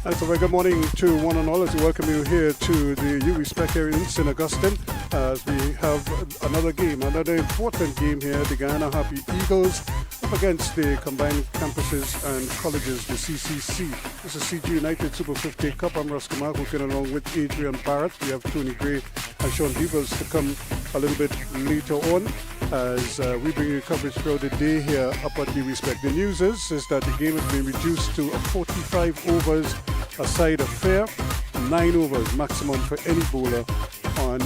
And so, very good morning to one and all as we welcome you here to the UWI Spec here in St. Augustine as we have another game, another important game here. The Guyana Happy Eagles up against the combined campuses and colleges, the CCC. This is CG United Super 50 Cup. I'm Russ Kamak, working along with Adrian Barrett. We have Tony Gray and Sean Beavers to come a little bit later on as we bring you coverage throughout the day here up at UWI Spec. The news is that the game has been reduced to a 45 overs a side affair, 9 overs maximum for any bowler on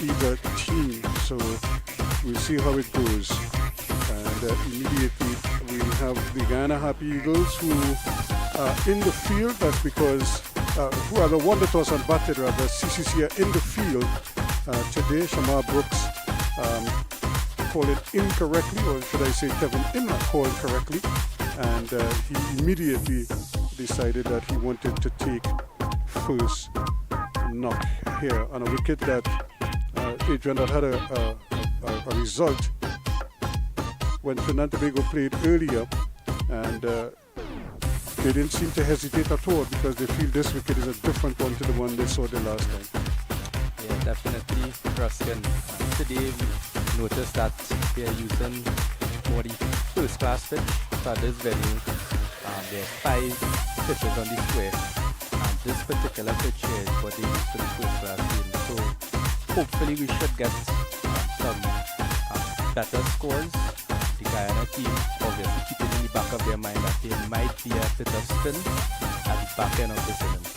either team. So we'll see how it goes. And immediately we have the Guyana Happy Eagles who are in the field. That's because, who are the one that was unbatted rather, CCC are in the field today. Shamar Brooks called it incorrectly, or should I say Kevin Imla called correctly. And he immediately decided that he wanted to take first knock here on a wicket that Adrian that had a result when Trinidad and Tobago played earlier, and they didn't seem to hesitate at all because they feel this wicket is a different one to the one they saw the last time. Yeah, definitely, Ruskin. Today we noticed that they are using more the first class pitch for this venue. There are 5 pitches on the square, and this particular pitch here is what they use for the first class game. So hopefully we should get some better scores. The Guyana team obviously keeping in the back of their mind that there might be a bit of spin at the back end of this innings.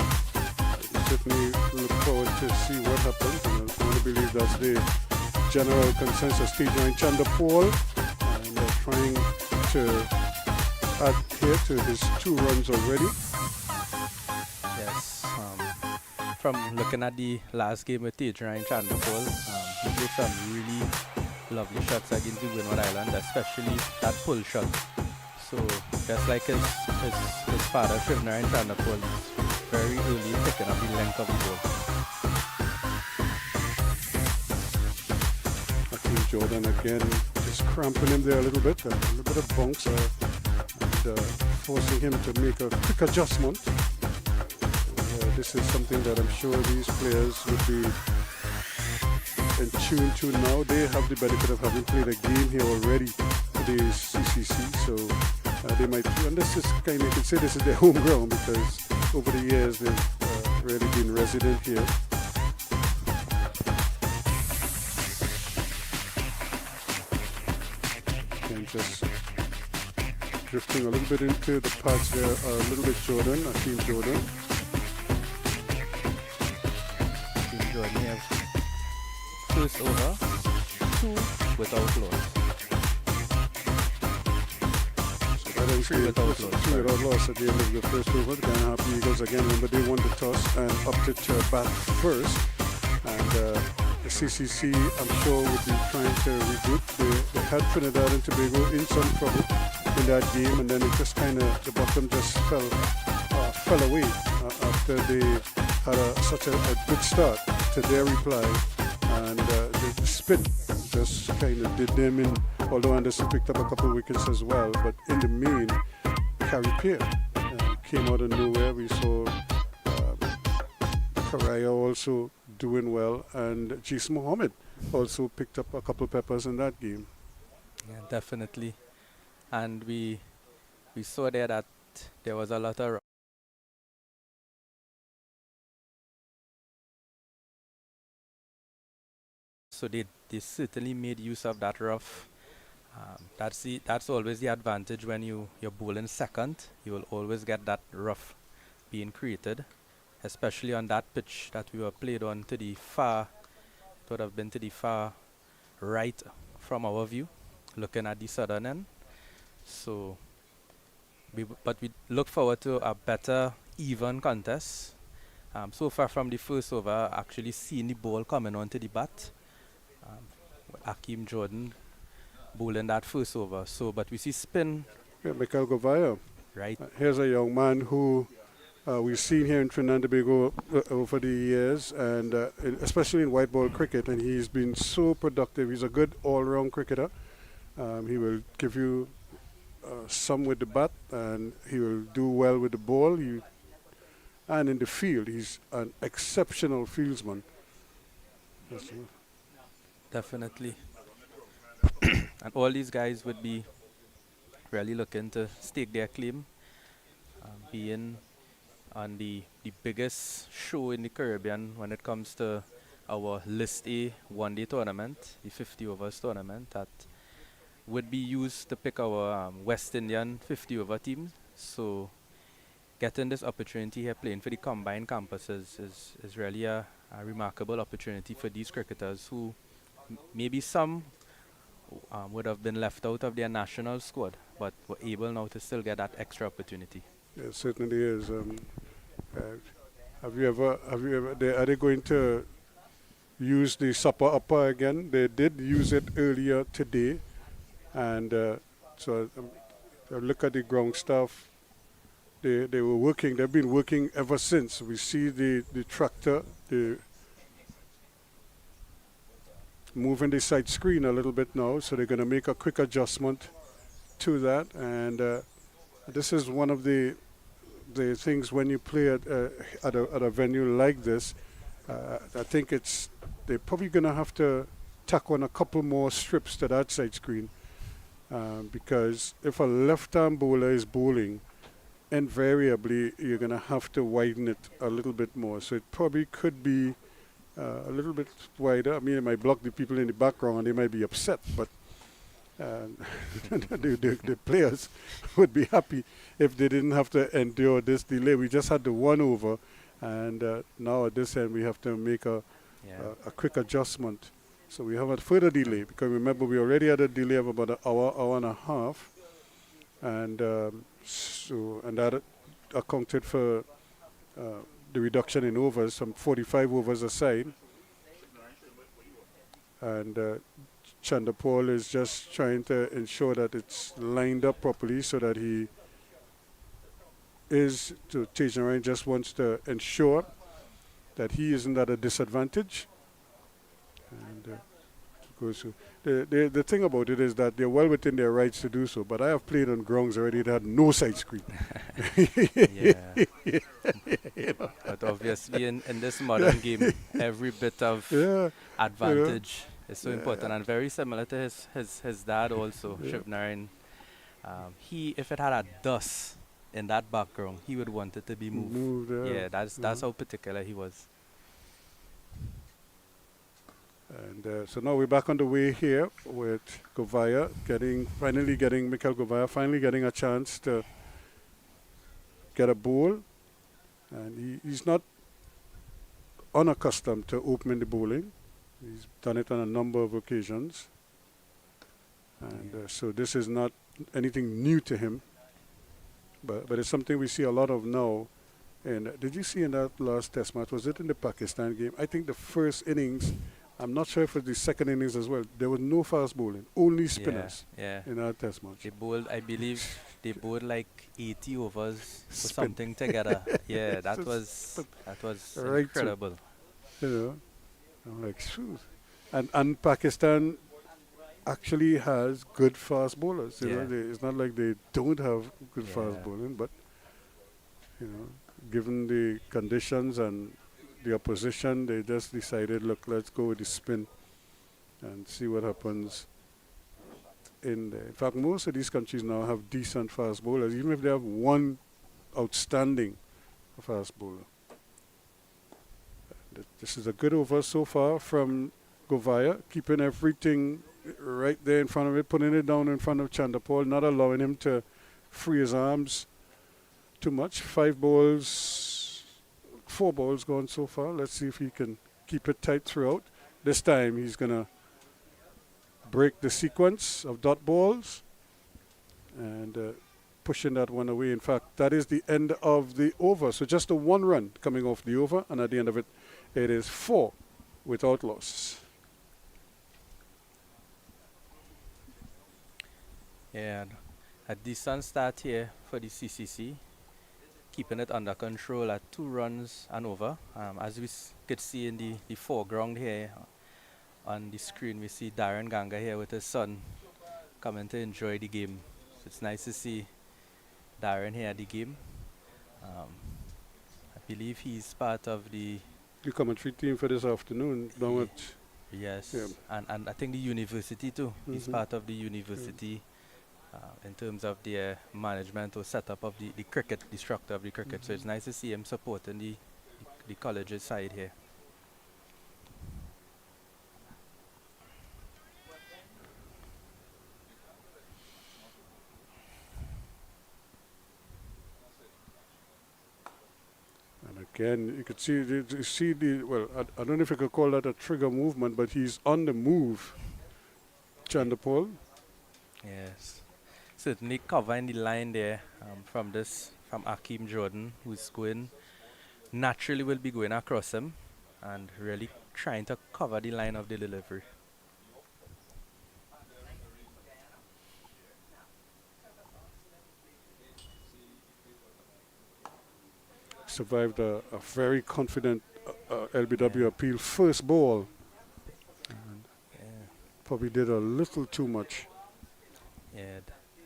Certainly look forward to see what happens, and I want to believe that's the general consensus. Stage 9 Chandapal, and they're trying to add here to his 2 runs already. Yes, from looking at the last game with Adrian Chandapal, he played some really lovely shots against the Windward Island, especially that pull shot. So just like his father, Shivnarayan Chandapal, very early picking up the length of the ball. I think Jordan again just cramping him there a little bit of bounce and forcing him to make a quick adjustment. This is something that I'm sure these players would be in tune to now. They have the benefit of having played a game here already for the CCC, so they might, and this is kind of, you could say this is their home ground because over the years they've really been resident here. And just drifting a little bit into the pads there, a little bit Jordan, Akeem Jordan. Akeem Jordan here, first over, 2 without loss. Two without loss at the end of the first over. The Guyana Happy Eagles again, remember they won the toss and opted to bat first. And the CCC, I'm sure, would be trying to regroup. They had Trinidad and Tobago in some trouble in that game, and then it just kind of, the bottom just fell away after they had such a good start to their reply. And the spin just kind of did them in, although Anderson picked up a couple of wickets as well. But in the main, Carrie Peer came out of nowhere. We saw Karaya also doing well, and Jis Mohammed also picked up a couple of peppers in that game. Yeah, definitely. And we saw there that there was a lot of so they certainly made use of that rough. That's always the advantage when you're bowling second. You will always get that rough being created, especially on that pitch that we were played on to the far. It would have been to the far right from our view, looking at the southern end. So, but we look forward to a better even contest. So far from the first over, actually seeing the ball coming onto the bat. Akeem Jordan bowling that first over. So, but we see spin. Yeah, Mikhail Govaya. Right. Here's a young man who we've seen here in Trinidad and Tobago over the years, and especially in white ball cricket, and he's been so productive. He's a good all-round cricketer. He will give you some with the bat, and he will do well with the ball. and in the field, he's an exceptional fieldsman. That's, Definitely. And all these guys would be really looking to stake their claim, being on the biggest show in the Caribbean when it comes to our List A one-day tournament, the 50 overs tournament that would be used to pick our West Indian 50 over teams. So getting this opportunity here playing for the combined campuses is really a remarkable opportunity for these cricketers who maybe some would have been left out of their national squad, but were able now to still get that extra opportunity. it certainly is. Uh, are they going to use the supper upper again? They did use it earlier today, and I look at the ground staff. They were working. They've been working ever since. We see the tractor, the moving the side screen a little bit now, so they're going to make a quick adjustment to that. And this is one of the things when you play at a venue like this. I think they're probably going to have to tack on a couple more strips to that side screen, because if a left-arm bowler is bowling, invariably you're going to have to widen it a little bit more. So it probably could be a little bit wider. I mean, it might block the people in the background and they might be upset, but the players would be happy if they didn't have to endure this delay. We just had the one over, and now at this end we have to make a quick adjustment. So we have a further delay, because remember we already had a delay of about an hour and a half, and and that accounted for the reduction in overs, some 45 overs aside. And Chandapal is just trying to ensure that it's lined up properly, so that he is, to Tejan just wants to ensure that he isn't at a disadvantage. And goes to the thing about it is that they're well within their rights to do so, but I have played on grounds already that had no side screen. Yeah. But obviously in this modern game, every bit of advantage is so important, and very similar to his dad also, Shivnarayan. If it had a dust in that background, he would want it to be moved. Yeah, that's how particular he was. And so now we're back on the way here with Govaya Mikael Govaya finally getting a chance to get a bowl. And he's not unaccustomed to opening the bowling. He's done it on a number of occasions. And so this is not anything new to him. But it's something we see a lot of now. And did you see in that last test match, was it in the Pakistan game? I think the first innings, I'm not sure if it's the second innings as well, there was no fast bowling, only spinners in our test match. They bowled, I believe, like 80 overs or something together. Yeah, that was right, incredible. You know, I'm like, shoot. And Pakistan actually has good fast bowlers. You know, it's not like they don't have good fast bowling, but you know, given the conditions and the opposition, they just decided, look, let's go with the spin and see what happens in there. In fact, most of these countries now have decent fast bowlers, even if they have one outstanding fast bowler. This is a good over so far from Govaya, keeping everything right there in front of it, putting it down in front of Chandapal, not allowing him to free his arms too much. 4 balls gone so far. Let's see if he can keep it tight throughout. This time he's going to break the sequence of dot balls and pushing that one away. In fact, that is the end of the over. So just a 1 run coming off the over, and at the end of it, it is 4 without loss. Yeah, a decent start here for the CCC. Keeping it under control at 2 runs and over. As we could see in the foreground here on the screen, we see Darren Ganga here with his son coming to enjoy the game. So it's nice to see Darren here at the game. I believe he's part of the The commentary team for this afternoon. Down Ye- at, yeah. yes, and I think the university too. He's Hmm. part of the university in terms of their management or setup of the cricket, the structure of the cricket. So it's nice to see him supporting the college's side here. And again, you could see well, I don't know if you could call that a trigger movement, but he's on the move, Chandapol. Yes, certainly covering the line there from Akeem Jordan, who's going naturally will be going across him and really trying to cover the line of the delivery. Survived a very confident LBW Yeah, appeal. First ball, and yeah, probably did a little too much. yeah.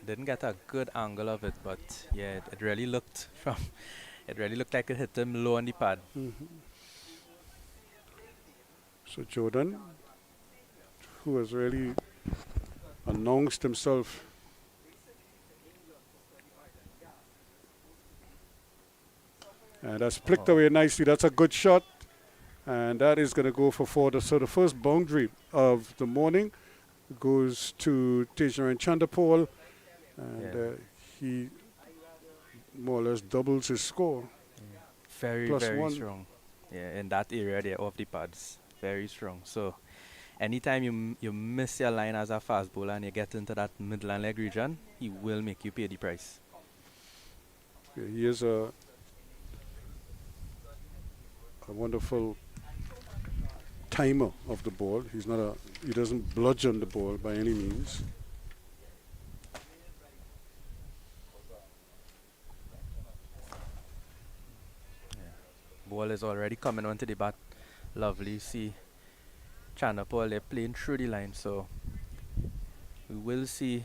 Didn't get a good angle of it, but yeah, it really looked from it really looked like it hit him low on the pad. Hmm. So Jordan, who has really announced himself, and that's flicked Oh, away nicely. That's a good shot, and that is going to go for four. So the first boundary of the morning goes to Tejaran Chandapol, and yeah, he more or less doubles his score, yeah. Very, plus very one. strong. Yeah, in that area there of the pads, very strong. So anytime you miss your line as a fast bowler and you get into that midland leg region, he will make you pay the price. Yeah, he is a wonderful timer of the ball. He doesn't bludgeon the ball by any means. Yeah. Ball is already coming onto the bat. Lovely. See Chanapol they're playing through the line, so we will see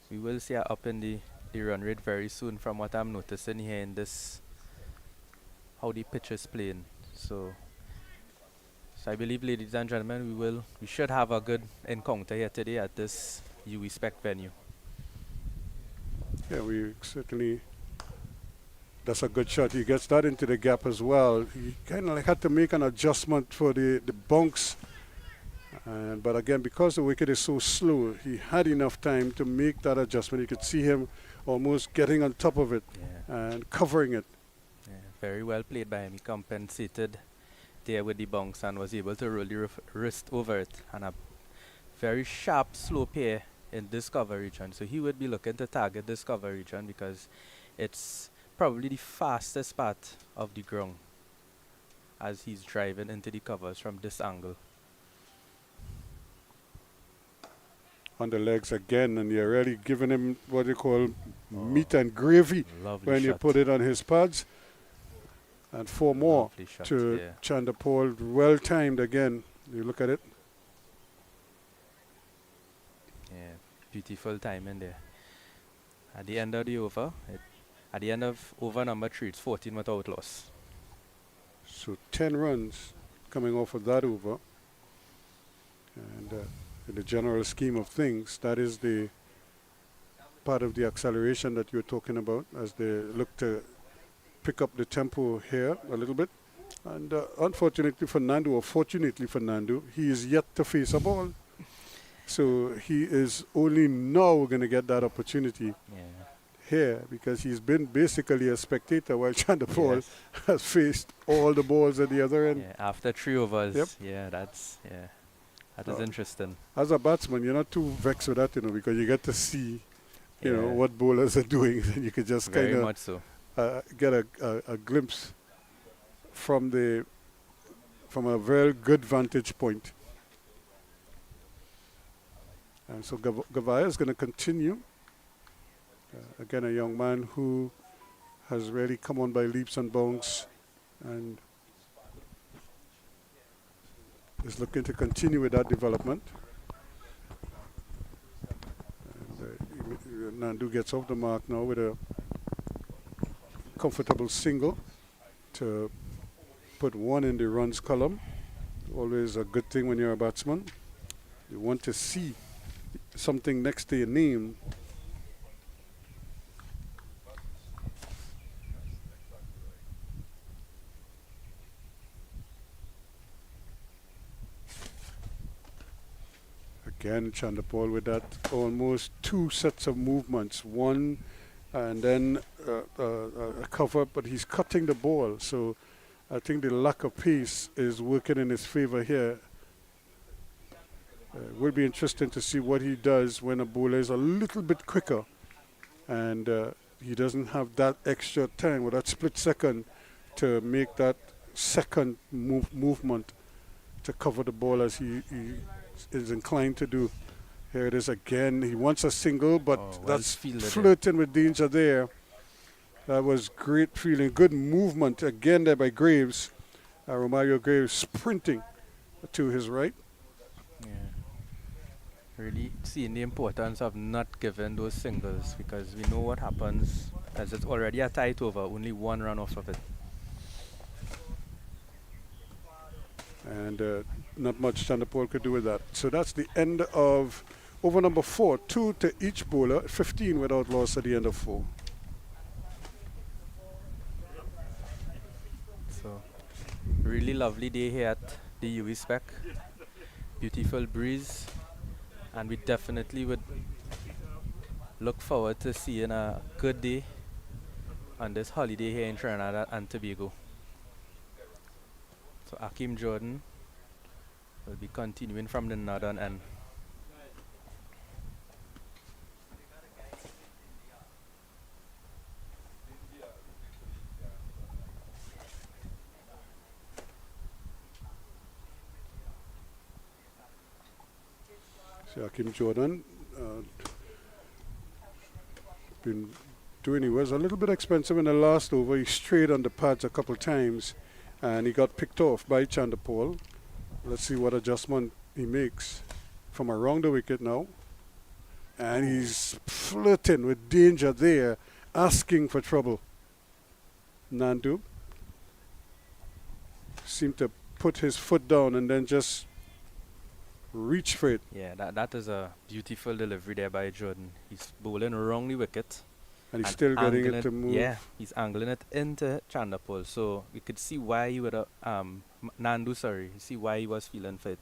her up in the run rate very soon from what I'm noticing here in this how the pitch is playing. So I believe, ladies and gentlemen, we should have a good encounter here today at this UE Spec venue. Yeah, we certainly. That's a good shot. He gets that into the gap as well. He kind of like had to make an adjustment for the bunks. But again, because the wicket is so slow, he had enough time to make that adjustment. You could see him almost getting on top of it Yeah, and covering it. yeah, very well played by him. He compensated there with the bounce and was able to roll the wrist over it. And a very sharp slope here in this cover region. So he would be looking to target this cover region because it's probably the fastest part of the ground as he's driving into the covers from this angle. On the legs again, and you're really giving him what you call Oh, meat and gravy lovely when you shot. put it on his pads. And four more Lovely shot, to yeah. Chandapol. Well timed again. You look at it. Yeah, beautiful timing there. At the end of the over, at the end of over number 3, it's 14 without loss. So 10 runs coming off of that over. And in the general scheme of things, that is the part of the acceleration that you're talking about as they look to pick up the tempo here a little bit. And unfortunately for Nandu, or fortunately for Nandu, he is yet to face a ball. So he is only now going to get that opportunity Yeah. here because he's been basically a spectator while Chandapol Yes. has faced all the balls at the other end. Yeah, after 3 overs. Yep. Yeah, that is interesting. As a batsman, you're not too vexed with that, because you get to see, Yeah, what bowlers are doing, and you can just very kind much so. of get a glimpse from a very good vantage point. And so Gavaya is going to continue. Again, a young man who has really come on by leaps and bounds and is looking to continue with that development. And Nandu gets off the mark now with a comfortable single to put one in the runs column. Always a good thing when you're a batsman. You want to see something next to your name. Again, Chandapal with that almost two sets of movements. One and then a cover, but he's cutting the ball. So I think the lack of pace is working in his favor here. It will be interesting to see what he does when a bowler is a little bit quicker and he doesn't have that extra time or that split second to make that second movement to cover the ball as he is inclined to do. Here it is again. He wants a single, but that's flirting with danger there. That was great feeling. Good movement again there by Graves. Romario Graves sprinting to his right. Yeah. Really seeing the importance of not giving those singles, because we know what happens as it's already a tight over, only one run off of it. And not much Chandapal could do with that. So that's the end of over number 4. 2 to each bowler, 15 without loss at the end of 4. So, really lovely day here at the UE Spec. Beautiful breeze, and we definitely would look forward to seeing a good day on this holiday here in Trinidad and Tobago. So Akeem Jordan will be continuing from the northern end. So Akeem Jordan been doing, he was a little bit expensive in the last over. He strayed on the pads a couple times and he got picked off by Chandapal. Let's see what adjustment he makes from around the wicket now. And he's flirting with danger there, asking for trouble. Nandu seemed to put his foot down and then just reach for it. Yeah, that is a beautiful delivery there by Jordan. He's bowling around the wicket. And he's still getting it to move. Yeah, he's angling it into Chandapal. So you could see why he would Nandu, sorry. You see why he was feeling fit.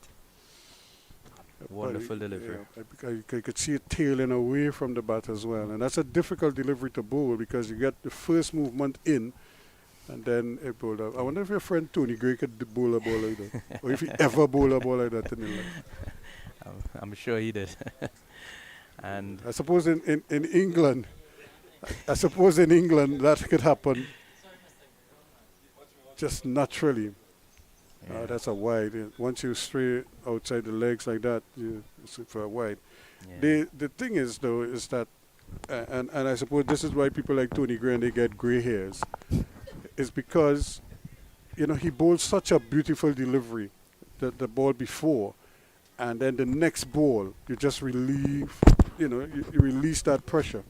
Wonderful delivery. Yeah, I could see it tailing away from the bat as well. And that's a difficult delivery to bowl because you get the first movement in and then it bowled out. I wonder if your friend Tony Gray could bowl a ball like that. Or if he ever bowled a ball like that in his life. I'm sure he did. And I suppose in England, that could happen just naturally. yeah. That's a wide. Once you stray outside the legs like that, it's for a wide. Yeah. The thing is, though, is that, and I suppose this is why people like Tony Gray and they get gray hairs, is because, he bowls such a beautiful delivery, the ball before, and then the next ball, you just relieve, you release that pressure,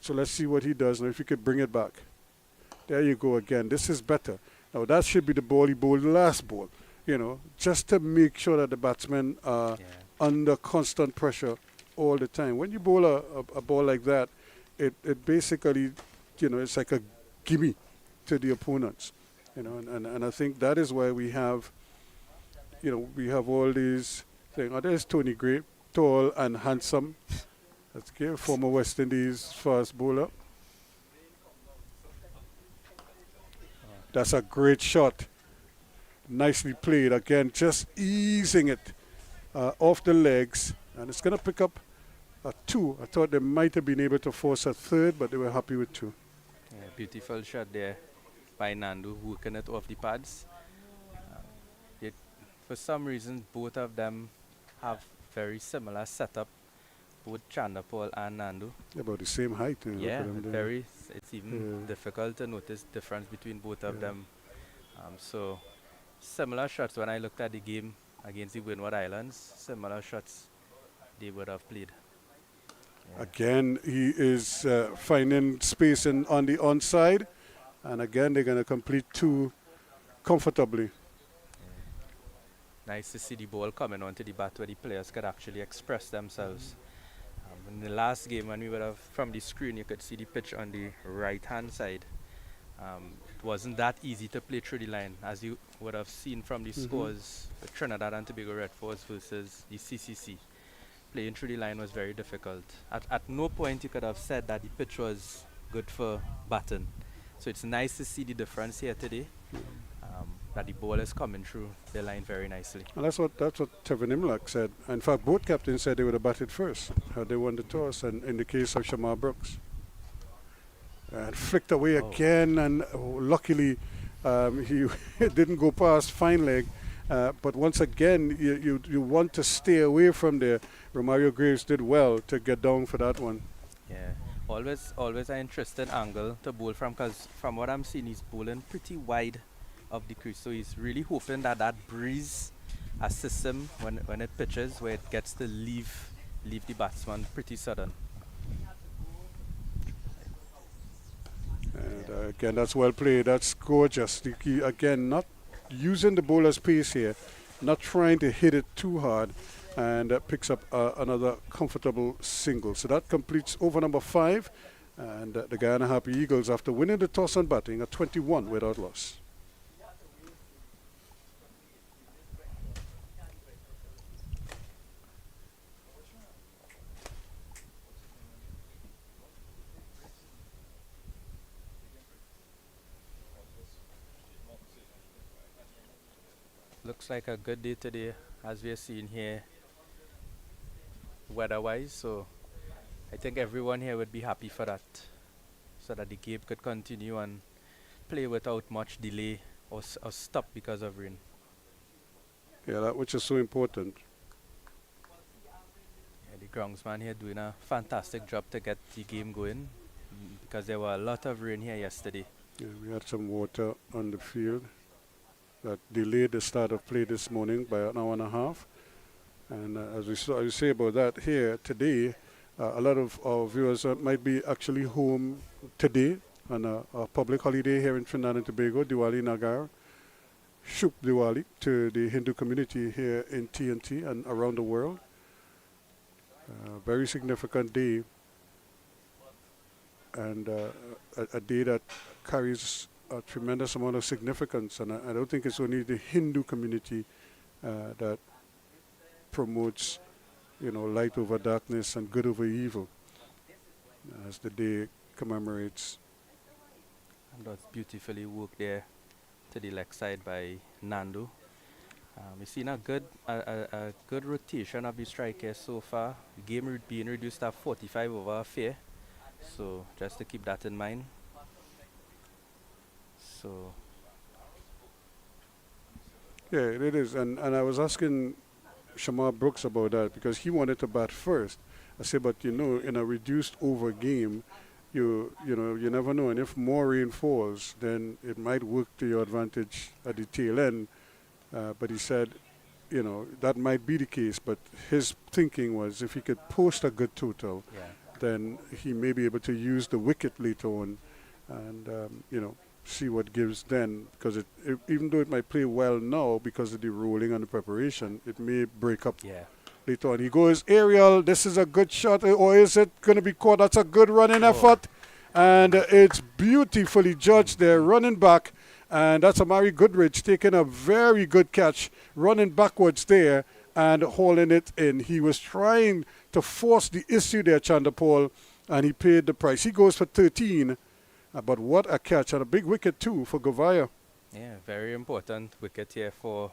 So let's see what he does now, if he could bring it back. There you go again. This is better. Now that should be the ball he bowled the last ball, just to make sure that the batsmen are under constant pressure all the time. When you bowl a ball like that, it basically, it's like a gimme to the opponents, and I think that is why we have, we have all these things. Oh, there's Tony Gray, tall and handsome. That's okay, former West Indies fast bowler. That's a great shot. Nicely played. Again, just easing it off the legs. And it's going to pick up a 2. I thought they might have been able to force a 3rd, but they were happy with 2. Yeah, beautiful shot there by Nandu, hooking it off the pads. For some reason, both of them have very similar setup, both Chandapal and Nandu. About the same height. Yeah, it's even difficult to notice difference between both of them. So similar shots when I looked at the game against the Windward Islands, similar shots they would have played. Yeah. Again, he is finding space on the onside, And again, they're going to complete two comfortably. Nice to see the ball coming onto the bat where the players could actually express themselves. In the last game, when we would have from the screen, you could see the pitch on the right hand side. It wasn't that easy to play through the line, as you would have seen from the scores. The Trinidad and Tobago Red Force versus the CCC. Playing through the line was very difficult. At no point you could have said that the pitch was good for batting. So it's nice to see the difference here today. That the ball is coming through the line very nicely. And that's what Tevin Imlach said. In fact, both captains said they would have batted first had they won the toss. And in the case of Shamar Brooks, and flicked away again, and luckily he didn't go past fine leg. But once again, you want to stay away from there. Romario Graves did well to get down for that one. Yeah, always an interesting angle to bowl from, because from what I'm seeing, he's bowling pretty wide of the crease. So he's really hoping that that breeze assists him when it pitches, where it gets to leave the batsman pretty sudden. And again, that's well played. That's gorgeous. Again, not using the bowler's pace here, not trying to hit it too hard, and picks up another comfortable single. So that completes over number 5. And the Guyana Happy Eagles, after winning the toss and batting, are 21 without loss. Looks like a good day today, as we are seeing here, weather-wise. So I think everyone here would be happy for that, so that the game could continue and play without much delay or stop because of rain. Yeah, that which is so important. Yeah, the groundsman here doing a fantastic job to get the game going, because there were a lot of rain here yesterday. Yeah, we had some water on the field that delayed the start of play this morning by an hour and a half. And as you say about that here today, a lot of our viewers might be actually home today on a public holiday here in Trinidad and Tobago, Diwali Nagar, Shub Diwali to the Hindu community here in TNT and around the world. Very significant day, and a day that carries a tremendous amount of significance. And I don't think it's only the Hindu community that promotes, light over darkness and good over evil, as the day commemorates. And that's beautifully worked there to the leg side by Nando. We've seen a good rotation of the strikers so far. The game being reduced to 45 over a fair, so just to keep that in mind. So Yeah, it is. And I was asking Shamar Brooks about that because he wanted to bat first. I said, but in a reduced over game, you never know. And if more rain falls, then it might work to your advantage at the tail end. But he said, that might be the case. But his thinking was if he could post a good total, then he may be able to use the wicket later on and, see what gives then. Because even though it might play well now because of the rolling and the preparation, it may break up later on. He goes, Ariel, this is a good shot, or is it going to be caught? That's a good running effort. And it's beautifully judged there, running back. And that's Amari Goodrich taking a very good catch, running backwards there and hauling it in. He was trying to force the issue there, Chandapal, and he paid the price. He goes for 13. But what a catch, and a big wicket too for Govaya. Yeah, very important wicket here for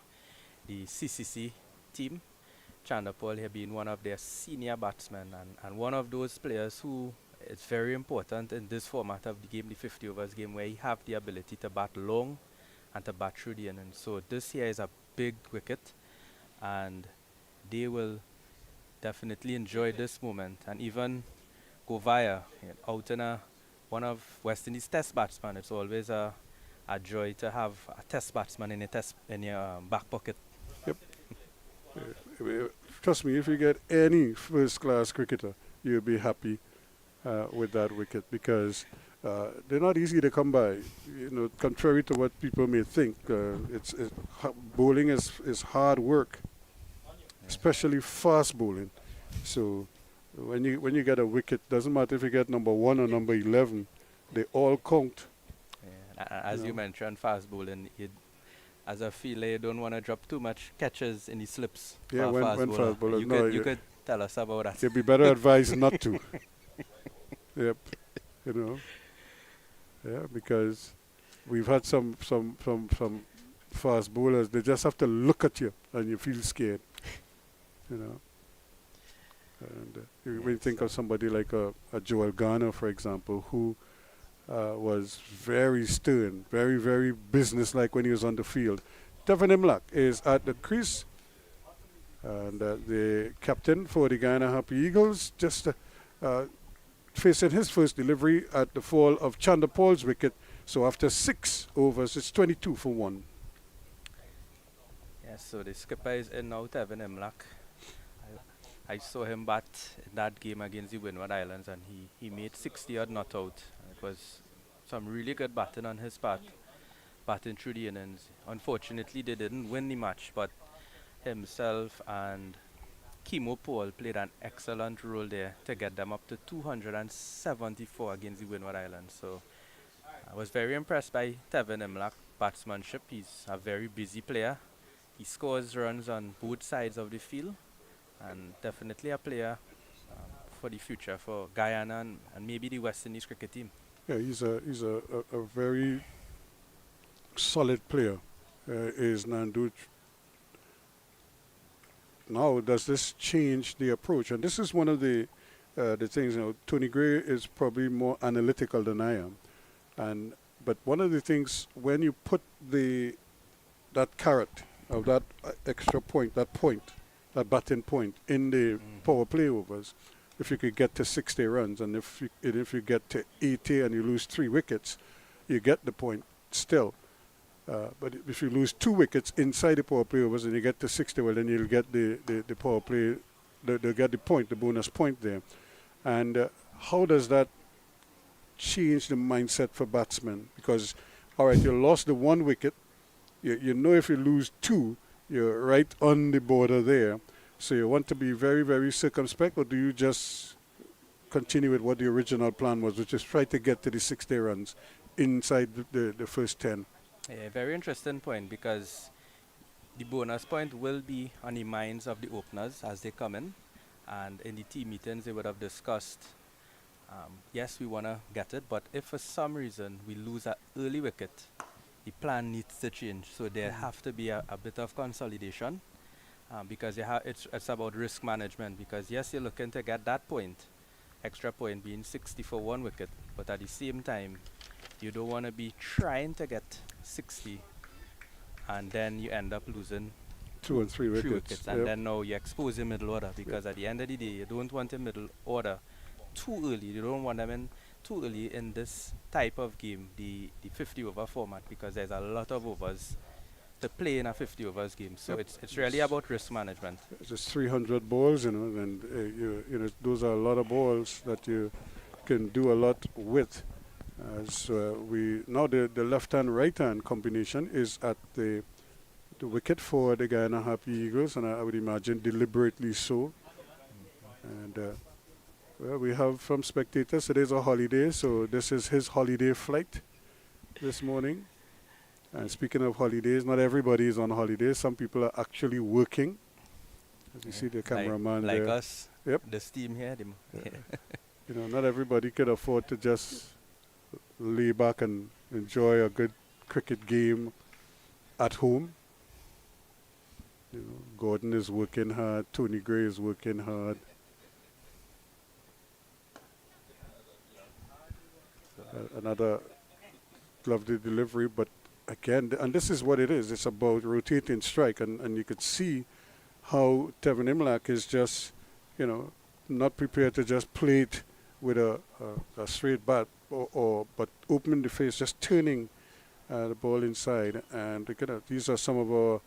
the CCC team. Chandapal here being one of their senior batsmen and one of those players who is very important in this format of the game, the 50 overs game, where he have the ability to bat long and to bat through the innings. So this here is a big wicket, and they will definitely enjoy this moment. And even Govaya out in one of West Indies test batsmen, it's always a joy to have a test batsman in your back pocket. Yep. Trust me, if you get any first-class cricketer, you'll be happy with that wicket, because they're not easy to come by. Contrary to what people may think, bowling is hard work, especially fast bowling. So when you get a wicket, doesn't matter if you get number 1 or number 11, they all count. Yeah. As you mentioned, fast bowling, as a fielder, you don't want to drop too much catches in the slips Yeah, for a fast when bowler. fast bowler, You no, could you could tell us about that. you'd be better advised not to. Yep, you know, yeah, because we've had some fast bowlers. They just have to look at you and you feel scared, you know. And when you think of somebody like a Joel Garner, for example, who was very stern, very, very businesslike when he was on the field. Devin Imlach is at the crease, and the captain for the Guyana Happy Eagles just facing his first delivery at the fall of Chanda Paul's wicket. So after 6 overs, it's 22 for 1. Yes, so the skipper is in now, Devin Imlach. I saw him bat in that game against the Windward Islands, and he made 60 odd not out. It was some really good batting on his part, batting through the innings. Unfortunately, they didn't win the match, but himself and Kimo Paul played an excellent role there to get them up to 274 against the Windward Islands. So I was very impressed by Tevin Imlach batsmanship. He's a very busy player. He scores runs on both sides of the field, and definitely a player for the future for Guyana and maybe the West Indies cricket team. Yeah, he's a very solid player. Is Nandu. Now, does this change the approach? And this is one of the things. Tony Gray is probably more analytical than I am, but one of the things when you put that carrot of that extra point, that batting point in the power play overs, if you could get to 60 runs, and if you get to 80 and you lose 3 wickets, you get the point still. But if you lose 2 wickets inside the power play overs and you get to 60, well, then you'll get the power play, they'll get the point, the bonus point there. And how does that change the mindset for batsmen? Because, all right, you lost the 1 wicket. You know if you lose 2, you're right on the border there. So you want to be very, very circumspect, or do you just continue with what the original plan was, which is try to get to the 60 runs inside the first 10? Yeah, very interesting point, because the bonus point will be on the minds of the openers as they come in, and in the team meetings they would have discussed, yes, we want to get it, but if for some reason we lose an early wicket, the plan needs to change. So there have to be a bit of consolidation, because it's about risk management, because yes, you're looking to get that point, extra point being 60 for 1 wicket, but at the same time you don't want to be trying to get 60 and then you end up losing 2 and 3 wickets. And then now you expose your middle order, because at the end of the day you don't want your middle order too early. You don't want them in too early in this type of game, the 50 over format, because there's a lot of overs to play in a 50 overs game. So it's really about risk management. It's 300 balls, and those are a lot of balls that you can do a lot with. Now the left-hand, right-hand combination is at the wicket for the Guyana Happy Eagles, and I would imagine deliberately so. And we have from spectators, today's a holiday, so this is his holiday flight this morning. And speaking of holidays, not everybody is on holidays. Some people are actually working. As you see the cameraman like there. us, Yep. this team here. Not everybody can afford to just lay back and enjoy a good cricket game at home. Gordon is working hard. Tony Gray is working hard. Another lovely delivery, but again, and this is what it is. It's about rotating strike, and you could see how Tevin Imlach is just, not prepared to just play it with a straight bat, but opening the face, just turning the ball inside. And these are some of our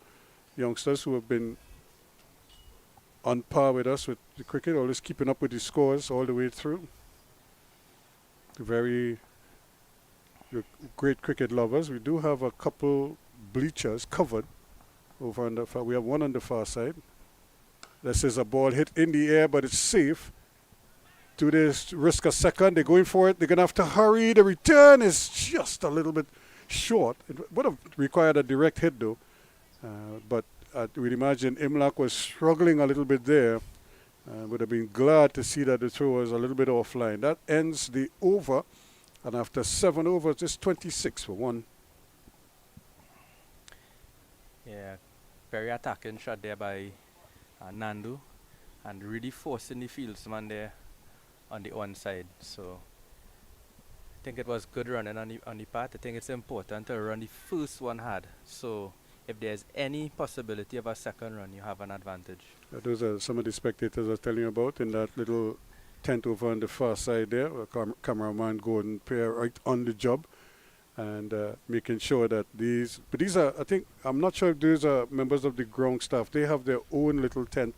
youngsters who have been on par with us with the cricket, always keeping up with the scores all the way through. Very you're great cricket lovers, we do have a couple bleachers covered over on the far. We have one on the far side. This is a ball hit in the air, but it's safe. Do this risk a second? They're going for it. They're going to have to hurry. The return is just a little bit short. It would have required a direct hit, though. But we'd imagine Imlach was struggling a little bit there. Would have been glad to see that the throw was a little bit offline. That ends the over. And after 7 overs, it's 26 for 1. Yeah, very attacking shot there by Nandu, and really forcing the fieldsman there on the onside. So I think it was good running on the part. I think it's important to run the first one hard. So if there's any possibility of a second run, you have an advantage. Those are some of the spectators are telling you about in that little tent over on the far side there. Cameraman going pair right on the job and making sure that these. But these are, I think, I'm not sure if these are members of the ground staff. They have their own little tent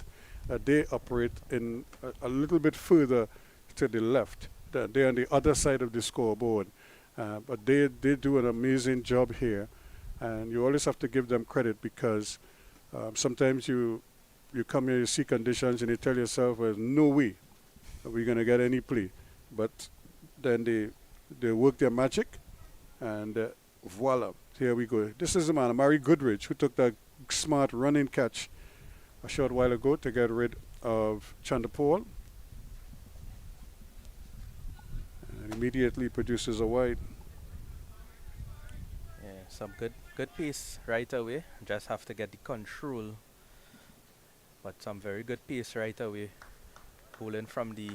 that they operate in a little bit further to the left. They're on the other side of the scoreboard. But they do an amazing job here. And you always have to give them credit because sometimes you come here, you see conditions, and you tell yourself, "There's no way we're going to get any play." But then they work their magic, and voila, here we go. This is the man, Amari Goodrich, who took that smart running catch a short while ago to get rid of Chandapal. And immediately produces a wide. Yeah, some good pace right away. Just have to get the control. But some very good pace right away. Bowling from the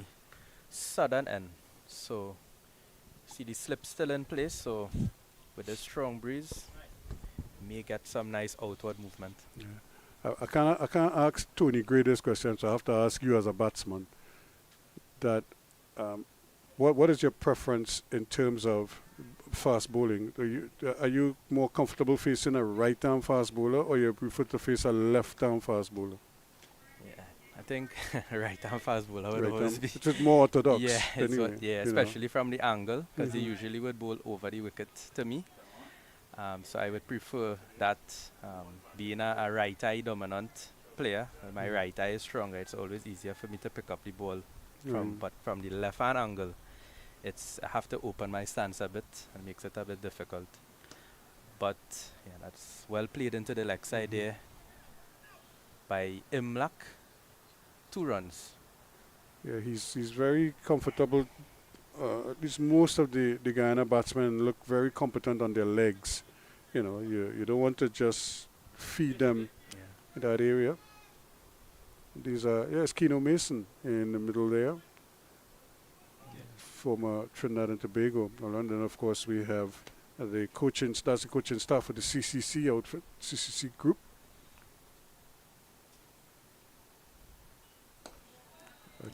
southern end. So see the slip still in place. So with a strong breeze, may get some nice outward movement. Yeah. I can't ask Tony Gray this question, so I have to ask you as a batsman. That what is your preference in terms of fast bowling? Are you more comfortable facing a right-arm fast bowler, or you prefer to face a left-arm fast bowler? Yeah, I think right-arm fast bowler would always be. Which is more orthodox. Yeah, anyway, especially from the angle, because they usually would bowl over the wicket to me. So I would prefer that. Being a right-eye dominant player, my right eye is stronger. It's always easier for me to pick up the ball but from the left-hand angle, I have to open my stance a bit and makes it a bit difficult. But yeah, that's well played into the leg side there by Imlach. 2 runs. Yeah, he's very comfortable. At least most of the Guyana batsmen look very competent on their legs. You know, you don't want to just feed them in that area. These are, it's Keno Mason in the middle there. Former Trinidad and Tobago. And then, of course, we have that's the coaching staff for the CCC outfit, CCC group.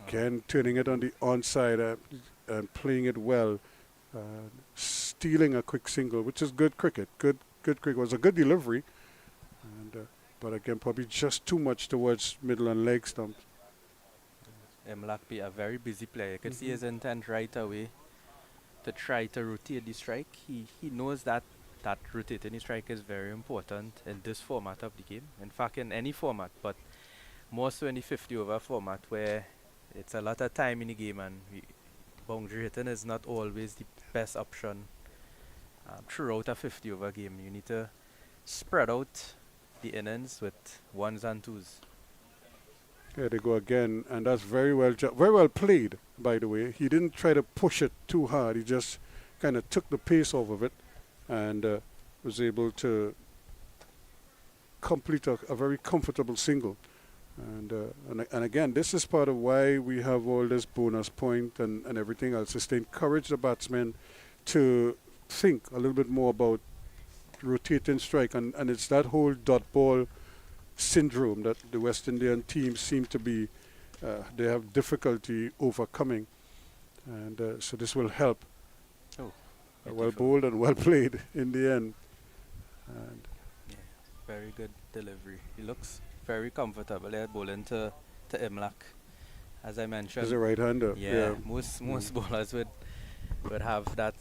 Again, turning it on the onside and playing it well. Stealing a quick single, which is good cricket. Good cricket. It was a good delivery. But again, probably just too much towards middle and leg stumps. Imlach be a very busy player. You could see his intent right away to try to rotate the strike. He knows that rotating the strike is very important in this format of the game. In fact, in any format, but more so in the 50 over format where it's a lot of time in the game and boundary hitting is not always the best option throughout a 50 over game. You need to spread out the innings with 1s and 2s. There they go again, and that's very well played, by the way. He didn't try to push it too hard. He just kind of took the pace off of it and was able to complete a very comfortable single. And again, this is part of why we have all this bonus point and everything else, is to encourage the batsmen to think a little bit more about rotating strike, and it's that whole dot ball syndrome that the West Indian teams seem to be they have difficulty overcoming, and so this will help. Well bowled and well played in the end. And very good delivery. He looks very comfortable there bowling to Imlach. As I mentioned, he's a right-hander. Most bowlers would have that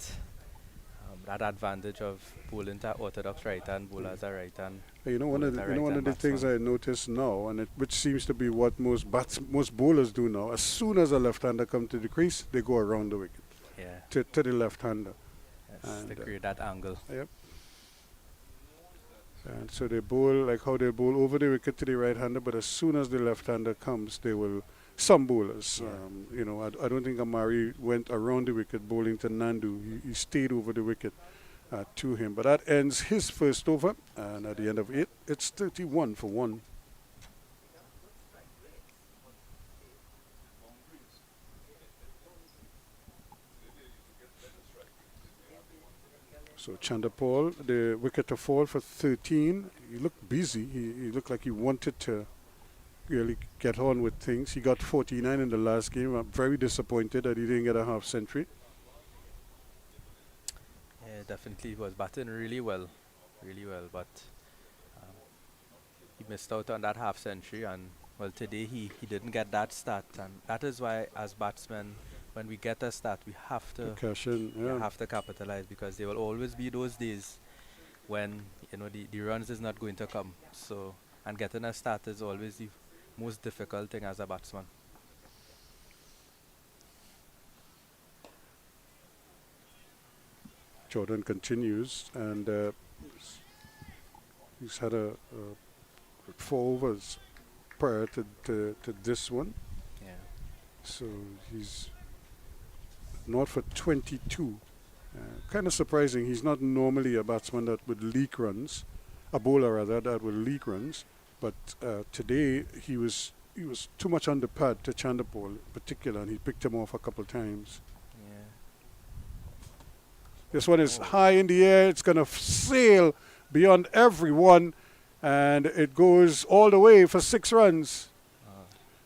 that advantage of bowling to orthodox right-hand bowlers are right-hand. You know, one bowling of to the, you know, one of the right-hand things I batsman. notice now, and which seems to be what most bowlers do now. As soon as a left-hander comes to the crease, they go around the wicket Yeah, to the left-hander, yes, to and create that angle. yep. And so they bowl like how they bowl over the wicket to the right-hander, but as soon as the left-hander comes, they will. Some bowlers, Yeah. you know, I don't think Amari went around the wicket bowling to Nandu. He stayed over the wicket to him. But that ends his first over, and at the end of it, it's 31 for 1. So Chandapal, the wicket to fall for 13. He looked busy. He looked like he wanted to really get on with things. He got 49 in the last game. I'm very disappointed that he didn't get a half century. Yeah, definitely he was batting really well, but um, he missed out on that half century, and well, today he didn't get that start, and that is why as batsmen, when we get a start, we have to Cash in, yeah. have to capitalize, because there will always be those days when the runs is not going to come. So, and getting a start is always the most difficult thing as a batsman. Jordan continues, and he's had a 4 overs prior to this one. Yeah. So he's not for 22. Kind of surprising. He's not normally a batsman that would leak runs, a bowler rather that would leak runs. But today he was too much on the pad to Chandapal in particular, and he picked him off a couple of times. Yeah. This one is high in the air. It's going to sail beyond everyone, and it goes all the way for 6 runs.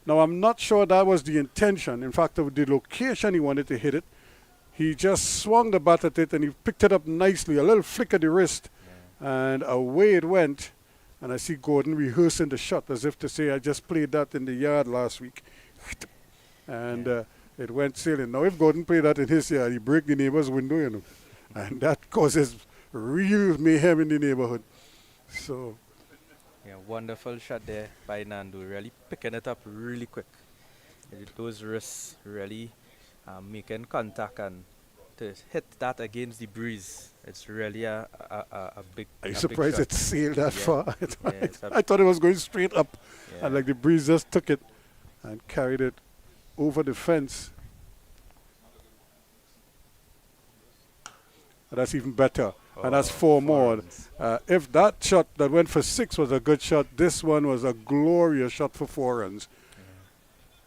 Now, I'm not sure that was the intention. In fact, of the location he wanted to hit it, he just swung the bat at it, and he picked it up nicely, a little flick of the wrist, and away it went. And I see Gordon rehearsing the shot as if to say, I just played that in the yard last week. And it went sailing. Now, if Gordon played that in his yard, he break the neighbor's window, you know. And that causes real mayhem in the neighborhood. So, Yeah, wonderful shot there by Nandu, really picking it up really quick. With those wrists really making contact, and to hit that against the breeze, it's really a big I'm a surprised big it sailed that Yeah. far. It's a I thought it was going straight up. Yeah. And like the breeze just took it and carried it over the fence. And that's even better. And that's 4 more. runs. If that shot that went for 6 was a good shot, this one was a glorious shot for 4 runs.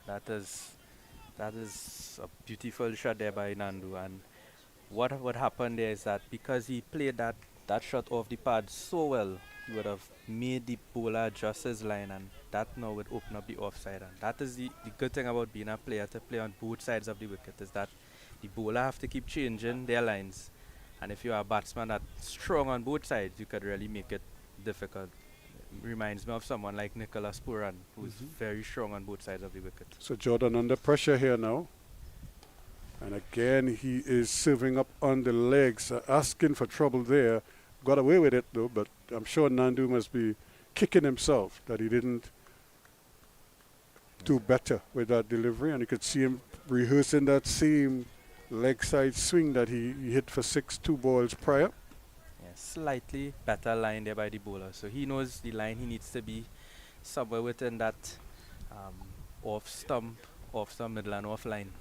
That is a beautiful shot there by Nandu, and what happened there is that because he played that shot off the pad so well, he would have made the bowler adjust his line, and that now would open up the offside. And that is the good thing about being a player to play on both sides of the wicket, is that the bowler have to keep changing their lines. And if you are a batsman that's strong on both sides, you could really make it difficult. Reminds me of someone like Nicholas Puran, who's very strong on both sides of the wicket. So Jordan under pressure here now. And again, he is serving up on the legs, asking for trouble there. Got away with it though, but I'm sure Nandu must be kicking himself that he didn't do better with that delivery. And you could see him rehearsing that same leg side swing that he hit for 6 2 balls prior. Yeah, slightly better line there by the bowler. So he knows the line he needs to be somewhere within that off stump, middle and off line.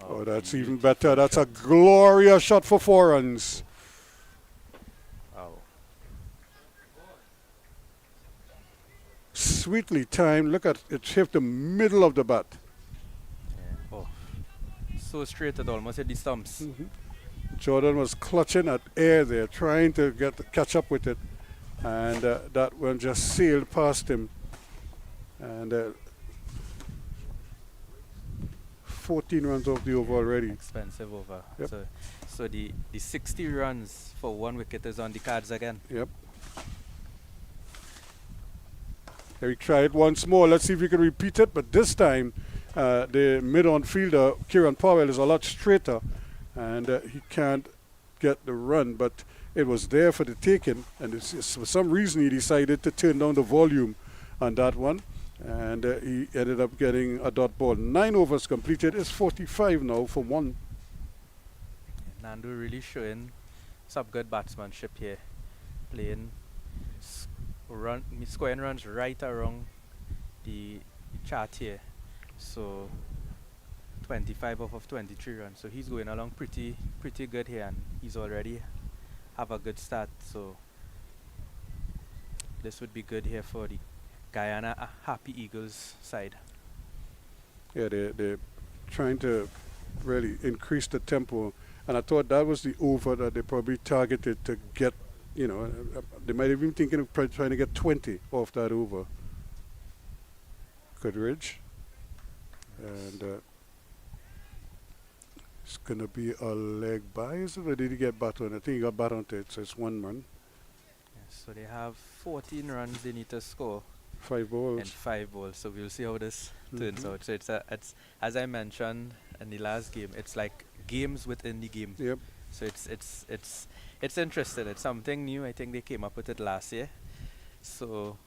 Oh, that's even better. That's a glorious shot for 4 runs. Wow. Sweetly timed. Look at it, hit the middle of the bat. Yeah. Oh. So straight it almost hit the stumps. Jordan was clutching at air there, trying to catch up with it, and that one just sailed past him. And 14 runs off the over already. Expensive over. Yep. So the 60 runs for 1 wicket is on the cards again. Yep. Here we try it once more. Let's see if we can repeat it. But this time, the mid-on fielder, Kieran Powell, is a lot straighter. and he can't get the run, but it was there for the taking, and for some reason he decided to turn down the volume on that one, and he ended up getting a dot ball. 9 overs completed. It's 45 now for 1. Nandu really showing some good batsmanship here, playing scoring runs right around the chart here. So 25 off of 23 runs. So he's going along pretty good here, and he's already have a good start. So this would be good here for the Guyana Happy Eagles side. Yeah, they're trying to really increase the tempo, and I thought that was the over that they probably targeted to get. You know, they might have been thinking of trying to get 20 off that over. Goodridge. And it's going to be a leg by, is it? Or did he get bat on? I think he got bat onto it, so it's 1 run. Yes, so they have 14 runs they need to score. 5 balls. And 5 balls. So we'll see how this turns out. So it's as I mentioned in the last game, it's like games within the game. Yep. So it's interesting. It's something new. I think they came up with it last year. So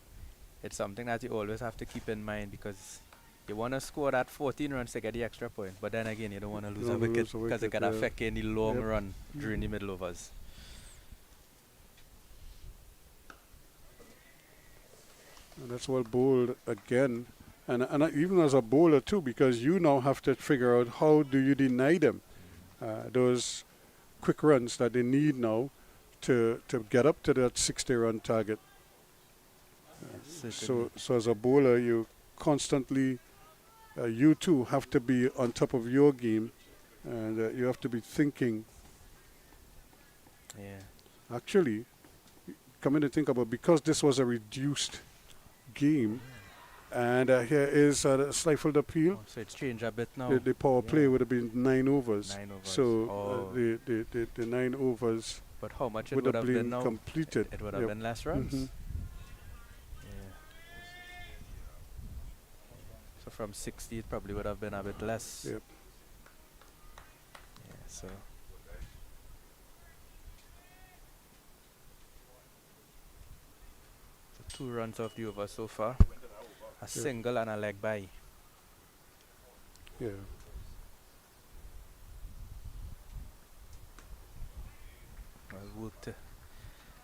it's something that you always have to keep in mind, because you want to score that 14 runs to get the extra point. But then again, you don't want to lose a wicket because it can affect any long run during the middle overs. And that's well bowled again. And even as a bowler too, because you now have to figure out how do you deny them those quick runs that they need now to get up to that 60-run target. So as a bowler, you constantly, you too have to be on top of your game, and you have to be thinking. Yeah. Actually, coming to think about, because this was a reduced game, and here is a stifled appeal. Oh, so it's changed a bit now. The power play would have been 9 overs. 9 overs. So the 9 overs. But how much it would have been now? Completed. It would have been less runs. Yeah. So from 60, it probably would have been a bit less. Yep. Yeah. So. So 2 runs off the over so far. A single and a leg by. Yeah. Well worked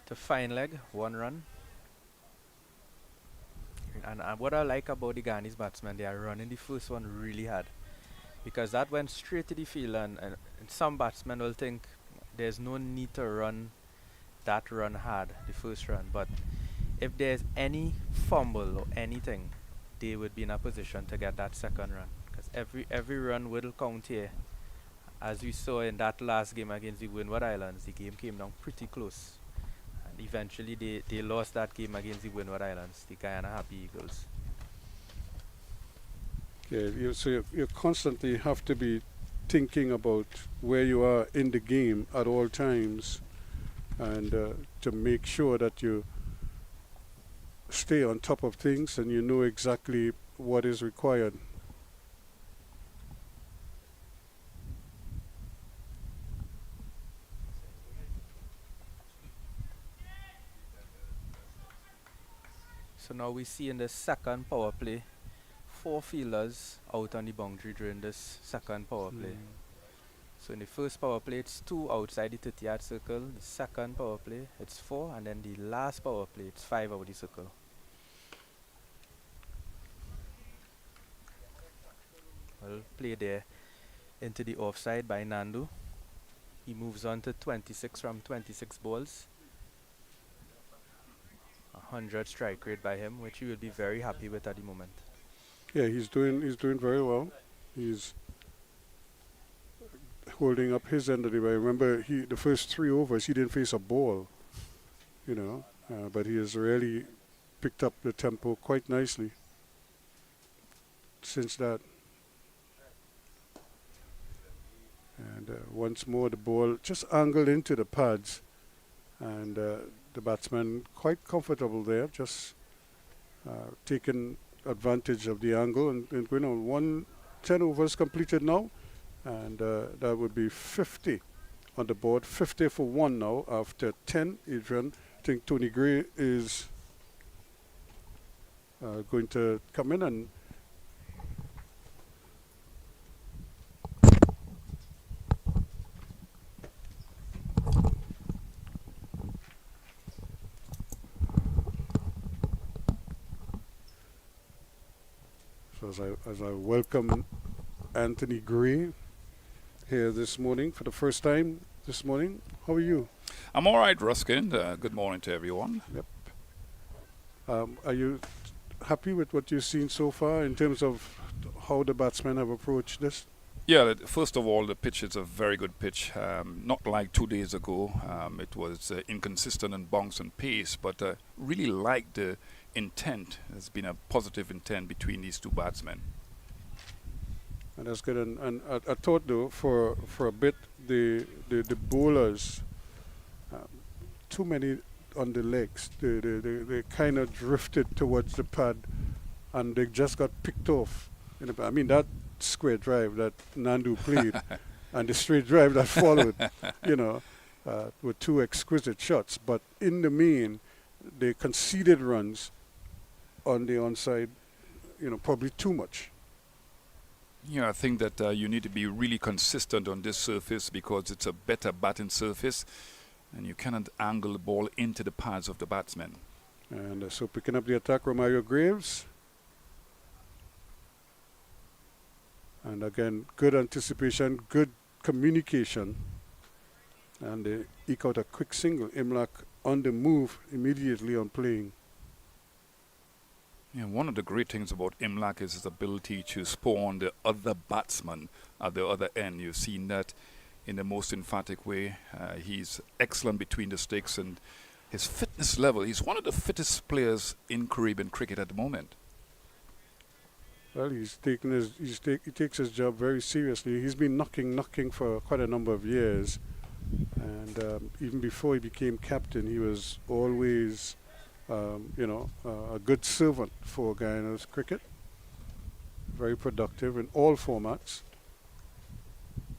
to fine leg, 1 run. And what I like about the Ghanaian batsmen, they are running the first one really hard, because that went straight to the field, and some batsmen will think there's no need to run that run hard, the first run, but if there's any fumble or anything, they would be in a position to get that second run, because every run will count here. As we saw in that last game against the Windward Islands, the game came down pretty close, and eventually they lost that game against the Windward Islands, the Guyana Happy Eagles. Yeah, so you constantly have to be thinking about where you are in the game at all times, and to make sure that you stay on top of things and you know exactly what is required. So now we see in the second power play, 4 fielders out on the boundary during this second power play. So in the first power play, it's 2 outside the 30-yard circle. The second power play, it's 4, and then the last power play, it's 5 out the circle. Well, play there into the offside by Nandu. He moves on to 26 from 26 balls. 100 strike rate by him, which he will be very happy with at the moment. Yeah, he's doing very well. He's holding up his end of the way. Remember, the first 3 overs he didn't face a ball, you know, but he has really picked up the tempo quite nicely since that. And once more the ball just angled into the pads, and the batsman quite comfortable there, just taking advantage of the angle and going on. 10 overs completed now, And that would be 50 on the board. 50 for 1 now after 10. Adrian, I think Tony Gray is going to come in and so as I welcome Anthony Gray here this morning for the first time this morning. How are you? I'm all right, Ruskin. Good morning to everyone. Yep. Are you happy with what you've seen so far in terms of how the batsmen have approached this? Yeah, first of all, the pitch is a very good pitch. Not like 2 days ago. It was inconsistent in bounce and pace, but really like the intent. There's been a positive intent between these two batsmen. And that's good. And I thought, though, for a bit, the bowlers, too many on the legs. They kind of drifted towards the pad, and they just got picked off. I mean, that square drive that Nandu played and the straight drive that followed, were two exquisite shots. But in the main, they conceded runs on the onside, probably too much. Yeah, I think that you need to be really consistent on this surface because it's a better batting surface and you cannot angle the ball into the pads of the batsmen. And so picking up the attack, Romario Graves. And again, good anticipation, good communication. And they eke out a quick single. Imlak on the move immediately on playing. Yeah, one of the great things about Imlak is his ability to spawn the other batsman at the other end. You've seen that in the most emphatic way. He's excellent between the sticks and his fitness level. He's one of the fittest players in Caribbean cricket at the moment. Well, he takes his job very seriously. He's been knocking for quite a number of years, and even before he became captain, he was always, a good servant for Guyana's cricket. Very productive in all formats.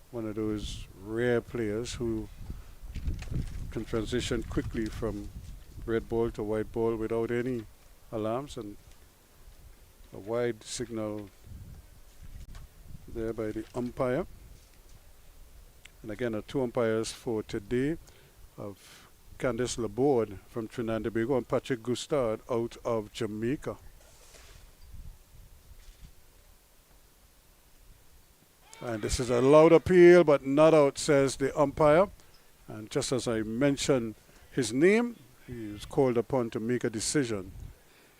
One of those rare players who can transition quickly from red ball to white ball without any alarms, and a wide signal there by the umpire. And again, 2 umpires for today of Candice Laborde from Trinidad and Tobago and Patrick Gustard out of Jamaica. And this is a loud appeal, but not out, says the umpire. And just as I mentioned his name, he was called upon to make a decision.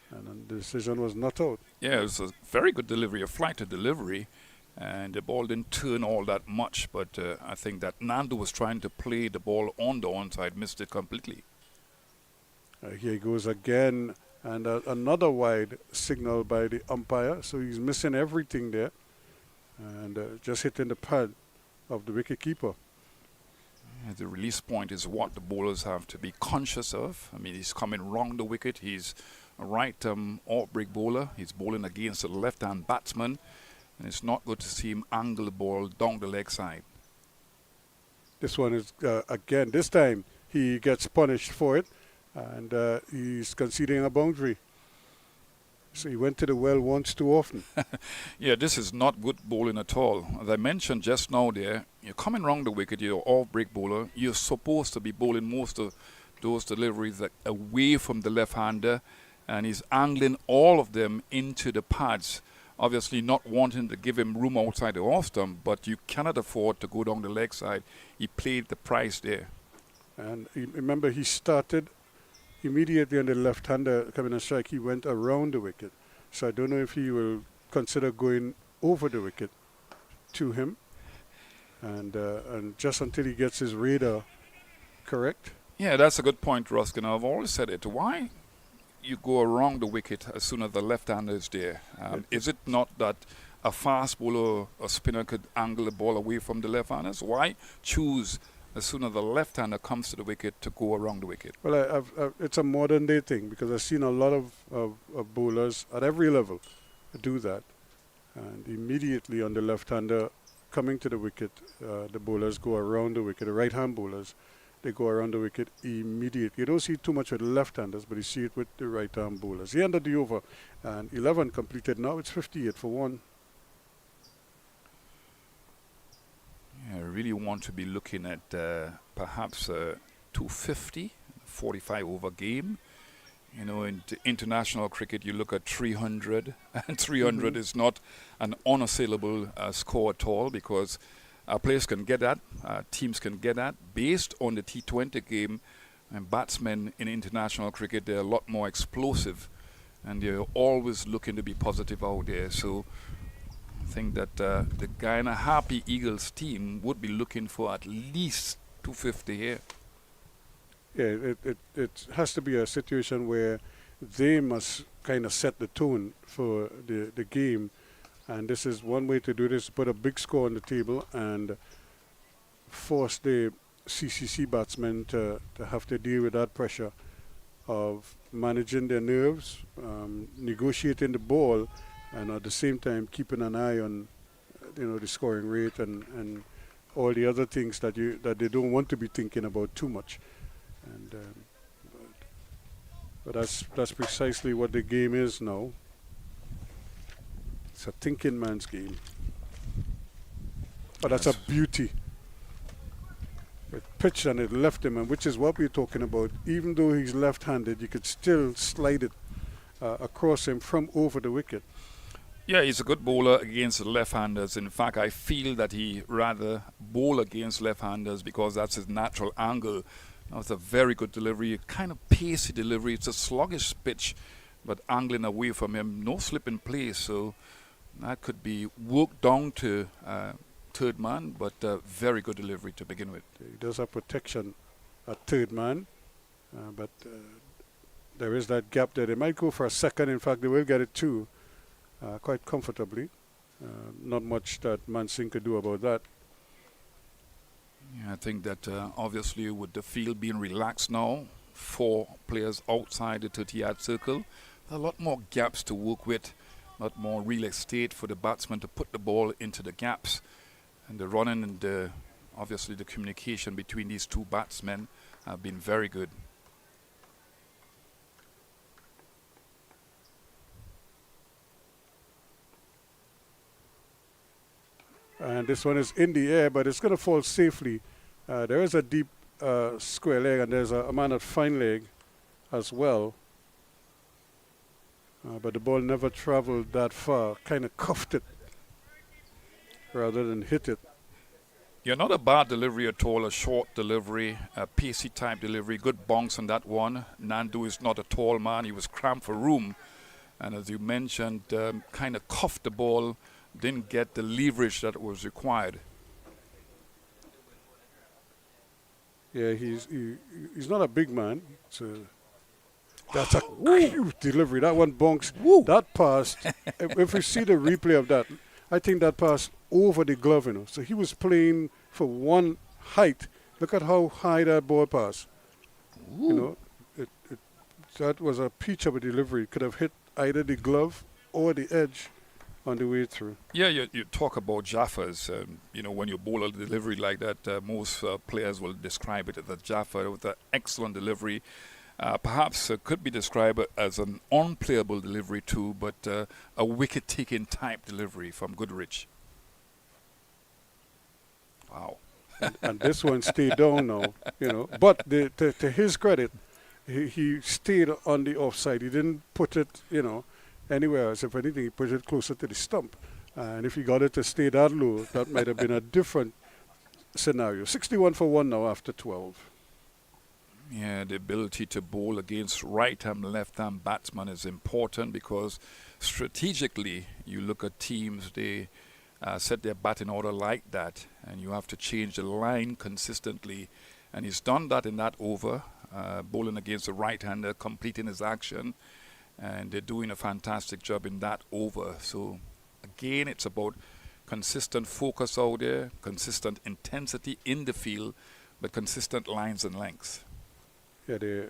And the decision was not out. Yeah, it was a very good delivery, a flighted delivery. And the ball didn't turn all that much. But I think that Nandu was trying to play the ball on the onside, missed it completely. Here he goes again. And another wide signal by the umpire. So he's missing everything there. And just hitting the pad of the wicketkeeper. Yeah, the release point is what the bowlers have to be conscious of. I mean, he's coming round the wicket. He's a right off-break bowler. He's bowling against the left-hand batsman. And it's not good to see him angle the ball down the leg side. This one is, again, this time he gets punished for it. And he's conceding a boundary. So he went to the well once too often. Yeah, this is not good bowling at all. As I mentioned just now there, you're coming round the wicket, you're off-break bowler. You're supposed to be bowling most of those deliveries away from the left-hander. And he's angling all of them into the pads. Obviously not wanting to give him room outside the off stump, but you cannot afford to go down the leg side. He paid the price there. And remember, he started immediately on the left-hander coming and strike. He went around the wicket. So I don't know if he will consider going over the wicket to him. And just until he gets his radar correct. Yeah, that's a good point, Ruskin. I've always said it. Why you go around the wicket as soon as the left-hander is there? Is it not that a fast bowler, a spinner could angle the ball away from the left-handers? Why choose as soon as the left-hander comes to the wicket to go around the wicket? Well, it's a modern-day thing because I've seen a lot of bowlers at every level do that. And immediately on the left-hander coming to the wicket, the bowlers go around the wicket. The right-hand bowlers, they go around the wicket immediately. You don't see it too much with the left-handers, but you see it with the right-hand bowlers. He ended the over, and 11 completed. Now it's 58 for 1. I really want to be looking at perhaps 250, 45 over game. You know, in international cricket, you look at 300, and 300 is not an unassailable score at all, because players can get that, teams can get that. Based on the T20 game, and batsmen in international cricket, they're a lot more explosive, and they're always looking to be positive out there. So I think that the Guyana Happy Eagles team would be looking for at least 250 here. Yeah, it has to be a situation where they must kind of set the tone for the game. And this is one way to do this, put a big score on the table and force the CCC batsmen to have to deal with that pressure of managing their nerves, negotiating the ball, and at the same time keeping an eye on, the scoring rate and all the other things that they don't want to be thinking about too much. And but that's precisely what the game is now. It's a thinking man's game. But that's a beauty. It pitched and it left him, and which is what we're talking about. Even though he's left-handed, you could still slide it across him from over the wicket. Yeah, he's a good bowler against the left-handers. In fact, I feel that he rather bowl against left-handers because that's his natural angle. That was a very good delivery, a kind of pacey delivery. It's a sluggish pitch, but angling away from him, no slip in place. So that could be worked down to third man, but very good delivery to begin with. He does have protection at third man, but there is that gap there. They might go for a second. In fact, they will get it too, quite comfortably. Not much that Mansingh could do about that. Yeah, I think that obviously with the field being relaxed now, 4 players outside the 30-yard circle, there are a lot more gaps to work with, a lot more real estate for the batsman to put the ball into the gaps. And the running and obviously the communication between these 2 batsmen have been very good. And this one is in the air, but it's going to fall safely. There is a deep square leg, and there's a man at fine leg as well. But the ball never traveled that far, kind of cuffed it rather than hit it. Yeah, not a bad delivery at all, a short delivery, a pacey type delivery, good bounce on that one. Nandu is not a tall man, he was cramped for room. And as you mentioned, kind of cuffed the ball, didn't get the leverage that was required. Yeah, he's not a big man. That's a cute delivery. That one bonks. That pass, if we see the replay of that, I think that pass over the glove, So he was playing for one height. Look at how high that ball passed. That was a peach of a delivery. Could have hit either the glove or the edge on the way through. Yeah, you talk about Jaffas. When you bowl a delivery like that, most players will describe it as a Jaffa with an excellent delivery. Perhaps could be described as an unplayable delivery too, but a wicket-taking type delivery from Goodrich. Wow. and this one stayed down now, But to his credit, he stayed on the offside. He didn't put it, anywhere else. If anything, he put it closer to the stump. And if he got it to stay that low, that might have been a different scenario. 61 for 1 now after 12. Yeah, the ability to bowl against right-hand, left-hand batsman is important because strategically, you look at teams, they set their batting order like that, and you have to change the line consistently. And he's done that in that over, bowling against the right-hander, completing his action, and they're doing a fantastic job in that over. So, again, it's about consistent focus out there, consistent intensity in the field, but consistent lines and lengths. Yeah, they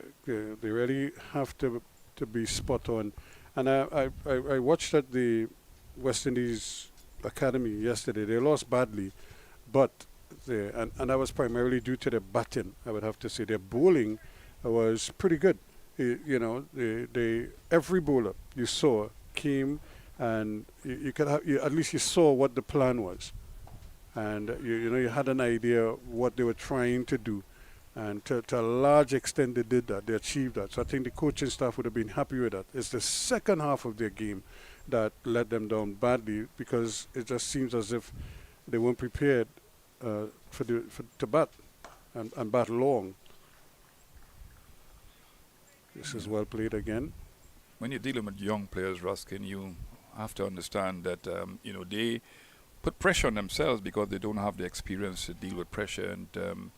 really have to be spot on. And I watched at the West Indies Academy yesterday. They lost badly, but and that was primarily due to their batting. I would have to say their bowling was pretty good. You know, they every bowler you saw came, and you could have at least you saw what the plan was, and you know you had an idea what they were trying to do, and to a large extent they did that. They achieved that. So I think the coaching staff would have been happy with that. It's the second half of their game that let them down badly, because it just seems as if they weren't prepared to bat and bat long. This is well played again. When you're dealing with young players, Ruskin, you have to understand that you know, they put pressure on themselves because they don't have the experience to deal with pressure, and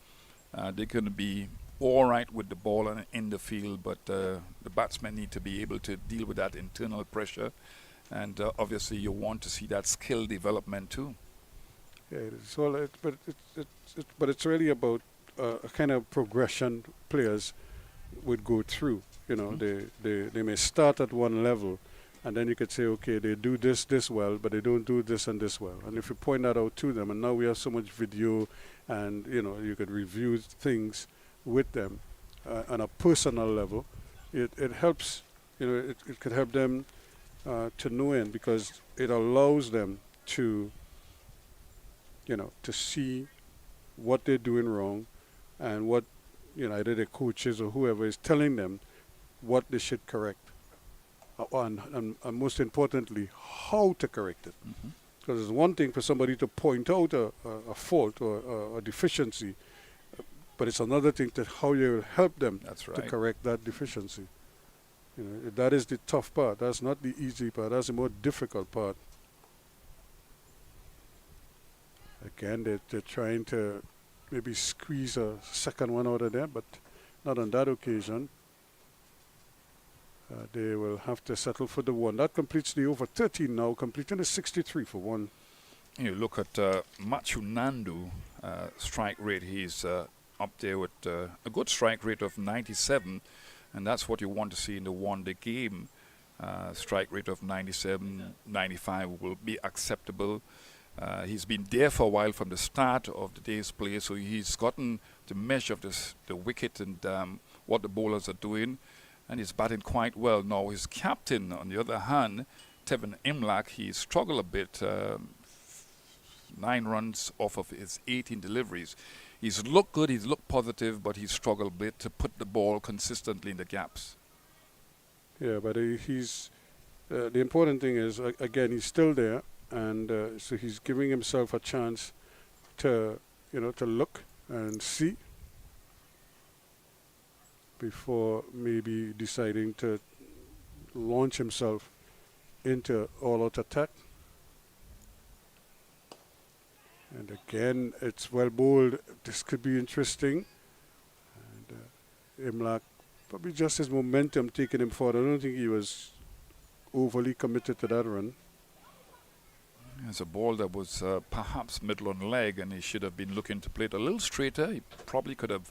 they can be all right with the ball and in the field, but the batsmen need to be able to deal with that internal pressure, and obviously you want to see that skill development too. Yeah, it's all, but it's really about a kind of progression players would go through. You know, they may start at one level, and then you could say, okay, they do this well, but they don't do this and this well. And if you point that out to them, and now we have so much video, and you know, you could review things with them on a personal level, it helps. You know, it could help them to know in, because it allows them to, you know, to see what they're doing wrong, and what, you know, either the coaches or whoever is telling them what they should correct, and most importantly, how to correct it. Because it's one thing for somebody to point out a fault or a deficiency, but it's another thing to how you help them to correct that deficiency. You know, that is the tough part. That's not the easy part. That's the more difficult part. Again, they're trying to maybe squeeze a second one out of there, but not on that occasion. They will have to settle for the one. That completes the over 13 now, completing the 63 for one. You look at Machu Nandu strike rate. He's up there with a good strike rate of 97, and that's what you want to see in the one-day game. Strike rate of 97, 95 will be acceptable. He's been there for a while from the start of the day's play, so he's gotten the measure of the wicket and what the bowlers are doing, and he's batting quite well. Now his captain, on the other hand, Tevin Imlach, he struggled a bit, 9 runs off of his 18 deliveries. He's looked good, he's looked positive, but he's struggled a bit to put the ball consistently in the gaps. Yeah, but he's the important thing is, again, he's still there, and so he's giving himself a chance to, you know, to look and see before maybe deciding to launch himself into all-out attack. And again, it's well bowled. This could be interesting. And Imlach, probably just his momentum taking him forward. I don't think he was overly committed to that run. It's a ball that was perhaps middle on leg, and he should have been looking to play it a little straighter. He probably could have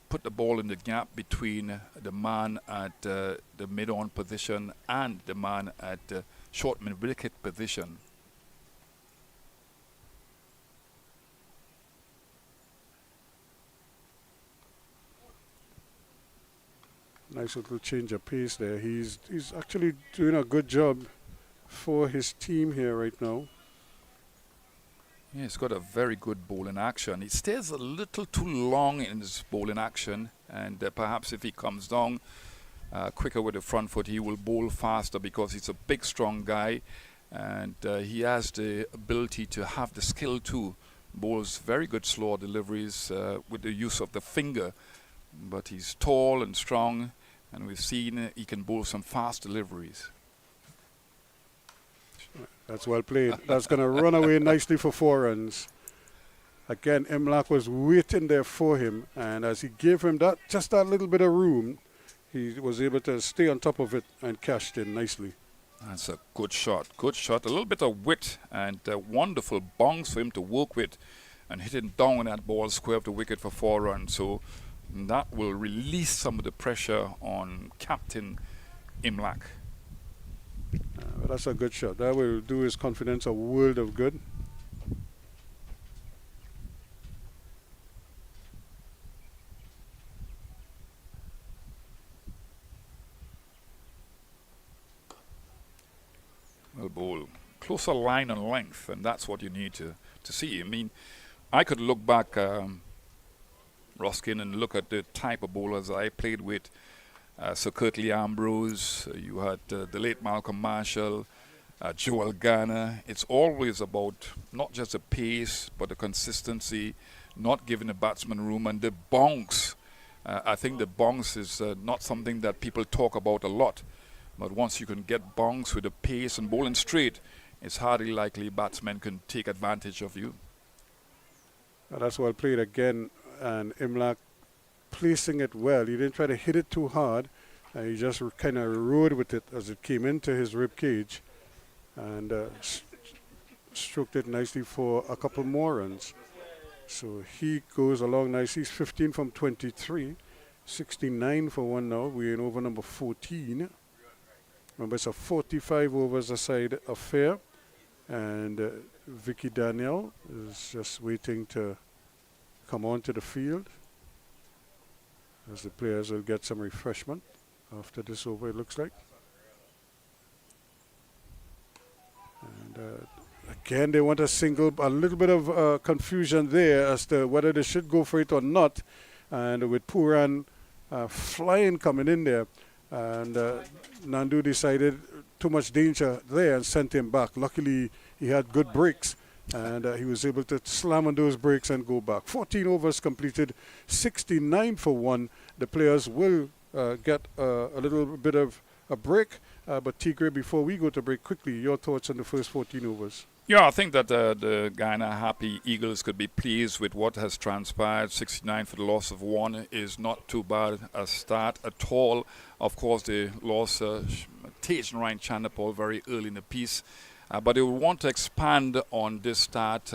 put the ball in the gap between the man at the mid-on position and the man at the short mid-wicket position. Nice little change of pace there. He's actually doing a good job for his team here right now. Yeah, he's got a very good bowling action. He stays a little too long in his bowling action, and perhaps if he comes down quicker with the front foot, he will bowl faster, because he's a big, strong guy, and he has the ability to have the skill to bowls very good slow deliveries with the use of the finger. But he's tall and strong, and we've seen he can bowl some fast deliveries. That's well played. That's going to run away nicely for 4 runs. Again, Imlach was waiting there for him, and as he gave him just that little bit of room, he was able to stay on top of it and cashed in nicely. That's a good shot. Good shot. A little bit of wit and a wonderful bounce for him to work with, and hitting down that ball square of the wicket for 4 runs. So that will release some of the pressure on Captain Imlach. But that's a good shot. That will do his confidence a world of good. Well, ball. Closer line and length, and that's what you need to see. I mean, I could look back, Ruskin, and look at the type of bowlers I played with. Sir Curtly Ambrose, you had the late Malcolm Marshall, Joel Guyana. It's always about not just the pace, but the consistency, not giving the batsman room, and the bounce. I think the bounce is not something that people talk about a lot. But once you can get bounce with the pace and bowling straight, it's hardly likely batsmen can take advantage of you. That's well played again, and Imlach placing it well. He didn't try to hit it too hard. He just kind of rode with it as it came into his rib cage, and stroked it nicely for a couple more runs. So he goes along nicely. He's 15 from 23, 69 for one now. We're in over number 14. Remember, it's a 45 overs a side affair, and Vicky Daniel is just waiting to come onto the field as the players will get some refreshment after this over, it looks like. And again, they want a single. A little bit of confusion there as to whether they should go for it or not. And with Puran flying coming in there, and Nandu decided too much danger there and sent him back. Luckily, he had good breaks, and he was able to slam on those breaks and go back. 14 overs completed, 69 for one. The players will get a little bit of a break. But Tigre, before we go to break, quickly, your thoughts on the first 14 overs? Yeah, I think that the Guyana Happy Eagles could be pleased with what has transpired. 69 for the loss of one is not too bad a start at all. Of course, they lost Tej and Ryan Chandapal very early in the piece. But they will want to expand on this start.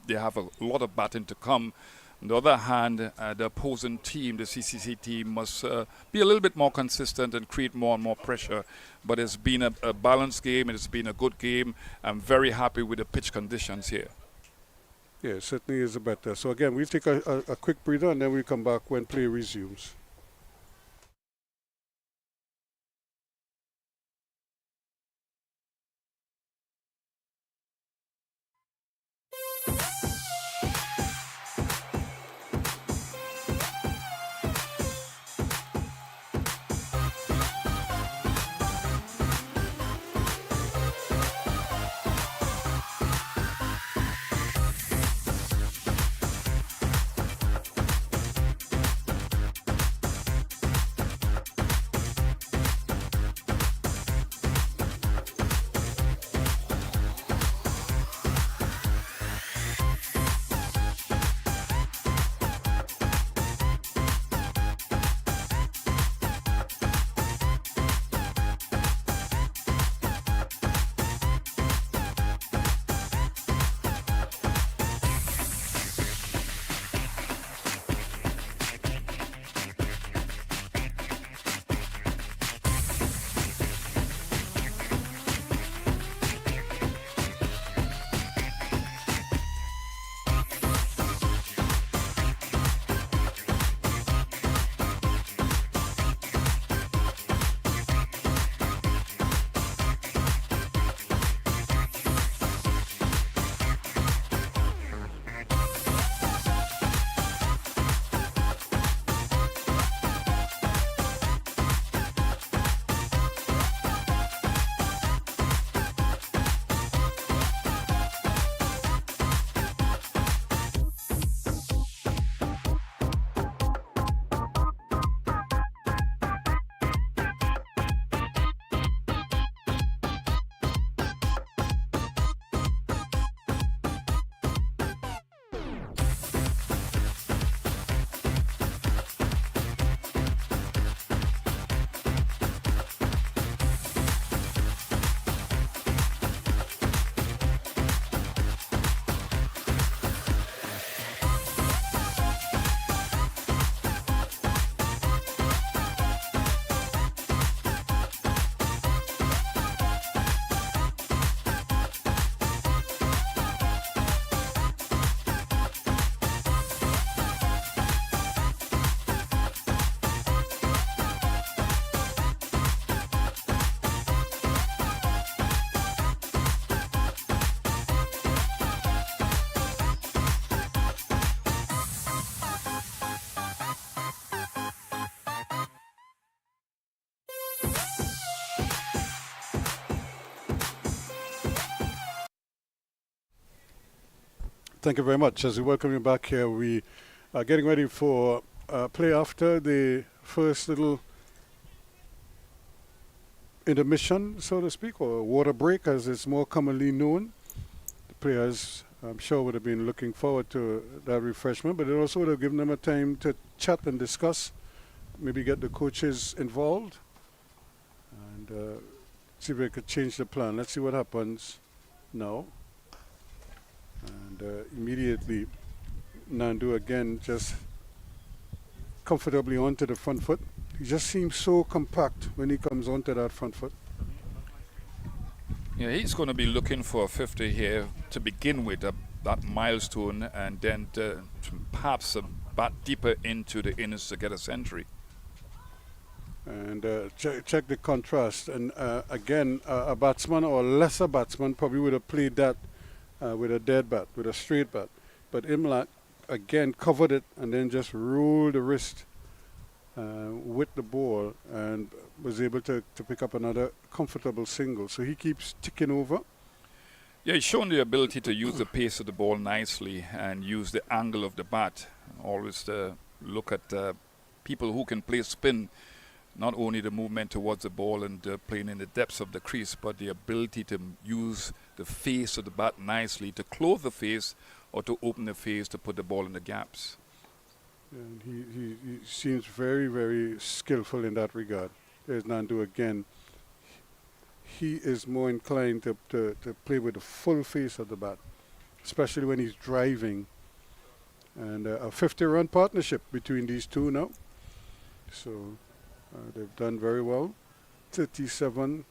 They have a lot of batting to come. On the other hand, the opposing team, the CCC team, must be a little bit more consistent and create more and more pressure. But it's been a balanced game. It's been a good game. I'm very happy with the pitch conditions here. Yeah, it certainly is better. So again, we'll take a quick breather, and then we'll come back when play resumes. Thank you very much. As we welcome you back here, we are getting ready for play after the first little intermission, so to speak, or water break, as it's more commonly known. The players, I'm sure, would have been looking forward to that refreshment, but it also would have given them a time to chat and discuss, maybe get the coaches involved, and see if they could change the plan. Let's see what happens now. And immediately, Nandu again just comfortably onto the front foot. He just seems so compact when he comes onto that front foot. Yeah, he's going to be looking for a 50 here to begin with, that milestone, and then perhaps a bat deeper into the innings to get a century. And check the contrast. And again, a batsman or a lesser batsman probably would have played that with a dead bat, with a straight bat. But Imlach again covered it and then just rolled the wrist with the ball and was able to pick up another comfortable single. So he keeps ticking over. Yeah, he's shown the ability to use the pace of the ball nicely and use the angle of the bat. Always look at people who can play spin, not only the movement towards the ball and playing in the depths of the crease, but the ability to use the face of the bat nicely to close the face or to open the face to put the ball in the gaps. And he seems very, very skillful in that regard. There's Nandu again. He is more inclined to play with the full face of the bat, especially when he's driving. And a 50-run partnership between these two now. So they've done very well. 37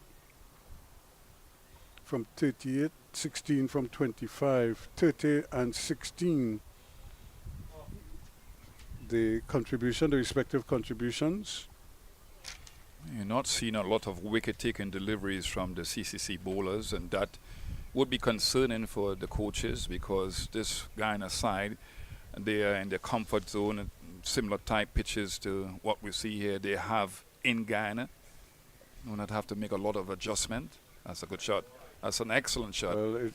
from 38, 16 from 25, 30 and 16. The respective contributions. You're not seeing a lot of wicket-taking deliveries from the CCC bowlers, and that would be concerning for the coaches because this Guyana side, they are in their comfort zone, and similar type pitches to what we see here they have in Guyana. Do not have to make a lot of adjustment. That's a good shot. That's an excellent shot. Well,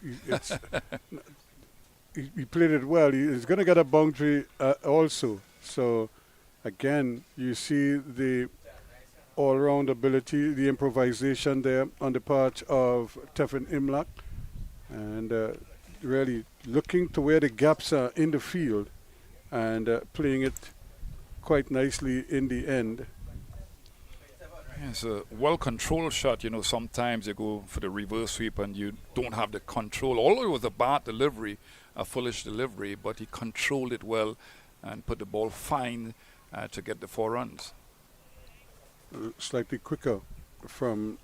he played it well. He's going to get a boundary also. So, again, you see the all-round ability, the improvisation there on the part of Tefin Imlach, and really looking to where the gaps are in the field and playing it quite nicely in the end. It's a well-controlled shot. You know, sometimes you go for the reverse sweep and you don't have the control. Although it was a bad delivery, a foolish delivery, but he controlled it well and put the ball fine to get the 4 runs. Slightly quicker from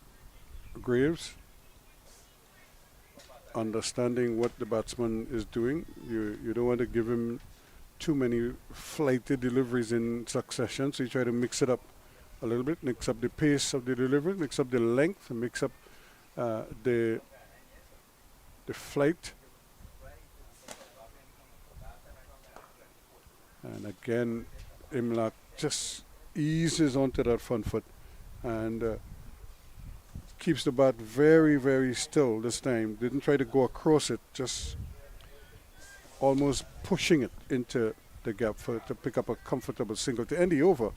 Graves, understanding what the batsman is doing. You don't want to give him too many flighty deliveries in succession, so you try to mix it up a little bit, mix up the pace of the delivery, mix up the length, and mix up the flight. And again, Imlach just eases onto that front foot and keeps the bat very, very still this time. Didn't try to go across it, just almost pushing it into the gap to pick up a comfortable single to end the over.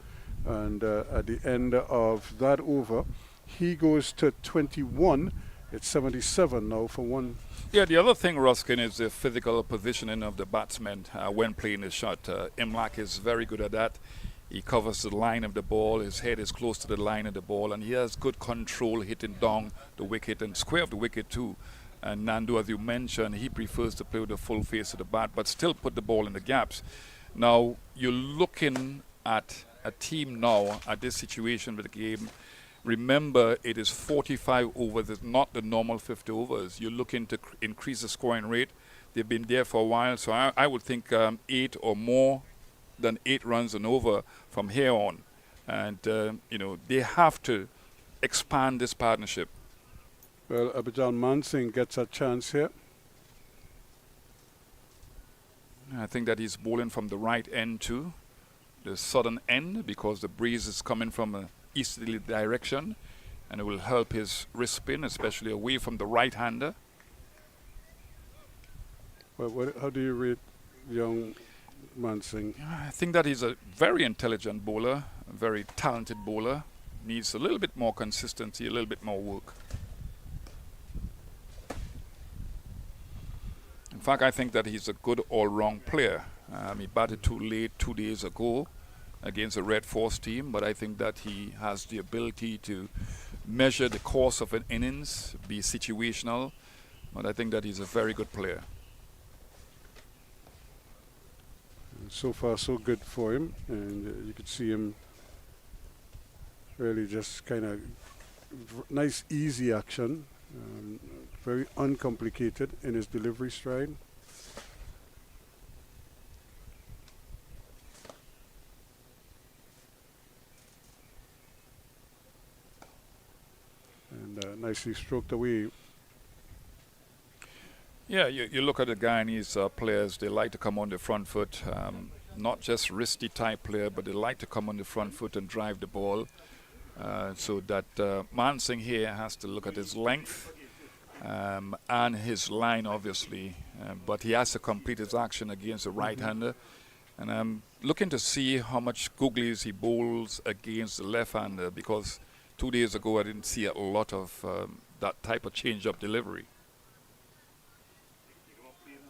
And at the end of that over, he goes to 21. It's 77 now for one. Yeah, the other thing, Ruskin, is the physical positioning of the batsman when playing the shot. Imlach is very good at that. He covers the line of the ball. His head is close to the line of the ball, and he has good control hitting down the wicket and square of the wicket too. And Nandu, as you mentioned, he prefers to play with the full face of the bat, but still put the ball in the gaps. Now, you're looking at a team now at this situation with the game. Remember, it is 45 overs. It's not the normal 50 overs. You're looking to increase the scoring rate. They've been there for a while, so I would think 8 or more than 8 runs and over from here on. And, they have to expand this partnership. Well, Abhijal Mansingh gets a chance here. I think that he's bowling from the right end too, the southern end, because the breeze is coming from a easterly direction, and it will help his wrist spin, especially away from the right-hander. How do you rate young Mansing? I think that he's a very intelligent bowler, a very talented bowler. Needs a little bit more consistency, a little bit more work. In fact, I think that he's a good all-round player. He batted too late 2 days ago against a Red Force team, but I think that he has the ability to measure the course of an innings, be situational, but I think that he's a very good player. So far, so good for him, and you could see him really just kind of nice, easy action, very uncomplicated in his delivery stride. And nicely stroked away. Yeah, you look at the Guyanese players, they like to come on the front foot, not just wristy type player, but they like to come on the front foot and drive the ball. So that Mansing here has to look at his length and his line, obviously, but he has to complete his action against a right-hander. And I'm looking to see how much googlies he bowls against the left-hander, because 2 days ago I didn't see a lot of that type of change-up delivery.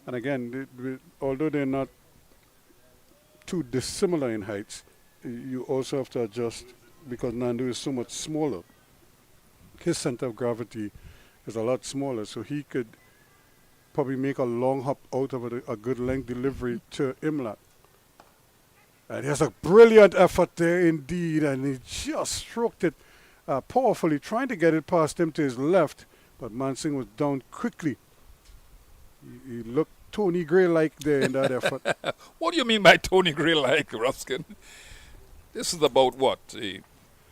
And again, although they're not too dissimilar in heights, you also have to adjust because Nandu is so much smaller. His center of gravity is a lot smaller, so he could probably make a long hop out of a good length delivery to Imlak. And he has a brilliant effort there indeed, and he just stroked it powerfully, trying to get it past him to his left, but Mansing was down quickly. He looked Tony Gray-like there in that effort. What do you mean by Tony Gray-like, Ruskin? This is about what, the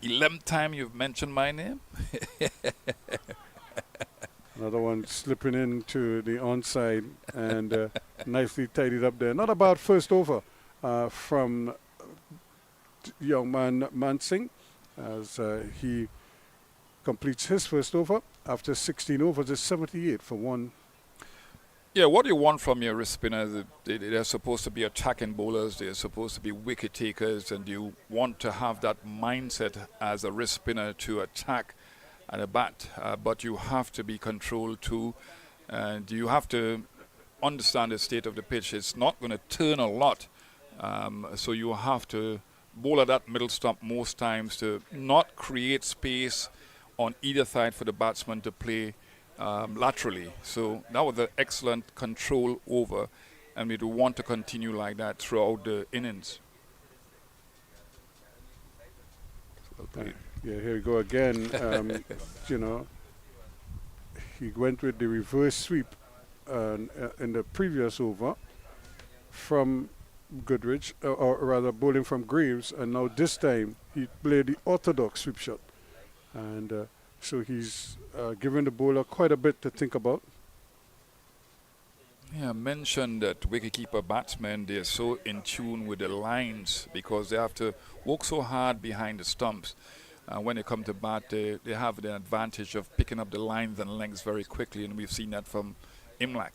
11th time you've mentioned my name? Another one slipping into the onside and nicely tidied up there. Not a bad first over from young man Mansing as he completes his first over after 16 overs. It's 78 for one. Yeah, what you want from your wrist spinners, they're supposed to be attacking bowlers, they're supposed to be wicket takers, and you want to have that mindset as a wrist spinner to attack at a bat, but you have to be controlled too, and you have to understand the state of the pitch. It's not going to turn a lot, so you have to bowl at that middle stump most times to not create space on either side for the batsman to play laterally. So that was an excellent control over, and we do want to continue like that throughout the innings. Well played. Yeah, here we go again. You know, he went with the reverse sweep in the previous over from Goodrich, or rather bowling from Graves, and now this time he played the orthodox sweep shot. And so he's given the bowler quite a bit to think about. Yeah, I mentioned that wicketkeeper batsmen, they're so in tune with the lines because they have to work so hard behind the stumps. When they come to bat, they have the advantage of picking up the lines and lengths very quickly, and we've seen that from Imlak.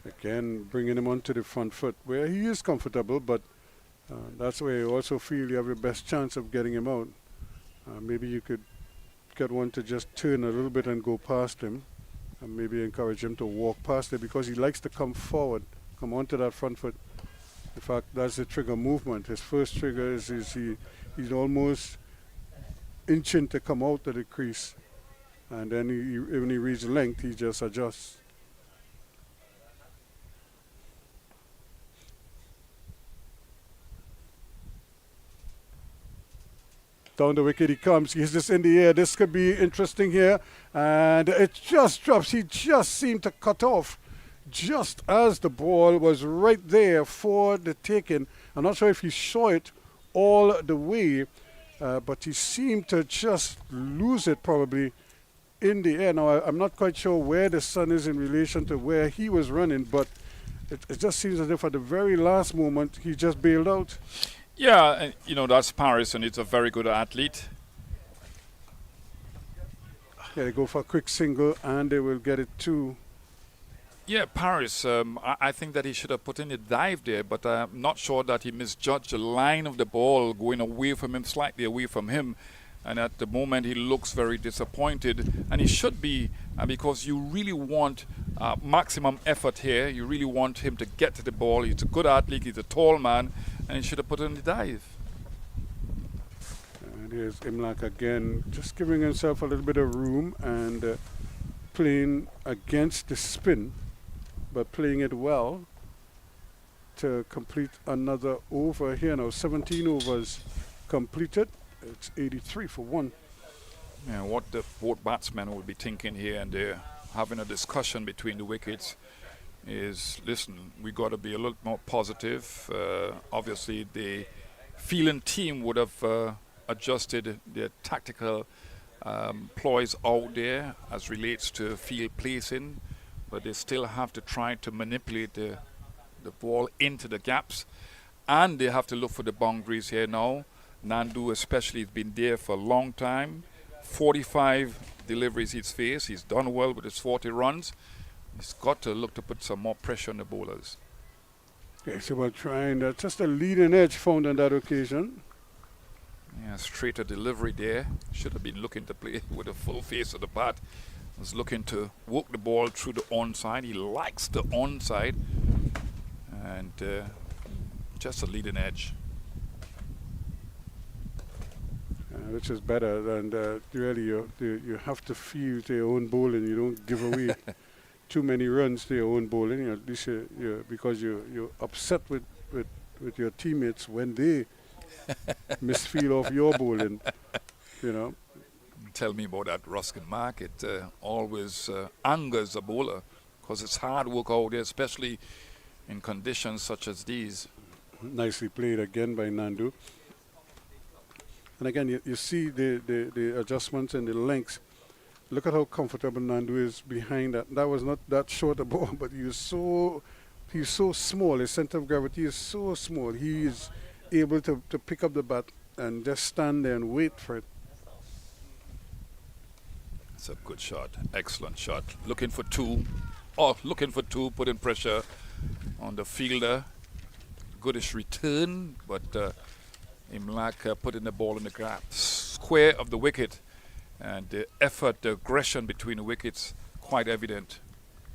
Again, bringing him onto the front foot where he is comfortable, but that's where you also feel you have your best chance of getting him out. Maybe you could get one to just turn a little bit and go past him, and maybe encourage him to walk past it because he likes to come forward, come onto that front foot. In fact, that's the trigger movement. His first trigger is he's almost inching to come out of the crease, and then when he reaches length, he just adjusts. Down the wicket he comes. He's just in the air. This could be interesting here. And it just drops. He just seemed to cut off just as the ball was right there for the taking. I'm not sure if he saw it all the way, but he seemed to just lose it probably in the air. Now, I'm not quite sure where the sun is in relation to where he was running, but it just seems as if at the very last moment he just bailed out. Yeah, you know, that's Paris, and it's a very good athlete. Yeah, they go for a quick single and they will get it too. Yeah, Paris, I think that he should have put in a dive there, but I'm not sure that he misjudged the line of the ball going away from him, slightly away from him. And at the moment, he looks very disappointed. And he should be, because you really want maximum effort here. You really want him to get to the ball. He's a good athlete. He's a tall man. And he should have put in the dive. And here's Imlak again, just giving himself a little bit of room and playing against the spin, but playing it well to complete another over here now. 17 overs completed. It's 83 for 1. Yeah, what the both batsmen will be thinking here, and they're having a discussion between the wickets, is, listen, we got to be a little more positive. Obviously, the fielding team would have adjusted their tactical ploys out there as relates to field placing, but they still have to try to manipulate the ball into the gaps, and they have to look for the boundaries here now. Nandu especially has been there for a long time. 45 deliveries he's faced. He's done well with his 40 runs. He's got to look to put some more pressure on the bowlers. Okay, so we're trying just a leading edge found on that occasion. Yeah, straighter delivery there. Should have been looking to play with a full face of the bat. Was looking to work the ball through the onside. He likes the onside. And just a leading edge. Which is better than really you have to feel to your own bowling. You don't give away too many runs to your own bowling. You know, at least because you're upset with your teammates when they misfeel off your bowling. You know. Tell me about that Ruskin mark. It always angers a bowler because it's hard work out there, especially in conditions such as these. Nicely played again by Nandu. And again, you see the adjustments and the lengths. Look at how comfortable Nandu is behind that. That was not that short a ball, but he's so small. His center of gravity is so small. He is able to pick up the bat and just stand there and wait for it. It's a good shot. Excellent shot. Looking for two. Oh, looking for two. Putting pressure on the fielder. Goodish return, but Imlak putting the ball in the square of the wicket, and the effort, the aggression between the wickets, quite evident.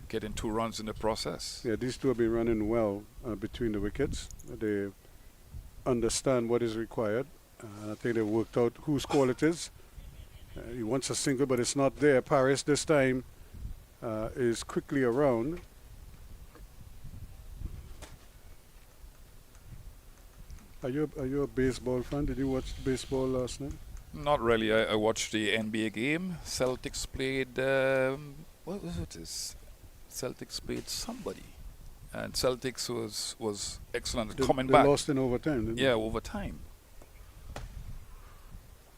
Getting 2 runs in the process. Yeah, these two have been running well between the wickets. They understand what is required. I think they worked out whose call it is. He wants a single, but it's not there. Paris this time is quickly around. Are you a baseball fan? Did you watch baseball last night? Not really. I watched the NBA game. Celtics played. What was it? Celtics played somebody, and Celtics was excellent coming back. They lost in overtime, didn't they? Yeah, overtime.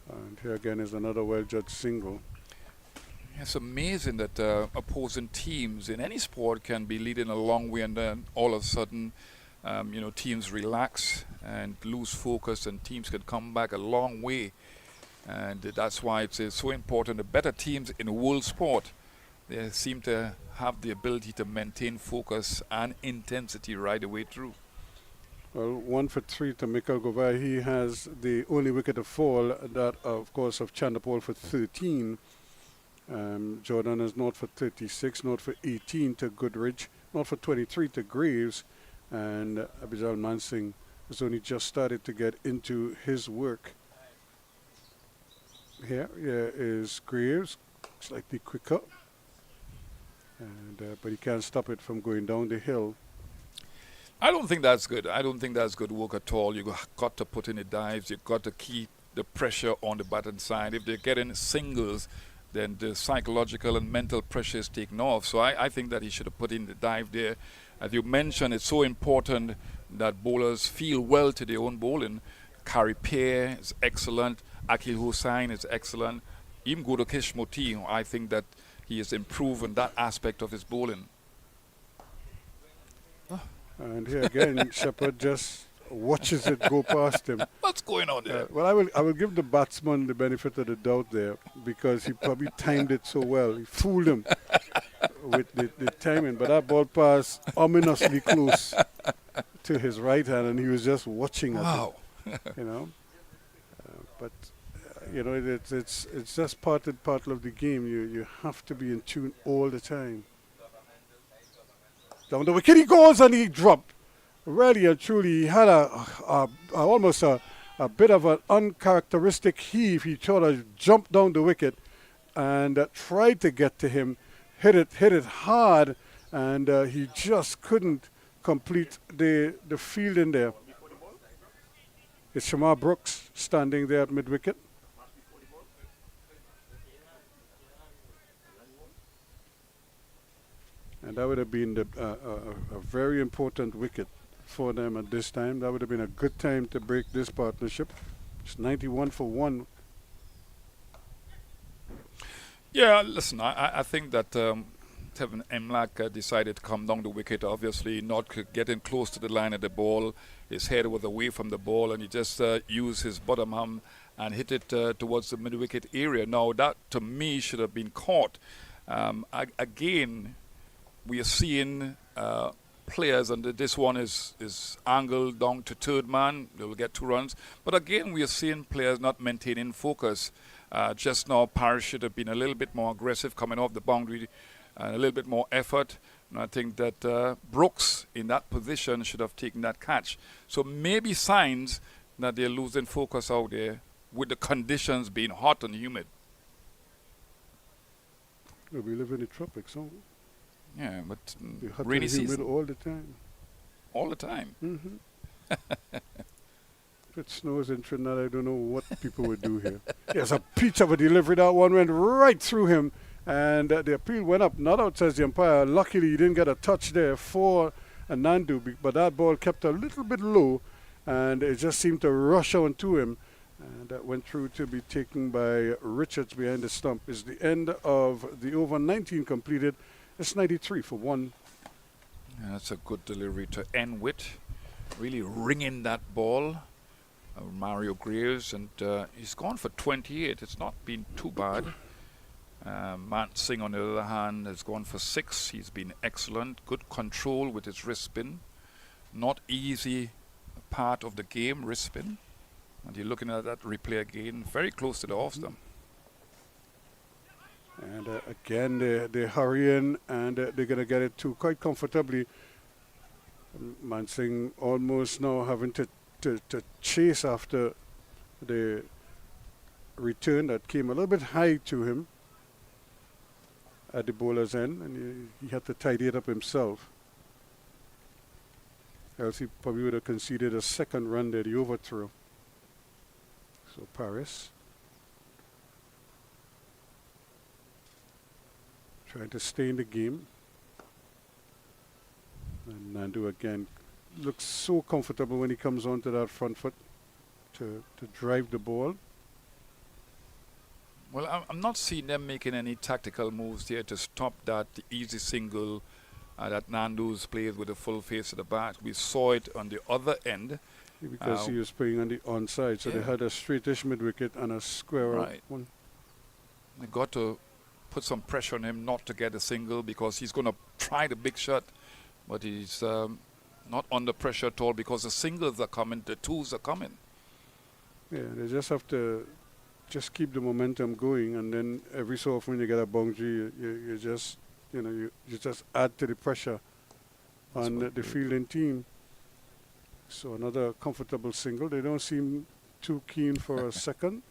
And here again is another well-judged single. It's amazing that opposing teams in any sport can be leading a long way, and then all of a sudden, teams relax and lose focus, and teams can come back a long way. And that's why it's so important. The better teams in world sport, they seem to have the ability to maintain focus and intensity right the way through. Well, 1 for 3 to Mikhail Govai. He has the only wicket to fall, that of course of Chandapal for 13. Jordan is not for 36, not for 18 to Goodrich, not for 23 to Graves, and Abhijal Mansingh has only just started to get into his work. Here is Graves, slightly quicker, and but he can't stop it from going down the hill. I don't think that's good. I don't think that's good work at all. You got to put in the dives. You got to keep the pressure on the batting side. If they're getting singles, then the psychological and mental pressure is taken off. So I think that he should have put in the dive there. As you mentioned, it's so important that bowlers feel well to their own bowling. Kari Peer is excellent. Akil Hussain is excellent. Even Gudakesh Moti, I think that he has improved in that aspect of his bowling. And here again, Shepherd just watches it go past him. What's going on there? Well, I will give the batsman the benefit of the doubt there because he probably timed it so well. He fooled him with the timing. But that ball passed ominously close to his right hand, and he was just watching at Wow. it. You know, but you know it's just part and parcel of the game. You have to be in tune all the time. Down the wicket he goes, and he dropped. Really and truly, he had almost a bit of an uncharacteristic heave. He sort of jumped down the wicket and tried to get to him, hit it hard, and he just couldn't complete the field in there. It's Shamar Brooks standing there at mid-wicket. And that would have been a very important wicket for them at this time. That would have been a good time to break this partnership. It's 91 for 1. Yeah, listen, I think that Tevin Emlak decided to come down the wicket, obviously not getting close to the line of the ball. His head was away from the ball, and he just used his bottom arm and hit it towards the mid-wicket area. Now, that to me should have been caught. Again, we are seeing players, and this one is angled down to third man. They will get 2 runs. But again, we are seeing players not maintaining focus. Just now, Parrish should have been a little bit more aggressive coming off the boundary, a little bit more effort. And I think that Brooks, in that position, should have taken that catch. So maybe signs that they're losing focus out there with the conditions being hot and humid. Well, we live in the tropics, so Yeah, but hot rainy and humid season all the time. all the time. If it snows in Trinidad, I don't know what people would do here. Yes, a peach of a delivery. That one went right through him, and the appeal went up. Not out, says the umpire. Luckily, he didn't get a touch there for Nandu, but that ball kept a little bit low, and it just seemed to rush onto him. And that went through to be taken by Richards behind the stump. Is the end of the over 19 completed. It's 93 for 1. Yeah, that's a good delivery to end with. Really ringing that ball. Mario Graves, and he's gone for 28. It's not been too bad. Man Singh, on the other hand, has gone for 6. He's been excellent. Good control with his wrist spin. Not easy part of the game, wrist spin. And you're looking at that replay again, very close to the off stump. And again, they're hurrying, and they're going to get it too quite comfortably. Man Singh almost now having to chase after the return that came a little bit high to him at the bowler's end, and he had to tidy it up himself. Else he probably would have conceded a second run there, the overthrow. So Paris trying to stay in the game. And Nandu again looks so comfortable when he comes onto that front foot to drive the ball. Well, I'm not seeing them making any tactical moves here to stop that easy single that Nandu's played with the full face of the bat. We saw it on the other end. Because he was playing on the onside, so they had a straightish mid-wicket and a square out one. They got to put some pressure on him not to get a single, because he's going to try the big shot, but he's not under pressure at all, because the singles are coming, the twos are coming. Yeah, they just have to just keep the momentum going, and then every so often when you get a boundary, you just you just add to the pressure on the fielding team. So another comfortable single. They don't seem too keen for a second.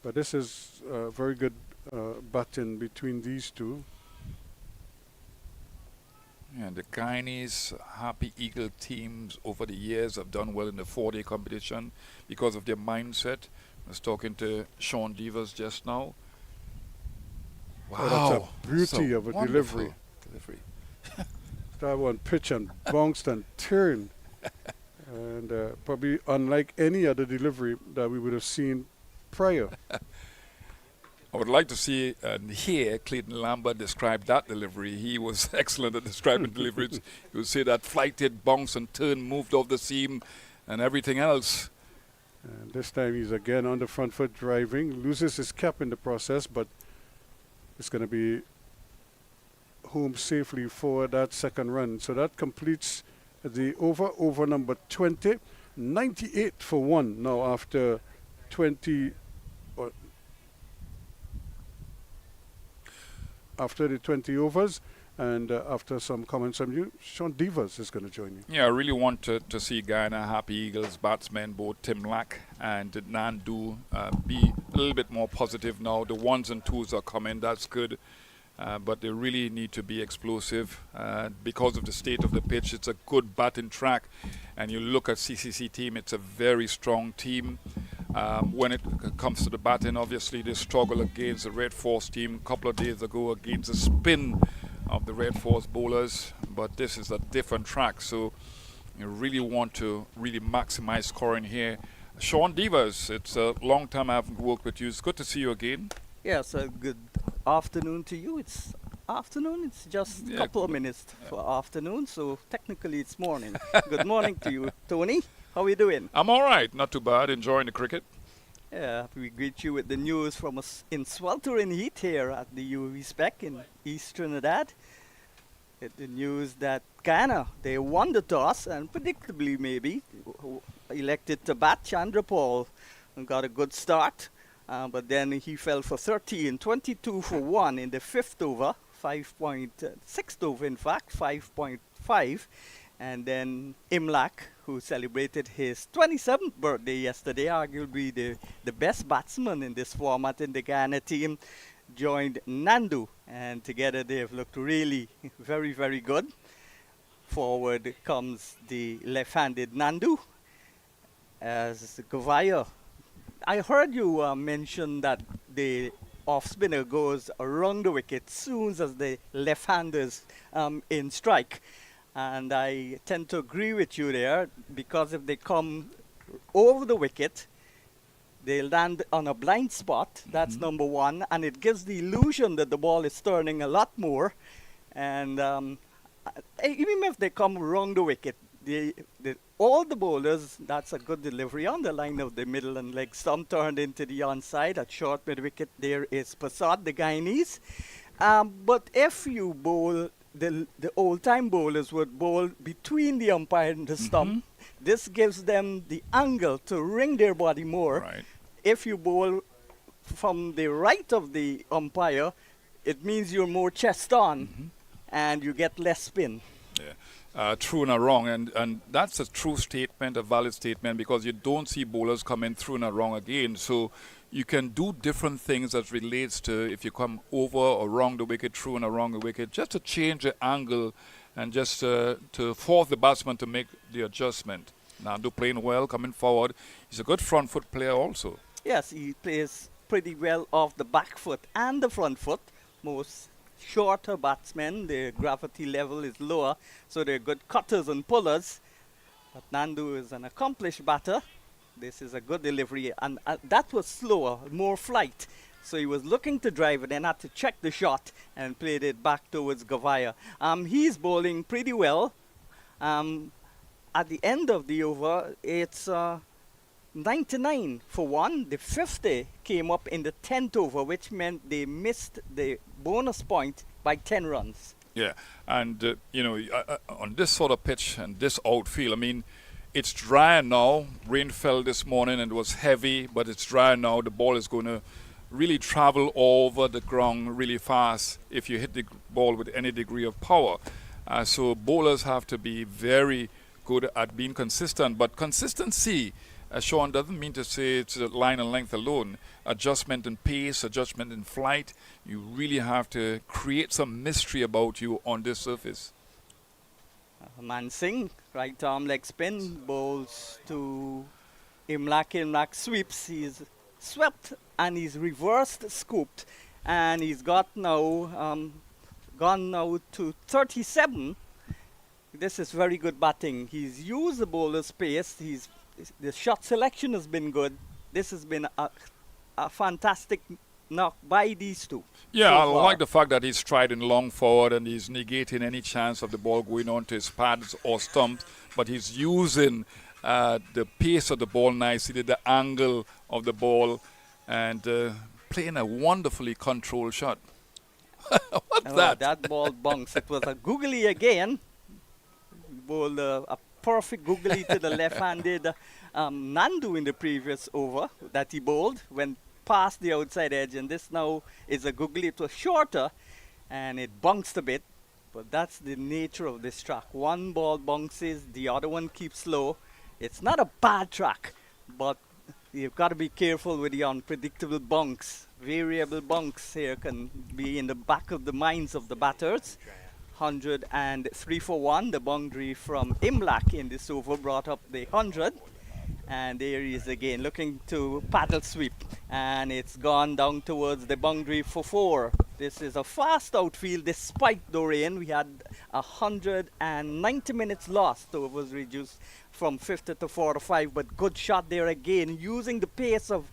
But this is a very good batting between these two. Yeah, the Guyanese Happy Eagle teams over the years have done well in the 4-day competition because of their mindset. I was talking to Sean Devers just now. Wow, oh, that's a beauty of a delivery. That one pitch and bounced and turned. And probably unlike any other delivery that we would have seen prior. I would like to see and hear Clayton Lambert describe that delivery. He was excellent at describing deliveries. You would see that flighted bounce and turn, moved off the seam, and everything else. And this time he's again on the front foot driving, loses his cap in the process, but it's going to be home safely for that second run. So that completes the over number 20. 98 for 1 now after 20 or after the 20 overs, and after some comments from you, Sean Devers is going to join you. Yeah, I really want to see Guyana Happy Eagles batsmen, both Tim Lack and Nandu, be a little bit more positive now. The ones and twos are coming, that's good. But they really need to be explosive because of the state of the pitch. It's a good batting track, and you look at CCC team, it's a very strong team. When it comes to the batting, obviously they struggle against the Red Force team a couple of days ago against the spin of the Red Force bowlers, but this is a different track, so you really want to really maximize scoring here. Sean Devers, it's a long time I haven't worked with you. It's good to see you again. Yes, a good afternoon to you. It's afternoon. It's just a couple of minutes for afternoon, so technically it's morning. Good morning to you, Tony. How are you doing? I'm all right, not too bad. Enjoying the cricket. Yeah, we greet you with the news from us in sweltering heat here at the UV Spec in East Trinidad. The news that Guyana, they won the toss and predictably maybe elected to bat. Chandra Paul and got a good start. But then he fell for 13, 22 for 1 in the 5th over, 6th over in fact, 5.5. And then Imlak, who celebrated his 27th birthday yesterday, arguably the best batsman in this format in the Guyana team, joined Nandu. And together they've looked really very, very good. Forward comes the left-handed Nandu as Govaya. I heard you mention that the off-spinner goes around the wicket soon as the left-handers in strike. And I tend to agree with you there, because if they come over the wicket, they land on a blind spot. That's number one. And it gives the illusion that the ball is turning a lot more. And even if they come around the wicket, all the bowlers, that's a good delivery on the line of the middle and leg. Some turned into the onside. At short mid-wicket, there is Passad, the Guyanese. But if you bowl, the old-time bowlers would bowl between the umpire and the stump. This gives them the angle to ring their body more. Right. If you bowl from the right of the umpire, it means you're more chest on and you get less spin. Yeah. True and wrong, and that's a true statement, a valid statement, because you don't see bowlers coming through and wrong again. So you can do different things as relates to if you come over or wrong the wicket, through and wrong the wicket, just to change the angle and just to force the batsman to make the adjustment. Nandu playing well, coming forward. He's a good front foot player also. Yes, he plays pretty well off the back foot and the front foot. Most shorter batsmen, their gravity level is lower, so they're good cutters and pullers. But Nandu is an accomplished batter. This is a good delivery, and that was slower, more flight. So he was looking to drive it, then had to check the shot and played it back towards Govaya. He's bowling pretty well. At the end of the over, it's 99 for 1. The 50 came up in the 10th over, which meant they missed the bonus point by 10 runs. Yeah, and on this sort of pitch and this outfield, I mean, it's dry now. Rain fell this morning and it was heavy, but it's dry now. The ball is going to really travel over the ground really fast if you hit the ball with any degree of power. So bowlers have to be very good at being consistent. But consistency, Sean, doesn't mean to say it's a line and length alone. Adjustment in pace, adjustment in flight. You really have to create some mystery about you on this surface. Man Singh, right arm leg spin, bowls to Imlak. Imlak sweeps. He's swept and he's reversed scooped. And he's got now, gone now to 37. This is very good batting. He's used the bowler's pace. The shot selection has been good. This has been a fantastic knock by these two. Yeah, so I far. like the fact that he's striding long forward and he's negating any chance of the ball going onto his pads or stumps, but he's using the pace of the ball nicely, the angle of the ball, and playing a wonderfully controlled shot. What's Oh, that? that ball bounced. It was a googly again. Bowled a perfect googly to the left-handed Nandu in the previous over that he bowled, went past the outside edge, and this now is a googly. It was shorter, and it bounced a bit, but that's the nature of this track. One ball bounces, the other one keeps slow. It's not a bad track, but you've got to be careful with the unpredictable bunks. Variable bunks here can be in the back of the minds of the batters. 103 for 1, the boundary from Imlak in this over brought up the 100. And there he is again looking to paddle sweep. And it's gone down towards the boundary for 4. This is a fast outfield despite the rain. We had 190 minutes lost, so it was reduced from 50 to 45. But good shot there again, using the pace of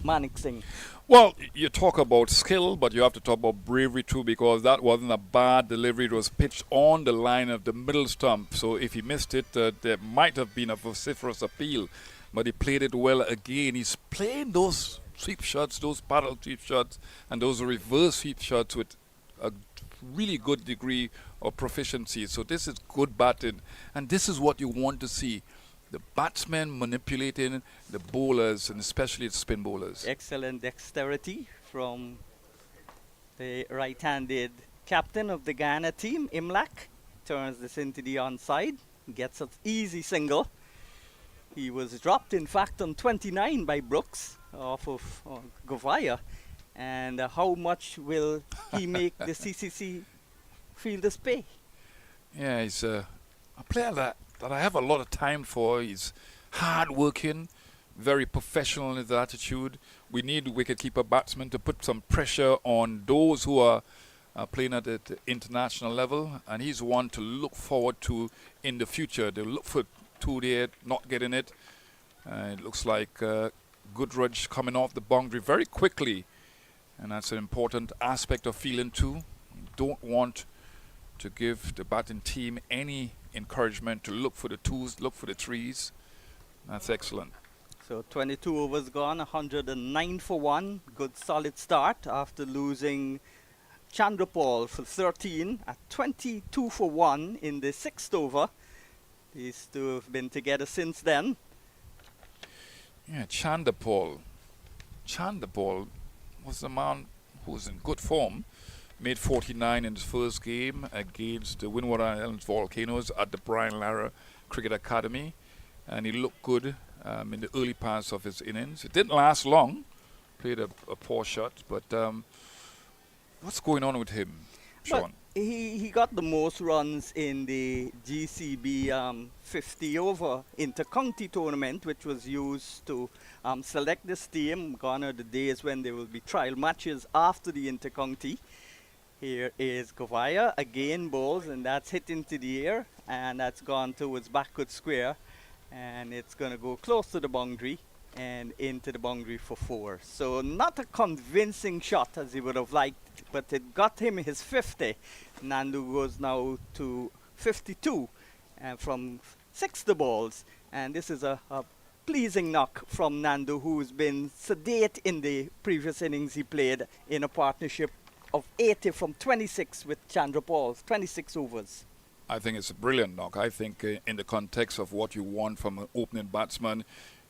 Manik Singh. Well, you talk about skill, but you have to talk about bravery too, because that wasn't a bad delivery. It was pitched on the line of the middle stump. So if he missed it, there might have been a vociferous appeal. But he played it well again. He's playing those sweep shots, those paddle sweep shots, and those reverse sweep shots with a really good degree of proficiency. So this is good batting. And this is what you want to see. The batsmen manipulating the bowlers, and especially the spin bowlers. Excellent dexterity from the right-handed captain of the Guyana team, Imlak. Turns this into the onside, gets an easy single. He was dropped, in fact, on 29 by Brooks off of Govaya. And how much will he make the CCC fielders pay? Yeah, he's a player that I have a lot of time for. He's hard-working, very professional in his attitude. We need wicketkeeper batsmen to put some pressure on those who are playing at the international level, and he's one to look forward to in the future. They look for 2 there, not getting it. It looks like Goodrich coming off the boundary very quickly, and that's an important aspect of fielding too. You don't want to give the batting team any encouragement to look for the 2s, look for the 3s. That's excellent. So 22 overs gone, 109 for 1. Good solid start after losing Chandrapal for 13 at 22 for 1 in the 6th over. These two have been together since then. Yeah, Chandrapal was the man who was in good form. Made 49 in his first game against the Windward Islands Volcanoes at the Brian Lara Cricket Academy. And he looked good in the early parts of his innings. It didn't last long. Played a poor shot. But what's going on with him, Sean? He got the most runs in the GCB 50 over inter-county tournament, which was used to select this team. Gone are the days when there will be trial matches after the inter-county. Here is Govaya, again bowls, and that's hit into the air, and that's gone towards backward square, and it's going to go close to the boundary and into the boundary for 4. So not a convincing shot as he would have liked, but it got him his 50. Nandu goes now to 52 from 6 the balls, and this is a pleasing knock from Nandu, who's been sedate in the previous innings he played in a partnership of 80 from 26 with Chandrapal, 26 overs. I think it's a brilliant knock. I think in the context of what you want from an opening batsman,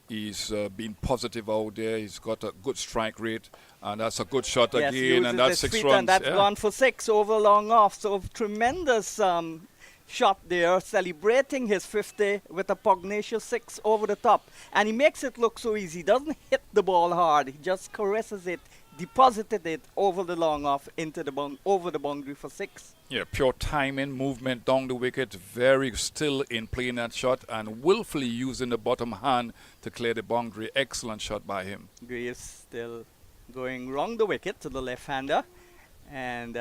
he's been positive out there. He's got a good strike rate, and that's a good shot again, and that's 6 runs. And that's gone for 6 over long off. So tremendous shot there, celebrating his 50 with a pugnacious 6 over the top. And he makes it look so easy. He doesn't hit the ball hard. He just caresses it, deposited it over the long off into the over the boundary for 6. Yeah, pure timing, movement down the wicket, very still in playing that shot, and willfully using the bottom hand to clear the boundary. Excellent shot by him. Graves still going round the wicket to the left-hander, and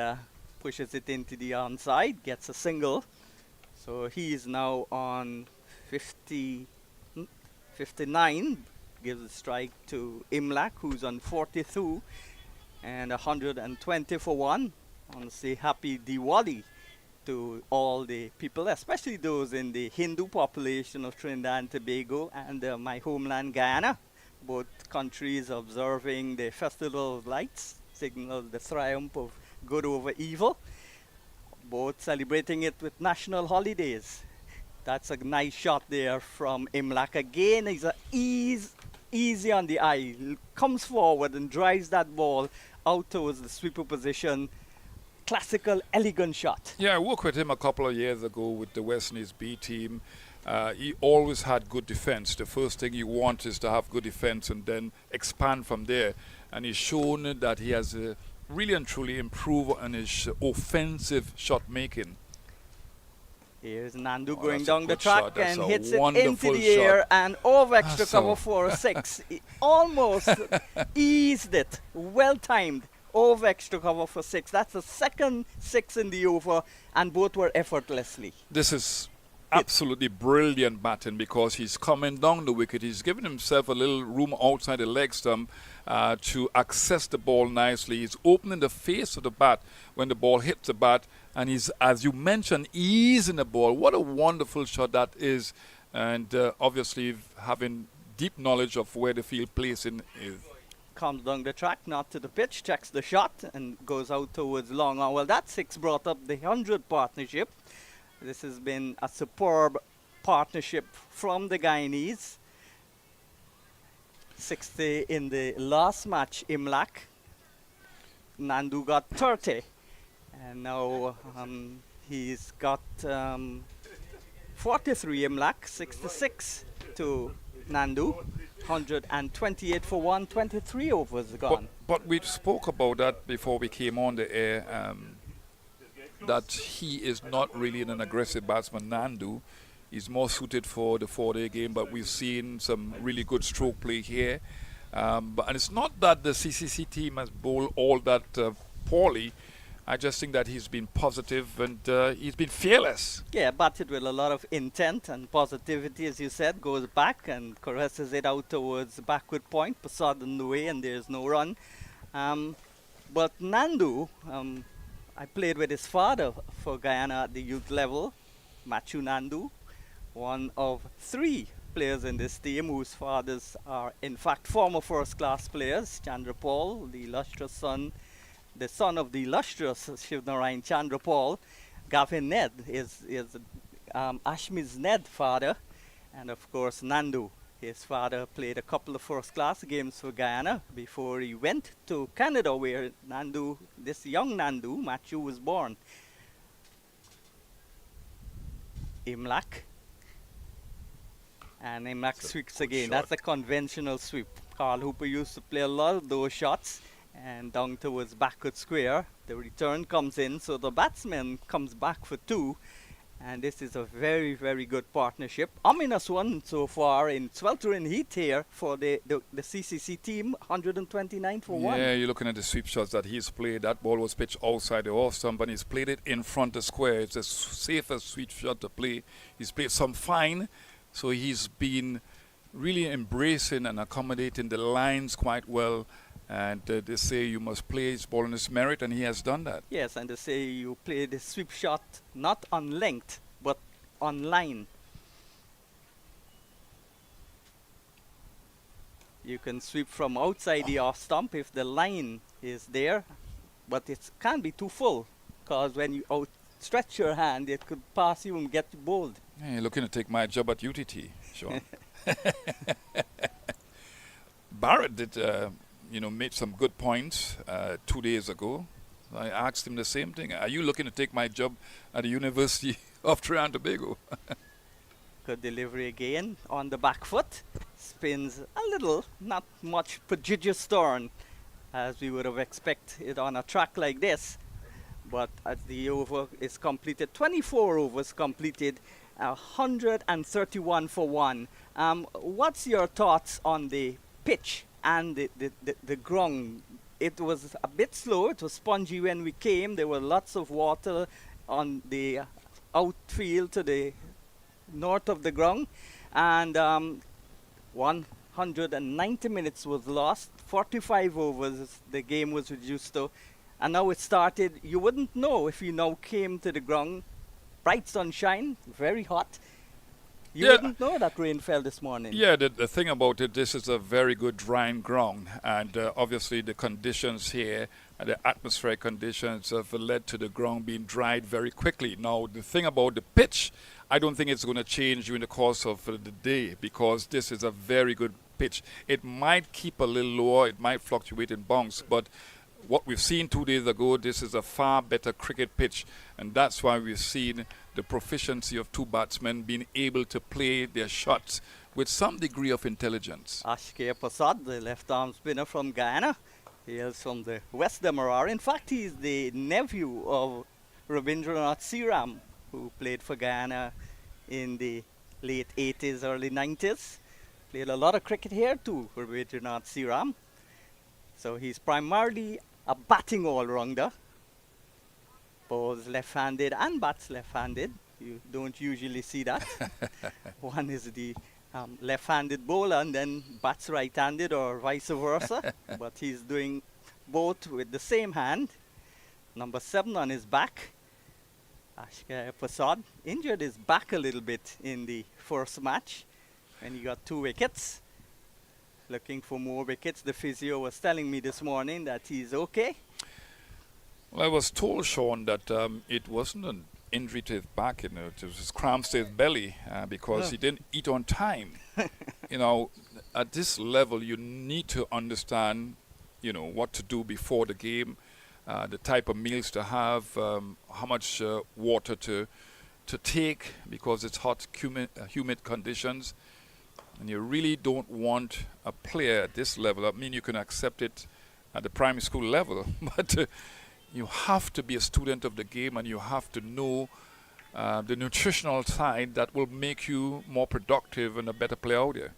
pushes it into the onside, gets a single. So he is now on 59, gives a strike to Imlak, who's on 42. and 120 for 1. I want to say happy Diwali to all the people, especially those in the Hindu population of Trinidad and Tobago and my homeland Guyana. Both countries observing the Festival of Lights, signal the triumph of good over evil. Both celebrating it with national holidays. That's a nice shot there from Imlak. Again, he's easy on the eye. Comes forward and drives that ball out towards the sweeper position. Classical, elegant shot. Yeah, I worked with him a couple of years ago with the West Indies B team. He always had good defense. The first thing you want is to have good defense and then expand from there. And he's shown that he has really and truly improved on his offensive shot making. Here's Nandu Oh, going that's a down the good track shot. That's and a hits it into wonderful the air shot. and over extra That's cover a- for a 6. He almost eased it. Well timed. Over extra cover for 6. That's the second 6 in the over, and both were effortlessly. This is absolutely brilliant batting because he's coming down the wicket. He's giving himself a little room outside the leg stump to access the ball nicely. He's opening the face of the bat when the ball hits the bat. And he's, as you mentioned, easing the ball. What a wonderful shot that is. And obviously having deep knowledge of where the field placing is. Comes down the track, not to the pitch, checks the shot, and goes out towards long on. Well, that 6 brought up the 100 partnership. This has been a superb partnership from the Guyanese. 60 in the last match, Imlak. Nandu got 30. And now he's got 43 Imlak, 66 to Nandu. 128 for 1, 23 overs gone. But we spoke about that before we came on the air, that he is not really an aggressive batsman, Nandu. He's more suited for the 4-day game, but we've seen some really good stroke play here. And it's not that the CCC team has bowled all that poorly. I just think that he's been positive and he's been fearless. Yeah, batted with a lot of intent and positivity, as you said, goes back and caresses it out towards the backward point, Prasad in the way, and there's no run. But Nandu, I played with his father for Guyana at the youth level, Machu Nandu, one of 3 players in this team whose fathers are in fact former first-class players. Chandra Paul, the illustrious son, the son of the illustrious Shivnarayan Chandra Paul. Gavin Ned is Ashmi's Ned father, and of course Nandu. His father played a couple of first-class games for Guyana before he went to Canada, where Nandu, this young Nandu, Matthew, was born. Imlak. And Imlak sweeps again. shot. That's a conventional sweep. Carl Hooper used to play a lot of those shots. And down towards backward square. The return comes in, so the batsman comes back for 2. And this is a very, very good partnership. Ominous one so far in sweltering heat here for the CCC team, 129 for 1. Yeah, you're looking at the sweep shots that he's played. That ball was pitched outside the off stump, and he's played it in front of square. It's the safest sweep shot to play. He's played some fine, so he's been really embracing and accommodating the lines quite well. And they say you must play his ball on his merit, and he has done that. Yes, and they say you play the sweep shot not on length, but on line. You can sweep from outside the off stump if the line is there, but it can't be too full, because when you outstretch your hand, it could pass you and get bowled. Yeah, you're looking to take my job at UTT, Sean. Barrett did, made some good points 2 days ago. I asked him the same thing. Are you looking to take my job at the University of Trinidad and Tobago? Good delivery again on the back foot. Spins a little, not much prodigious turn as we would have expected on a track like this. But as the over is completed, 24 overs completed, 131 for 1. What's your thoughts on the pitch and the ground? It was a bit slow. It was spongy when we came. There were lots of water on the outfield to the north of the ground. And one 190 minutes was lost, 45 overs the game was reduced to, and now it started. You wouldn't know if you now came to the ground, bright sunshine, very hot. You Yeah. wouldn't know that rain fell this morning. Yeah, the thing about it, this is a very good drying ground, and obviously the conditions here, the atmospheric conditions have led to the ground being dried very quickly. Now, the thing about the pitch, I don't think it's going to change during the course of the day, because this is a very good pitch. It might keep a little lower, it might fluctuate and bounce, but what we've seen 2 days ago, this is a far better cricket pitch, and that's why we've seen the proficiency of 2 batsmen being able to play their shots with some degree of intelligence. Ashkar Prasad, the left-arm spinner from Guyana, he is from the West Demerara. In fact, he's the nephew of Rabindranath Seeram, who played for Guyana in the late 80s, early 90s. Played a lot of cricket here too, Rabindranath Seeram. So he's primarily a batting all-rounder. Bowls left-handed and bats left-handed. You don't usually see that. One is the left-handed bowler and then bats right-handed or vice versa. But he's doing both with the same hand. Number 7 on his back. Ashkar Prasad injured his back a little bit in the first match when he got 2 wickets. Looking for more wickets. The physio was telling me this morning that he's okay. Well, I was told, Sean, that it wasn't an injury to his back, it was cramps to his belly because he didn't eat on time. At this level, you need to understand, what to do before the game, the type of meals to have, how much water to take, because it's hot, humid conditions. And you really don't want a player at this level. I mean, you can accept it at the primary school level, but you have to be a student of the game, and you have to know the nutritional side that will make you more productive and a better player out there.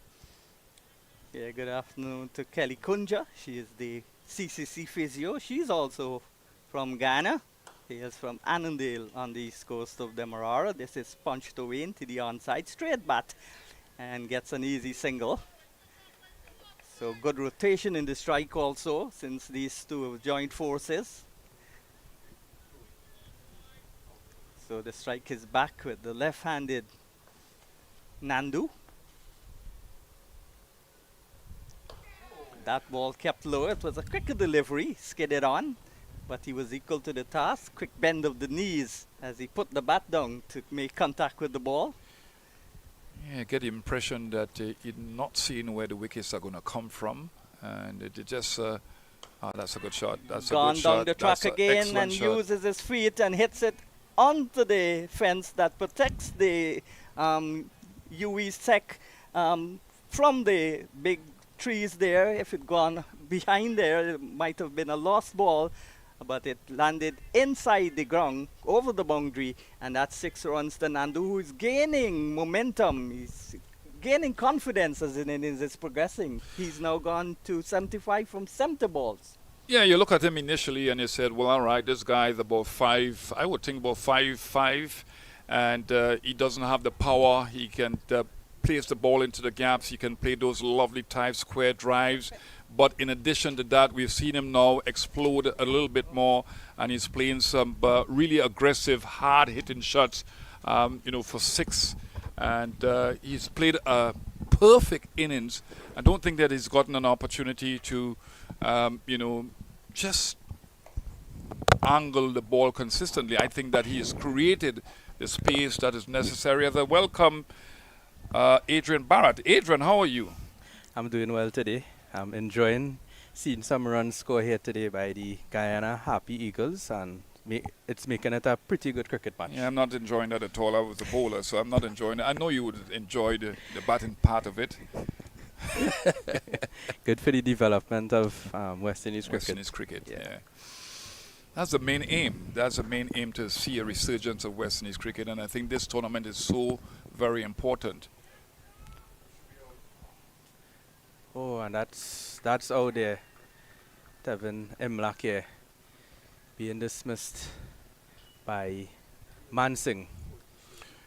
Yeah, good afternoon to Kelly Kunja. She is the CCC physio. She's also from Ghana. He is from Annandale on the east coast of Demerara. This is punched away into the onside straight bat and gets an easy single. So good rotation in the strike also, since these two have joined forces. So the strike is back with the left-handed Nandu. That ball kept low. It was a quicker delivery, skidded on, but he was equal to the task. Quick bend of the knees as he put the bat down to make contact with the ball. Yeah, I get the impression that he's not seeing where the wickets are going to come from, and it just that's a good shot. That's Gone a good down shot. the track That's again and shot. uses his feet and hits it onto the fence that protects the UE sec from the big trees there. If it gone behind there, it might have been a lost ball, but it landed inside the ground over the boundary, and that's 6 runs to Nandu, who is gaining momentum. He's gaining confidence as is progressing. He's now gone to 75 from 70 balls. Yeah, you look at him initially and you said, well, all right, this guy's about 5, I would think about 5'5", and he doesn't have the power. He can place the ball into the gaps. He can play those lovely tight square drives. But in addition to that, we've seen him now explode a little bit more, and he's playing some really aggressive, hard-hitting shots, for 6. And he's played a perfect innings. I don't think that he's gotten an opportunity to, just angle the ball consistently. I think that he has created the space that is necessary. As I welcome Adrian Barrett. Adrian, how are you? I'm doing well today. I'm enjoying seeing some runs scored here today by the Guyana Happy Eagles, and it's making it a pretty good cricket match. Yeah, I'm not enjoying that at all. I was a bowler, so I'm not enjoying it. I know you would enjoy the batting part of it. Good for the development of West Indies cricket. West Indies cricket, yeah. That's the main aim. That's the main aim, to see a resurgence of West Indies cricket, and I think this tournament is so very important. Oh, and that's out there. Tevin Imlak here being dismissed by Mansingh.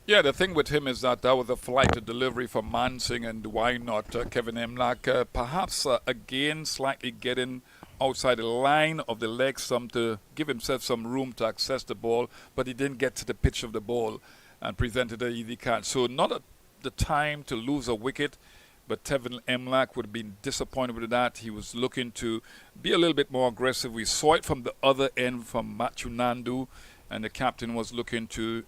Yeah, the thing with him is that was a flight delivery from Mansing, and why not Kevin Emlak? Perhaps again slightly getting outside the line of the leg some to give himself some room to access the ball, but he didn't get to the pitch of the ball and presented an easy catch. So not at the time to lose a wicket, but Kevin Emlak would have been disappointed with that. He was looking to be a little bit more aggressive. We saw it from the other end from Matthew Nandu, and the captain was looking to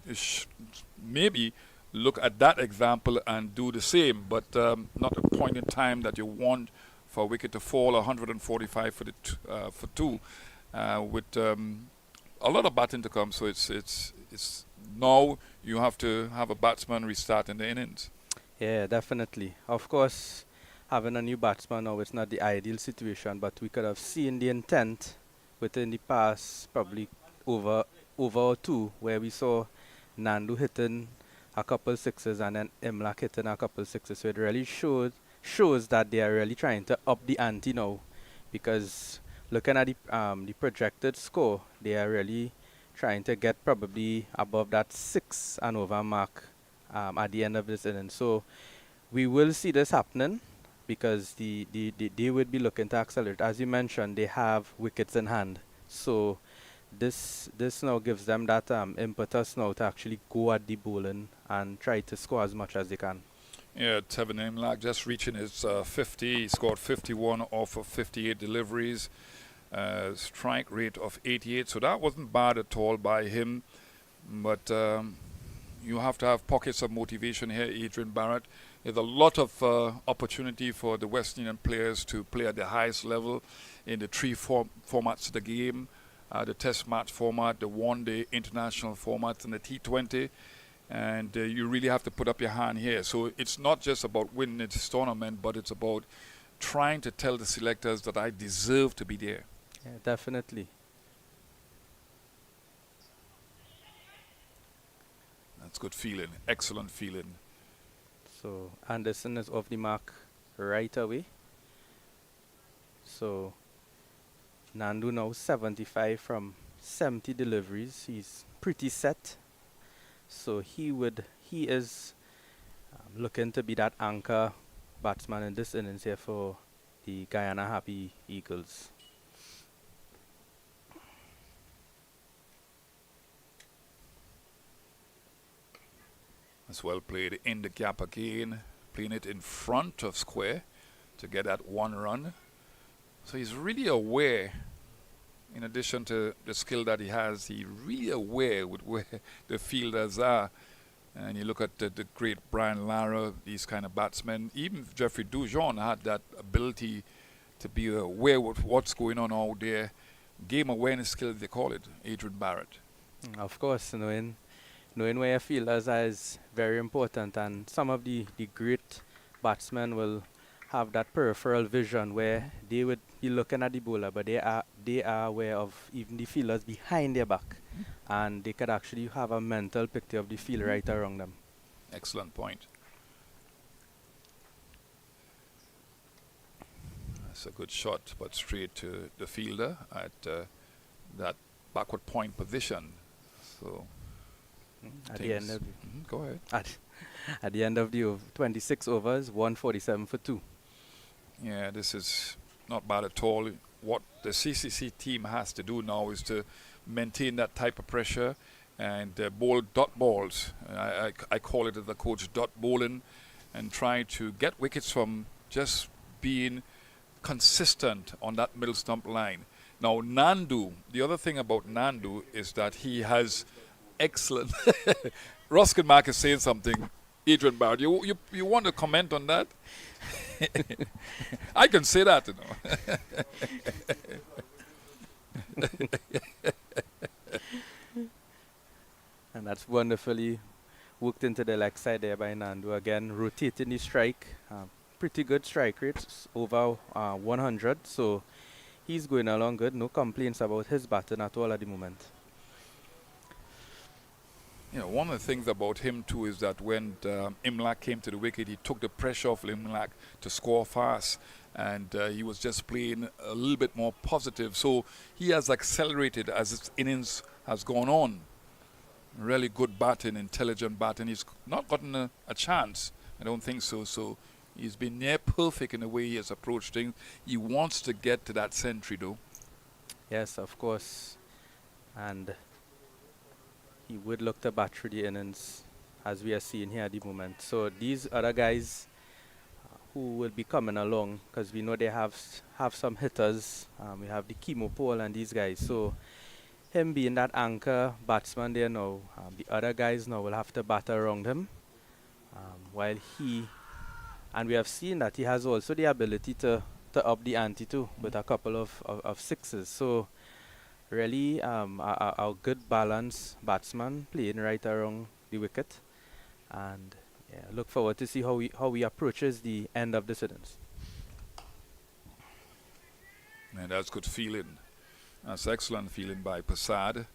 maybe look at that example and do the same, but not a point in time that you want for a wicket to fall 145 for two, with a lot of batting to come. So it's now you have to have a batsman restart in the innings. Yeah, definitely. Of course, having a new batsman now is not the ideal situation, but we could have seen the intent within the past probably over or two, where we saw Nandu hitting a couple sixes and then Imlak hitting a couple sixes. So it really shows that they are really trying to up the ante now, because looking at the projected score, they are really trying to get probably above that 6 and over mark at the end of this inning. So we will see this happening, because they would be looking to accelerate. As you mentioned, they have wickets in hand. So this now gives them that impetus now to actually go at the bowling and try to score as much as they can. Yeah, Tevin Imlak just reaching his 50. He scored 51 off of 58 deliveries. Strike rate of 88. So that wasn't bad at all by him. But you have to have pockets of motivation here, Adrian Barrett. There's a lot of opportunity for the West Indian players to play at the highest level in the three formats of the game. The test match format, the one-day international format, and the T20. And you really have to put up your hand here. So it's not just about winning this tournament, but it's about trying to tell the selectors that I deserve to be there. Yeah, definitely. That's good feeling, excellent feeling. So Anderson is off the mark right away. So Nandu now 75 from 70 deliveries. He's pretty set. So he is looking to be that anchor batsman in this innings here for the Guyana Happy Eagles. That's well played in the gap again, playing it in front of square to get that one run. So he's really aware, in addition to the skill that he has, he's really aware with where the fielders are. And you look at the great Brian Lara, these kind of batsmen. Even Jeffrey Dujon had that ability to be aware of what's going on out there. Game awareness skill, they call it, Adrian Barrett. Of course, knowing where your fielders are is very important, and some of the great batsmen will have that peripheral vision where they would be looking at the bowler, but they are aware of even the fielders behind their back, and they could actually have a mental picture of the field right around them. Excellent point. That's a good shot, but straight to the fielder at that backward point position. So At the end of go ahead. at the end of the 26 overs, 147 for 2. Yeah, this is not bad at all. What the CCC team has to do now is to maintain that type of pressure and bowl dot balls. I call it as the coach dot bowling, and try to get wickets from just being consistent on that middle stump line. Now Nandu, the other thing about Nandu is that he has excellent. Ruskin Mark is saying something. Adrian Barrett, you want to comment on that? I can say that, you know. And that's wonderfully worked into the leg side there by Nandu. Again, rotating the strike. Pretty good strike rates, over 100. So he's going along good. No complaints about his batting at all at the moment. You know, one of the things about him too is that when Imlak came to the wicket, he took the pressure off Imlak to score fast, and he was just playing a little bit more positive. So he has accelerated as his innings has gone on. Really good batting, intelligent batting. He's not gotten a chance. I don't think so. So he's been near perfect in the way he has approached things. He wants to get to that century, though. Yes, of course. And he would look to bat through the innings, as we are seeing here at the moment. So these other guys who will be coming along, because we know they have some hitters. We have the chemo pole and these guys. So him being that anchor batsman there now, the other guys now will have to bat around him. While and we have seen that he has also the ability to up the ante too with a couple of sixes. So really a good balanced batsman playing right around the wicket. And yeah, look forward to see how he approaches the end of this innings. And that's good feeling. That's excellent feeling by Prasad.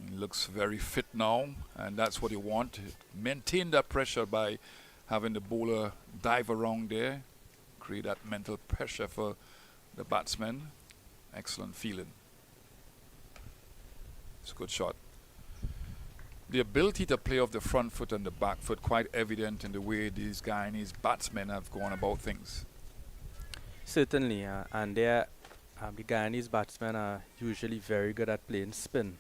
He looks very fit now, and that's what you want. Maintain that pressure by having the bowler dive around there, create that mental pressure for the batsman. Excellent feeling. It's a good shot. The ability to play off the front foot and the back foot quite evident in the way these Guyanese batsmen have gone about things. Certainly, and the Guyanese batsmen are usually very good at playing spin.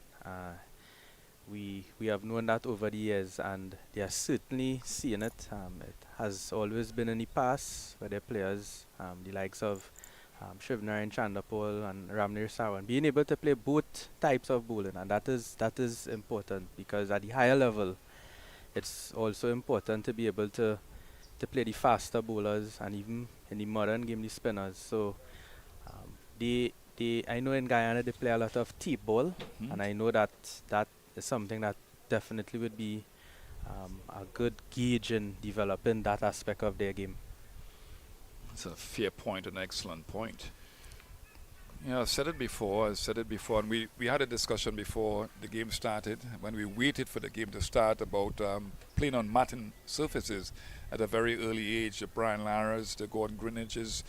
We have known that over the years, and they are certainly seeing it. It has always been in the past where their players, the likes of Shivnarine Chandapol and Ramnir Sawan, being able to play both types of bowling, and that is important, because at the higher level, it's also important to be able to play the faster bowlers, and even in the modern game, the spinners. So I know in Guyana they play a lot of deep ball, and I know that is something that definitely would be a good gauge in developing that aspect of their game. It's a fair point, an excellent point. Yeah, I said it before, and we had a discussion before the game started, when we waited for the game to start, about playing on matting surfaces at a very early age. The Brian Lara's, the Gordon Greenwich's,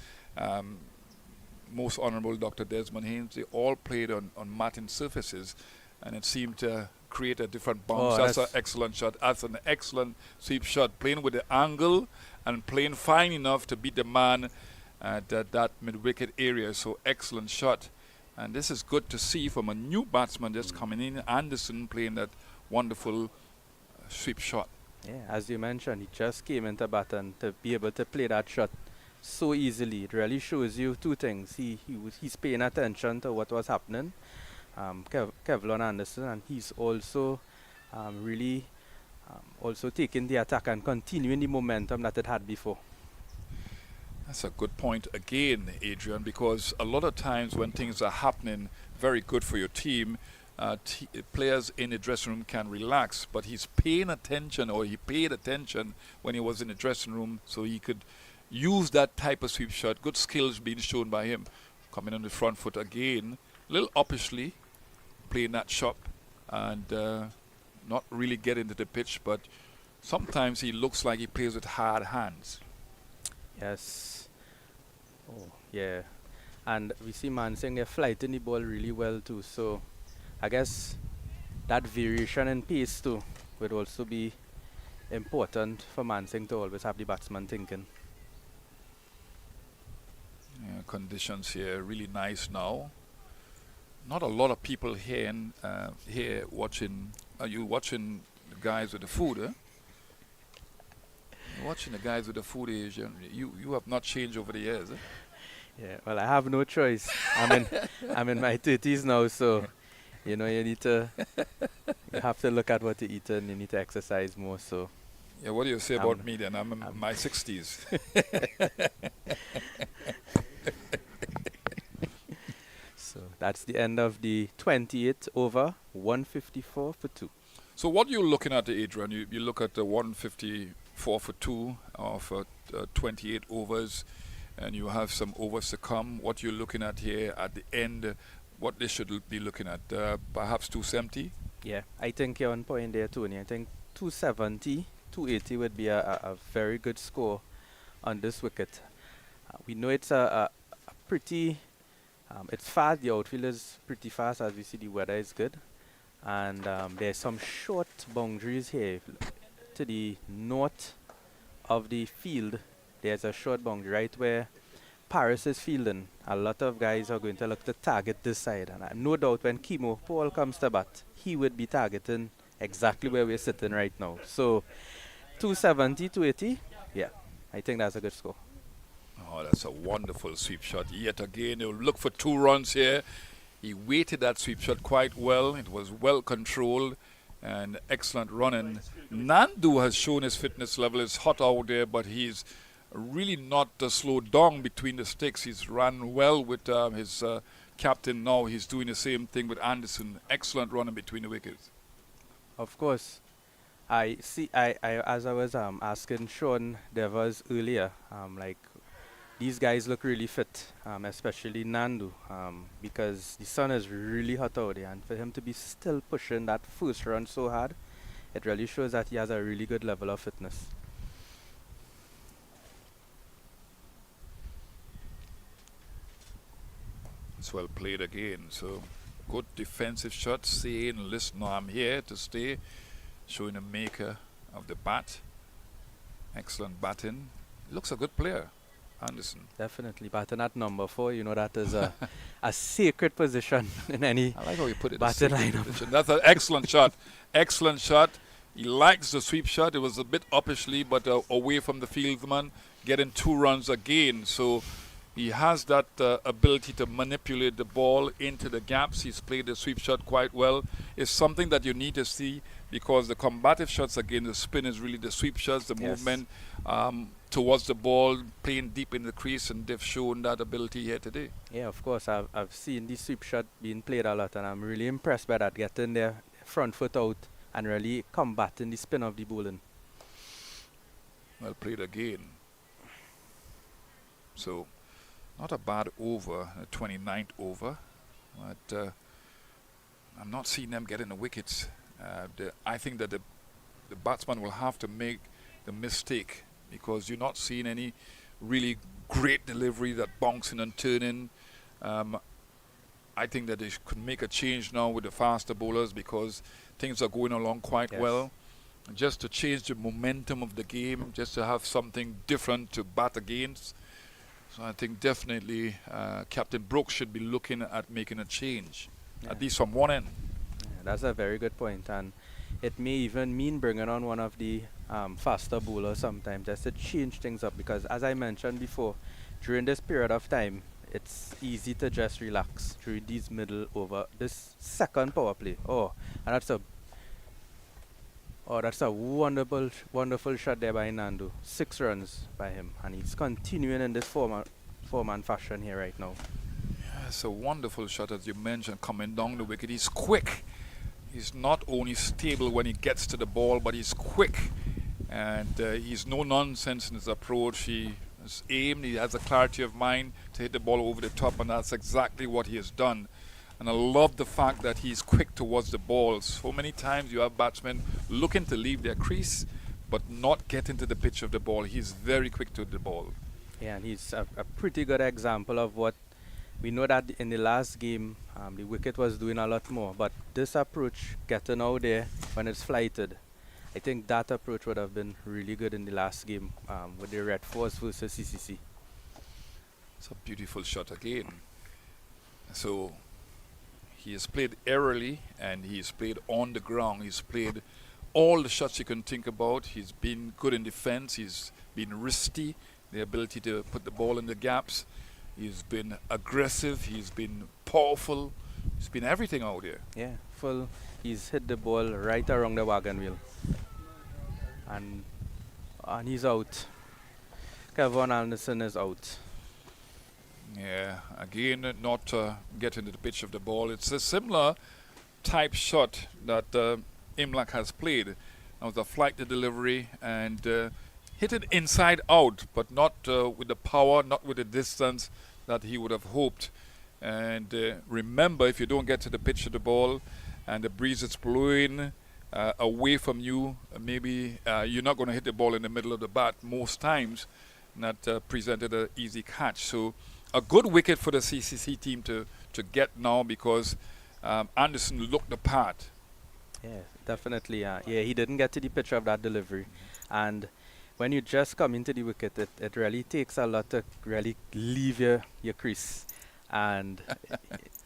most honorable Dr. Desmond Haynes, they all played on matting surfaces, and it seemed to create a different bounce. That's an excellent shot. That's an excellent sweep shot, playing with the angle and playing fine enough to beat the man at that mid-wicket area. So excellent shot. And this is good to see from a new batsman just coming in. Anderson playing that wonderful sweep shot. Yeah, as you mentioned, he just came into bat, and to be able to play that shot so easily, it really shows you two things. He's paying attention to what was happening, Kevlon Anderson, and he's also really also taking the attack and continuing the momentum that it had before. That's a good point again, Adrian, because a lot of times when things are happening very good for your team, players in the dressing room can relax, but he's paying attention, or he paid attention when he was in the dressing room, so he could use that type of sweep shot. Good skills being shown by him. Coming on the front foot again, a little uppishly, playing that shot, and not really getting to the pitch, but sometimes he looks like he plays with hard hands. Yes. Oh, yeah. And we see Mansingh, they're flighting the ball really well too. So I guess that variation in pace too would also be important for Mansingh to always have the batsman thinking. Yeah, conditions here really nice now. Not a lot of people here here watching. Are you watching the guys with the food? You're watching the guys with the food, Asian. You have not changed over the years. Yeah. Well, I have no choice. I'm in my 30s now, so you know you have to look at what you eat, and you need to exercise more. So. Yeah. What do you say about me then? I'm in my 60s. So that's the end of the 28th over, 154 for 2. So what you're looking at, Adrian, you look at the 154 for 2 of 28 overs, and you have some overs to come. What you're looking at here at the end, what they should be looking at, perhaps 270? Yeah, I think you're on point there, Tony. I think 270, 280 would be a very good score on this wicket. We know it's a pretty... it's fast. The outfield is pretty fast. As we see, the weather is good. And there's some short boundaries here. To the north of the field, there's a short boundary right where Paris is fielding. A lot of guys are going to look to target this side. And I have no doubt when Kimo Paul comes to bat, he would be targeting exactly where we're sitting right now. So 270, 280, yeah, I think that's a good score. Oh, that's a wonderful sweep shot. Yet again, he'll look for 2 runs here. He weighted that sweep shot quite well. It was well controlled and excellent running. Nandu has shown his fitness level. It's hot out there, but he's really not slowed down between the sticks. He's run well with his captain now. He's doing the same thing with Anderson. Excellent running between the wickets. Of course. I see. I as I was asking Sean Devers earlier, like these guys look really fit, especially Nandu, because the sun is really hot out there, and for him to be still pushing that first run so hard, it really shows that he has a really good level of fitness. It's well played again. So good defensive shot, saying, listen, I'm here to stay. Showing a maker of the bat. Excellent batting. Looks a good player, Anderson. Definitely batting at number 4. You know that is a sacred position in any I like how you put it. batting lineup. Position. That's an excellent shot. Excellent shot. He likes the sweep shot. It was a bit uppishly, but away from the fieldsman, getting 2 runs again. So he has that ability to manipulate the ball into the gaps. He's played the sweep shot quite well. It's something that you need to see, because the combative shots, again, the spin is really the sweep shots, the movement towards the ball, playing deep in the crease, and they've shown that ability here today. Yeah, of course. I've seen the sweep shot being played a lot, and I'm really impressed by that, getting their front foot out and really combating the spin of the bowling. Well played again. So, not a bad over, the 29th over, but I'm not seeing them getting the wickets. I think that the batsman will have to make the mistake, because you're not seeing any really great delivery that bouncing and turning. I think that they could make a change now with the faster bowlers, because things are going along quite well. Just to change the momentum of the game, just to have something different to bat against. So I think definitely Captain Brooks should be looking at making a change, at least from one end. That's a very good point, and it may even mean bringing on one of the faster bowlers sometimes, just to change things up, because as I mentioned before, during this period of time, it's easy to just relax during these middle over, this second power play. And that's a wonderful shot there by Nandu. 6 runs by him, and he's continuing in this four-man fashion here right now. Yeah, it's a wonderful shot, as you mentioned, coming down the wicket. He's quick. He's not only stable when he gets to the ball, but he's quick, and he's no nonsense in his approach. He has aimed, he has a clarity of mind to hit the ball over the top, and that's exactly what he has done. And I love the fact that he's quick towards the ball. So many times you have batsmen looking to leave their crease, but not get into the pitch of the ball. He's very quick to the ball. Yeah, and he's a pretty good example of what we know, that in the last game, the wicket was doing a lot more. But this approach, getting out there when it's flighted, I think that approach would have been really good in the last game with the Red Force versus CCC. It's a beautiful shot again. So he has played aerially, and he's played on the ground. He's played all the shots you can think about. He's been good in defense. He's been risky, the ability to put the ball in the gaps. He's been aggressive. He's been powerful. He's been everything out there. Yeah, full. He's hit the ball right around the wagon wheel. And he's out. Kevin Anderson is out. Yeah, again, not getting to the pitch of the ball. It's a similar type shot that Imlach has played. It was a flight to delivery, and hit it inside out, but not with the power, not with the distance that he would have hoped. And remember, if you don't get to the pitch of the ball and the breeze is blowing away from you, maybe you're not going to hit the ball in the middle of the bat most times. And that presented an easy catch. So a good wicket for the CCC team to get now, because Anderson looked the part. Yeah, definitely. Yeah, he didn't get to the pitch of that delivery. And when you just come into the wicket, it really takes a lot to really leave your crease. And,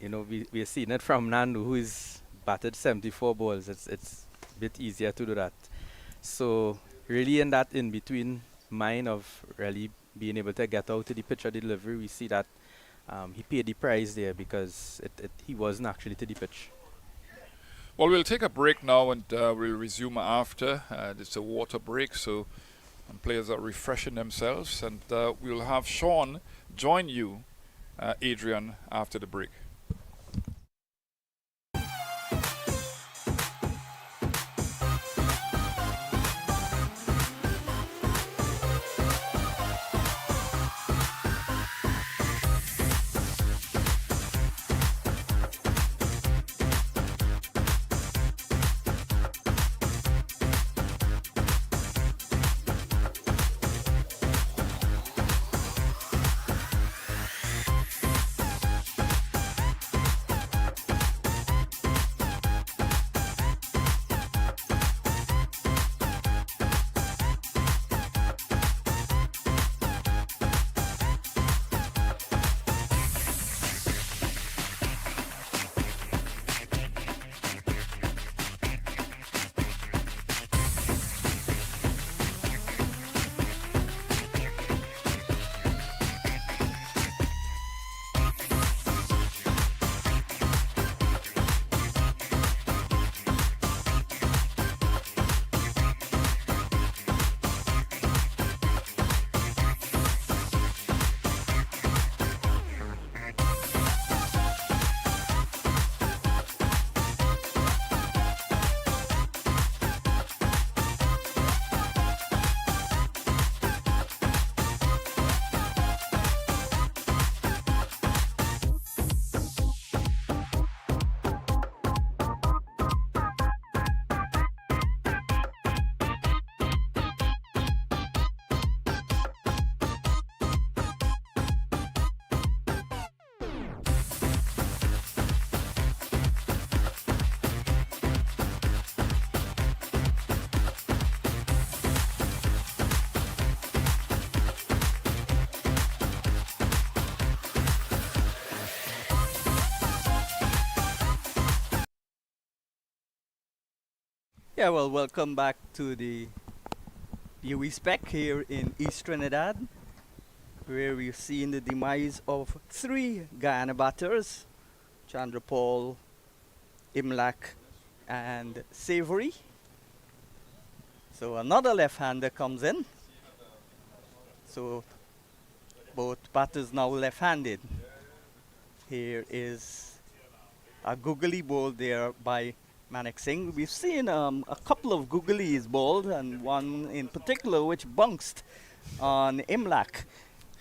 we're seeing it from Nandu, who is batted 74 balls. It's a bit easier to do that. So, really, in that in between mind of really being able to get out to the pitch of the delivery, we see that he paid the price there because he wasn't actually to the pitch. Well, we'll take a break now and we'll resume after. It's a water break, so players are refreshing themselves. And we'll have Sean join you, Adrian, after the break. Yeah, well, welcome back to the UE Spec here in East Trinidad, where we've seen the demise of three Guyana batters, Chandra Paul, Imlak, and Savory. So another left-hander comes in. So both batters now left-handed. Here is a googly ball there by Manik Singh. We've seen a couple of googlies bowled, and one in particular which bounced on Imlak.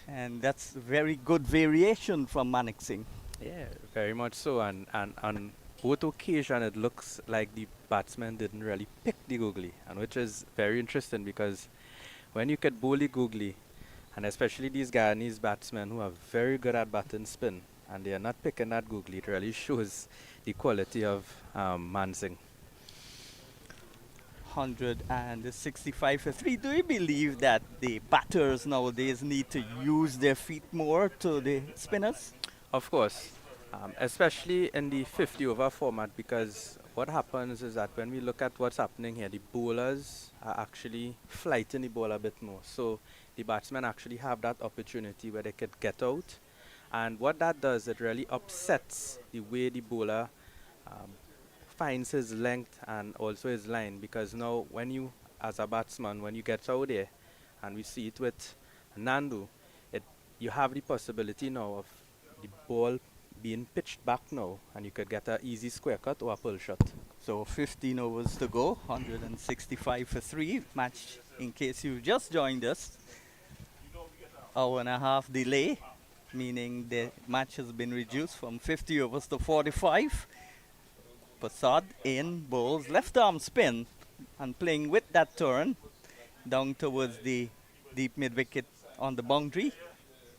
And that's very good variation from Manik Singh. Yeah, very much so. And on both occasions, it looks like the batsman didn't really pick the googly, and which is very interesting because when you could bowl the googly, and especially these Guyanese batsmen who are very good at batting spin, and they are not picking that googly, it really shows the quality of Mansingh. 165 for 3. Do you believe that the batters nowadays need to use their feet more to the spinners? Of course, especially in the 50 over format, because what happens is that when we look at what's happening here, the bowlers are actually flighting the ball a bit more. So the batsmen actually have that opportunity where they could get out. And what that does, it really upsets the way the bowler finds his length and also his line, because now when you, as a batsman, when you get out there, and we see it with Nandu, you have the possibility now of the ball being pitched back now, and you could get an easy square cut or a pull shot. So 15 overs to go, 165 for 3. Match, in case you just joined us, hour and a half delay, meaning the match has been reduced from 50 overs to 45. Prasad in bowls left arm spin and playing with that turn down towards the deep mid wicket on the boundary.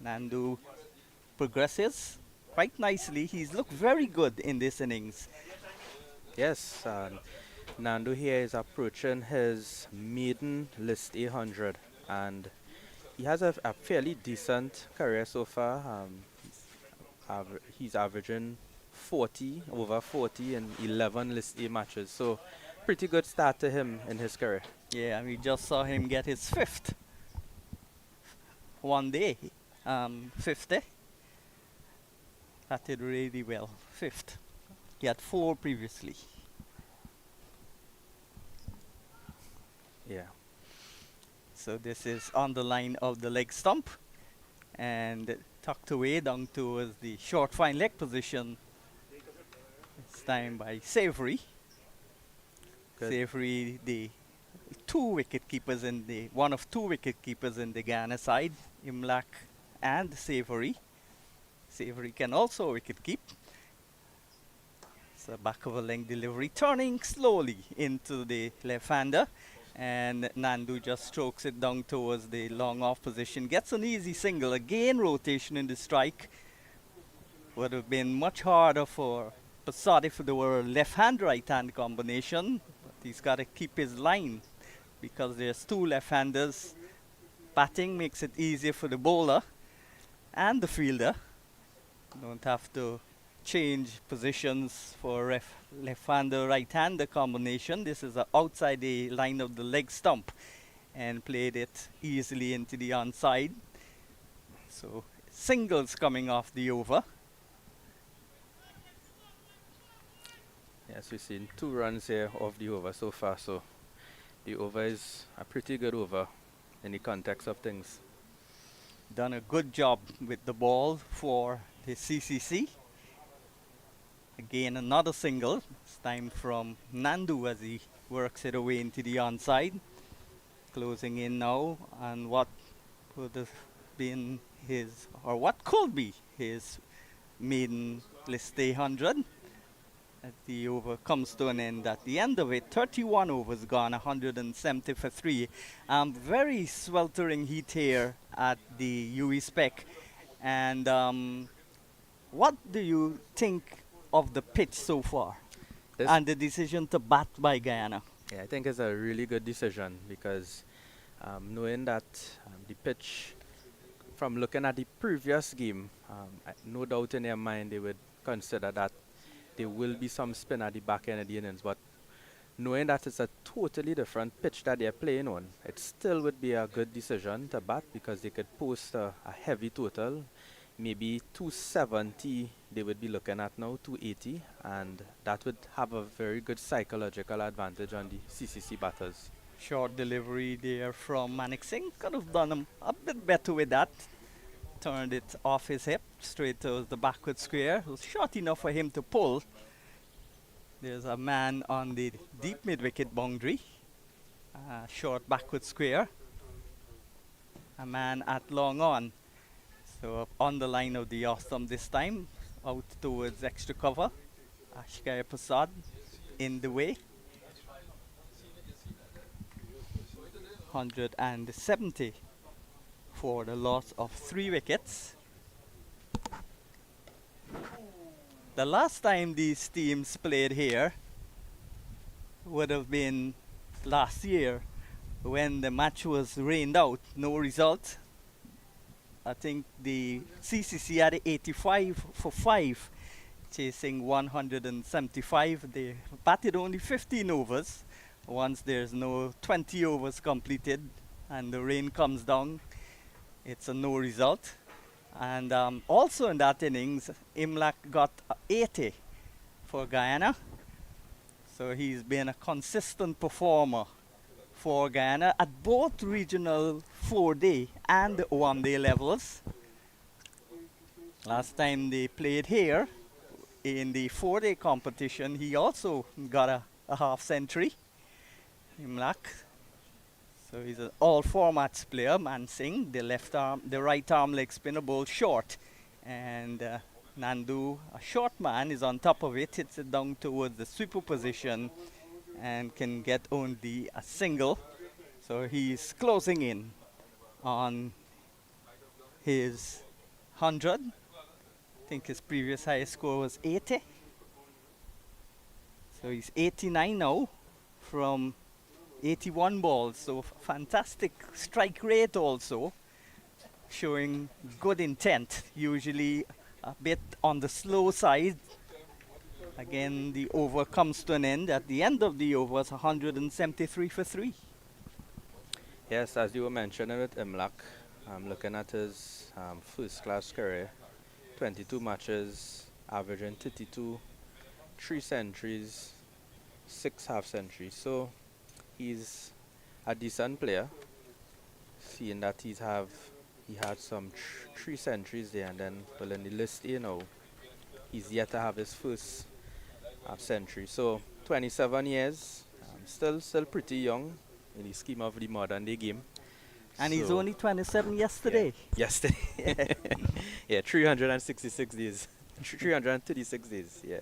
Nandu progresses quite nicely. He's looked very good in this innings. Yes, Nando here is approaching his maiden list 800, and he has a fairly decent career so far. He's averaging 40, over 40 in 11 list A matches, so pretty good start to him in his career. Yeah, we just saw him get his fifth one day. 50. That did really well. Fifth. He had 4 previously. Yeah. So this is on the line of the leg stump and tucked away down towards the short fine leg position. This time by Savory. Good. Savory, the one of two wicket keepers in the Guyana side, Imlak and Savory. Savory can also wicket keep. So back of a length delivery, turning slowly into the left-hander, and Nandu just strokes it down towards the long off position. Gets an easy single, again rotation in the strike. Would have been much harder for Passad if there were a left-hand right-hand combination, but he's got to keep his line because there's 2 left-handers. Batting makes it easier for the bowler and the fielder. Don't have to change positions for left-hander, right-hander combination. This is outside the line of the leg stump and played it easily into the onside. So singles coming off the over. Yes, we've seen 2 runs here off the over so far, so the over is a pretty good over in the context of things. Done a good job with the ball for the CCC. Again, another single, this time from Nandu as he works it away into the onside. Closing in now on what would have been his, or what could be his maiden list 800. As the over comes to an end at the end of it, 31 overs gone, 170 for 3. Very sweltering heat here at the UE Spec. And what do you think of the pitch so far and the decision to bat by Guyana? Yeah, I think it's a really good decision because knowing that the pitch, from looking at the previous game, no doubt in their mind they would consider that there will be some spin at the back end of the innings, but knowing that it's a totally different pitch that they're playing on, it still would be a good decision to bat because they could post a heavy total. Maybe 270 they would be looking at now, 280, and that would have a very good psychological advantage on the CCC batters. Short delivery there from Manik Singh. Could have done a bit better with that. Turned it off his hip, straight towards the backward square. It was short enough for him to pull. There's a man on the deep mid-wicket boundary. Short backward square. A man at long on. So on the line of the off-stump this time, out towards extra cover. Ashkaya Prasad in the way. 170 for the loss of 3 wickets. The last time these teams played here would have been last year when the match was rained out, no result. I think the CCC had 85 for 5, chasing 175. They batted only 15 overs. Once there's no 20 overs completed and the rain comes down, it's a no result. And also in that innings, Imlak got 80 for Guyana. So he's been a consistent performer for Guyana at both regional 4-day and 1-day levels. Last time they played here in the 4-day competition, he also got a half century. Imlak. So he's an all formats player. Mansingh, the right arm leg spinner, bowls short. And Nandu, a short man, is on top of it, hits it down towards the sweeper position and can get only a single. So he's closing in on his 100. I think his previous highest score was 80. So he's 89 now. from 81 balls, so fantastic strike rate also, showing good intent, usually a bit on the slow side. Again, the over comes to an end. At the end of the over was 173 for 3. Yes, as you were mentioning with Imlak, I'm looking at his first-class career, 22 matches, averaging 32, 3 centuries, 6 half-centuries. So he's a decent player, seeing that he had some 3 centuries there, and then, well, in the list, he's yet to have his first half-century. So 27 years, still pretty young in the scheme of the modern day game. And he's So, only 27 yesterday. yesterday. Yeah, 366 days. 336 days, yeah.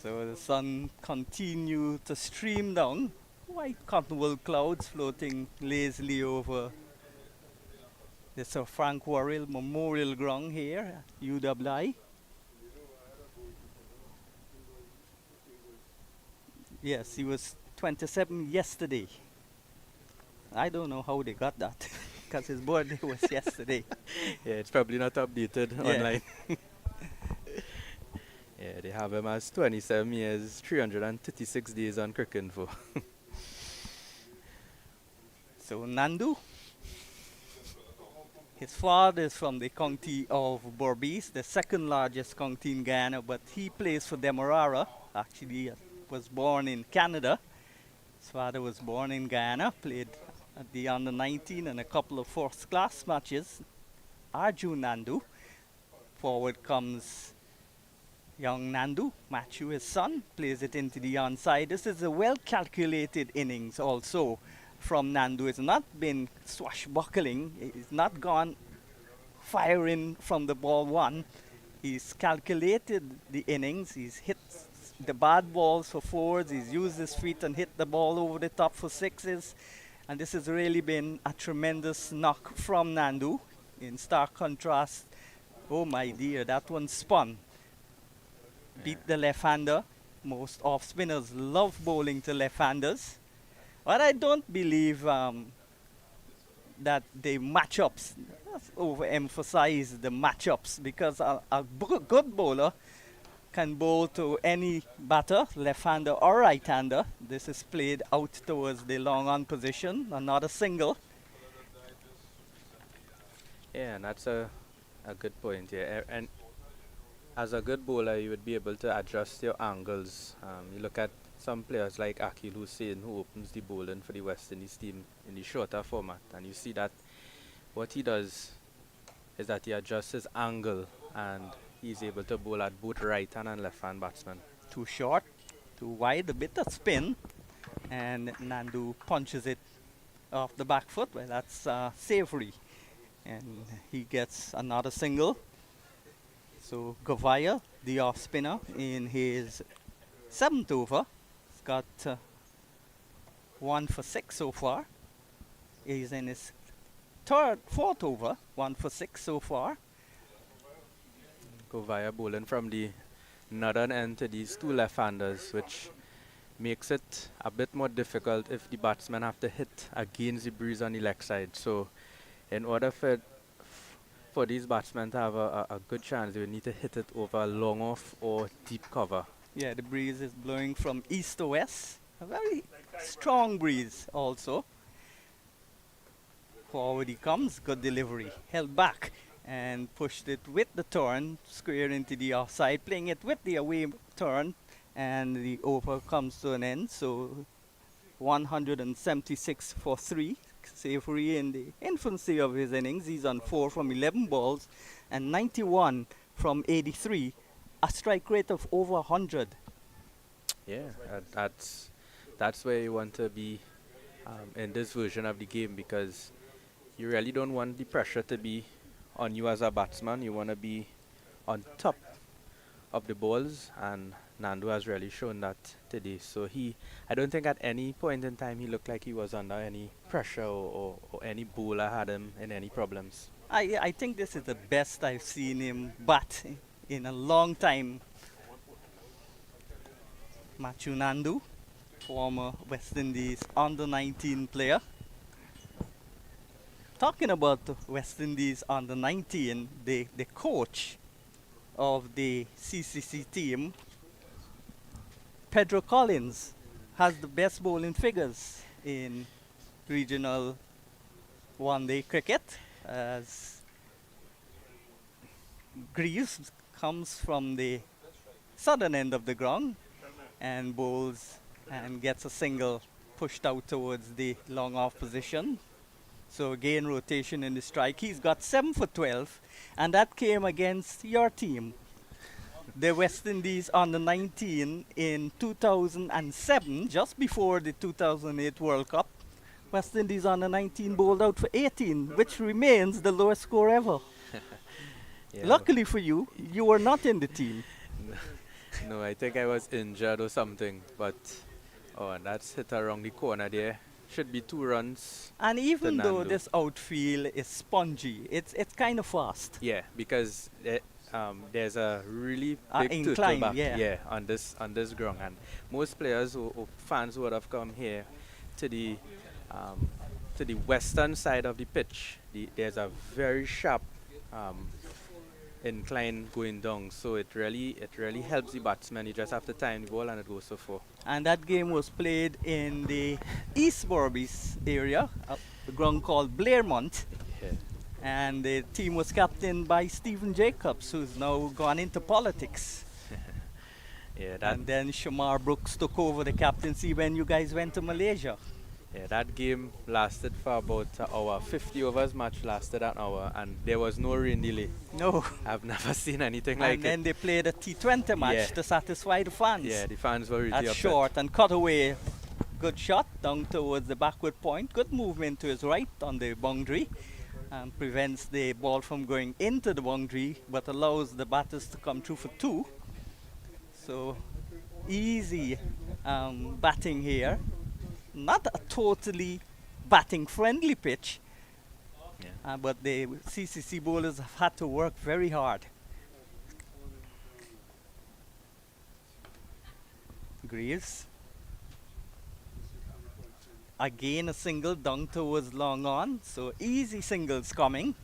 So the sun continued to stream down. White cottonwool clouds floating lazily over the Sir Frank Worrell Memorial Ground here at UWI. Yes, he was 27 yesterday. I don't know how they got that, because his birthday was yesterday. Yeah, it's probably not updated Yeah. online. Yeah, they have him as 27 years, 336 days on Cricket Info. So Nandu, his father is from the county of Berbice, the second largest county in Guyana, but he plays for Demerara. Actually, was born in Canada. His father was born in Guyana, played at the under 19 and a couple of first class matches. Arju Nandu. Forward comes young Nandu, Matthew, his son, plays it into the onside. This is a well calculated innings also from Nandu. It's not been swashbuckling, it's not gone firing from the ball one. He's calculated the innings, he's hit the bad balls for fours, he's used his feet and hit the ball over the top for sixes. And this has really been a tremendous knock from Nandu. In stark contrast, oh my dear, that one spun. Beat the left-hander. Most off-spinners love bowling to left-handers. But I don't believe that the matchups, overemphasize the matchups, because a good bowler can bowl to any batter, left-hander or right-hander. This is played out towards the long-on position, another single. Yeah, and that's a good point, yeah. And as a good bowler, you would be able to adjust your angles. You look at some players like Akil Hussain, who opens the bowling for the West Indies team in the shorter format, and you see that what he does is that he adjusts his angle, and he's able to bowl at both right-hand and left-hand batsmen. Too short, too wide, a bit of spin, and Nandu punches it off the back foot. Well, that's savory, and he gets another single. So Govaya, the off spinner, in his 7th over, has got 1 for 6 so far. He's in his 4th over, 1 for 6 so far. Go via bowling from the northern end to these two left-handers, which makes it a bit more difficult if the batsmen have to hit against the breeze on the leg side. So in order for these batsmen to have a good chance, they would need to hit it over long off or deep cover. Yeah, the breeze is blowing from east to west. A very strong breeze also. Forward he comes, good delivery. Held back and pushed it with the turn, square into the offside, playing it with the away turn, and the over comes to an end. So 176 for 3. Savory in the infancy of his innings. He's on 4 from 11 balls and 91 from 83. A strike rate of over 100. Yeah, that's where you want to be in this version of the game, because you really don't want the pressure to be on you as a batsman. You want to be on top of the balls, and Nandu has really shown that today. So I don't think at any point in time he looked like he was under any pressure or any bowler had him in any problems. I think this is the best I've seen him bat in a long time. Machu Nandu, former West Indies under-19 player. Talking about the West Indies under-19, the coach of the CCC team, Pedro Collins, has the best bowling figures in regional one-day cricket, as Greaves comes from the southern end of the ground and bowls and gets a single pushed out towards the long off position. So again, rotation in the strike. He's got 7 for 12, and that came against your team, the West Indies under 19 in 2007, just before the 2008 World Cup. West Indies under 19 bowled out for 18, which remains the lowest score ever. Yeah. Luckily for you, you were not in the team. No, I think I was injured or something, but and that's hit around the corner there. Should be 2 runs. And even though Nandu. this outfield is spongy, it's kind of fast. Yeah, because there's a really big turtle incline, back yeah. on this ground, and most players or fans who would have come here to the western side of the pitch, there's a very sharp incline going down, so it really helps the batsman. You just have to time the ball and it goes so far. And that game was played in the East Borbies area, a ground called Blairmont. Yeah. And the team was captained by Stephen Jacobs, who's now gone into politics. Yeah, that And then Shamar Brooks took over the captaincy when you guys went to Malaysia. yeah, that game lasted for about an hour. 50 overs match lasted an hour, and there was no rain delay. No. I've never seen anything And like then it. they played a T20 match Yeah. to satisfy the fans. Yeah, the fans were really At upset. short and cut away. Good shot down towards the backward point. Good movement to his right on the boundary. And prevents the ball from going into the boundary, but allows the batters to come through for 2. So easy batting here. Not a totally batting friendly pitch, Yeah. but the CCC bowlers have had to work very hard. Greaves. Again a single down towards long on, so easy singles coming.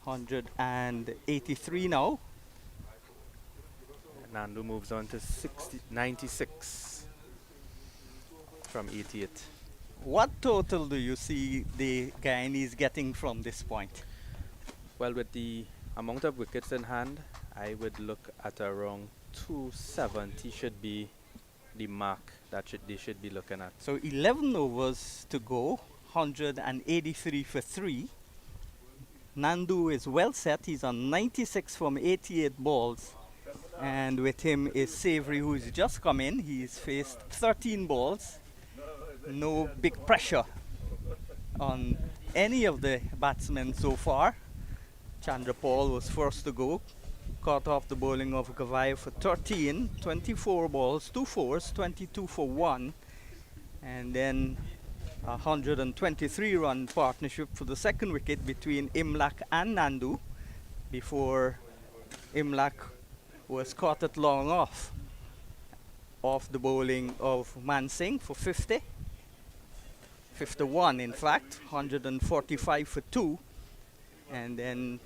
183 now. Nandu moves on to 96 from 88. What total do you see the Guyanese getting from this point? Well, with the amount of wickets in hand, I would look at around 270 should be the mark that they should be looking at. So 11 overs to go, 183 for 3. Nandu is well set. He's on 96 from 88 balls. And with him is Savory, who's just come in. He's faced 13 balls. No big pressure on any of the batsmen so far. Chandrapal was first to go. Caught off the bowling of Gavai for 13, 24 balls, 2 fours, 22 for 1. And then a 123 run partnership for the second wicket between Imlak and Nandu before Imlak was caught at long off the bowling of Mansingh for 50. 51 in fact, 145 for 2. And then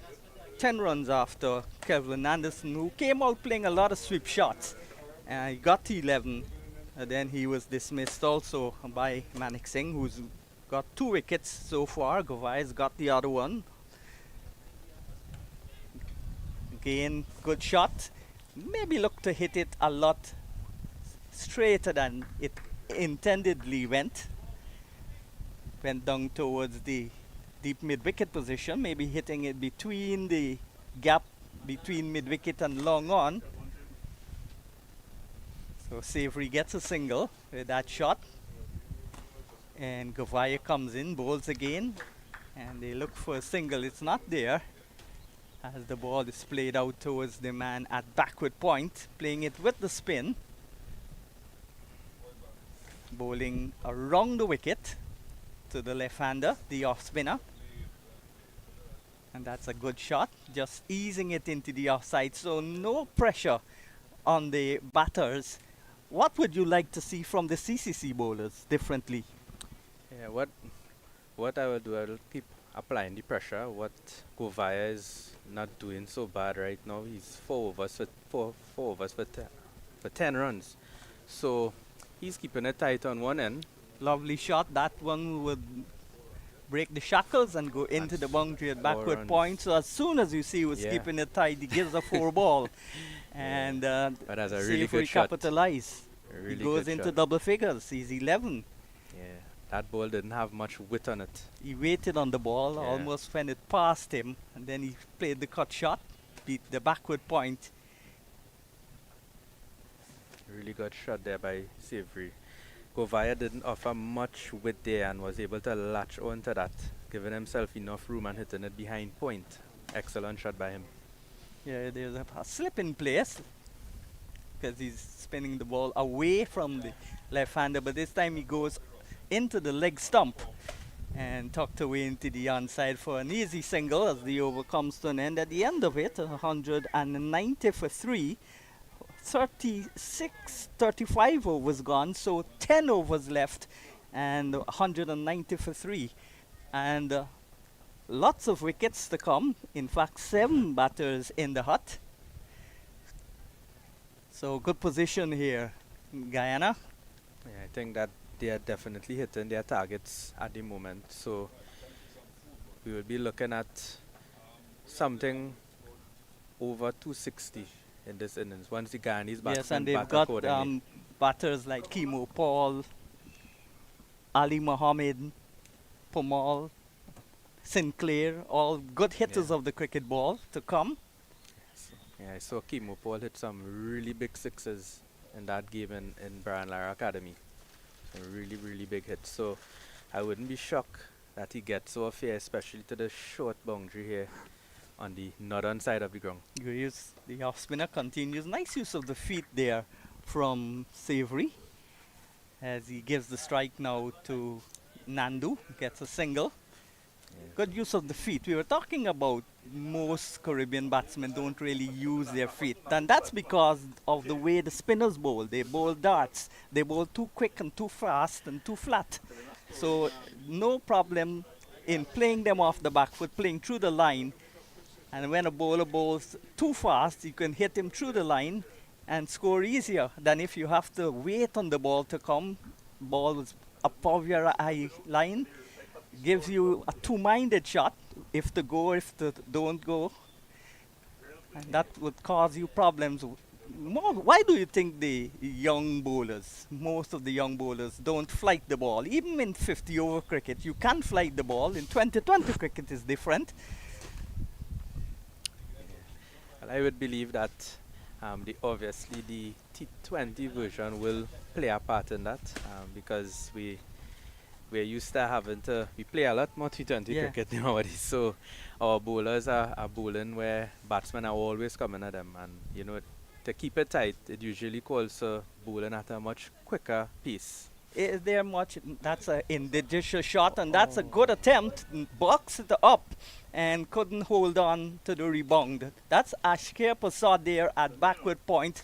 10 runs after Kevin Anderson, who came out playing a lot of sweep shots. He got to 11. Then he was dismissed also by Manik Singh, who's got 2 wickets so far. Gavai's got the other one. Again, good shot. Maybe look to hit it a lot straighter than it intendedly went. Went down towards the deep mid-wicket position, maybe hitting it between the gap between mid-wicket and long on. So Savory gets a single with that shot. And Gavaya comes in, bowls again. And they look for a single. It's not there, as the ball is played out towards the man at backward point, playing it with the spin. Bowling around the wicket to the left-hander, the off-spinner. And that's a good shot, just easing it into the offside, so no pressure on the batters. What would you like to see from the CCC bowlers differently? Yeah, what I will do, I will keep applying the pressure. What Govaya is not doing so bad right now. He's 4 overs for 4 overs for 10 runs. So he's keeping it tight on one end. Lovely shot. That one would break the shackles and go into the boundary at 4 backward runs. point. So as soon as you see he was Yeah. keeping it tight, he gives a 4 ball. And But that's a really Savory good shot. capitalize. A really He goes good into shot. double figures. He's 11. Yeah, that ball didn't have much width on it. He waited on the ball, Yeah. almost when it passed him, and then he played the cut shot, beat the backward point. Really good shot there by Savory. Govaya didn't offer much width there and was able to latch onto that, giving himself enough room and hitting it behind point. Excellent shot by him. Yeah, there's a slip in place because he's spinning the ball away from the left-hander, but this time he goes into the leg stump and tucked away into the onside for an easy single as the over comes to an end. At the end of it, 190 for 3. 35 overs gone, so 10 overs left and 190 for 3. And lots of wickets to come. In fact, 7 batters in the hut. So good position here in Guyana. Yeah, I think that they are definitely hitting their targets at the moment. So we will be looking at something over 260 in this innings once the Guyanese Yes, and batsmen they've bat got accordingly. batters like Kimo Paul, Ali Mohammed, Pomal, Sinclair, all good hitters Yeah. of the cricket ball to come. Yeah, I saw Kimo Paul hit some really big sixes in that game in Brian Lara Academy. Some really, really big hits. So I wouldn't be shocked that he gets so fair, especially to the short boundary here on the northern side of the ground. Graves, the off spinner, continues. Nice use of the feet there from Savory as he gives the strike now to Nandu, gets a single. Good use of the feet. We were talking about most Caribbean batsmen don't really use their feet, and that's because of the way the spinners bowl. They bowl darts. They bowl too quick and too fast and too flat. So no problem in playing them off the back foot, playing through the line. And when a bowler bowls too fast, you can hit him through the line and score easier than if you have to wait on the ball to come. Ball is above your eye line. Gives you a two-minded shot, if to go, if to don't go. And that would cause you problems. Why do you think the young bowlers, most of the young bowlers, don't flight the ball? Even in 50-over cricket, you can flight the ball. In 2020 cricket is different. Well, I would believe that obviously the T20 version will play a part in that because we're used to we play a lot more T20 Yeah. cricket nowadays. So our bowlers are bowling where batsmen are always coming at them, and to keep it tight, it usually calls for bowling at a much quicker pace. Is there much? That's an indigenous shot, and that's a good attempt. Boxed it up and couldn't hold on to the rebound. That's Ashkir Prasad there at backward point.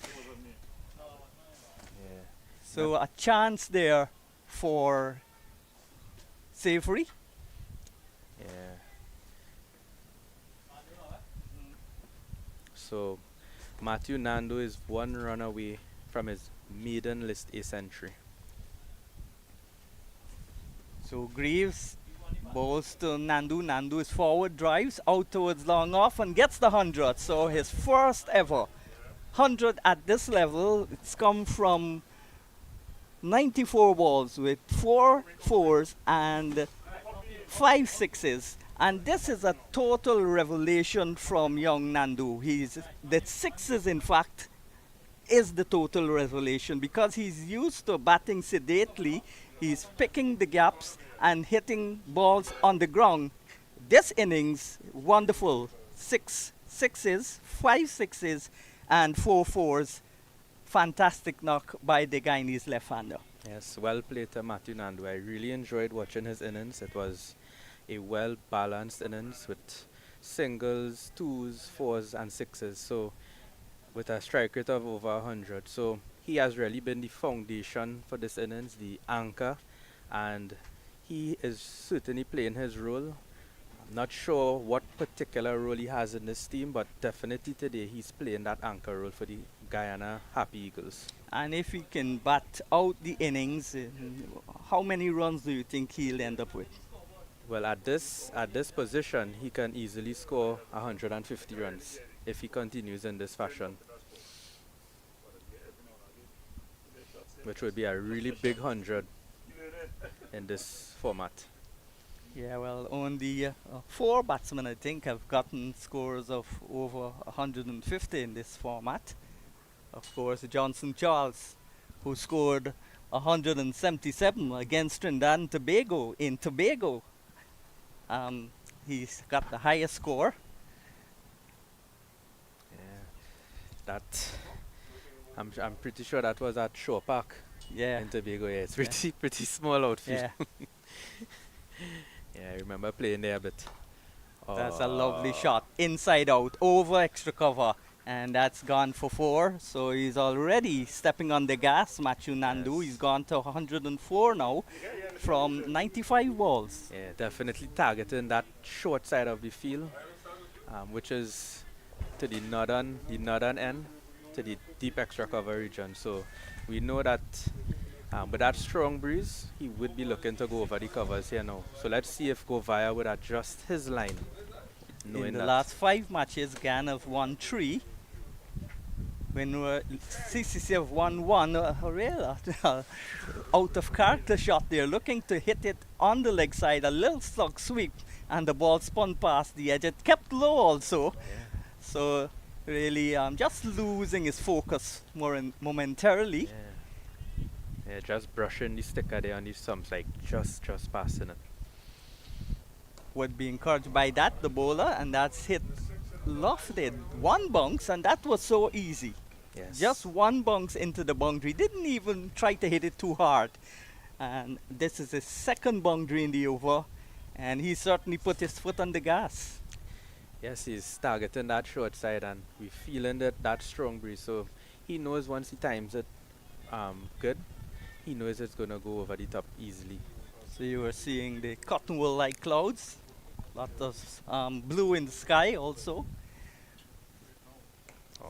Yeah. So a chance there for Savory. Yeah. So Matthew Nando is 1 run away from his maiden list A century. So Greaves bowls to Nandu. Nandu is forward, drives out towards long off and gets the 100. So his first ever 100 at this level. It's come from 94 balls with 4 fours and 5 sixes. And this is a total revelation from young Nandu. The sixes, in fact, is the total revelation because he's used to batting sedately. He's picking the gaps and hitting balls on the ground. This innings, wonderful. 6 sixes, 5 sixes, and 4 fours. Fantastic knock by the Guyanese left-hander. Yes, well played to Matthew Nandu. I really enjoyed watching his innings. It was a well-balanced innings with singles, twos, fours, and sixes. So with a strike rate of over 100. So he has really been the foundation for this innings, the anchor, and he is certainly playing his role. I'm not sure what particular role he has in this team, but definitely today he's playing that anchor role for the Guyana Happy Eagles. And if he can bat out the innings, how many runs do you think he'll end up with? Well, at this position, he can easily score 150 runs if he continues in this fashion, which would be a really big 100 in this format. Yeah, well, only 4 batsmen, I think, have gotten scores of over 150 in this format. Of course, Johnson Charles, who scored 177 against Trinidad and Tobago in Tobago. He's got the highest score. Yeah, that I'm pretty sure that was at Shore Park Yeah, in Tobago. Yeah, it's pretty small outfield. yeah. Yeah, I remember playing there a bit. That's a lovely shot. Inside out, over extra cover. And that's gone for 4. So he's already stepping on the gas, Matthew Nandu. Yes. He's gone to 104 now from 95 balls. Yeah, definitely targeting that short side of the field, which is to the northern end, to the deep extra cover region. So we know that with that strong breeze, he would be looking to go over the covers here now. So let's see if Govaya would adjust his line. In the last 5 matches, Guyana have won 3. When CCC have won 1, a real out of character shot there, looking to hit it on the leg side, a little slug sweep, and the ball spun past the edge. It kept low also, so really just losing his focus momentarily. Yeah, just brushing the sticker there on the stumps, like just passing it. Would be encouraged by that, the bowler, and that's hit lofted. 1 bounce, and that was so easy. Yes. Just 1 bounce into the boundary. Didn't even try to hit it too hard. And this is his 2nd boundary in the over, and he certainly put his foot on the gas. Yes, he's targeting that short side, and we're feeling that strong breeze. So he knows once he times it good, he knows it's going to go over the top easily. So you were seeing the cotton wool-like clouds. Lot of blue in the sky also.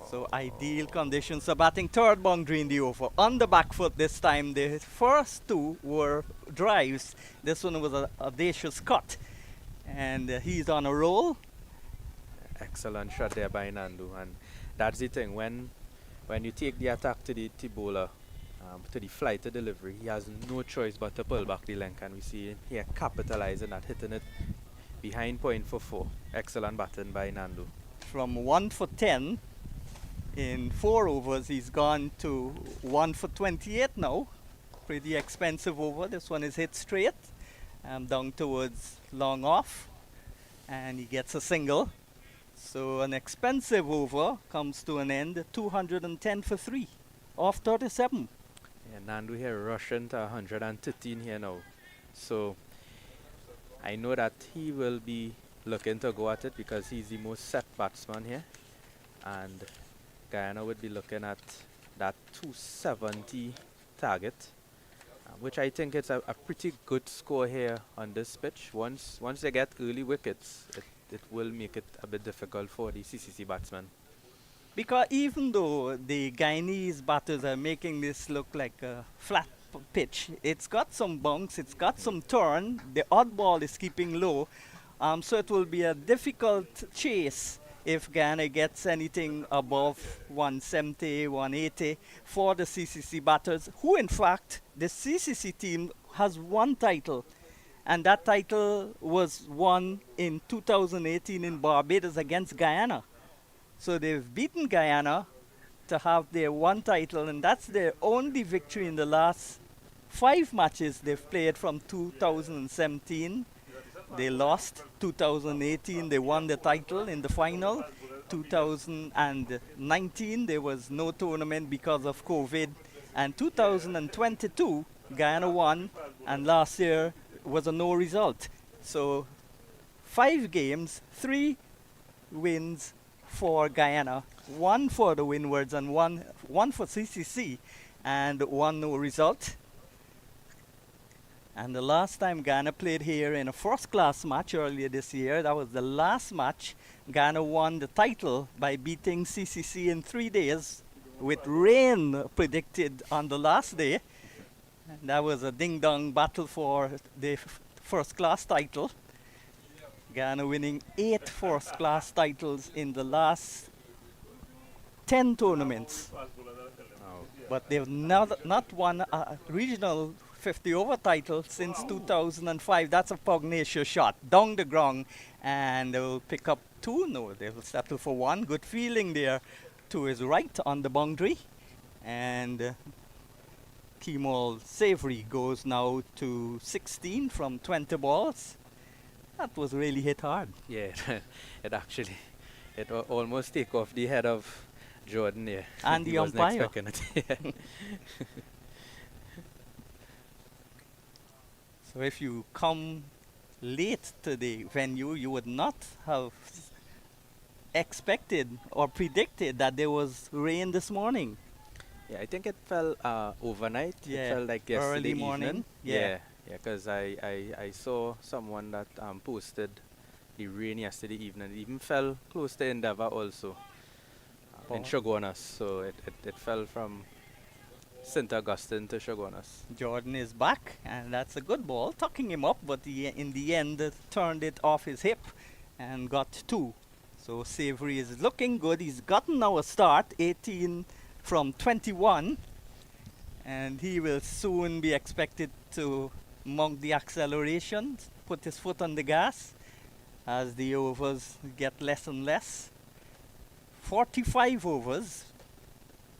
So ideal conditions for batting 3rd boundary in the over. On the back foot this time. The first 2 were drives. This one was a audacious cut. And he's on a roll. Excellent shot there by Nandu, and that's the thing, when you take the attack to the bowler, to the flight to delivery, he has no choice but to pull back the length, and we see here capitalizing that, hitting it behind point for 4. Excellent batting by Nandu. From 1 for 10 in 4 overs, he's gone to 1 for 28 now. Pretty expensive over. This one is hit straight, down towards long off, and he gets a single. So an expensive over comes to an end, 210 for 3 off 37. Yeah, Nandu here rushing to 113 here now. So I know that he will be looking to go at it because he's the most set batsman here. And Guyana would be looking at that 270 target, which I think it's a pretty good score here on this pitch. Once they get early wickets, it will make it a bit difficult for the CCC batsmen. Because even though the Guyanese batters are making this look like a flat pitch, it's got some bounce, it's got some turn, the odd ball is keeping low, so it will be a difficult chase if Guyana gets anything above 170, 180 for the CCC batters, who in fact, the CCC team has 1 title. And that title was won in 2018 in Barbados against Guyana. So they've beaten Guyana to have their 1 title, and that's their only victory in the last 5 matches they've played from 2017. They lost 2018, they won the title in the final. 2019, there was no tournament because of COVID. And 2022, Guyana won, and last year was a no result. So 5 games, 3 wins for Guyana one for the Windwards and one for CCC, and one no result. And the last time Ghana played here in a first-class match earlier this year, that was the last match, Ghana won the title by beating CCC in 3 days, with rain predicted on the last day. And that was a ding-dong battle for the first-class title. Ghana winning 8 first-class titles in the last 10 tournaments. But they've not won a regional 50-over title since 2005. That's a pugnacious shot down the ground, and they will pick up 2. No, they will settle for 1. Good feeling there to his right on the boundary. And Kemal Savory goes now to 16 from 20 balls. That was really hit hard. Yeah, it actually, almost take off the head of Jordan there. And He the wasn't umpire. expecting it. So if you come late to the venue, you would not have expected or predicted that there was rain this morning. Yeah, I think it fell overnight. Yeah, It felt like yesterday early morning. evening. Yeah. Yeah, because I saw someone that posted the rain yesterday evening. It even fell close to Endeavour also, in Oh. Shogunas. So it fell from St. Augustine to Shogunas. Jordan is back, and that's a good ball, tucking him up, but in the end turned it off his hip and got 2. So Savory is looking good. He's gotten now a start, 18 from 21, and he will soon be expected to mount the acceleration, put his foot on the gas as the overs get less and less. 45 overs,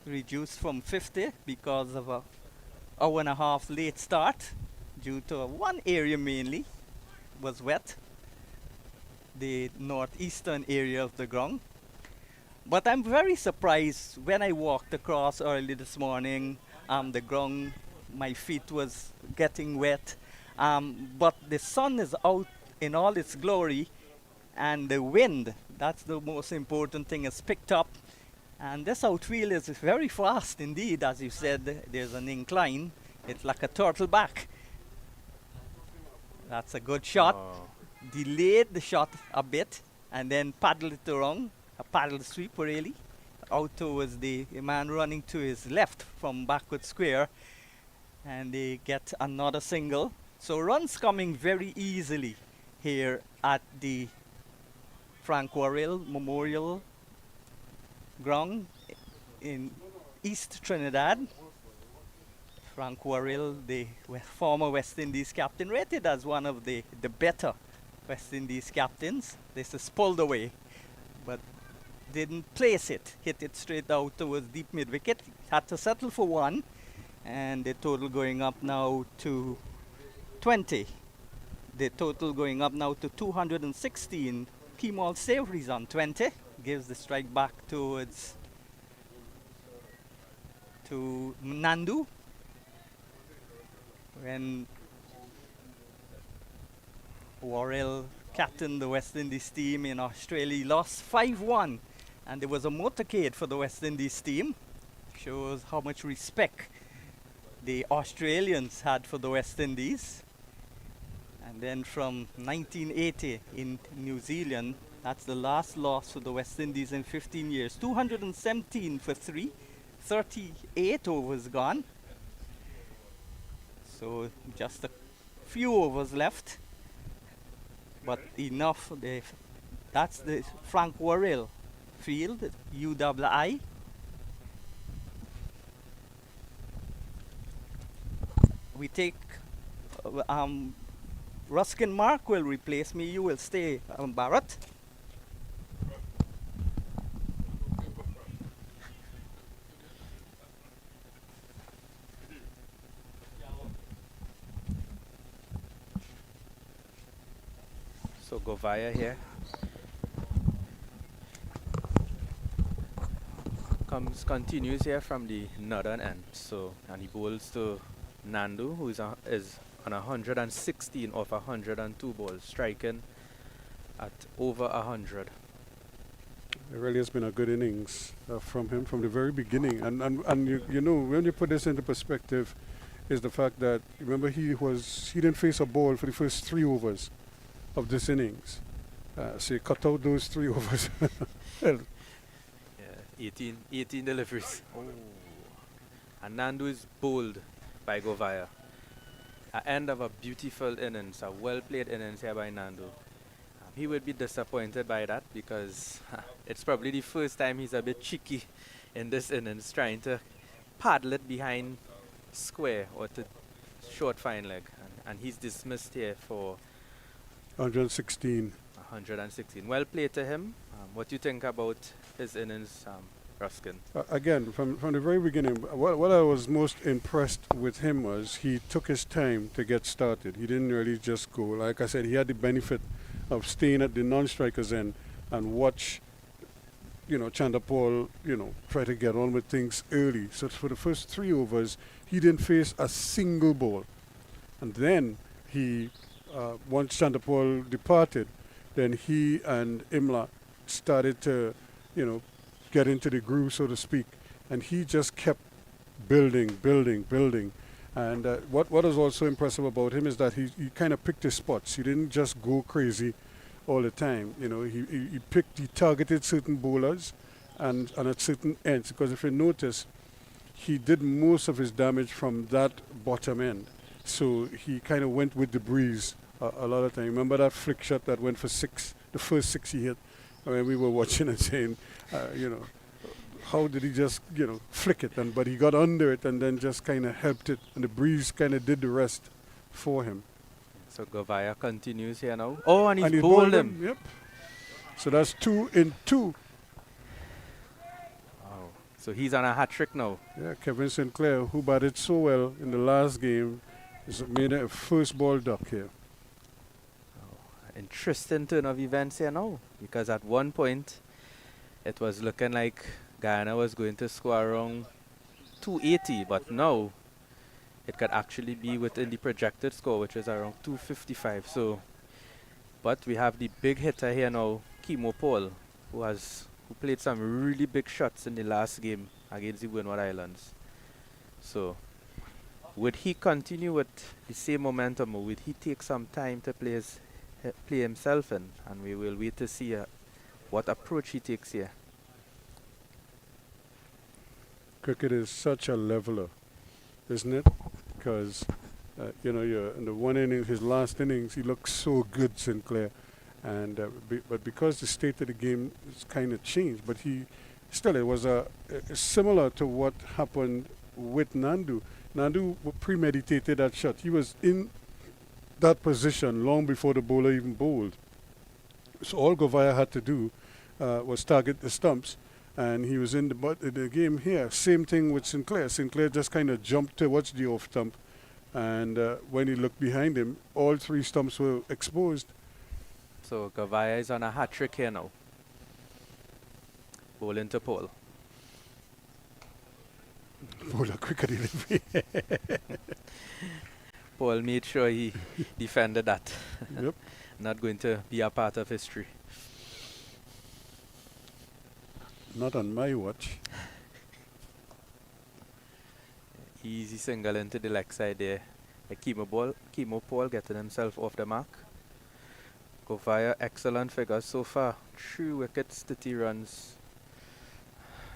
reduced from 50 because of a hour and a half late start due to one area mainly was wet, the northeastern area of the ground. But I'm very surprised when I walked across early this morning, the ground, my feet was getting wet, but the sun is out in all its glory, and the wind, that's the most important thing, is picked up. And this outfield is very fast indeed. As you said, there's an incline. It's like a turtle back. That's a good shot. Oh. Delayed the shot a bit and then paddled it around. A paddle sweep really. Out towards the man running to his left from backward square. And they get another single. So runs coming very easily here at the Frank Worrell Memorial Ground in East Trinidad. Frank Worrell, the former West Indies captain, rated as one of the better West Indies captains. This is pulled away, but didn't place it. Hit it straight out towards deep mid-wicket. Had to settle for 1, and the total going up now to 20. The total going up now to 216. Kemal Savory's on 20. Gives the strike back to Nandu. When Worrell captained the West Indies team in Australia, he lost 5-1, and there was a motorcade for the West Indies team. Shows how much respect the Australians had for the West Indies. And then from 1980 in New Zealand, that's the last loss for the West Indies in 15 years. 217 for 3, 38 overs gone. So just a few overs left, but enough. That's the Frank Worrell field, UII. We take Ruskin Mark will replace me. You will stay, Barrett. So Govaya here continues here from the northern end. So, and he bowls to Nandu, who is on 116 off 102 balls, striking at over 100. It really has been a good innings from him from the very beginning. And you know, when you put this into perspective, is the fact that, remember, he didn't face a ball for the first 3 overs of this innings. So he cut out those 3 overs. Well, Yeah, 18 deliveries. Oh. And Nando is bowled by Govaya. At end of a beautiful innings, a well-played innings here by Nando. He would be disappointed by that because it's probably the first time he's a bit cheeky in this innings, trying to paddle it behind square or to short fine leg. And he's dismissed here for 116. 116. Well played to him. What do you think about his innings, Ruskin? Again, from the very beginning, what I was most impressed with him was he took his time to get started. He didn't really just go. Like I said, he had the benefit of staying at the non-strikers end and watch, Chandapal, try to get on with things early. So for the first 3 overs, he didn't face a single ball. And then once Chandapal departed, then he and Imla started to, get into the groove, so to speak. And he just kept building. And what was also impressive about him is that he kind of picked his spots. He didn't just go crazy all the time. He targeted certain bowlers and at certain ends. Because if you notice, he did most of his damage from that bottom end. So he kind of went with the breeze a lot of time. Remember that flick shot that went for 6, the first 6 he hit? When we were watching and saying, how did he just, flick it? But he got under it and then just kind of helped it. And the breeze kind of did the rest for him. So Govaya continues here now. Oh, and he's bowled bowled him. Yep. So that's 2 in 2. Oh, so he's on a hat trick now. Yeah, Kevin Sinclair, who batted so well in the last game, has made a first ball duck here. Interesting turn of events here now, because at one point it was looking like Guyana was going to score around 280, but now it could actually be within the projected score, which is around 255. So, but we have the big hitter here now, Kimo Paul, who played some really big shots in the last game against the Windward Islands. So, would he continue with the same momentum, or would he take some time to play himself in? And we will wait to see what approach he takes here. Cricket is such a leveler, isn't it? Because, you're in the one inning, his last innings, he looked so good, Sinclair. And but because the state of the game has kind of changed, but it was similar to what happened with Nandu. Nandu premeditated that shot. He was in that position long before the bowler even bowled. So all Govaya had to do was target the stumps, and he was in the game here. Same thing with Sinclair. Sinclair just kind of jumped towards the off stump, and when he looked behind him, all 3 stumps were exposed. So Govaya is on a hat trick here now. Bowling to Paul. Bowler quicker delivery. Paul made sure he defended that. Yep. Not going to be a part of history. Not on my watch. Easy single into the leg side there. Kimo Paul getting himself off the mark. Govaya, excellent figures so far. 3 wickets, 30 runs.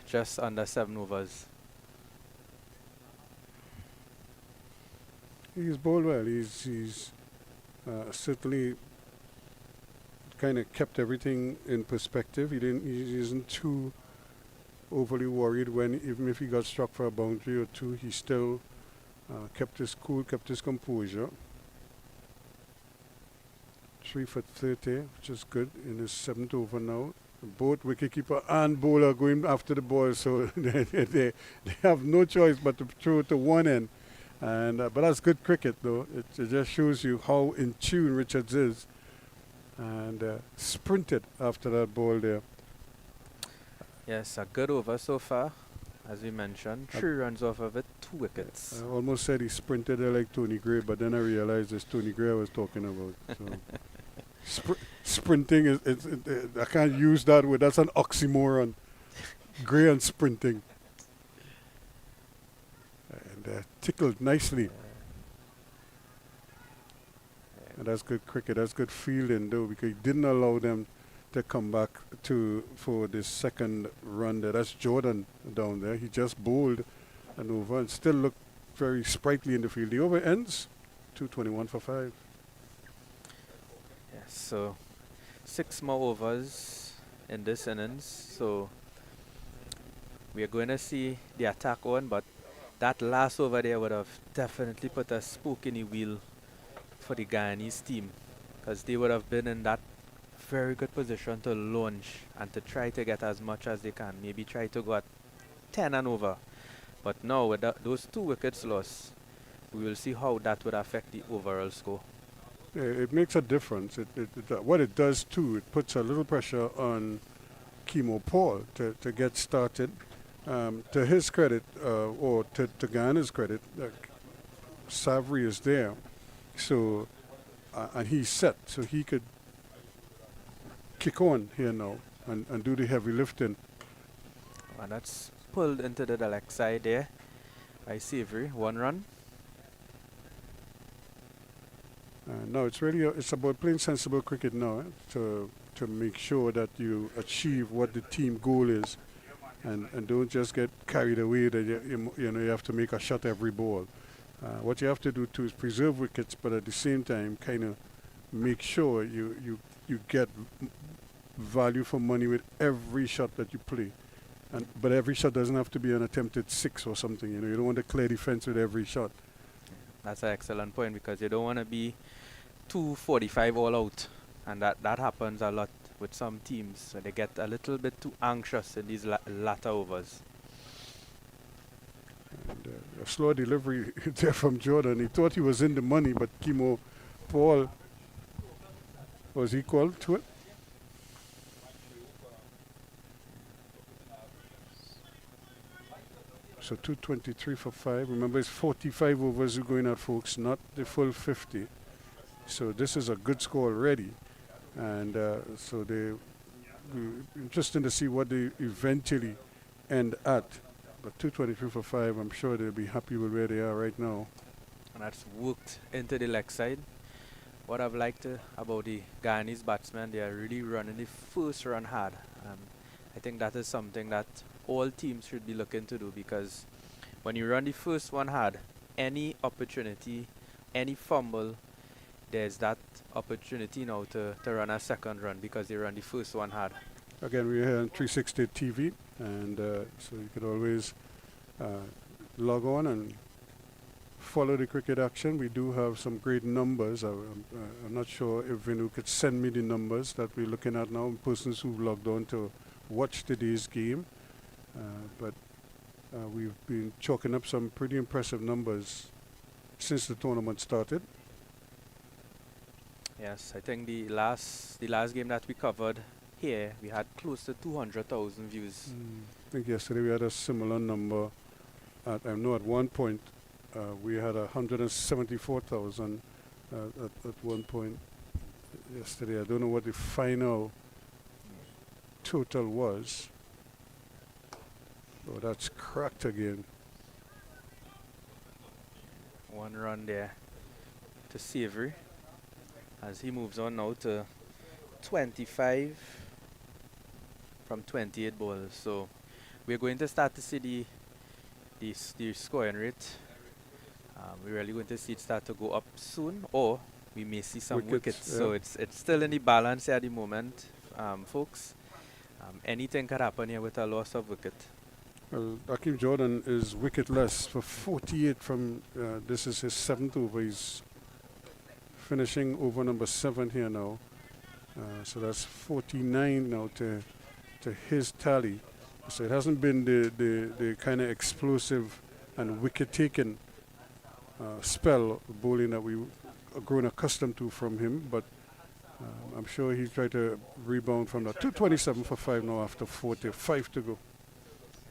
Just under 7 overs. He's bowled well. He's certainly kind of kept everything in perspective. He isn't too overly worried even if he got struck for a boundary or 2. He still kept his cool, kept his composure. 3 for 30, which is good in his 7th over now. Both wicketkeeper and bowler going after the ball, so they have no choice but to throw it to one end. And but that's good cricket, though. It just shows you how in tune Richards is. And sprinted after that ball there. Yes, a good over so far, as we mentioned. 3 runs off of it, 2 wickets. I almost said he sprinted there like Tony Gray, but then I realized it's Tony Gray I was talking about. So. Sprinting I can't use that word. That's an oxymoron. Gray and sprinting. And tickled nicely. And that's good cricket. That's good fielding, though, because he didn't allow them to come back for the second run there. That's Jordan down there. He just bowled an over and still looked very sprightly in the field. The over ends 221 for 5. Yes, so 6 more overs in this innings. So we are going to see the attack on, but that last over there would have definitely put a spoke in the wheel for the Guyanese team, because they would have been in that very good position to launch and to try to get as much as they can. Maybe try to go at 10 and over. But now with those 2 wickets lost, we will see how that would affect the overall score. Yeah, it makes a difference. What it does too, it puts a little pressure on Kimo Paul to get started. To his credit, or to Guyana's credit, Savary is there. So, and he's set, so he could kick on here now and do the heavy lifting. And that's pulled into the leg side there by Savory. 1 run. No, it's really it's about playing sensible cricket now, to make sure that you achieve what the team goal is, and don't just get carried away that you have to make a shot every ball. What you have to do too is preserve wickets, but at the same time kind of make sure you get value for money with every shot that you play. But every shot doesn't have to be an attempted 6 or something. You don't want to clear defense with every shot. That's an excellent point, because you don't want to be 245 all out, and that happens a lot with some teams. So they get a little bit too anxious in these latter overs. And a slow delivery there from Jordan. He thought he was in the money, but Kimo Paul was equal to it. So 223 for 5. Remember, it's 45 overs you're going at, folks, not the full 50. So this is a good score already. And so interesting to see what they eventually end at. But 223 for 5, I'm sure they'll be happy with where they are right now. And that's worked into the leg side. What I've liked about the Guyanese batsmen, they are really running the first run hard. I think that is something that all teams should be looking to do, because when you run the first one hard, any opportunity, any fumble, there's that opportunity now to run a second run, because they run the first one hard. Again, we're here on 360 TV, and so you could always log on and follow the cricket action. We do have some great numbers. I'm not sure if Vinu could send me the numbers that we're looking at now, persons who've logged on to watch today's game. But we've been chalking up some pretty impressive numbers since the tournament started. Yes, I think the last game that we covered here, we had close to 200,000 views. I think yesterday we had a similar number. I know at one point we had 174,000 at one point yesterday. I don't know what the final total was. Oh, that's cracked again. 1 run there to Savory, as he moves on now to 25 from 28 balls. So we're going to start to see the scoring rate. We're really going to see it start to go up soon, or we may see some wickets. Yeah. So it's still in the balance at the moment, folks. Anything could happen here with a loss of wicket. Well, Akeem Jordan is wicketless for 48 from, this is his 7th over. He's finishing over number 7 here now. So that's 49 now to his tally. So it hasn't been the kind of explosive and wicket-taking spell bowling that we are grown accustomed to from him, but I'm sure he'll try to rebound from that. 227 for 5 now after 45 to go.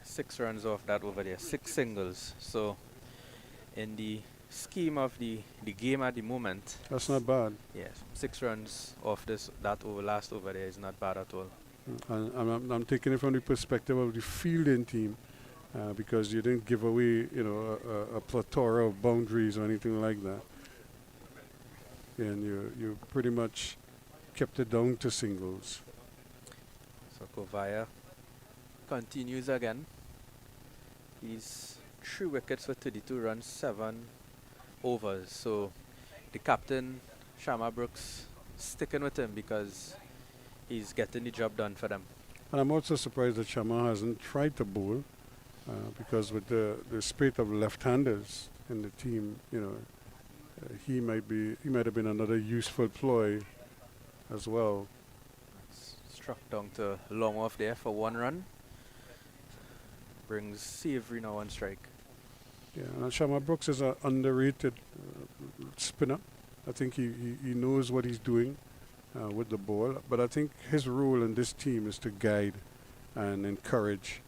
6 runs off that over there, 6 singles. So in the scheme of the game at the moment, That's not bad. yes, 6 runs off that last over there is not bad at all. And I'm taking it from the perspective of the fielding team, because you didn't give away, a plethora of boundaries or anything like that, and you pretty much kept it down to singles. So Govaya continues again. He's 3 wickets for 32 runs, 7 overs. So the captain, Shama Brooks, sticking with him because he's getting the job done for them. And I'm also surprised that Shama hasn't tried to bowl, because with the spate of left-handers in the team, he might have been another useful ploy as well. Struck down to long off there for 1 run. Brings Savory now on strike. Yeah, and Shama Brooks is an underrated spinner. I think he knows what he's doing with the ball, but I think his role in this team is to guide and encourage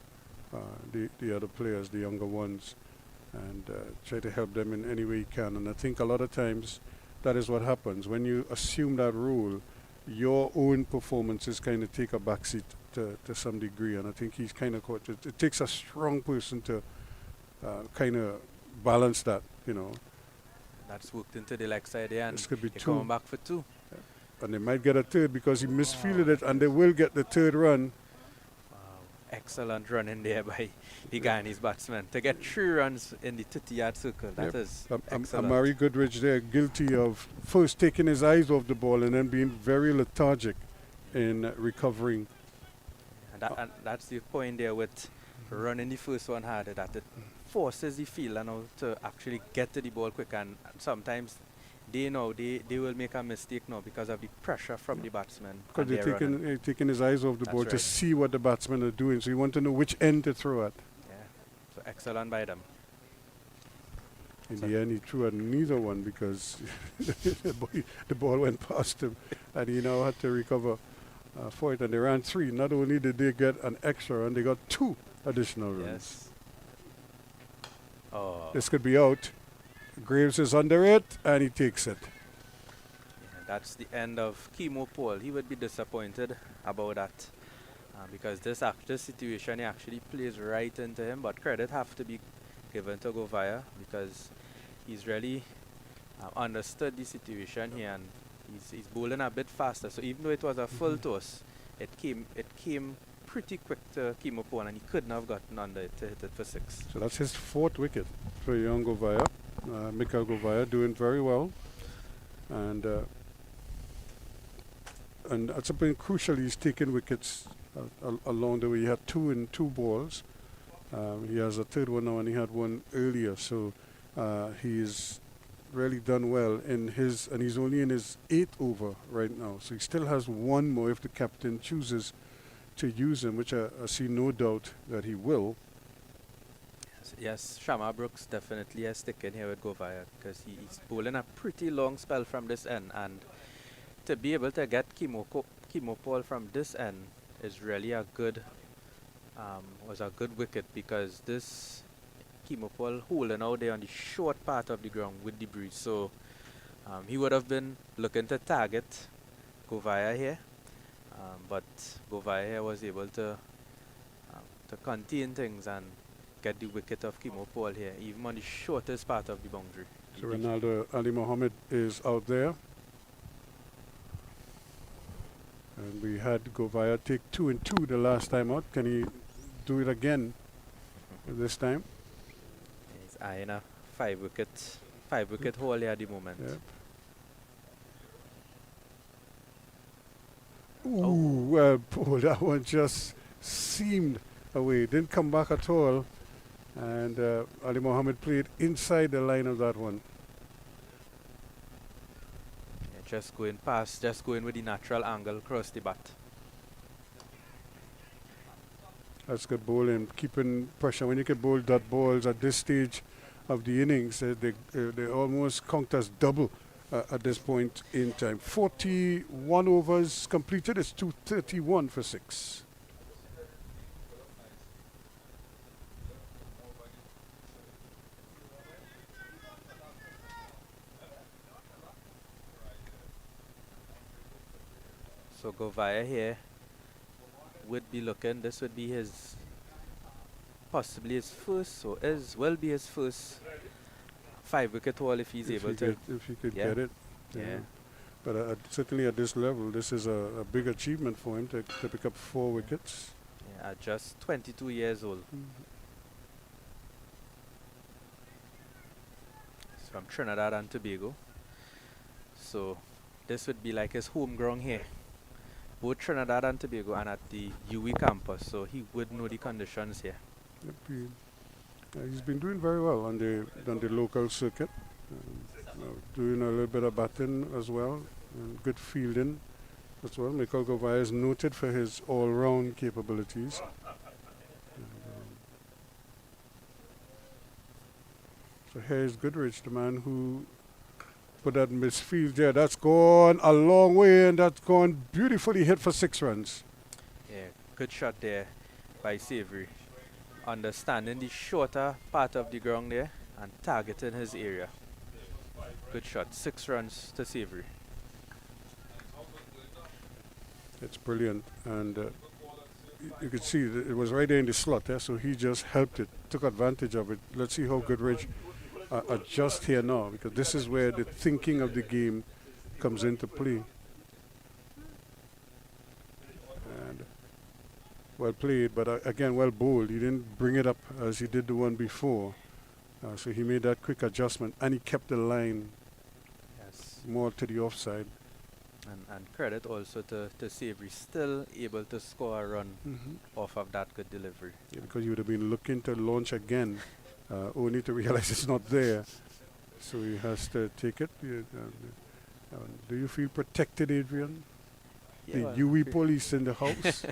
the other players, the younger ones, and try to help them in any way he can. And I think a lot of times that is what happens. When you assume that role, your own performances kind of take a backseat to some degree, and I think he's kind of caught it. It takes a strong person to kind of balance that, That's worked into the leg side there, and This could be they're 2. coming back for 2. And they might get a third because he misfielded it, and they will get the third run. Wow, excellent run in there by the Guyanese batsman to get 3 runs in the 30-yard circle. That is excellent. Amari Goodrich there, guilty of first taking his eyes off the ball and then being very lethargic in recovering. And that's the point there with running the first one harder, that it forces the fielder now to actually get to the ball quick, and sometimes they know they will make a mistake now because of the pressure from the batsman. Because they're taking his eyes off the ball to see what the batsmen are doing, so you want to know which end to throw at. Yeah, so excellent by them. In the end, he threw at neither one because the ball went past him, and he now had to recover for it. And they ran 3. Not only did they get an extra, and they got 2 additional runs. Yes. Oh. This could be out. Graves is under it, and he takes it. Yeah, that's the end of Chemo Paul. He would be disappointed about that because this situation he actually plays right into him, but credit have to be given to Govaya because he's really understood the situation here, and he's bowling a bit faster. So even though it was a full toss, it came pretty quick to Chemo Paul, and he couldn't have gotten under it to hit it for 6. So that's his 4th wicket for young Govaya. Mikael Govaya doing very well, and that's been crucial. He's taken wickets along the way. He had 2 in 2 balls. He has a 3rd one now, and he had 1 earlier. So he's really done well in his, and he's only in his 8th over right now. So he still has 1 more if the captain chooses to use him, which I see no doubt that he will. Yes, Shama Brooks definitely has sticking here with Govaya because he's bowling a pretty long spell from this end, and to be able to get Chemo Paul from this end is really was a good wicket, because this Chemo Paul holding out there on the short part of the ground with the breeze, so he would have been looking to target Govaya here, but Govaya here was able to contain things and get the wicket of Chemo Paul here, even on the shortest part of the boundary. So Ronaldo Ali Mohammed is out there. And we had Govaya take 2 and 2 the last time out. Can he do it again this time? He's eyeing a 5 wicket haul here at the moment. Yep. Ooh, well, Paul, that one just seemed away. Didn't come back at all. And Ali Mohammed played inside the line of that one. Yeah, just going with the natural angle across the bat. That's good bowling, keeping pressure. When you can bowl dot balls at this stage of the innings, they almost count as double at this point in time. 41 overs completed. It's 231 for 6. So Govaya here would be looking. This would be his, possibly his first, or will be his first 5-wicket haul if he's able to. If he could Yeah. get it. Yeah. But certainly at this level, this is a big achievement for him to pick up 4 wickets. Yeah, at just 22 years old. He's from Trinidad and Tobago. So this would be like his home ground here. Both Trinidad and Tobago and at the UE campus, so he would know the conditions here. Yep, he's been doing very well on the local circuit, doing a little bit of batting as well, and good fielding as well. Michael Govaya is noted for his all-round capabilities. So here's Goodrich, the man who put that misfield there. That's gone a long way, and that's gone beautifully hit for 6 runs. Yeah, good shot there by Savory. Understanding the shorter part of the ground there and targeting his area. Good shot. 6 runs to Savory. It's brilliant, and you could see that it was right there in the slot there, so he just helped it, took advantage of it. Let's see how Goodrich adjusts here now, because this is where the thinking of the game comes into play. And well played, but again, well bowled. He didn't bring it up as he did the one before, so he made that quick adjustment, and he kept the line more to the offside. And credit also to Savory, still able to score a run off of that good delivery. Yeah, because you would have been looking to launch again, only to realize it's not there. So he has to take it. Do you feel protected, Adrian? Yeah, The well, UE police in the house?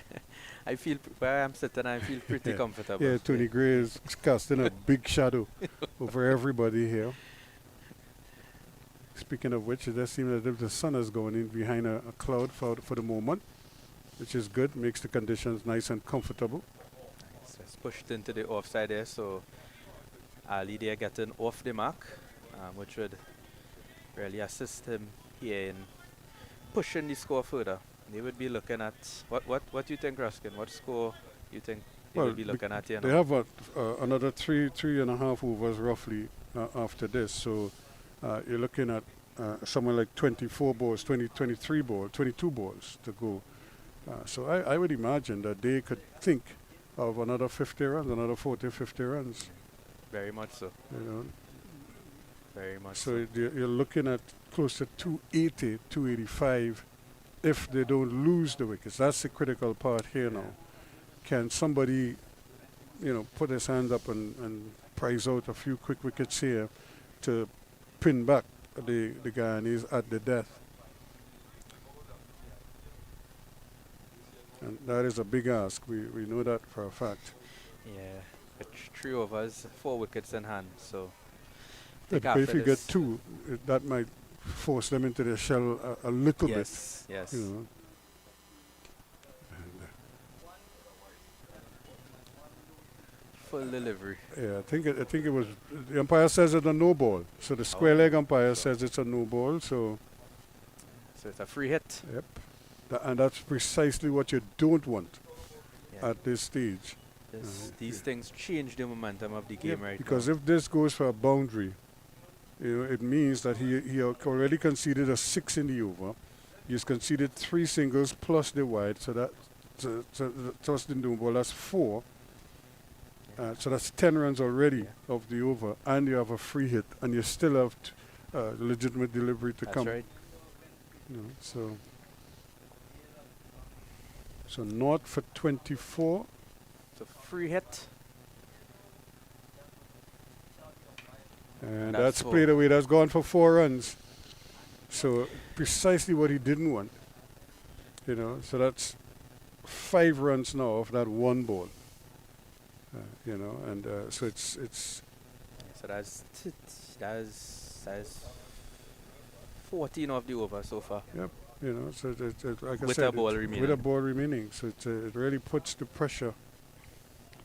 I feel, where I'm sitting, I feel pretty comfortable. Yeah, Tony Gray is casting a big shadow over everybody here. Speaking of which, it does seem as if the sun is going in behind a cloud for the moment, which is good, makes the conditions nice and comfortable. So it's pushed into the offside there, so Ali there getting off the mark, which would really assist him here in pushing the score further. They would be looking at, what do you think, Ruskin? What score do you think they will be looking at here They now? have another three and a half overs roughly after this, so you're looking at somewhere like 24 balls, 23 balls, 22 balls to go. So I would imagine that they could think of another 50 runs, another 40, 50 runs. Very much so. You know. Very much So you're looking at close to 280, 285 if they don't lose the wickets. That's the critical part here now. Can somebody, put his hand up and prize out a few quick wickets here to pin back the Guyanese at the death? And that is a big ask. We know that for a fact. Yeah, with 3 overs, 4 wickets in hand. So But if you get 2, that might force them into their shell a little bit. Yes. You know. Full delivery. Yeah, I think it was, the umpire says it's a no ball. So the square leg umpire says it's a no ball. So it's a free hit. yep, and that's precisely what you don't want at this stage. These things change the momentum of the game right because now. if this goes for a boundary, it means that he already conceded a 6 in the over. He's conceded 3 singles plus the wide, so that tossed in the ball, that's 4. So that's 10 runs already of the over, and you have a free hit, and you still have legitimate delivery to come. That's right. So not for 24. It's a free hit. And that's played away. That's gone for 4 runs. So precisely what he didn't want. So that's 5 runs now off that 1 ball. And so it's. So that's 14 of the over so far. Yep. So like I with said, a ball remaining. With a ball remaining. So it really puts the pressure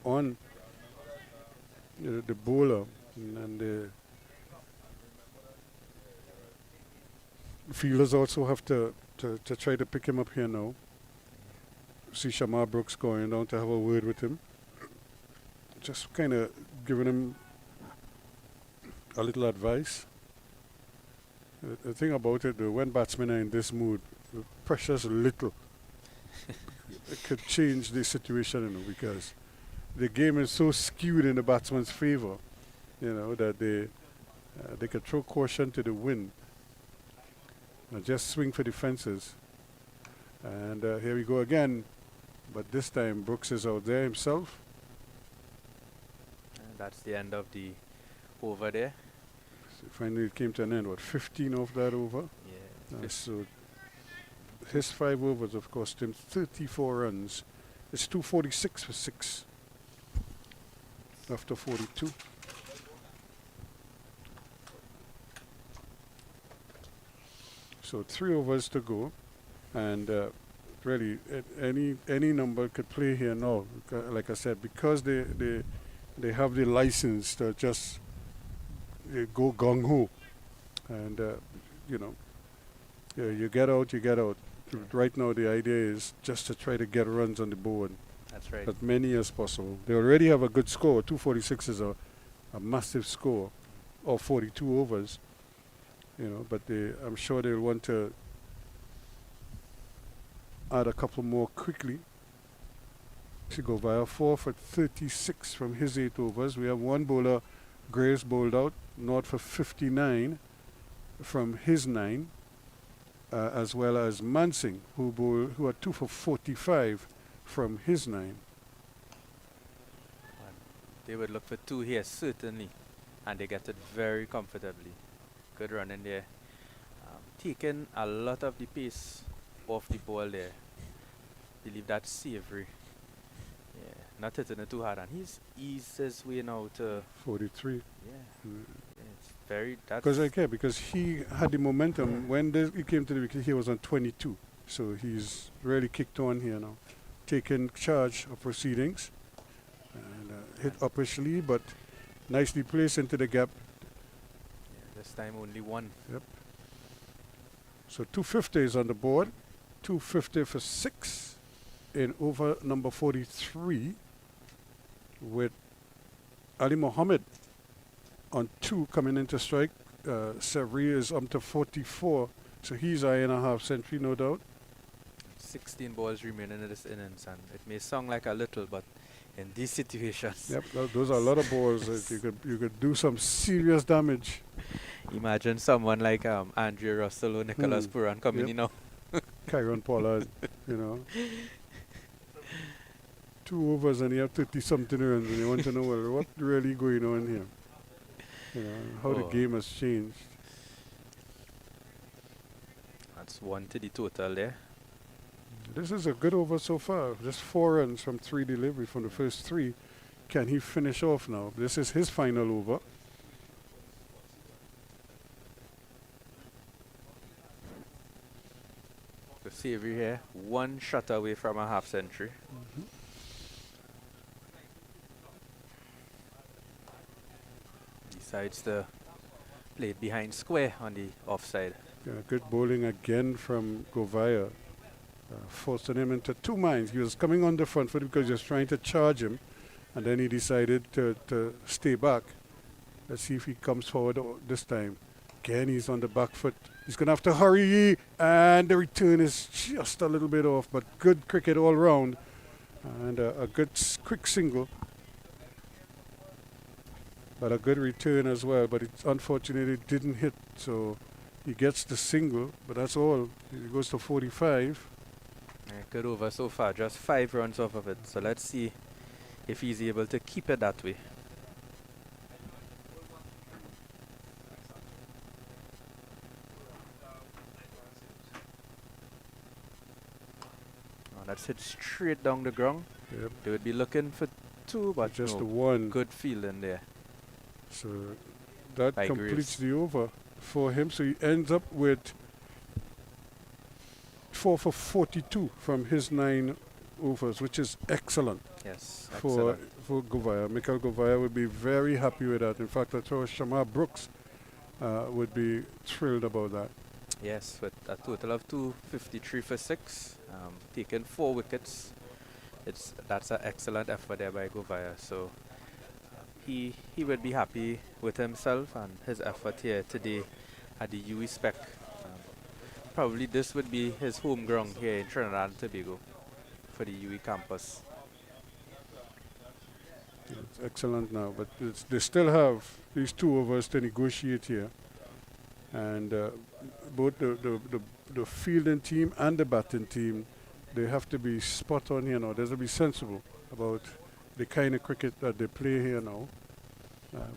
on the bowler and the fielders also have to to try to pick him up here now. See Shamar Brooks going down to have a word with him. Just kind of giving him a little advice. The thing about it, though, when batsmen are in this mood, the pressure's little. It could change the situation, you know, because the game is so skewed in the batsman's favor, you know, that they could throw caution to the wind and just swing for the fences. And here we go again, but this time Brooks is out there himself. And that's the end of the over there. So finally it came to an end, what, 15 of that over? Yeah. So his 5 overs, of course, him 34 runs. It's 246 for 6 after 42. So 3 overs to go, and really any number could play here now. Like I said, because they have the license to just go gung ho, and you know, you get out, you get out. Right now, the idea is just to try to get runs on the board. That's right. As many as possible. They already have a good score. 246 is a massive score, or 42 overs. You know, but I'm sure they'll want to add a couple more quickly. To go via 4 for 36 from his 8 overs. We have one bowler, Graves, bowled out, not for 59 from his 9. As well as Mansing, who are 2 for 45 from his 9. They would look for 2 here, certainly, and they get it very comfortably. Good run in there. Taking a lot of the pace off the ball there. Believe that's Savory. Yeah, not hitting it too hard, and he's eased his way now to 43. Yeah. It's very. Because he had the momentum when he came to the wicket. He was on 22, so he's really kicked on here now, taking charge of proceedings, and hit uppishly, but nicely placed into the gap. Yeah, this time only 1. Yep. So 250 is on the board. 250 for 6 in over number 43, with Ali Mohammed on 2 coming into strike. Savri is up to 44, so he's eyeing a half century, no doubt. 16 balls remaining in this innings, and it may sound like a little, but in these situations, Yep, those are a lot of balls. You could do some serious damage. imagine someone like Andrea Russell or Nicholas Puran coming Yep. in now. Kyron Pollard, you know. 2 overs and you have 30 something runs, and you want to know, well, what's really going on here? You know, how the game has changed. That's 1 to the total there. This is a good over so far. Just 4 runs from 3 deliveries from the first 3. Can he finish off now? This is his final over. So Savory here, 1 shot away from a half century. Decides to play it behind square on the offside. Good bowling again from Govaya. Forcing him into 2 minds. He was coming on the front foot because he was trying to charge him, and then he decided to stay back. Let's see if he comes forward this time. Again, he's on the back foot. He's going to have to hurry, and the return is just a little bit off, but good cricket all round, and a good quick single. But a good return as well, but it unfortunately didn't hit, so he gets the single, but that's all. He goes to 45. Yeah, good over so far, just 5 runs off of it. So let's see if he's able to keep it that way. Oh, that's hit straight down the ground. Yep. They would be looking for 2, but Just no, the 1. good fielding there. So that By completes Graves. the over for him. So he ends up with 4 for 42 from his 9 overs, which is excellent Yes, for excellent. Govaya. Mikhail Govaya would be very happy with that. In fact, I thought Shamar Brooks would be thrilled about that. Yes, with a total of 253 for 6, taking 4 wickets. That's an excellent effort there by Govaya. So he would be happy with himself and his effort here today at the UE Spec. Probably this would be his home ground here in Trinidad and Tobago for the UE campus. It's excellent now, but they still have these 2 overs to negotiate here. And both the fielding team and the batting team, they have to be spot on here now. They have to be sensible about the kind of cricket that they play here now.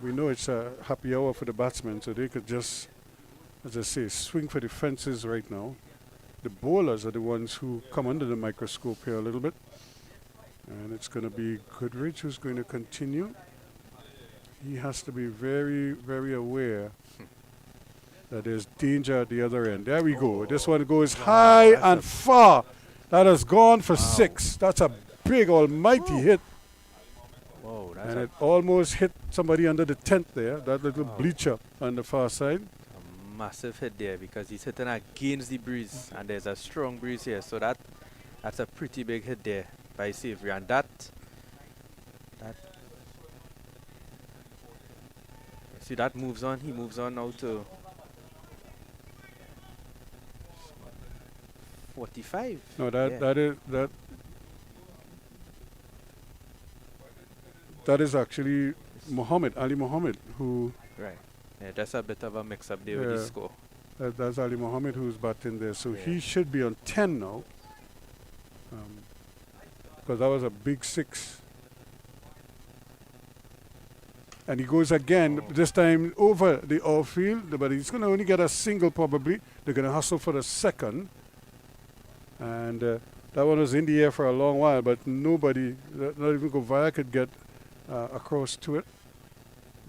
We know it's a happy hour for the batsmen, so they could just, as I say, swing for the fences right now. The bowlers are the ones who come under the microscope here a little bit. And it's going to be Goodrich who's going to continue. He has to be very, very aware that there's danger at the other end. There we go. This one goes high and far. That has gone for 6. That's a big almighty hit. Whoa, that's And it almost hit somebody under the tent there, that little bleacher on the far side. a massive hit there because he's hitting against the breeze and there's a strong breeze here. So that's a pretty big hit there by Savory. And that see, that moves on. He moves on now to 45. No, Yeah. that is actually Ali Muhammad, who Right. Yeah, that's a bit of a mix-up there with the Yeah. score. that's Ali Muhammad who's batting there. So Yeah. he should be on 10 now, because that was a big 6. And he goes again, this time over the outfield, but he's going to only get a single probably. They're going to hustle for the second. And that one was in the air for a long while, but nobody, not even Govaya, could get across to it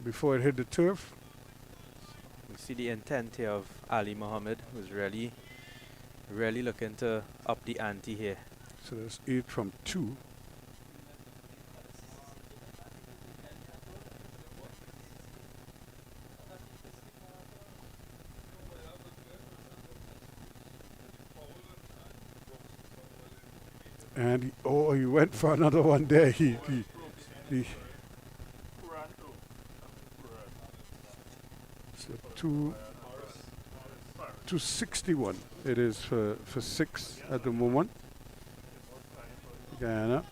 before it hit the turf. We see the intent here of Ali Muhammad, who's really looking to up the ante here. So that's 8 from 2. And he went for another one there. He so 261 it is for 6 at the moment. Guyana.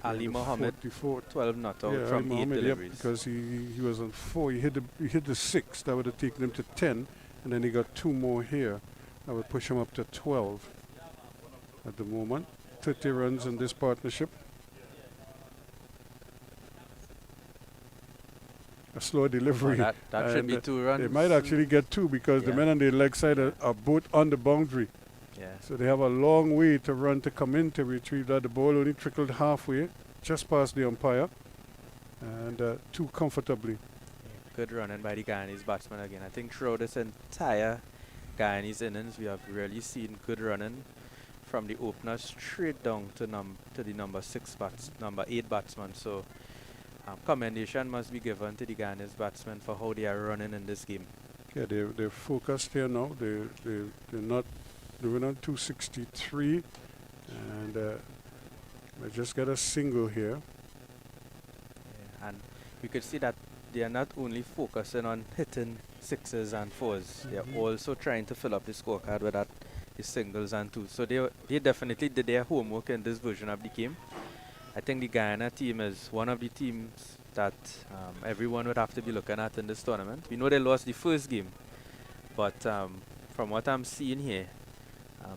Ali Muhammad, 44. 12 not out Yeah, from Ali 8 Muhammad, yep, deliveries. because he was on 4. He hit the 6. That would have taken him to 10, and then he got 2 more here. That would push him up to 12 at the moment. 30 runs in this partnership. A slow delivery. That should be And, 2 runs. They might actually get 2 because the Yeah. men on the leg side are both on the boundary. Yeah. So they have a long way to run to come in to retrieve that. The ball only trickled halfway, just past the umpire, and 2 comfortably. Good running by the Guyanese batsman again. I think throughout this entire Guyanese innings, we have really seen good running from the opener straight down to the number 8 batsman. So commendation must be given to the Guyanese batsmen for how they are running in this game. Yeah, they're focused here now. They're not. They went on 263, and they just got a single here. Yeah, and we could see that they are not only focusing on hitting 6s and 4s, they are also trying to fill up the scorecard with the singles and 2s. So they definitely did their homework in this version of the game. I think the Guyana team is one of the teams that everyone would have to be looking at in this tournament. We know they lost the first game, but from what I'm seeing here,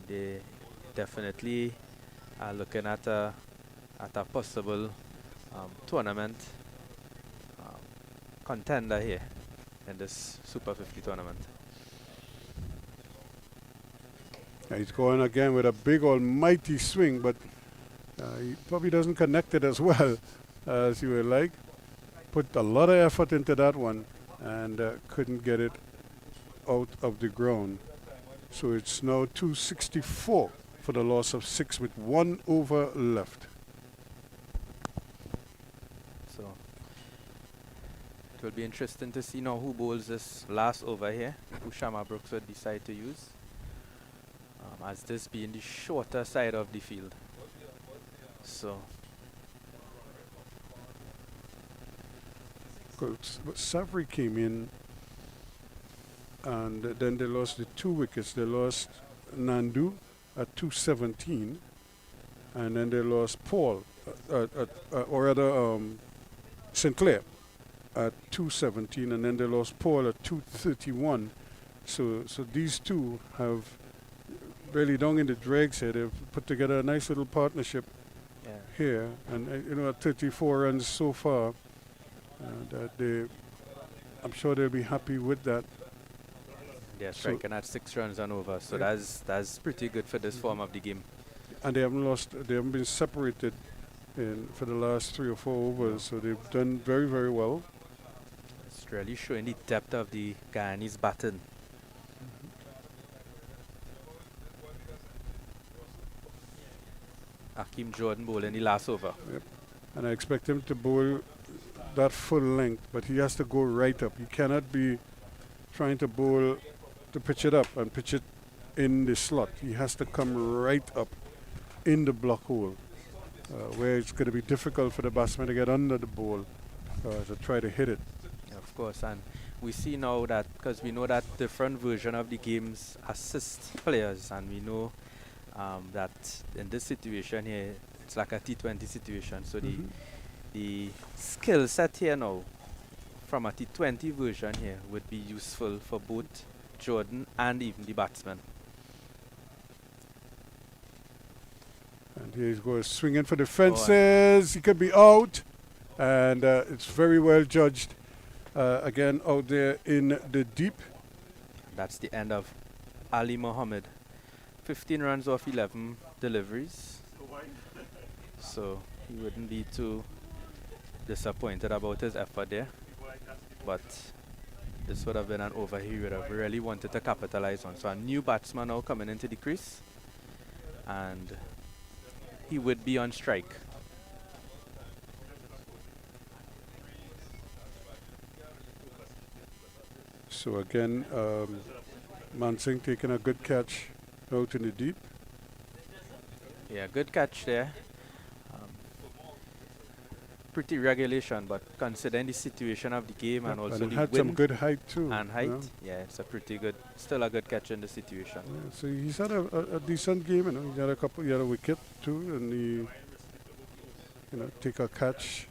they definitely are looking at a possible tournament contender here in this Super 50 tournament. He's going again with a big almighty swing, but he probably doesn't connect it as well as you would like. Put a lot of effort into that one and couldn't get it out of the ground. So it's now 264 for the loss of 6 with 1 over left. So It will be interesting to see now who bowls this last over here, who Shamar Brooks would decide to use, as this being the shorter side of the field. So, Savary came in, and then they lost the 2 wickets. They lost Nandu at 217, and then they lost Paul, or rather Sinclair at 217, and then they lost Paul at 231. So these two have really down in the dregs here. They've put together a nice little partnership here, and at 34 runs so far, I'm sure they'll be happy with that. they're striking at 6 runs and over, so that's pretty good for this form of the game. And they haven't been separated for the last 3 or 4 overs, so they've done very, very well. It's really showing the depth of the Guyanese batting. Akeem Jordan bowling the last over. Yep. And I expect him to bowl that full length, but he has to go right up. He cannot be trying to bowl to pitch it up and pitch it in the slot. He has to come right up in the block hole, where it's going to be difficult for the batsman to get under the ball to try to hit it. Of course, and we see now that, because we know that different version of the games assist players, and we know that in this situation here, it's like a T20 situation. So the skill set here now from a T20 version here would be useful for both Jordan and even the batsman. And here he goes swinging for the fences. He could be out, and it's very well judged. Again, out there in the deep. That's the end of Ali Mohammed. 15 runs off 11 deliveries. So he wouldn't be too disappointed about his effort there. But this would have been an over he would have really wanted to capitalize on. So a new batsman now coming into the crease, and he would be on strike. So again, Mansingh taking a good catch out in the deep. Yeah, good catch there. Pretty regulation, but considering the situation of the game and also and the had wind some good height too. and height, yeah, it's a pretty good, still a good catch in the situation. Yeah, so he's had a decent game. He had he had a wicket too, and he, take a catch.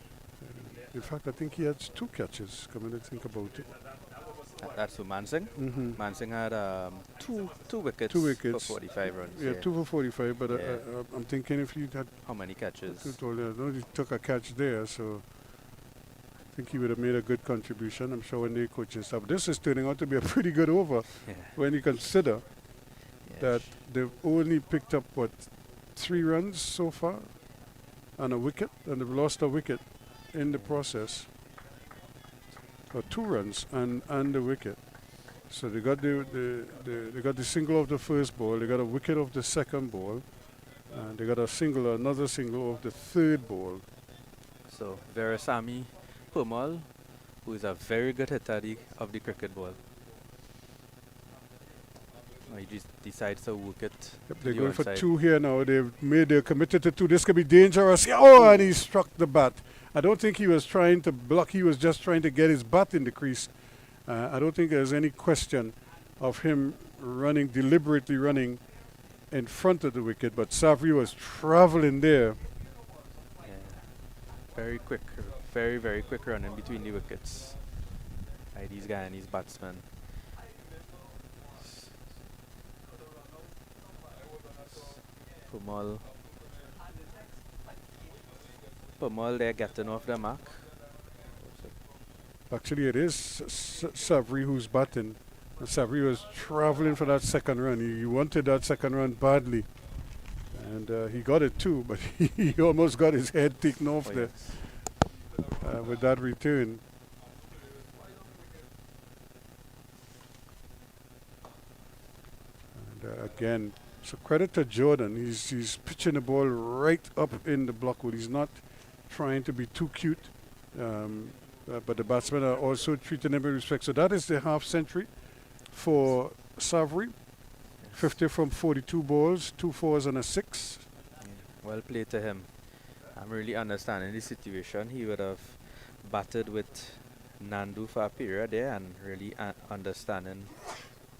In fact, I think he had 2 catches. Come to think about it. That's for Mansingh. Mansingh had two wickets, 2 wickets for 45 runs. Yeah, 2 for 45. But Yeah. I'm thinking if he had How many catches? he took a catch there, so I think he would have made a good contribution. I'm sure when they coaching staff. This is turning out to be a pretty good over when you consider that they've only picked up 3 runs so far and a wicket, and they've lost a wicket in the process. Or 2 runs and the wicket. So they got they got the single of the first ball, they got a wicket of the second ball, and they got another single of the third ball. So Veerasamy Permal, who is a very good hitter of the cricket ball. He just decides to work it. Yep, they're going for 2 here now. They're committed to 2. This could be dangerous. Oh, and he struck the bat. I don't think he was trying to block. He was just trying to get his bat in the crease. I don't think there's any question of him deliberately running in front of the wicket. But Savary was traveling there. Yeah. Very quick, very, very quick run in between the wickets by these Guyanese batsmen. Permal there getting off the mark. Actually, it is Savary who's batting. Savary was traveling for that second run. He wanted that second run badly. And he got it too, but he almost got his head taken off there with that return. And again, so credit to Jordan. He's pitching the ball right up in the block. He's not trying to be too cute. but the batsmen are also treating them with respect. So that is the half century for Savory. 50 from 42 balls, 2 fours and a 6. Yeah, well played to him. I'm really understanding the situation. He would have batted with Nandu for a period there and really understanding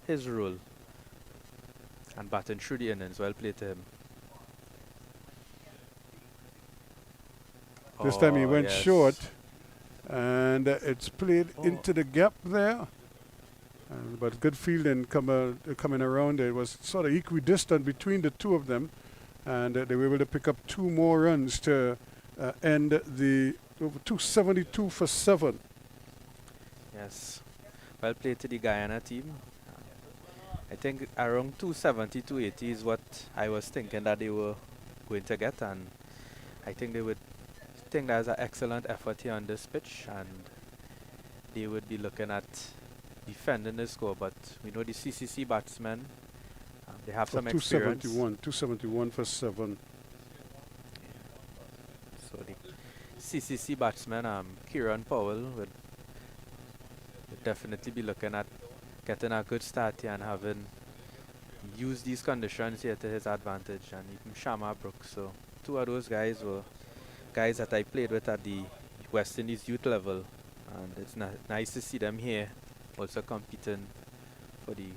his role and batting through the innings. Well played to him. This time he Oh, went yes. short, and it's played Oh. into the gap there. But good fielding coming around. It was sort of equidistant between the two of them, and they were able to pick up 2 more runs to end the over 272 for 7. Yes. Well played to the Guyana team. I think around 270, 280 is what I was thinking that they were going to get, and I think they would think that's an excellent effort here on this pitch, and they would be looking at defending the score. But we know the CCC batsmen, they have For some experience. 271 for 7. So the CCC batsman, Kieran Powell, would definitely be looking at getting a good start here and having used these conditions here to his advantage, and even Shama Brooks. So 2 of those guys were guys that I played with at the West Indies youth level, and it's nice to see them here also competing for the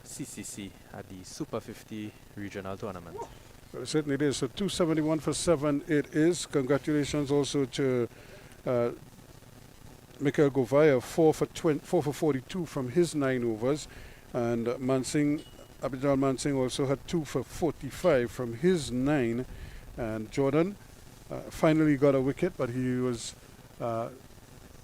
CCC at the Super 50 regional tournament. Well, it certainly is. So 271 for 7 it is. Congratulations also to Mikael Govaya, 4 for 42 from his 9 overs. And Abidal Mansingh also had 2 for 45 from his 9. And Jordan finally got a wicket, but he was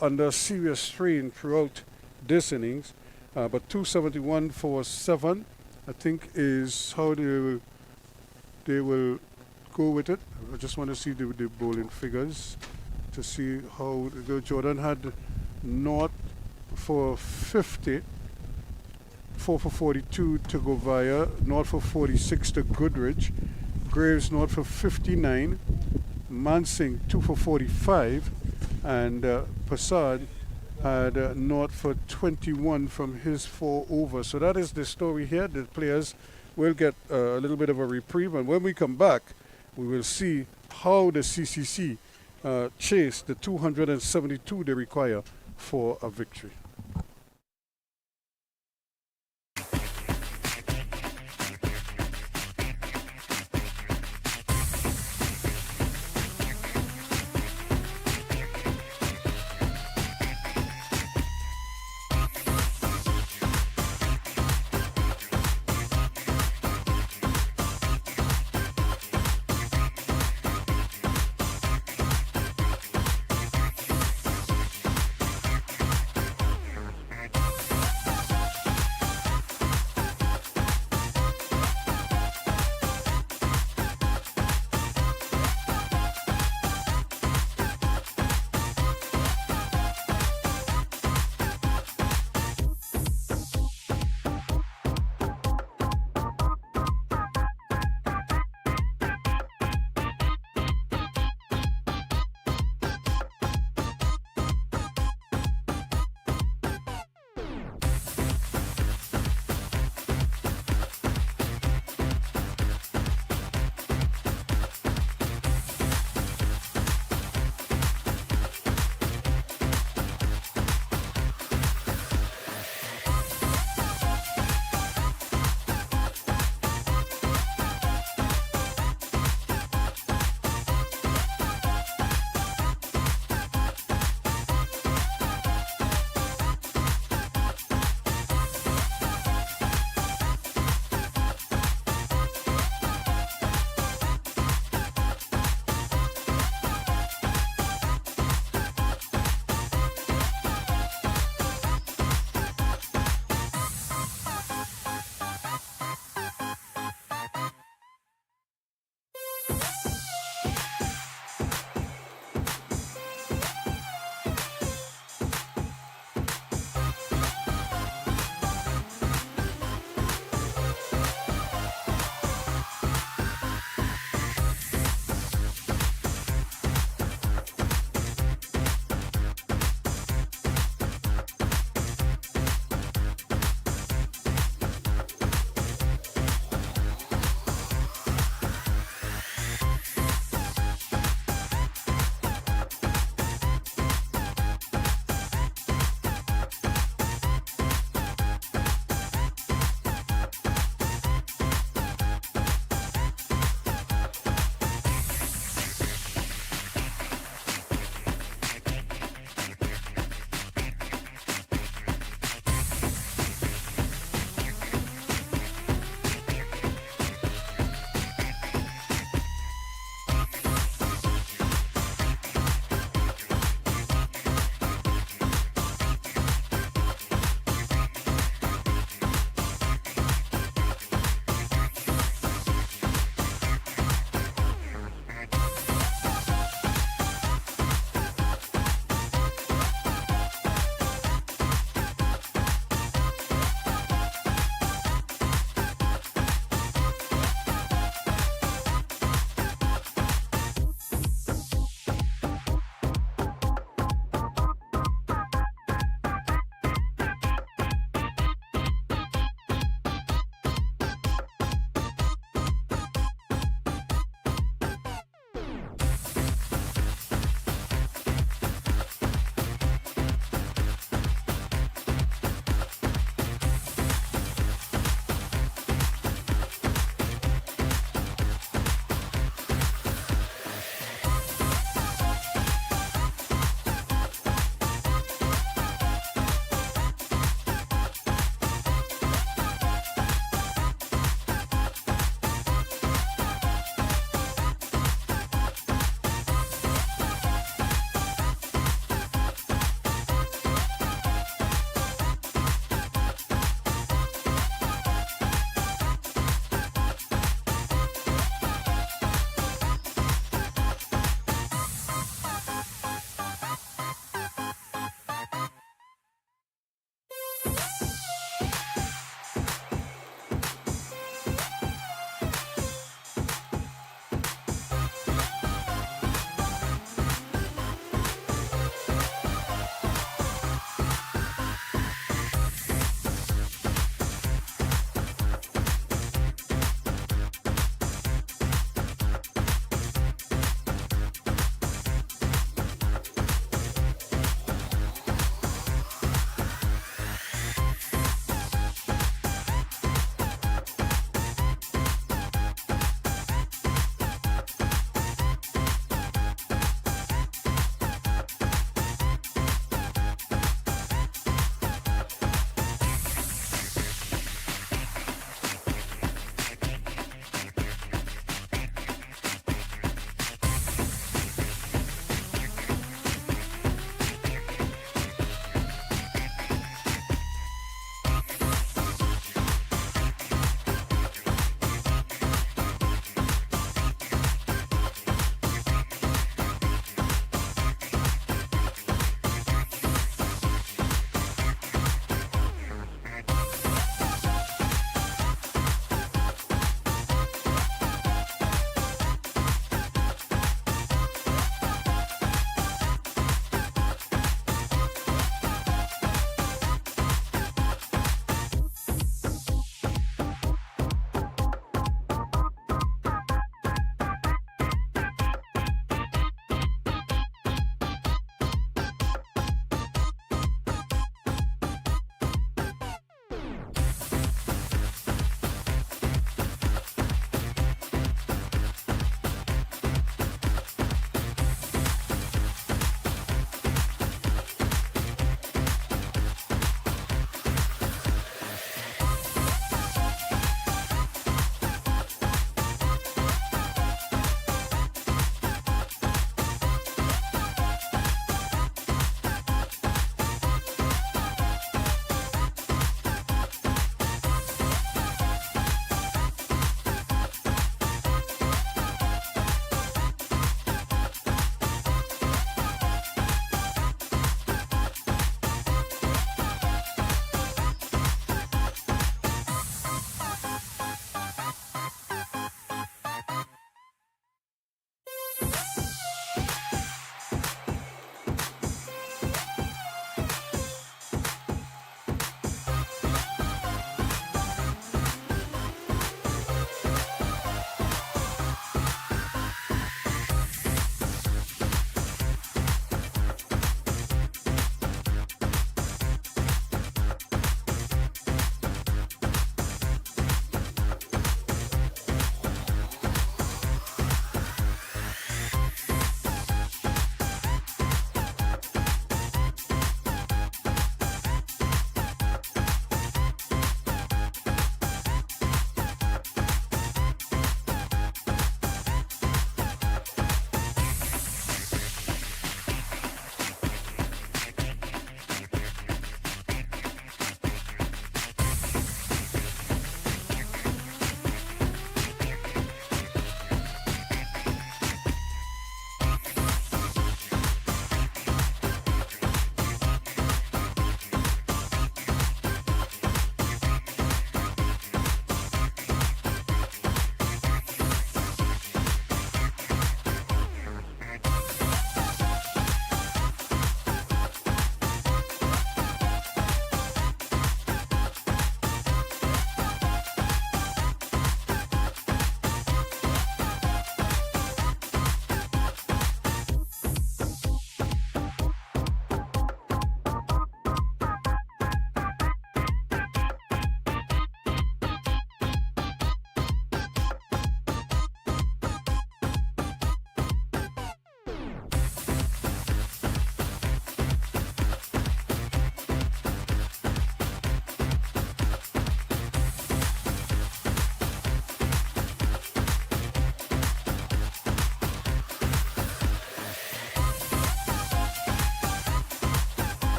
under serious strain throughout this innings. But 271 for 7, I think, is how they will go with it. I just want to see the bowling figures to see how they go. Jordan had 0 for 50, 4 for 42 to Govaya, 0 for 46 to Goodrich, Graves 0 for 59, Mansingh 2 for 45, and Prasad had 0 for 21 from his 4 overs. So that is the story here. The players will get a little bit of a reprieve, and when we come back, we will see how the CCC chase the 272 they require for a victory.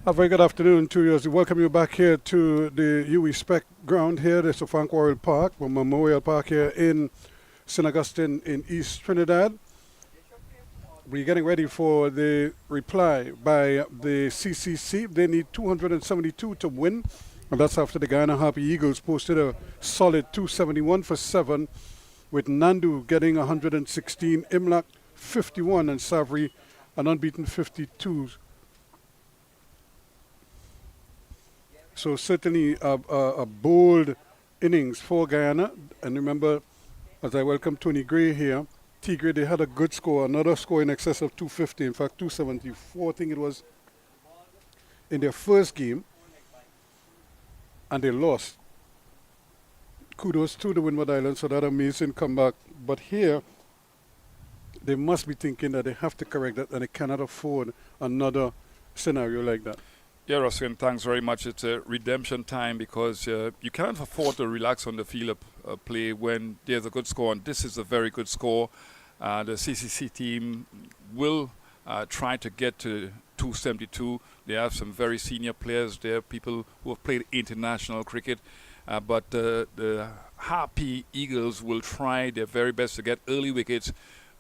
A very good afternoon to you as we welcome you back here to the UE Spec ground here. This is Frank Worrell Park, Memorial Park here in St. Augustine in East Trinidad. We're getting ready for the reply by the CCC. They need 272 to win, and that's after the Guyana Harpy Eagles posted a solid 271 for 7, with Nandu getting 116, Imlak 51, and Savri an unbeaten 52. So certainly a bold innings for Guyana. And remember, as I welcome Tony Gray here, Tigre, they had a good score, another score in excess of 250, in fact 274, I think it was, in their first game, and they lost. Kudos to the Windward Islands for that amazing comeback. But here, they must be thinking that they have to correct that and they cannot afford another scenario like that. Yeah, Ruskin, thanks very much. It's a redemption time because you cannot afford to relax on the field of play when there's a good score, and this is a very good score. The CCC team will try to get to 272. They have some very senior players there, people who have played international cricket. But the Harpy Eagles will try their very best to get early wickets,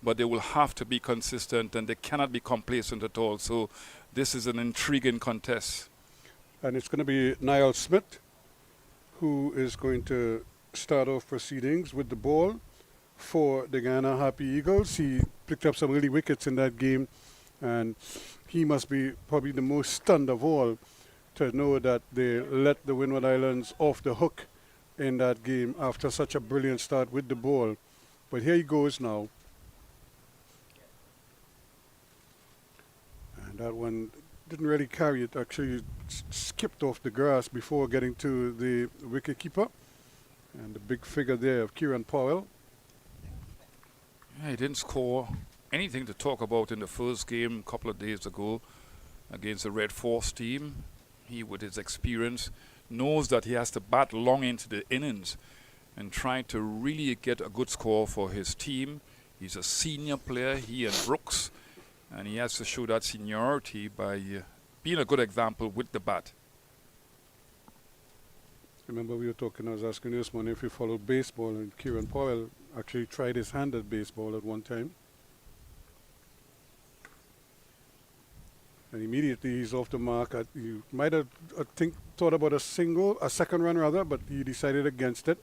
but they will have to be consistent and they cannot be complacent at all. So this is an intriguing contest. And it's going to be Niall Smith who is going to start off proceedings with the ball for the Guyana Harpy Eagles. He picked up some early wickets in that game, and he must be probably the most stunned of all to know that they let the Windward Islands off the hook in that game after such a brilliant start with the ball. But here he goes now. And that one didn't really carry it, actually skipped off the grass before getting to the wicket keeper. And the big figure there of Kieran Powell. Yeah, he didn't score anything to talk about in the first game a couple of days ago against the Red Force team. He, with his experience, knows that he has to bat long into the innings and try to really get a good score for his team. He's a senior player, he and Brooks, and he has to show that seniority by being a good example with the bat. Remember we were talking, I was asking you this morning if you followed baseball, and Kieran Powell actually tried his hand at baseball at one time. And immediately he's off the mark. You might have, thought about a second run rather, but he decided against it.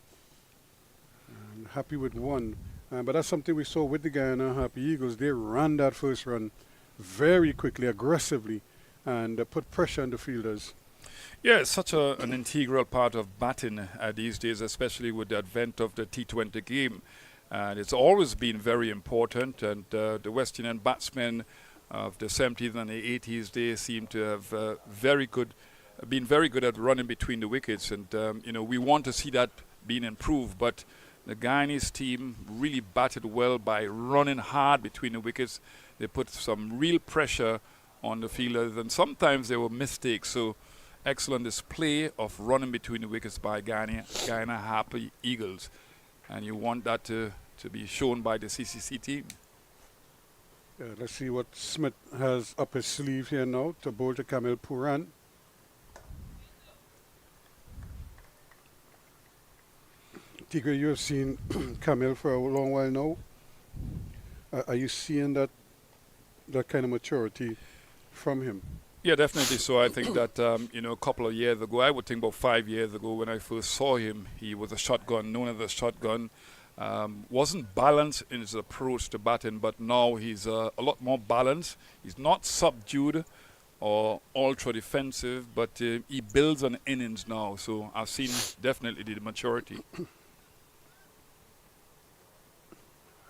And happy with one. But that's something we saw with the Guyana Harpy Eagles. They ran that first run very quickly, aggressively, and put pressure on the fielders. Yeah, it's such an integral part of batting these days, especially with the advent of the T20 game. And it's always been very important, and the West Indian batsmen of the 70s and the 80s, they seem to have been very good at running between the wickets. And, we want to see that being improved, but the Guyanese team really batted well by running hard between the wickets. They put some real pressure on the fielders, and sometimes there were mistakes. So excellent display of running between the wickets by Guyana Harpy Eagles. And you want that to be shown by the CCC team. Let's see what Smith has up his sleeve here now to bowl to Kamil Puran. Tigre, you have seen Kamil for a long while now. Are you seeing that kind of maturity from him? Yeah, definitely. So I think that, a couple of years ago, I would think about 5 years ago when I first saw him, he was a shotgun, known as a shotgun. Wasn't balanced in his approach to batting, but now he's a lot more balanced. He's not subdued or ultra defensive, but he builds on innings now. So I've seen definitely the maturity.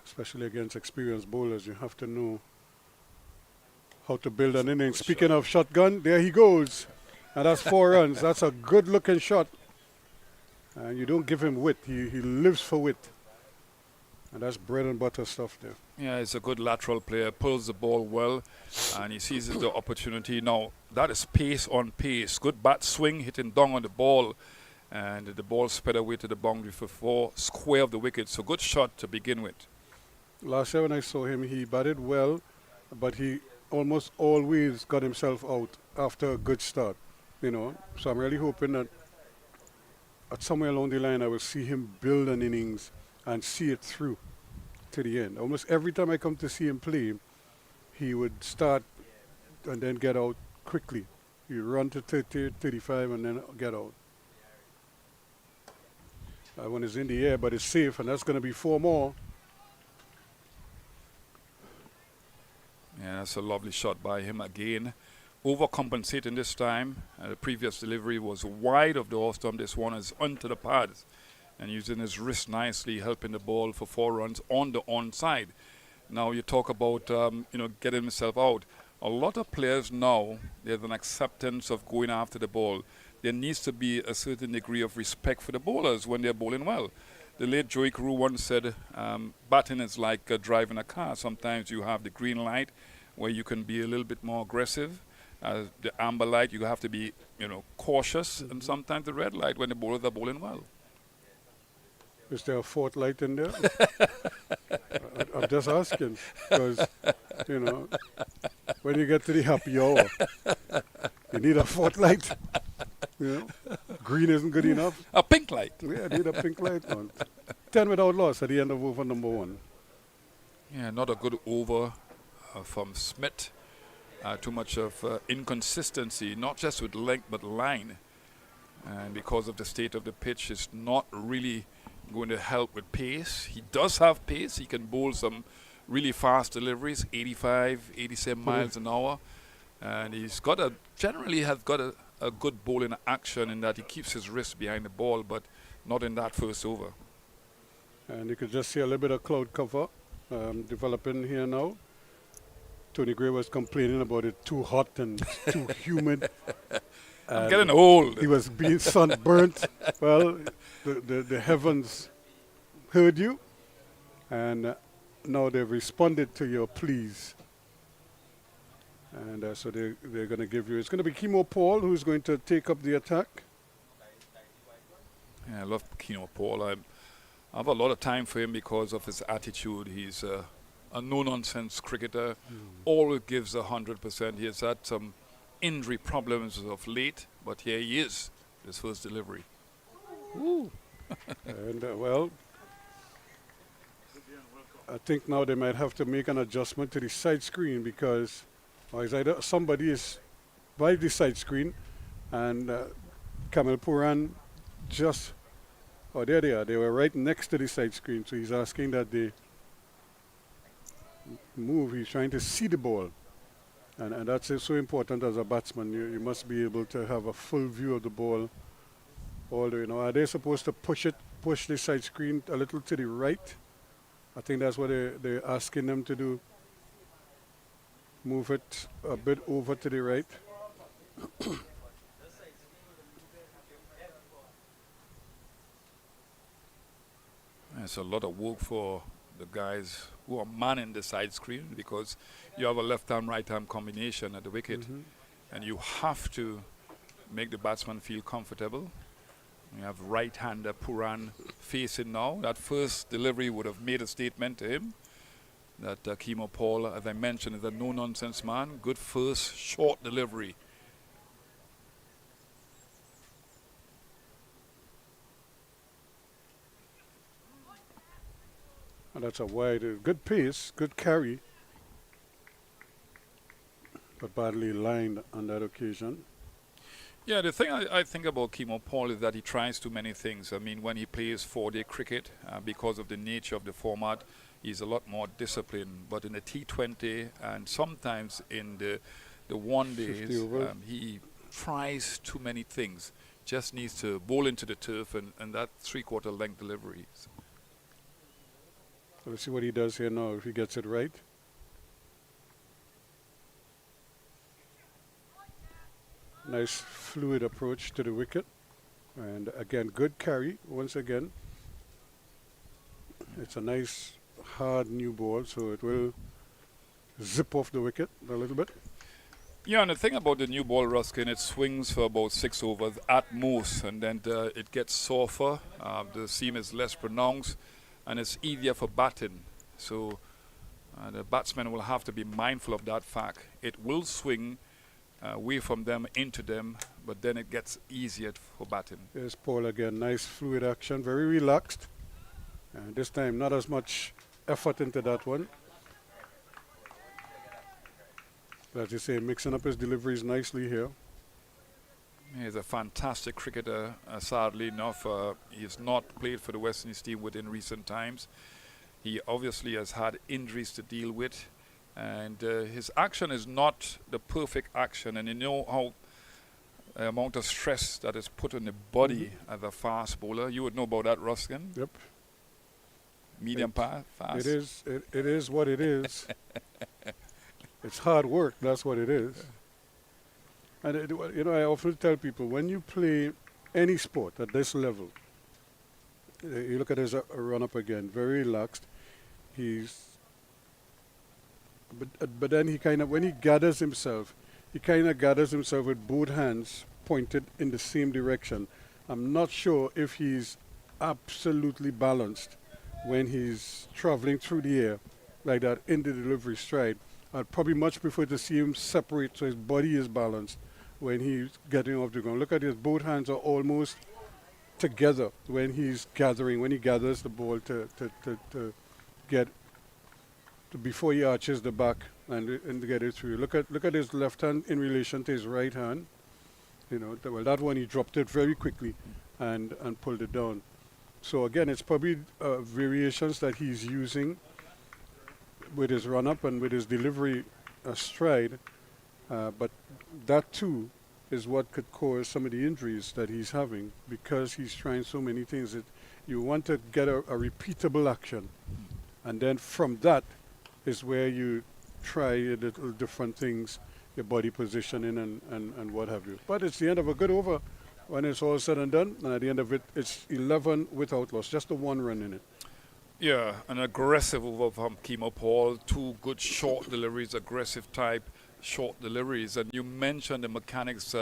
Especially against experienced bowlers, you have to know how to build an inning. Speaking of shotgun, there he goes. And that's 4 runs. That's a good looking shot. And you don't give him wit. He lives for wit. And that's bread and butter stuff there. Yeah, he's a good lateral player, pulls the ball well, and he seizes the opportunity. Now, that is pace on pace. Good bat swing, hitting down on the ball, and the ball sped away to the boundary for 4, square of the wicket. So good shot to begin with. Last year when I saw him, he batted well, but he almost always got himself out after a good start, So I'm really hoping that at somewhere along the line I will see him build an innings and see it through to the end. Almost every time I come to see him play, he would start and then get out quickly. He run to 30, 35 and then get out. That one is in the air, but it's safe, and that's going to be 4 more. Yeah, that's a lovely shot by him again. Overcompensating this time. The previous delivery was wide of the off stump. This one is onto the pads and using his wrist nicely, helping the ball for 4 runs on the onside. Now you talk about getting himself out. A lot of players now, there's an acceptance of going after the ball. There needs to be a certain degree of respect for the bowlers when they're bowling well. The late Joey Carew once said, batting is like driving a car. Sometimes you have the green light where you can be a little bit more aggressive. The amber light, you have to be, cautious. And sometimes the red light when the bowlers are bowling well. Is there a 4th light in there? I'm just asking because, when you get to the happy hour, you need a 4th light. Green isn't good enough. A pink light. Yeah, I need a pink light on. 10 without loss at the end of over number 1. Yeah, not a good over from Smith. Too much of inconsistency, not just with length but line. And because of the state of the pitch, it's not really going to help with pace. He does have pace. He can bowl some really fast deliveries, 85, 87 miles an hour. And he's generally has got a good bowling action in that he keeps his wrist behind the ball, but not in that first over. And you could just see a little bit of cloud cover developing here now. Tony Gray was complaining about it too hot and too humid. I'm getting old. He was being sunburnt. Well, the heavens heard you, and now they've responded to your pleas. And so they're going to give you, it's going to be Kemo Paul who's going to take up the attack. Yeah, I love Kemo Paul. I have a lot of time for him because of his attitude. He's a no-nonsense cricketer, always gives 100%. He has had some injury problems of late, but here he is, his first delivery. Ooh. And well, I think now they might have to make an adjustment to the side screen because it's either somebody is by the side screen and Kamil Puran there they are. They were right next to the side screen, so he's asking that they move. He's trying to see the ball. And that's so important as a batsman. You must be able to have a full view of the ball. Are they supposed to push the side screen a little to the right? I think that's what they're asking them to do. Move it a bit over to the right. It's a lot of work for the guys who are manning the side screen because you have a left-arm, right-arm combination at the wicket, and you have to make the batsman feel comfortable. You have right-hander Puran facing now. That first delivery would have made a statement to him that Kemo Paul, as I mentioned, is a no-nonsense man. Good first short delivery. And that's a wide, good pace, good carry, but badly lined on that occasion. Yeah, the thing I think about Kemo Paul is that he tries too many things. I mean, when he plays 4-day cricket, because of the nature of the format, he's a lot more disciplined. But in the T20 and sometimes in the one days, he tries too many things. Just needs to bowl into the turf and that 3/4 length delivery. So let's see what he does here now, if he gets it right. Nice fluid approach to the wicket. And again, good carry once again. It's a nice hard new ball, so it will zip off the wicket a little bit. Yeah, and the thing about the new ball, Ruskin, it swings for about 6 overs at most, and then it gets softer. The seam is less pronounced, and it's easier for batting. So the batsman will have to be mindful of that fact. It will swing away from them, into them, but then it gets easier for batting. There's Paul again. Nice fluid action, very relaxed. And this time, not as much effort into that one. As you say, mixing up his deliveries nicely here. He's a fantastic cricketer. Sadly enough, he has not played for the West Indies team within recent times. He obviously has had injuries to deal with, and his action is not the perfect action. And you know how amount of stress that is put on the body as a fast bowler. You would know about that, Ruskin. Yep. Medium fast. It is what it is. It's hard work. That's what it is. And I often tell people, when you play any sport at this level, you look at his run up again, very relaxed. But then he kind of, when he gathers himself, with both hands pointed in the same direction. I'm not sure if he's absolutely balanced when he's traveling through the air like that in the delivery stride. I'd probably much prefer to see him separate so his body is balanced when he's getting off the ground. Look at his, both hands are almost together when he's gathering, when he gathers the ball to get before he arches the back and to get it through. Look at his left hand in relation to his right hand. That one he dropped it very quickly and pulled it down. So again, it's probably variations that he's using with his run up and with his delivery stride, but that too is what could cause some of the injuries that he's having, because he's trying so many things. That you want to get a repeatable action, and then from that is where you try little different things, your body positioning and what have you. But it's the end of a good over when it's all said and done, and at the end of it, it's 11 without loss, just the one run in it. Yeah, an aggressive over from Kemo Paul, 2 good short deliveries, aggressive type short deliveries. And you mentioned the mechanics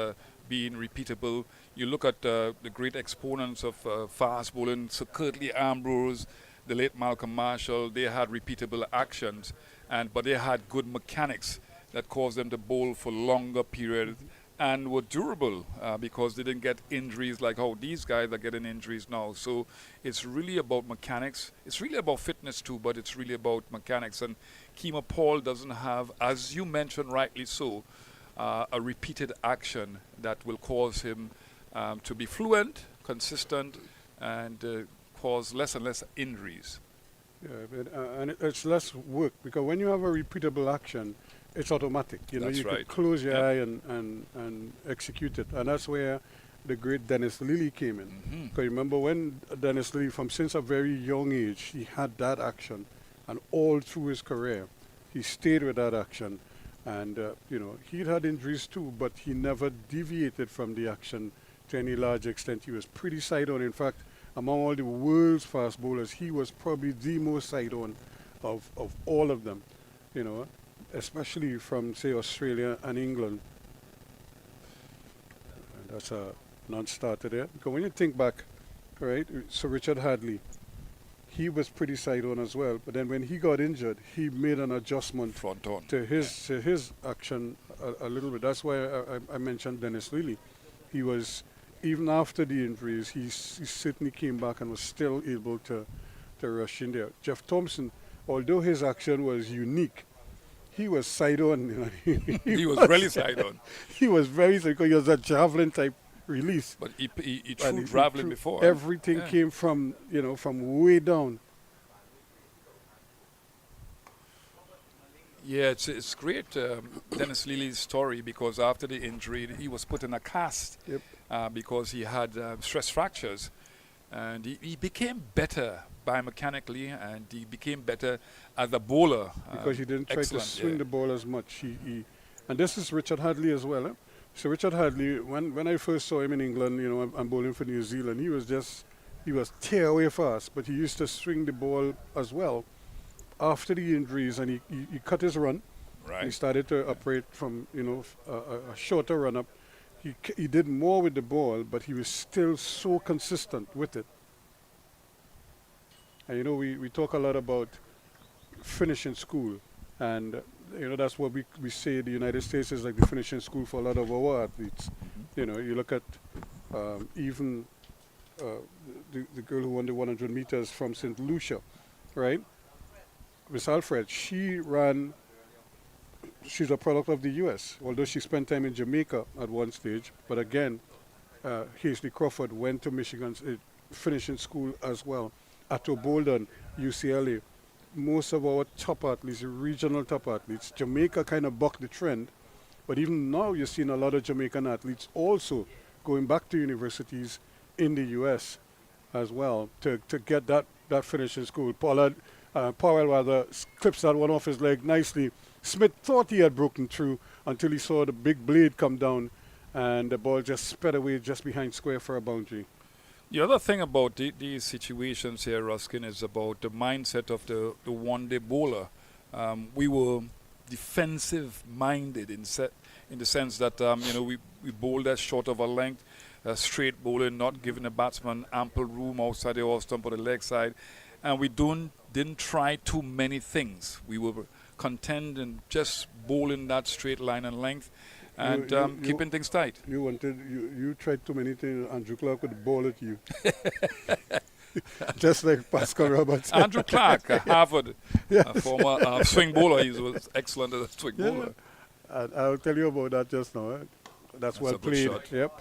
being repeatable. You look at the great exponents of fast bowling, Sir Curtly Ambrose, the late Malcolm Marshall. They had repeatable actions, but they had good mechanics that caused them to bowl for longer periods and were durable because they didn't get injuries like how these guys are getting injuries now. So it's really about mechanics. It's really about fitness too, but it's really about mechanics. And Kemo Paul doesn't have, as you mentioned rightly so, a repeated action that will cause him to be fluent, consistent, and cause less and less injuries. Yeah, and it's less work, because when you have a repeatable action, it's automatic. That's you right. could close your eye and execute it. And that's where the great Dennis Lilly came in. Mm-hmm. Because remember when Dennis Lilly, since a very young age, he had that action. And all through his career, he stayed with that action. And, he'd had injuries too, but he never deviated from the action to any large extent. He was pretty side-on. In fact, among all the world's fast bowlers, he was probably the most side-on of all of them, especially from, say, Australia and England. And that's a non-starter there. Because when you think back, right, Sir Richard Hadley, he was pretty side-on as well. But then when he got injured, he made an adjustment Front on. to his action a little bit. That's why I mentioned Dennis Lilly. He was, even after the injuries, he certainly came back and was still able to rush in there. Jeff Thompson, although his action was unique, he was side-on. He was really side-on. He was very side-on because he was a javelin type release. But he threw javelin before. Everything came from way down. Yeah, it's great, Dennis Lilly's story, because after the injury, he was put in a cast because he had stress fractures. And he became better biomechanically, and he became better as a bowler. Because he didn't try to swing the ball as much. And this is Richard Hadley as well. Eh? So Richard Hadley, when I first saw him in England, I'm bowling for New Zealand, he was tear away fast, but he used to swing the ball as well. After the injuries, and he cut his run. Right. He started to operate from a shorter run up. He did more with the ball, but he was still so consistent with it. And we talk a lot about finishing school, and that's what we say. The United States is like the finishing school for a lot of our athletes. You look at even the girl who won the 100 meters from St. Lucia, right? Miss Alfred, she's a product of the U.S., although she spent time in Jamaica at one stage. But again, Hazley Crawford went to Michigan's finishing school as well. Atto Bolden, UCLA. Most of our top athletes, regional top athletes, Jamaica kind of bucked the trend. But even now, you're seeing a lot of Jamaican athletes also going back to universities in the U.S. as well to get that finishing school. Powell rather clips that one off his leg nicely. Smith thought he had broken through until he saw the big blade come down and the ball just sped away just behind square for a boundary. The other thing about these situations here, Ruskin, is about the mindset of the one-day bowler. We were defensive-minded in the sense that we bowled as short of a length, straight bowling, not giving the batsman ample room outside the off stump or the leg side, and we didn't try too many things. We were content in just bowling that straight line and length and keeping things tight. You tried too many things. Andrew Clark would bowl at you. Just like Pascal Roberts. Andrew Clark, Harvard, a former swing bowler. He was excellent as a swing bowler. And I'll tell you about that just now. That's well played. Shot. Yep.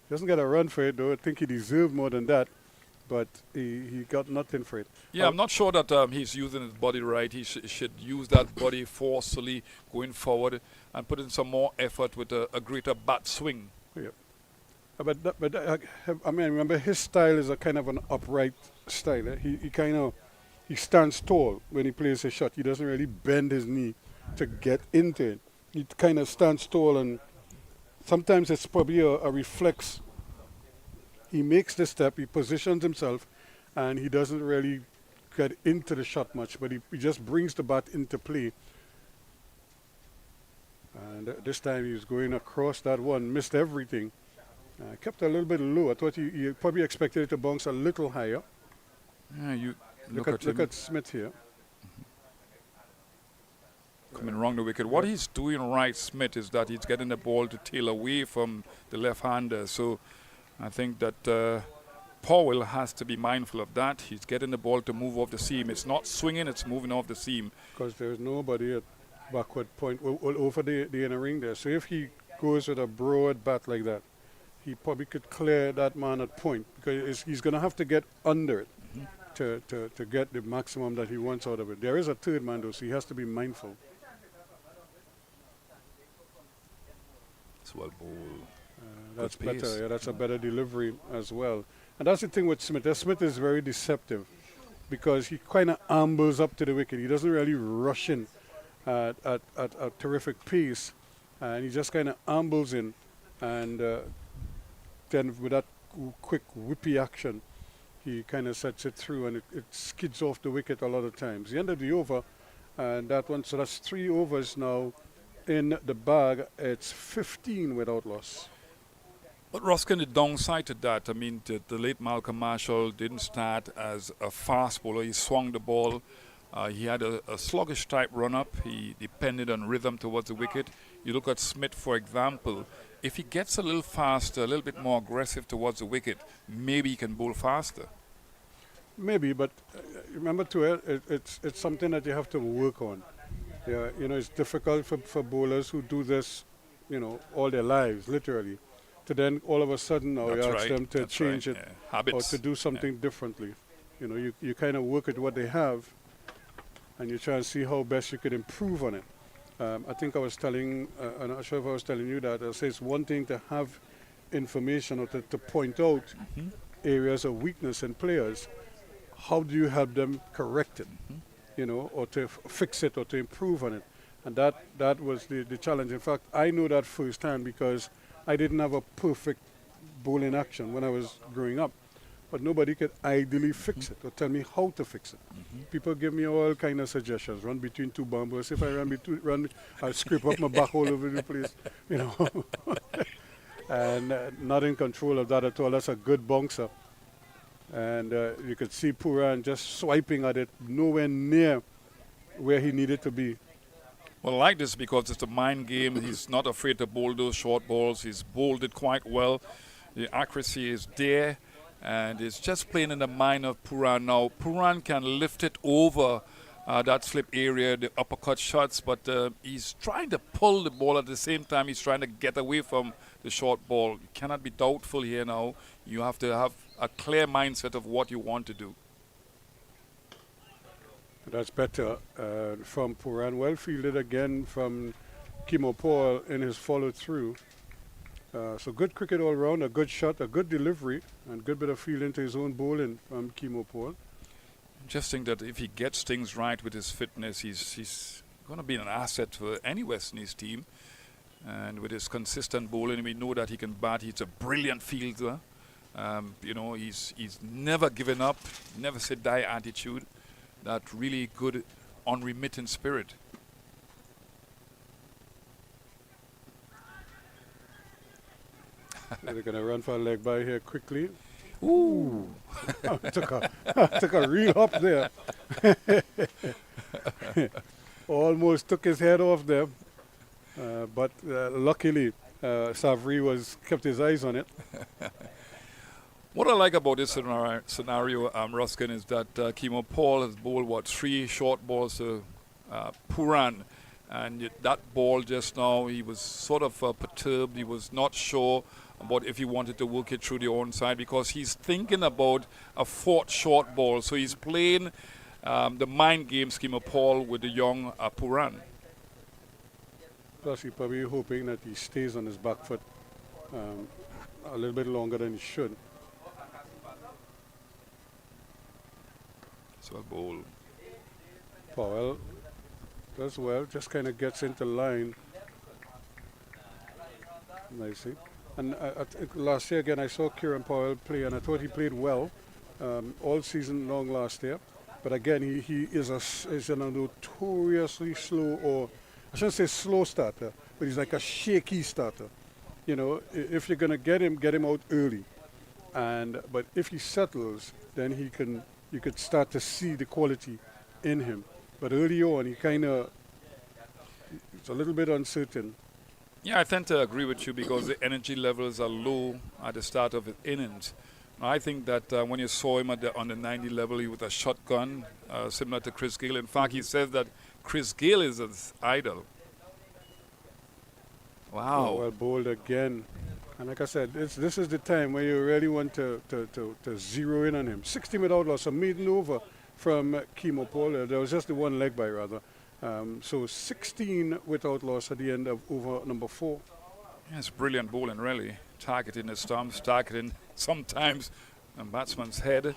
Doesn't get a run for it, though. I think he deserved more than that. But he got nothing for it. Yeah, I'm not sure that he's using his body right. He should use that body forcefully going forward and put in some more effort with a greater bat swing. Yeah. I mean, remember his style is a kind of an upright style. He stands tall when he plays his shot. He doesn't really bend his knee to get into it. He kind of stands tall, and sometimes it's probably a reflex. He makes the step, he positions himself, and he doesn't really get into the shot much, but he just brings the bat into play. And this time he was going across that one, missed everything. Kept a little bit low. I thought he probably expected it to bounce a little higher. Yeah, you Look at Smith here. Coming wrong the wicket. What he's doing right, Smith, is that he's getting the ball to tail away from the left-hander. So I think that Powell has to be mindful of that. He's getting the ball to move off the seam. It's not swinging, it's moving off the seam. Because there's nobody at backward point over the inner ring there. So if he goes with a broad bat like that, he probably could clear that man at point, because he's going to have to get under it to get the maximum that he wants out of it. There is a third man, though, so he has to be mindful. It's well bowled. That's better. Yeah, that's a better delivery as well. And that's the thing with Smith. Smith is very deceptive because he kind of ambles up to the wicket. He doesn't really rush in at a terrific pace, and he just kind of ambles in, and then with that quick whippy action, he kind of sets it through, and it skids off the wicket a lot of times. The end of the over, and that one. So that's 3 overs now in the bag. It's 15 without loss. But Ruskin, the downside to that, I mean, the late Malcolm Marshall didn't start as a fast bowler. He swung the ball. He had a sluggish type run-up. He depended on rhythm towards the wicket. You look at Smith, for example. If he gets a little faster, a little bit more aggressive towards the wicket, maybe he can bowl faster. Maybe, but remember too, it's something that you have to work on. Yeah, it's difficult for bowlers who do this, all their lives, literally, to then all of a sudden now you ask them to change it or to do something differently. You kind of work at what they have, and you try and see how best you could improve on it. I think I was telling, I'm not sure if I was telling you that, I say it's one thing to have information or to point out areas of weakness in players. How do you help them correct it, or to fix it or to improve on it? And that was the challenge. In fact, I know that firsthand because I didn't have a perfect bowling action when I was growing up. But nobody could ideally fix it or tell me how to fix it. People give me all kind of suggestions. Run between 2 bumpers. If I run, I'll scrape up my back all over the place, and not in control of that at all. That's a good bouncer. And you could see Puran just swiping at it, nowhere near where he needed to be. Well, I like this because it's a mind game. He's not afraid to bowl those short balls. He's bowled it quite well. The accuracy is there, and it's just playing in the mind of Puran. Now, Puran can lift it over that slip area, the uppercut shots, but he's trying to pull the ball at the same time. He's trying to get away from the short ball. You cannot be doubtful here now. You have to have a clear mindset of what you want to do. That's better from Puran. Well fielded again from Kimo Paul in his follow through. So good cricket all round, a good shot, a good delivery, and good bit of feel into his own bowling from Kimo Paul. Just think that if he gets things right with his fitness, he's going to be an asset for any West Indies team. And with his consistent bowling, we know that he can bat. He's a brilliant fielder. You know, he's never given up, never said die attitude. That really good, unremitting spirit. They're going to run for a leg by here quickly. Ooh. took a real hop there. Almost took his head off there. But luckily, Savri kept his eyes on it. What I like about this scenario, Ruskin, is that Kimo Paul has bowled, 3 short balls to Puran. And that ball just now, he was sort of perturbed. He was not sure about if he wanted to work it through the onside because he's thinking about a 4th short ball. So he's playing the mind games, Kimo Paul, with the young Puran. Plus, he's probably hoping that he stays on his back foot a little bit longer than he should. So a bowl. Powell does well, just kind of gets into line nicely. And I think last year again I saw Kieran Powell play, and I thought he played well all season long last year. But again, he is a notoriously slow, or I shouldn't say slow starter, but he's like a shaky starter. You know, if you're gonna get him out early, but if he settles, then you could start to see the quality in him. But early on, he's a little bit uncertain. Yeah, I tend to agree with you because the energy levels are low at the start of his innings. I think that when you saw him on the 90 level, he with a shotgun, similar to Chris Gayle. In fact, he says that Chris Gayle is his idol. Wow. Oh, well bowled again. And like I said, this is the time where you really want to zero in on him. 60 without loss, a maiden over from Kimo Paul. There was just the one leg by, rather. So 16 without loss at the end of over number 4. Yeah, it's brilliant bowling, really. Targeting the stumps, targeting sometimes a batsman's head.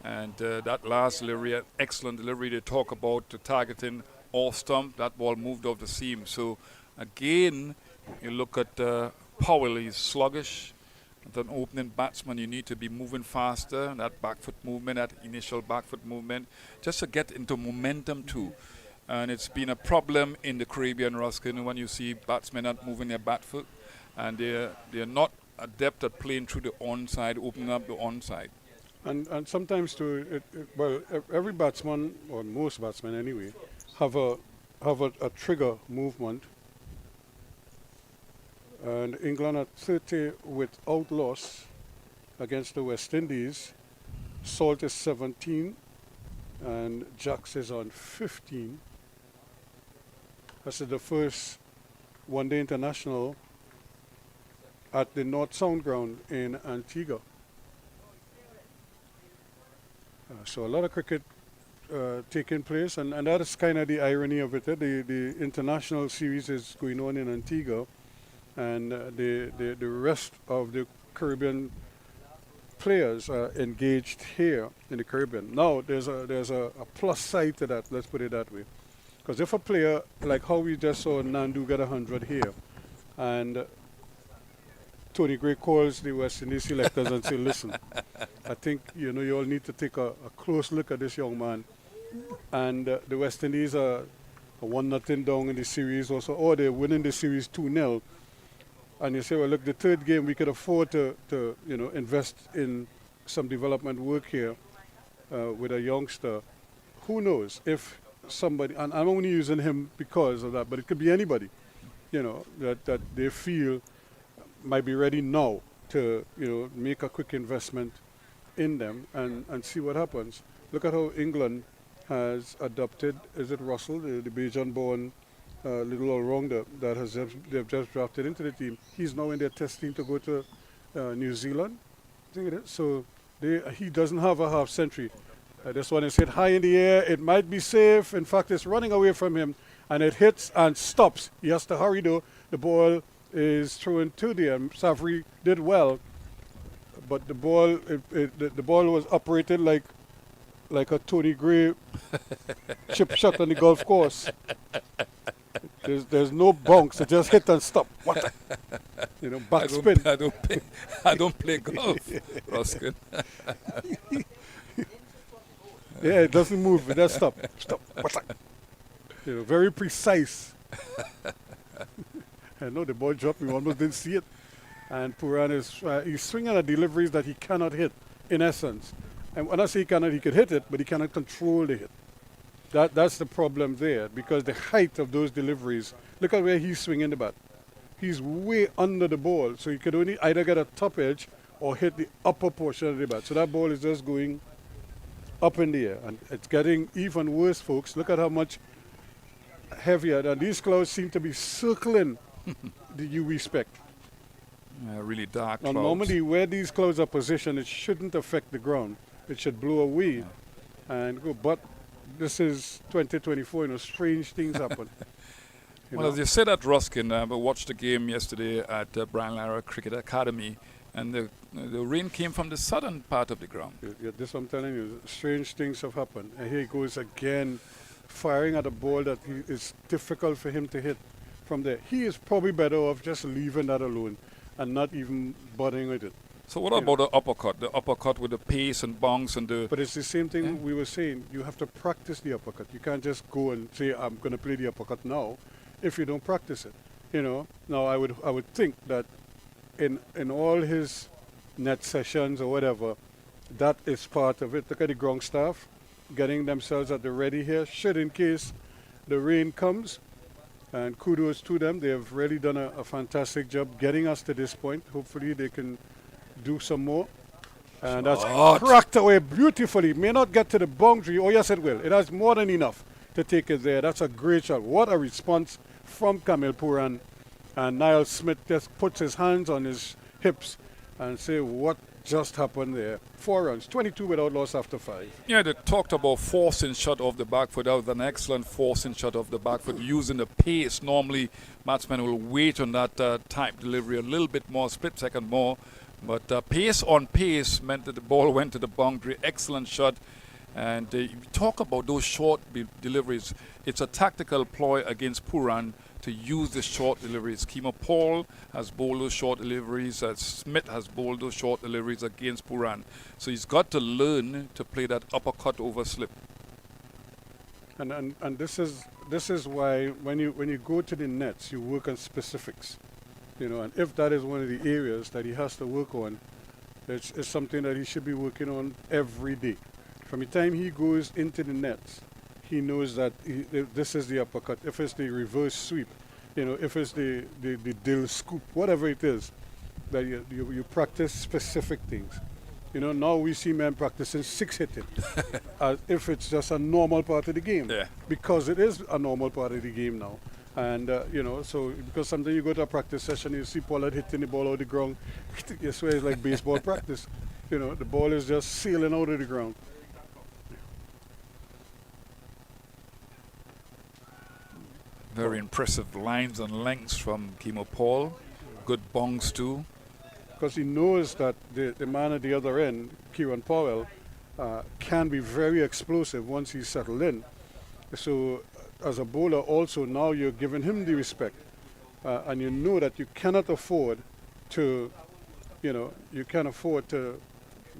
And that last delivery, excellent delivery they talk about, the targeting off stump. That ball moved off the seam. So again, you look at Powell, he's sluggish. As an opening batsman, you need to be moving faster. That back foot movement, that initial back foot movement, just to get into momentum too. And it's been a problem in the Caribbean, Ruskin, when you see batsmen not moving their bat foot, and they're not adept at playing through the onside, opening up the onside. And sometimes too, every batsman, or most batsmen anyway, have a trigger movement. And England at 30 without loss against the West Indies. Salt is 17 and Jacks is on 15. This is the first one-day international at the North Sound ground in Antigua. So a lot of cricket taking place, and that is kind of the irony of it. The international series is going on in Antigua, and the rest of the Caribbean players are engaged here in the Caribbean. Now there's a plus side to that, let's put it that way. Because if a player, like how we just saw Nandu get 100 here, and Tony Gray calls the West Indies selectors and say, listen, I think you all need to take a close look at this young man. And the West Indies are 1-0 down in the series also, or they're winning the series 2-0. And you say, well, look, the third game we could afford to invest in some development work here with a youngster. Who knows if somebody, and I'm only using him because of that, but it could be anybody, that they feel might be ready now to, make a quick investment in them and see what happens. Look at how England has adopted, is it Russell, the Bajan-born little all-rounder that they've just drafted into the team. He's now in their test team to go to New Zealand. I think it is. So he doesn't have a half century. This one is hit high in the air. It might be safe. In fact, it's running away from him, and it hits and stops. He has to hurry, though. The ball is thrown to the end. Savary did well, but the ball the ball was operated like a Tony Gray chip shot on the golf course. There's no bounce. It just hit and stop. What? Backspin. I don't play golf, Ruskin. Yeah, it doesn't move. It does stop. Stop. What's that? Very precise. I know the ball dropped. We almost didn't see it. And Puran he's swinging at deliveries that he cannot hit, in essence. And when I say he could hit it, but he cannot control the hit. That's the problem there, because the height of those deliveries, look at where he's swinging the bat. He's way under the ball, so he could only either get a top edge or hit the upper portion of the bat. So that ball is just going up in the air, and it's getting even worse, folks. Look at how much heavier, and these clouds seem to be circling the UV spec. Really dark Now, clouds. normally where these clouds are positioned, it shouldn't affect the ground. It should blow away and go. But this is 2024, strange things happen. Well, as you said at Ruskin, I watched the game yesterday at Brian Lara Cricket Academy, and the rain came from the southern part of the ground. This I'm telling you, strange things have happened. And here he goes again, firing at a ball that is difficult for him to hit from there. He is probably better off just leaving that alone and not even bothering with it. So what about the uppercut? The uppercut with the pace and bounce and the... But it's the same thing we were saying. You have to practice the uppercut. You can't just go and say, I'm going to play the uppercut now, if you don't practice it. Now I would think that in all his net sessions or whatever, that is part of it. Look at the ground staff getting themselves at the ready here, should in case the rain comes. And kudos to them. They have really done a fantastic job getting us to this point. Hopefully they can do some more. And that's cracked away beautifully. May not get to the boundary. Oh, yes, it will. It has more than enough to take it there. That's a great shot. What a response from Camille Puran. And Niall Smith just puts his hands on his hips and say, what just happened there? 4 runs, 22 without loss after 5. Yeah, they talked about forcing shot off the back foot. That was an excellent forcing shot off the back foot using the pace. Normally, batsmen will wait on that type delivery a little bit more, split second more. But pace on pace meant that the ball went to the boundary. Excellent shot. And you talk about those short deliveries. It's a tactical ploy against Puran to use the short deliveries. Kemo Paul has bowled those short deliveries. Smith has bowled those short deliveries against Puran. So he's got to learn to play that uppercut over slip. And this is why when you go to the nets, you work on specifics. And if that is one of the areas that he has to work on, it's something that he should be working on every day. From the time he goes into the nets, he knows that this is the uppercut. If it's the reverse sweep, if it's the dill scoop, whatever it is, that you practice specific things. Now we see men practicing 6 hitting as if it's just a normal part of the game. Yeah. Because it is a normal part of the game now. And, so because sometimes you go to a practice session, you see Pollard hitting the ball out of the ground. You swear it's like baseball practice. The ball is just sailing out of the ground. Very impressive lines and lengths from Kemo Paul. Good bongs too. Because he knows that the man at the other end, Kieran Powell, can be very explosive once he's settled in. So as a bowler also, now you're giving him the respect. And you know that you cannot afford to, you can't afford to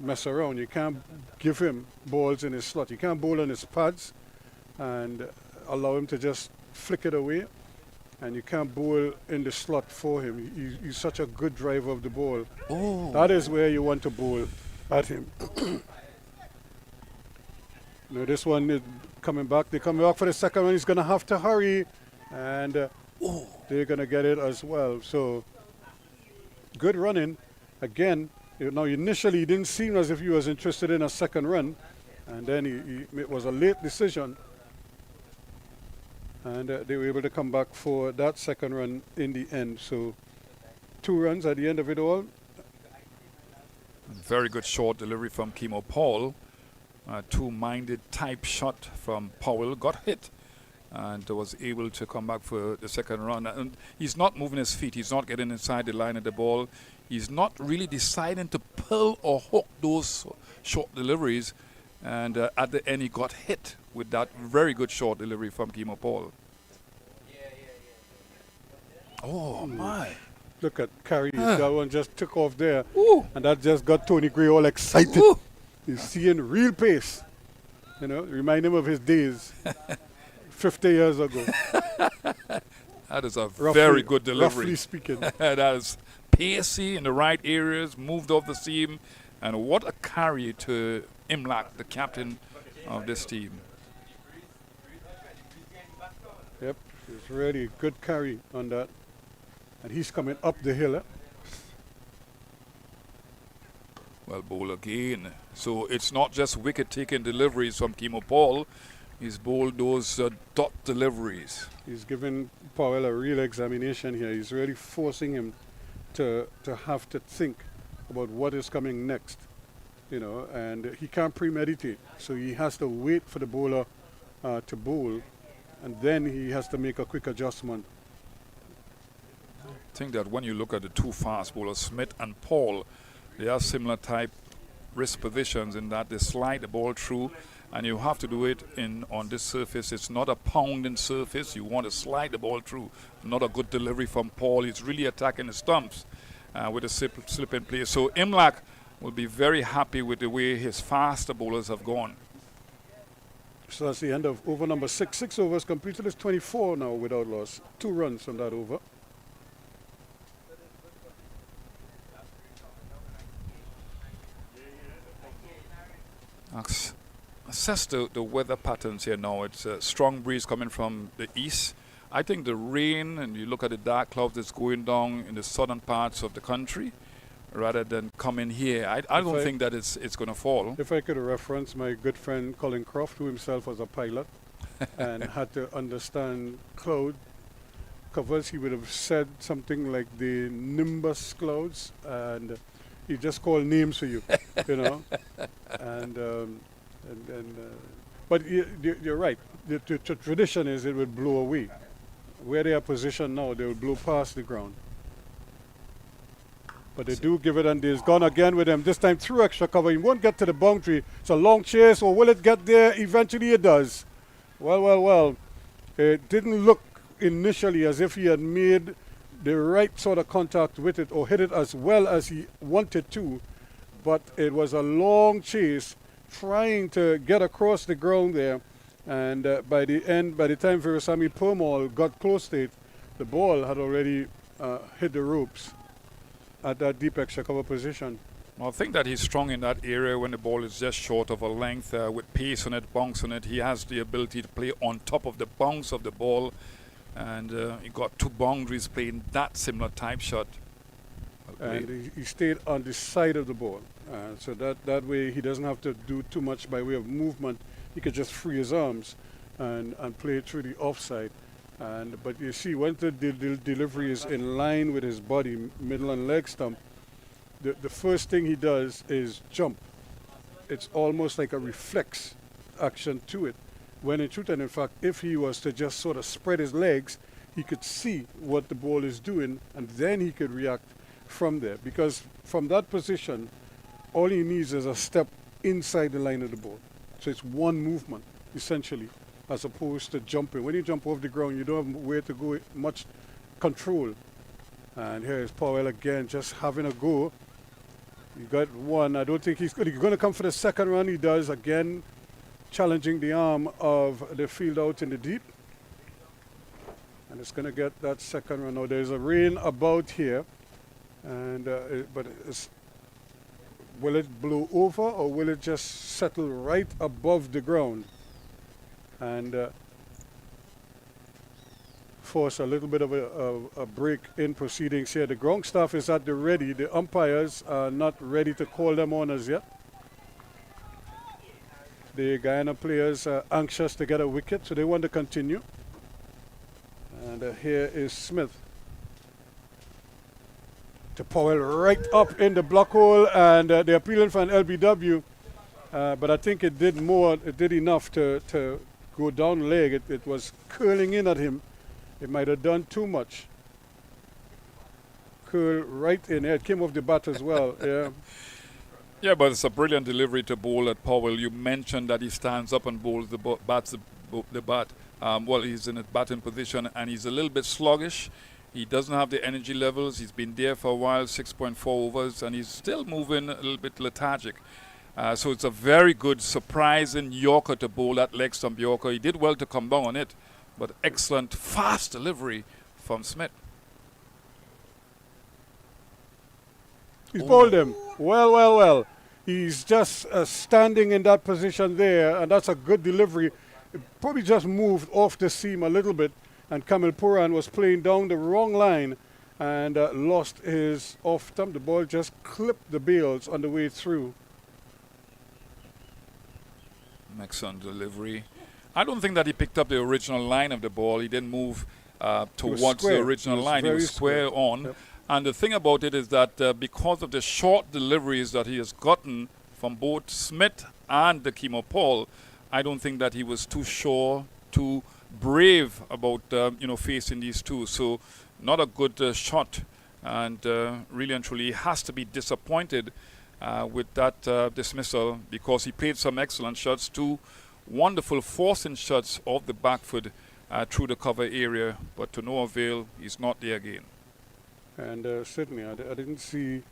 mess around. You can't give him balls in his slot. You can't bowl on his pads and allow him to just flick it away. And you can't bowl in the slot for him. He's such a good driver of the ball. Oh. That is where you want to bowl at him. Now this one is coming back. They're coming back for the second one. He's going to have to hurry. And they're going to get it as well. So good running. Again, now initially it didn't seem as if he was interested in a second run. And then it was a late decision. And they were able to come back for that second run in the end. So 2 runs at the end of it all. Very good short delivery from Kimo Paul. Two-minded type shot from Powell. Got hit and was able to come back for the second run. And he's not moving his feet. He's not getting inside the line of the ball. He's not really deciding to pull or hook those short deliveries. And at the end, he got hit with that very good short delivery from Kimo Paul. Oh, my. Look at Carey. That one just took off there. Ooh. And that just got Tony Gray all excited. Ooh. He's seeing real pace. You know, remind him of his days 50 years ago. That is a very good delivery. Roughly speaking. That is pacey in the right areas, moved off the seam. And what a carry to Imlach, the captain of this team. Yep, it's really good carry on that. And he's coming up the hill. Well, bowl again. So it's not just wicket-taking deliveries from Kimo Paul. He's bowled those dot deliveries. He's giving Powell a real examination here. He's really forcing him to have to think about what is coming next. You know, and he can't premeditate. So he has to wait for the bowler to bowl. And then he has to make a quick adjustment. I think that when you look at the 2 fast bowlers, Smith and Paul, they are similar type wrist positions in that they slide the ball through, and you have to do it on this surface. It's not a pounding surface. You want to slide the ball through. Not a good delivery from Paul. He's really attacking the stumps with a slip in play. So Imlach will be very happy with the way his faster bowlers have gone. So that's the end of over number 6. 6 overs completed. It's 24 now without loss. 2 runs from that over. Assess the weather patterns here now. It's a strong breeze coming from the east. I think the rain, and you look at the dark clouds that's going down in the southern parts of the country, rather than coming here. I don't think that it's going to fall. If I could reference my good friend Colin Croft, who himself was a pilot and had to understand cloud covers, he would have said something like the nimbus clouds, and he just called names for you, you know. But you're right. The tradition is it would blow away. Where they are positioned now, they will blow past the ground. But they do give it, and he's gone again with him, this time through extra cover. He won't get to the boundary. It's a long chase, or will it get there? Eventually it does. Well. It didn't look initially as if he had made the right sort of contact with it or hit it as well as he wanted to. But it was a long chase trying to get across the ground there. And by the time Virasamy Permal got close to it, the ball had already hit the ropes at that deep extra cover position. Well, I think that he's strong in that area when the ball is just short of a length with pace on it, bounce on it. He has the ability to play on top of the bounce of the ball, and he got 2 boundaries playing that similar type shot. And he stayed on the side of the ball, so that way he doesn't have to do too much by way of movement. He could just free his arms and play it through the offside. But you see, once the delivery is in line with his body, middle and leg stump, the first thing he does is jump. It's almost like a reflex action to it. When in truth and in fact, if he was to just sort of spread his legs, he could see what the ball is doing, and then he could react from there. Because from that position, all he needs is a step inside the line of the ball. So it's one movement, essentially, as opposed to jumping. When you jump off the ground, you don't have where to go, much control. And here is Powell again, just having a go. He got 1. I don't think he's good. He's going to come for the second run. He does again, challenging the arm of the field out in the deep. And it's going to get that second run. Now there's a rain about here, and but it's will it blow over or will it just settle right above the ground and force a little bit of a break in proceedings here? The ground staff is at the ready. The umpires are not ready to call them on as yet. The Guyana players are anxious to get a wicket, so they want to continue. And here is Smith to Powell right up in the block hole, and they're appealing for an LBW, but I think it did more, it did enough to go down leg. It was curling in at him. It might have done too much. Curl right in there. It came off the bat as well. Yeah. Yeah, but it's a brilliant delivery to bowl at Powell. You mentioned that he stands up and bowls the bats the bat. Well, he's in a batting position and he's a little bit sluggish. He doesn't have the energy levels. He's been there for a while, 6.4 overs, and he's still moving a little bit lethargic. So it's a very good, surprising Yorker to bowl that leg stump Yorker. He did well to come down on it, but excellent, fast delivery from Smith. He's bowled him. Well. He's just standing in that position there, and that's a good delivery. It probably just moved off the seam a little bit, and Kamil Puran was playing down the wrong line and lost his off stump. The ball just clipped the bails on the way through. Excellent delivery. I don't think that he picked up the original line of the ball. He didn't move towards the original line. He was square on. Yep. And the thing about it is that because of the short deliveries that he has gotten from both Smith and the Kemo Paul, I don't think that he was too sure, too brave about facing these two. So not a good shot, and really and truly he has to be disappointed with that dismissal, because he played some excellent shots, two wonderful forcing shots off the back foot through the cover area, but to no avail. He's not there again. And certainly, I didn't see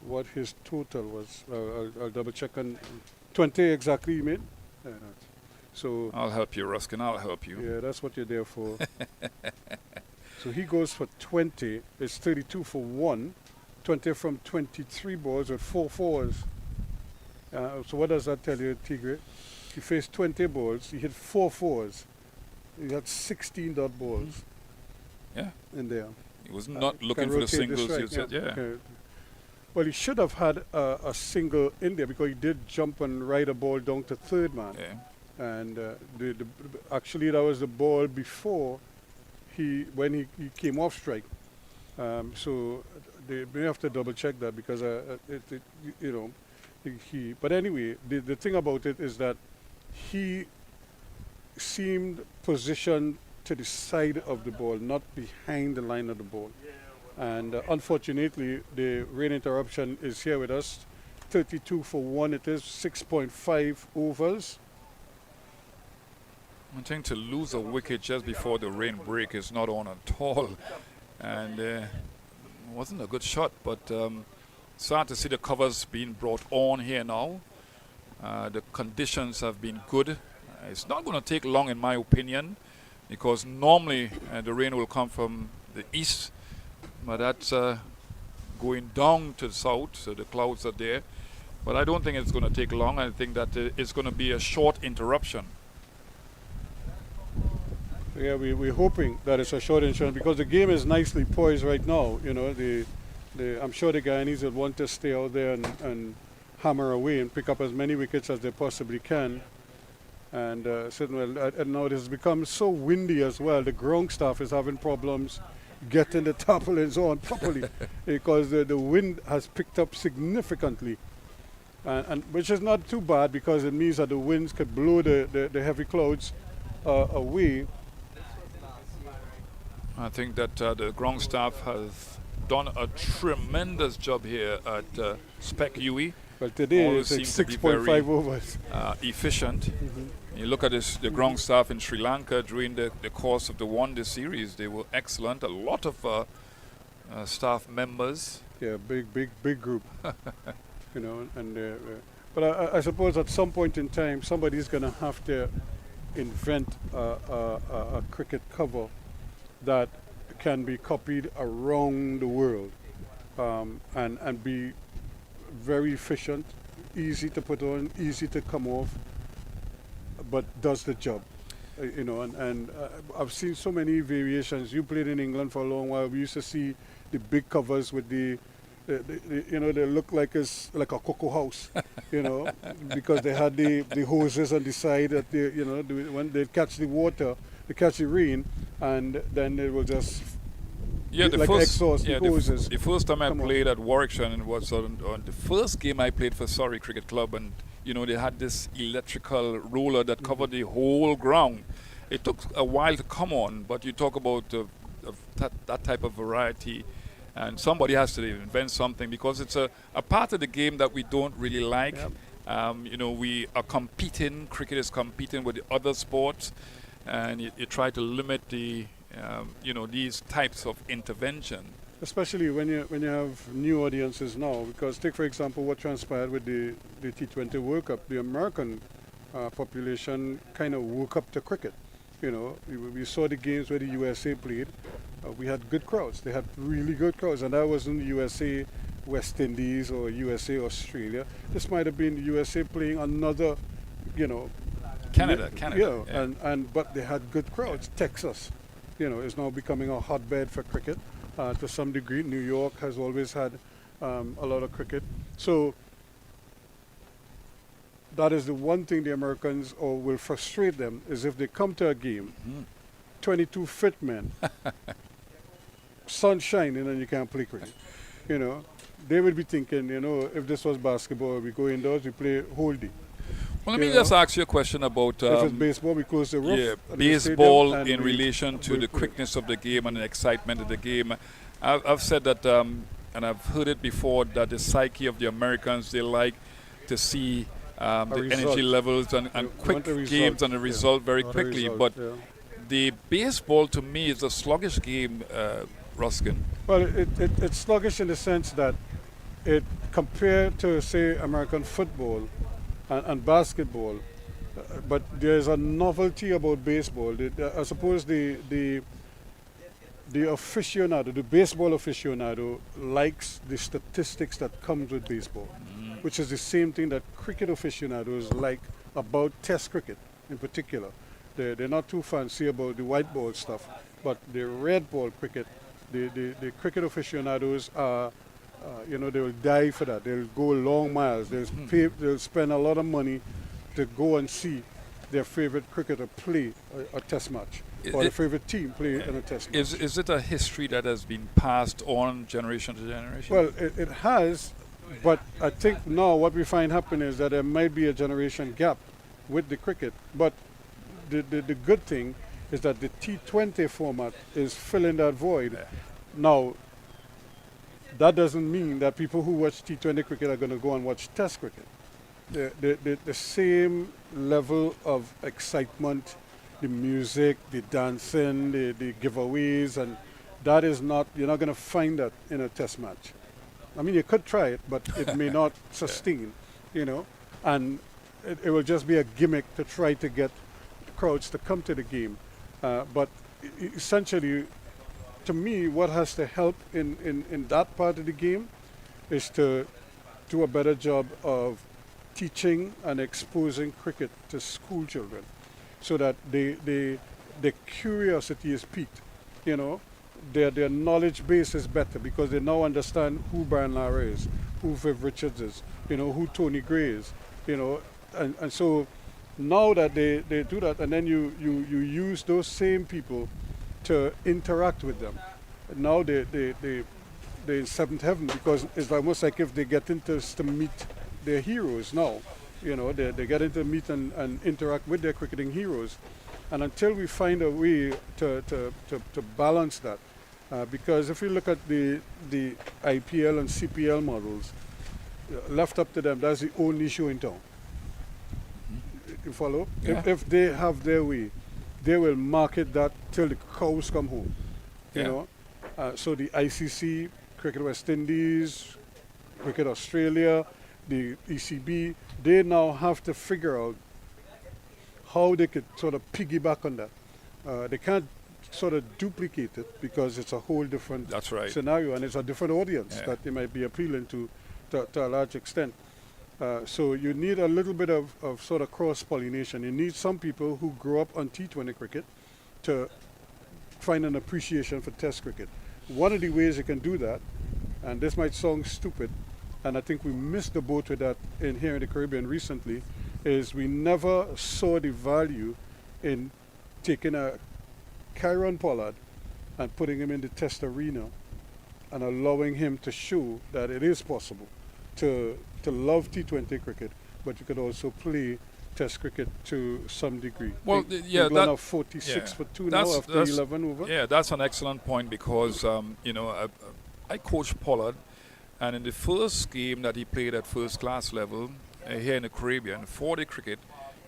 what his total was. I'll double check on 20 exactly, you mean? So I'll help you, Ruskin. I'll help you. yeah, that's what you're there for. So he goes for 20. It's 32 for 1. 20 from 23 balls with 4 fours. So what does that tell you, Tigre? He faced 20 balls. He hit 4 fours. He had 16 dot balls. Yeah. In there. He was not looking for the singles. Right, You said, yeah. Okay. Well, he should have had a single in there, because he did jump and ride a ball down to third man. Yeah. And actually that was the ball before when he came off strike. So they may have to double check that, because but anyway, the thing about it is that he seemed positioned to the side of the ball, not behind the line of the ball. And unfortunately, the rain interruption is here with us. 32 for 1 it is, 6.5 overs. I think to lose a wicket just before the rain break is not on at all. And wasn't a good shot, but sad to see the covers being brought on here now. The conditions have been good. It's not going to take long, in my opinion, because normally the rain will come from the east, but that's going down to the south, so the clouds are there. But I don't think it's going to take long. I think that it's going to be a short interruption. Yeah, we're hoping that it's a short interruption, because the game is nicely poised right now. You know, I'm sure the Guyanese will want to stay out there and hammer away and pick up as many wickets as they possibly can. And now it has become so windy as well. The ground staff is having problems getting the tarpaulins on properly because the wind has picked up significantly, and which is not too bad, because it means that the winds could blow the heavy clouds away. I think that the ground staff has done a tremendous job here at Spec UE. Well, today Always it's seem like to be 6.5 very, overs. Efficient. You look at the ground staff in Sri Lanka during the course of the Windies series, they were excellent. A lot of staff members. Yeah, big group. You know, and but I suppose at some point in time somebody's going to have to invent a cricket cover that can be copied around the world, and be very efficient, easy to put on, easy to come off, but does the job. I've seen so many variations. You played in England for a long while. We used to see the big covers with they look like like a cocoa house, because they had the hoses on the side that when they catch the water, they catch the rain, and then they will just exhaust the hoses. The first time I played at Warwickshire, and it was on the first game I played for Surrey Cricket Club, and they had this electrical roller that covered the whole ground. It took a while to come on, but you talk about that type of variety, and somebody has to invent something, because it's a part of the game that we don't really like. Yep. We are competing. Cricket is competing with the other sports, and you try to limit these types of intervention. Especially when you have new audiences now, because take for example what transpired with the T20 World Cup. The American population kind of woke up to cricket. We saw the games where the USA played. We had good crowds. They had really good crowds, and that wasn't USA West Indies or USA Australia. This might have been the USA playing another, Canada. But they had good crowds. Texas, is now becoming a hotbed for cricket. To some degree, New York has always had a lot of cricket. So that is the one thing the Americans will frustrate them, is if they come to a game, 22 fit men, sun shining, and you can't play cricket. They would be thinking, if this was basketball, we go indoors, we play whole day. Well, let me just ask you a question about... if it's baseball, we close the roof. Yeah, baseball in relation to the quickness of the game and the excitement of the game. I've said that, and I've heard it before, that the psyche of the Americans, they like to see the energy levels and quick games and the result very quickly. But the baseball, to me, is a sluggish game, Ruskin. Well, it's sluggish in the sense that it, compared to, say, American football and basketball, but there's a novelty about baseball. I suppose the aficionado, the baseball aficionado, likes the statistics that comes with baseball, which is the same thing that cricket aficionados like about Test cricket in particular. They're not too fancy about the white ball stuff, but the red ball cricket, the cricket aficionados are, they will die for that. They'll go long miles. They'll spend a lot of money to go and see their favorite cricketer play a test match, or their favorite team play in a test match. Is it a history that has been passed on generation to generation? Well, it has, but I think now what we find happening is that there might be a generation gap with the cricket. But the good thing is that the T20 format is filling that void. Now, that doesn't mean that people who watch T20 cricket are going to go and watch Test cricket. The same level of excitement, the music, the dancing, the giveaways, and that is not, you're not going to find that in a Test match. I mean, you could try it, but it may not sustain, and it will just be a gimmick to try to get crowds to come to the game. But essentially, to me, what has to help in that part of the game is to do a better job of teaching and exposing cricket to school children, so that their curiosity is piqued. Their knowledge base is better, because they now understand who Brian Lara is, who Viv Richards is, who Tony Gray is, and so now that they do that, and then you use those same people to interact with them. Now they're in seventh heaven, because it's almost like if they get into to meet their heroes now. They get into meet and interact with their cricketing heroes. And until we find a way to balance that, because if you look at the IPL and CPL models, left up to them, that's the only show in town. You follow? Yeah. If they have their way, they will market that till the cows come home. So the ICC, Cricket West Indies, Cricket Australia, the ECB, they now have to figure out how they could sort of piggyback on that. They can't sort of duplicate it, because it's a whole different That's right. scenario, and it's a different audience that they might be appealing to. to a large extent. So you need a little bit of sort of cross-pollination. You need some people who grew up on T20 cricket to find an appreciation for Test cricket. One of the ways you can do that, and this might sound stupid, and I think we missed the boat with that here in the Caribbean recently, is we never saw the value in taking a Kieron Pollard and putting him in the Test arena and allowing him to show that it is possible to love T20 cricket, but you could also play Test cricket to some degree. Well, England are 46 for 2 now after 11 over. Yeah, that's an excellent point because, I coached Pollard, and in the first game that he played at first class level here in the Caribbean, for the cricket,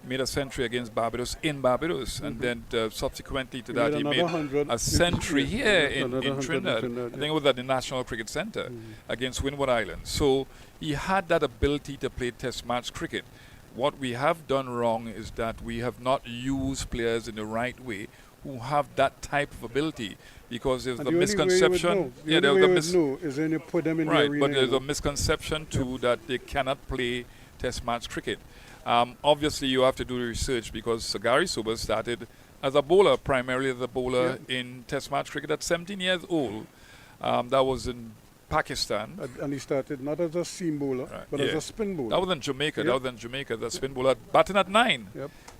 made a century against Barbados in Barbados, and then subsequently to that he made a century here in Trinidad. I think it was at the National Cricket Centre against Windward Island. So he had that ability to play Test match cricket. What we have done wrong is that we have not used players in the right way who have that type of ability, because there's the misconception. The only way you would know is when you put them in the arena. Right, but there's a misconception too that they cannot play Test match cricket. Obviously, you have to do the research because Gary Sober started as a bowler, primarily as a bowler in Test match cricket at 17 years old. That was in Pakistan. And he started not as a seam bowler, but as a spin bowler. That was in Jamaica. That was in Jamaica. The spin bowler batting at 9.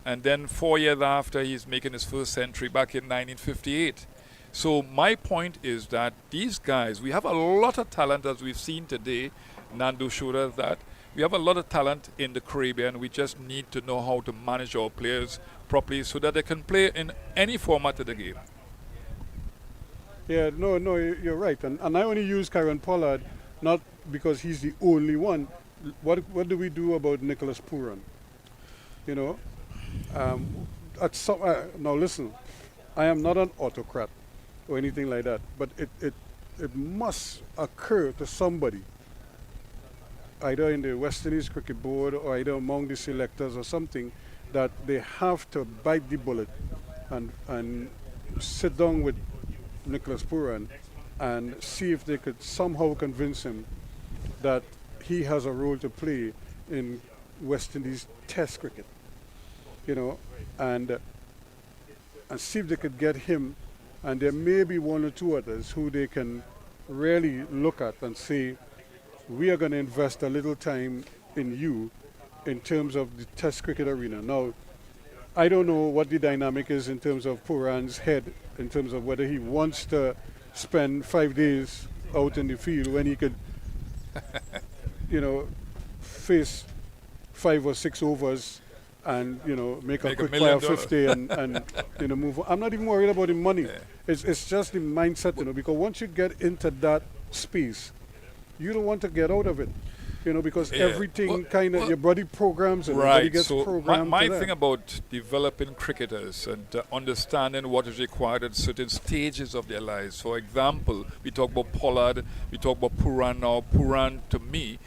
And then 4 years after, he's making his first century back in 1958. So my point is that these guys, we have a lot of talent, as we've seen today. Nando showed us that. We have a lot of talent in the Caribbean. We just need to know how to manage our players properly so that they can play in any format of the game. Yeah, no, you're right. And I only use Kieron Pollard not because he's the only one. What do we do about Nicholas Pooran? You know, now listen, I am not an autocrat or anything like that, but it must occur to somebody, either in the West Indies Cricket Board or either among the selectors or something, that they have to bite the bullet and sit down with Nicholas Pooran and see if they could somehow convince him that he has a role to play in West Indies Test cricket, you know, and see if they could get him, and there may be one or two others who they can really look at and say, we are going to invest a little time in you in terms of the Test cricket arena. Now, I don't know what the dynamic is in terms of Pooran's head, in terms of whether he wants to spend 5 days out in the field when he could, you know, face 5 or 6 overs and, you know, make a quick fire 50 and you know, move on. I'm not even worried about the money. It's just the mindset, you know, because once you get into that space, you don't want to get out of it, you know, because everything kind of, your body programs and everybody gets programmed. My thing about developing cricketers and understanding what is required at certain stages of their lives. For example, we talk about Pollard, we talk about Pooran now. Pooran, to me,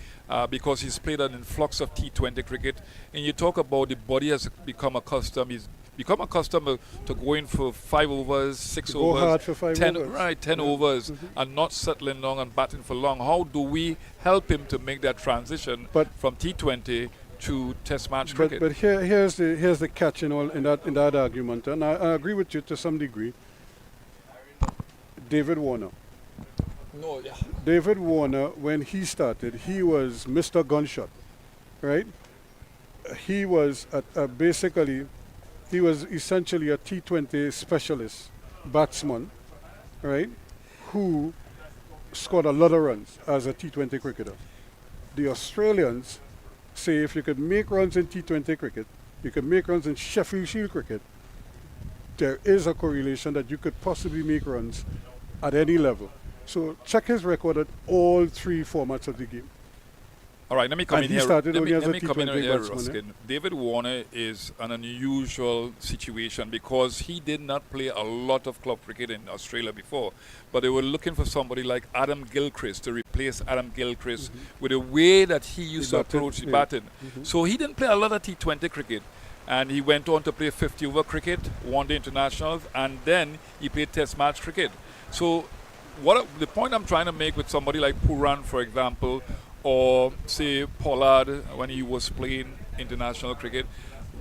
because he's played an influx of T20 cricket, and you talk about the body has become accustomed. He's become accustomed to going for 5 overs, 6 overs, hard for 5 10 overs. 10 overs, and not settling long and batting for long. How do we help him to make that transition from T20 to Test match cricket? But here's the catch in that argument, and I agree with you to some degree. David Warner. David Warner, when he started, he was Mr. Gunshot, right? He was he was essentially a T20 specialist batsman, right, who scored a lot of runs as a T20 cricketer. The Australians say if you could make runs in T20 cricket, you could make runs in Sheffield Shield cricket, there is a correlation that you could possibly make runs at any level. So check his record at all 3 formats of the game. All right, let me come in here. Let me come in here, Ruskin. David Warner is an unusual situation because he did not play a lot of club cricket in Australia before, but they were looking for somebody like Adam Gilchrist to replace Adam Gilchrist with the way that he used to approach the batting. So he didn't play a lot of T20 cricket, and he went on to play 50-over cricket, one-day internationals, and then he played Test match cricket. So the point I'm trying to make with somebody like Pooran, for example, or say Pollard when he was playing international cricket,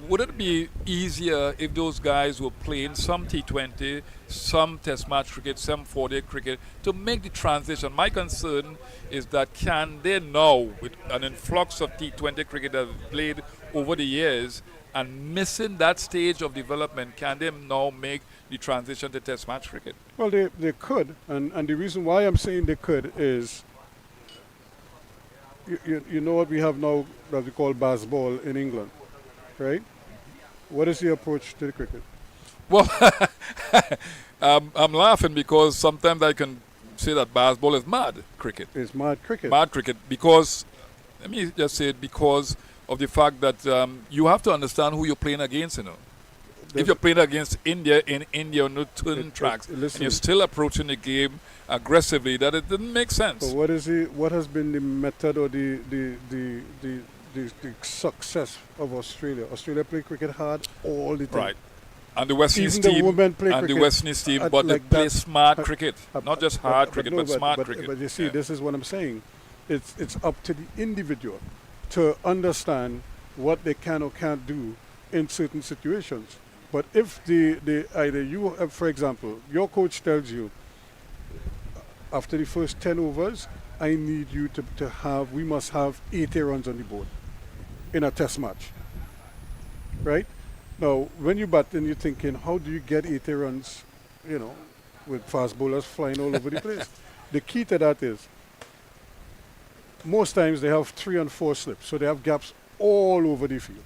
would it be easier if those guys were playing some T20, some Test match cricket, some 4-day cricket to make the transition? My concern is that can they now, with an influx of T20 cricket that have played over the years and missing that stage of development, can they now make the transition to Test match cricket? Well, they could, and the reason why I'm saying they could is, you know what we have now that we call baseball in England, right? What is the approach to the cricket? Well, I'm laughing because sometimes I can say that baseball is mad cricket. It's mad cricket. Mad cricket because, let me just say it, because of the fact that you have to understand who you're playing against, you know. If you're playing against India in India on no turning tracks, and you're still approaching the game aggressively, that it didn't make sense. So what has been the method or the success of Australia? Australia play cricket hard all the time. Right. And the West Indies Even the team, women play and the cricket West Indies team, at but like they play that. smart cricket, not just hard cricket, no, but smart cricket. But you see, Yeah. this is what I'm saying. It's up to the individual to understand what they can or can't do in certain situations. But if either you, for example, your coach tells you after the first 10 overs, I need you we must have 80 runs on the board in a test match, right? Now, when you bat, then you're thinking, how do you get 80 runs, with fast bowlers flying all over the place? The key to that is, most times they have 3 and 4 slips, so they have gaps all over the field,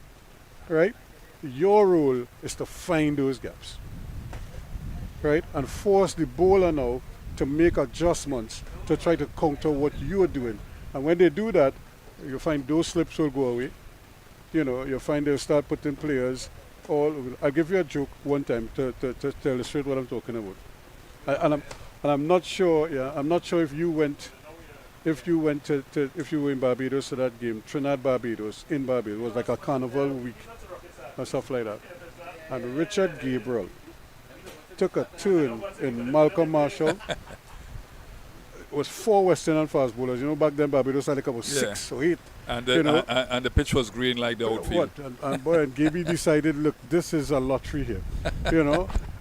right? Your role is to find those gaps, right? And force the bowler now to make adjustments to try to counter what you're doing. And when they do that, you find those slips will go away. You'll find they'll start putting players all over. I'll give you a joke one time to illustrate what I'm talking about. I'm not sure, I'm not sure if you were in Barbados to that game, Trinidad Barbados, in Barbados. It was like a carnival week and stuff like that. And Richard Gabriel took a turn in Malcolm Marshall. It was 4 West Indian fast bowlers. Back then Barbados had like about 6 or 8. And the pitch was green like the outfield. And Gaby decided, look, this is a lottery here.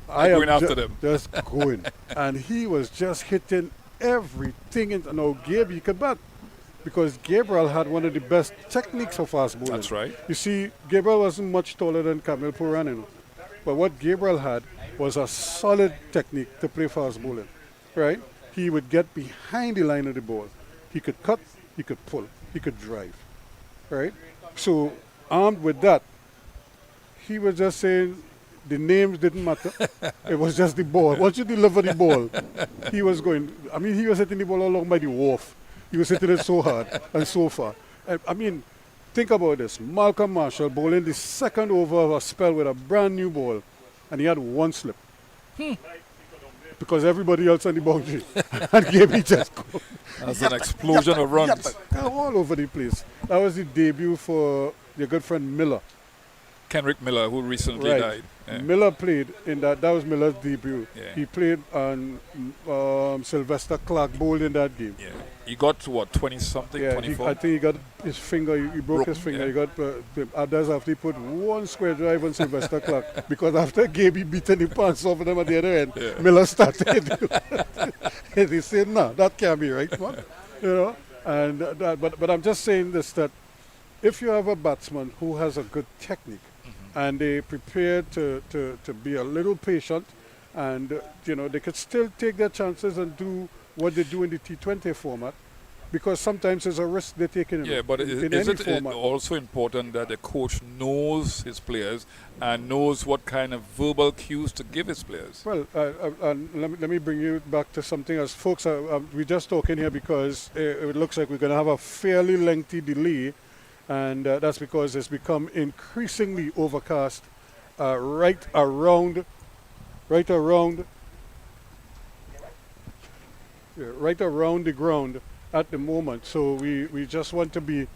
I am going after them. Just going. And he was just hitting everything. Now, Gaby could bat, because Gabriel had one of the best techniques for fast bowling. That's right. You see, Gabriel wasn't much taller than Kamil Puran, but what Gabriel had was a solid technique to play fast bowling, right? He would get behind the line of the ball. He could cut, he could pull, he could drive, right? So, armed with that, he was just saying the names didn't matter. It was just the ball. Once you deliver the ball, he was going. He was hitting the ball along by the wharf. He was hitting it so hard and so far. Think about this. Malcolm Marshall bowling the second over of a spell with a brand new ball, and he had 1 slip. Because everybody else on the boundary. And Gaby just go. That's an explosion of runs. All over the place. That was the debut for your good friend Miller. Kenrick Miller, who recently died. Yeah. Miller played in that. That was Miller's debut. Yeah. He played on Sylvester Clark bowled in that game. Yeah. He got to 20-something, 24? I think he got his finger, he broke his finger. Yeah. He got others after he put 1 square drive on Sylvester Clark, because after Gaby beating the pants off of them at the other end, Miller started. And he said, no, that can't be right, man. And but I'm just saying this, that if you have a batsman who has a good technique, and they prepared to be a little patient, and they could still take their chances and do what they do in the T20 format, because sometimes there's a risk they're taking but in is any it format. also important that the coach knows his players and knows what kind of verbal cues to give his players? Well, let me bring you back to something else. Folks, we're just talking here because it looks like we're going to have a fairly lengthy delay, and that's because it's become increasingly overcast right around the ground at the moment. So we just want to be...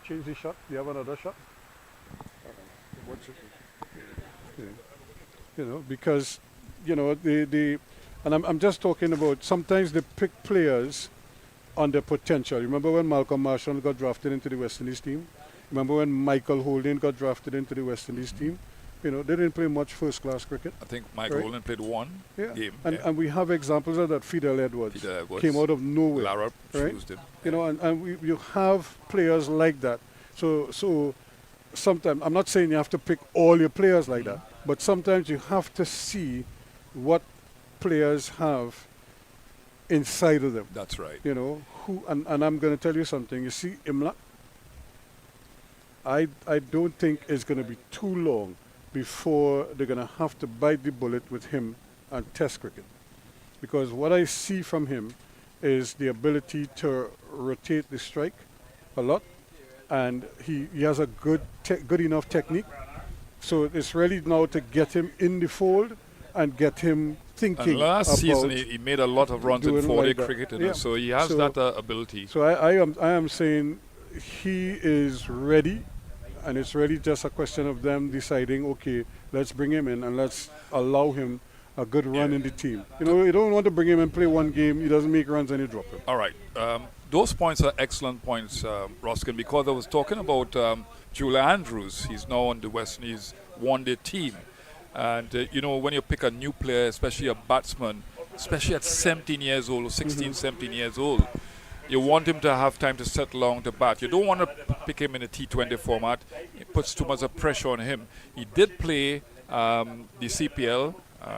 Change the shot. Do you have another shot? Because, and I'm just talking about, sometimes they pick players on their potential. Remember when Malcolm Marshall got drafted into the West Indies team? Remember when Michael Holden got drafted into the West Indies team? You know, they didn't play much first-class cricket. I think Michael Right. Holden played one game. And we have examples of that. Fidel Edwards, Fidel Edwards. came out of nowhere. Lara right? used him. You know, you have players like that. So sometimes, I'm not saying you have to pick all your players like that, but sometimes you have to see what players have inside of them. That's right. You know, and I'm going to tell you something. You see, Imla, I don't think it's going to be too long before they're going to have to bite the bullet with him and Test cricket. Because what I see from him is the ability to rotate the strike a lot, and he has a good enough technique. So it's really now to get him in the fold and get him thinking. And last about season he made a lot of runs in doing 4-day like that. cricket, you know, Yeah. so he has So- that ability. So I am saying he is ready, and it's really just a question of them deciding, okay, let's bring him in and let's allow him a good run in the team. You know, you don't want to bring him and play one game, he doesn't make runs and you drop him. All right. Those points are excellent points, Roskin, because I was talking about Julia Andrews. He's now on the West Indies one-day team. And, you know, when you pick a new player, especially a batsman, especially at 17 years old or 16, 17 years old, you want him to have time to settle down to bat. You don't want to pick him in a T20 format. It puts too much of pressure on him. He did play the CPL.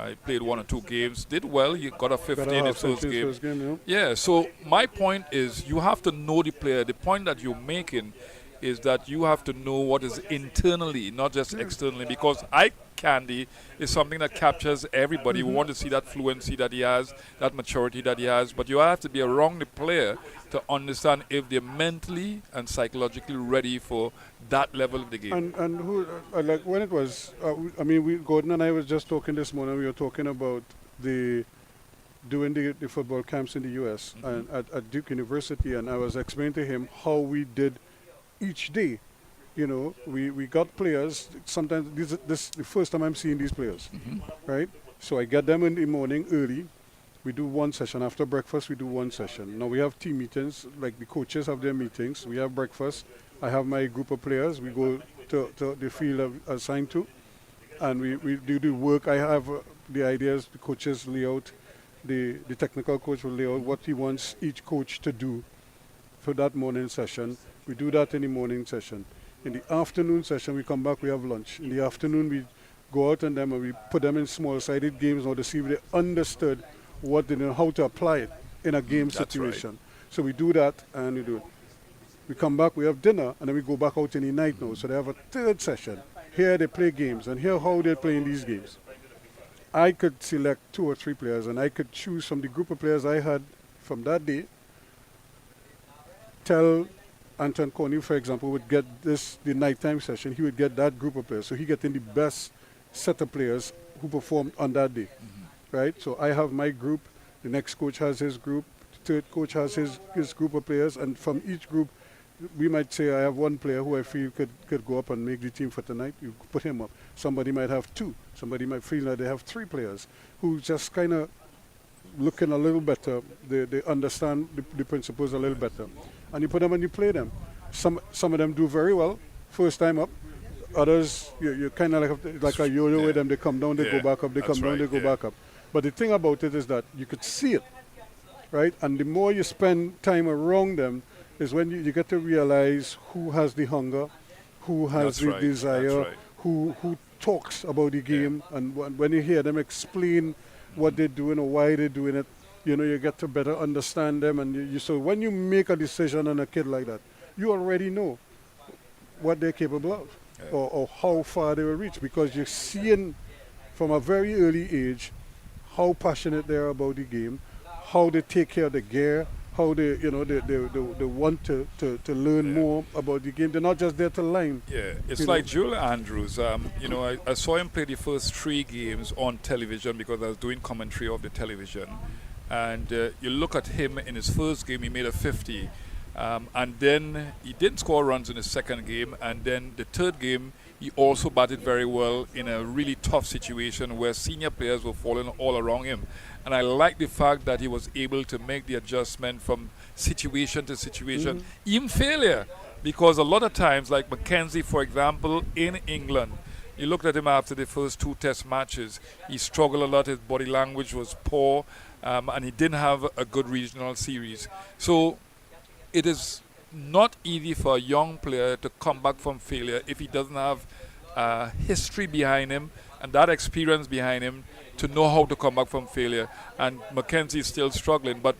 He played 1 or 2 games. Did well. He got a 50 in his first game. Yeah, so my point is you have to know the player. The point that you're making is that you have to know what is internally, not just externally, because eye candy is something that captures everybody. We want to see that fluency that he has, that maturity that he has, but you have to be around the player to understand if they're mentally and psychologically ready for that level of the game. And who, like when it was, Gordon and I was just talking this morning, we were talking about doing the football camps in the U.S. and at Duke University, and I was explaining to him how we did each day. You know, we got players. Sometimes this is the first time I'm seeing these players, right? So I get them in the morning early. We do one session. After breakfast, we do one session. Now we have team meetings, like the coaches have their meetings. We have breakfast. I have my group of players. We go to the field assigned to, and we do the work. I have the ideas, the coaches lay out, the technical coach will lay out what he wants each coach to do for that morning session. We do that in the morning session. In the afternoon session, we come back, we have lunch. In the afternoon, we go out and we put them in small-sided games now to see if they understood what they know, how to apply it in a game situation. Right. So we do that and we do it. We come back, we have dinner, and then we go back out in the night now. So they have a third session. Here they play games, and here how they're playing these games. I could select 2 or 3 players, and I could choose from the group of players I had from that day. Tell Anton Corney, for example, would get the nighttime session. He would get that group of players. So he getting the best set of players who performed on that day, right? So I have my group. The next coach has his group. The third coach has his group of players. And from each group, we might say I have one player who I feel could go up and make the team for tonight. You put him up. Somebody might have 2. Somebody might feel that they have 3 players who just kind of looking a little better. They understand the principles a little better. And you put them and you play them. Some of them do very well first time up. Others, you kind of like a yo-yo with them. They come down, they go back up. They come down, they go back up. But the thing about it is that you could see it, right? And the more you spend time around them is when you get to realize who has the hunger, who has the desire, who talks about the game. And when you hear them explain what they're doing or why they're doing it, you know, you get to better understand them. And so when you make a decision on a kid like that, you already know what they're capable of or how far they will reach, because you're seeing from a very early age how passionate they are about the game, how they take care of the gear, how they want to learn more about the game. They're not just there to line. Yeah, it's like Julia Andrews. I saw him play the first 3 games on television because I was doing commentary of the television. And you look at him in his first game, he made a 50. And then he didn't score runs in his second game. And then the third game, he also batted very well in a really tough situation where senior players were falling all around him. And I like the fact that he was able to make the adjustment from situation to situation, even failure. Because a lot of times, like Mackenzie, for example, in England, you looked at him after the first 2 test matches, he struggled a lot, his body language was poor, and he didn't have a good regional series. So it is not easy for a young player to come back from failure if he doesn't have history behind him and that experience behind him to know how to come back from failure. And Mackenzie is still struggling. But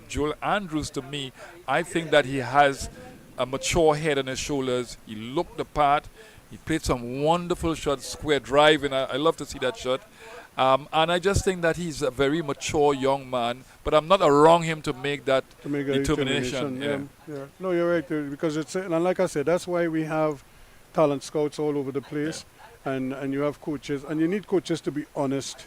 Joel Andrews, to me, I think that he has a mature head on his shoulders. He looked the part. He played some wonderful shots, square drive, and I love to see that shot. And I just think that he's a very mature young man, but I'm not around him to make that determination. Yeah. No, you're right, because it's, and like I said, that's why we have talent scouts all over the place, and you have coaches, and you need coaches to be honest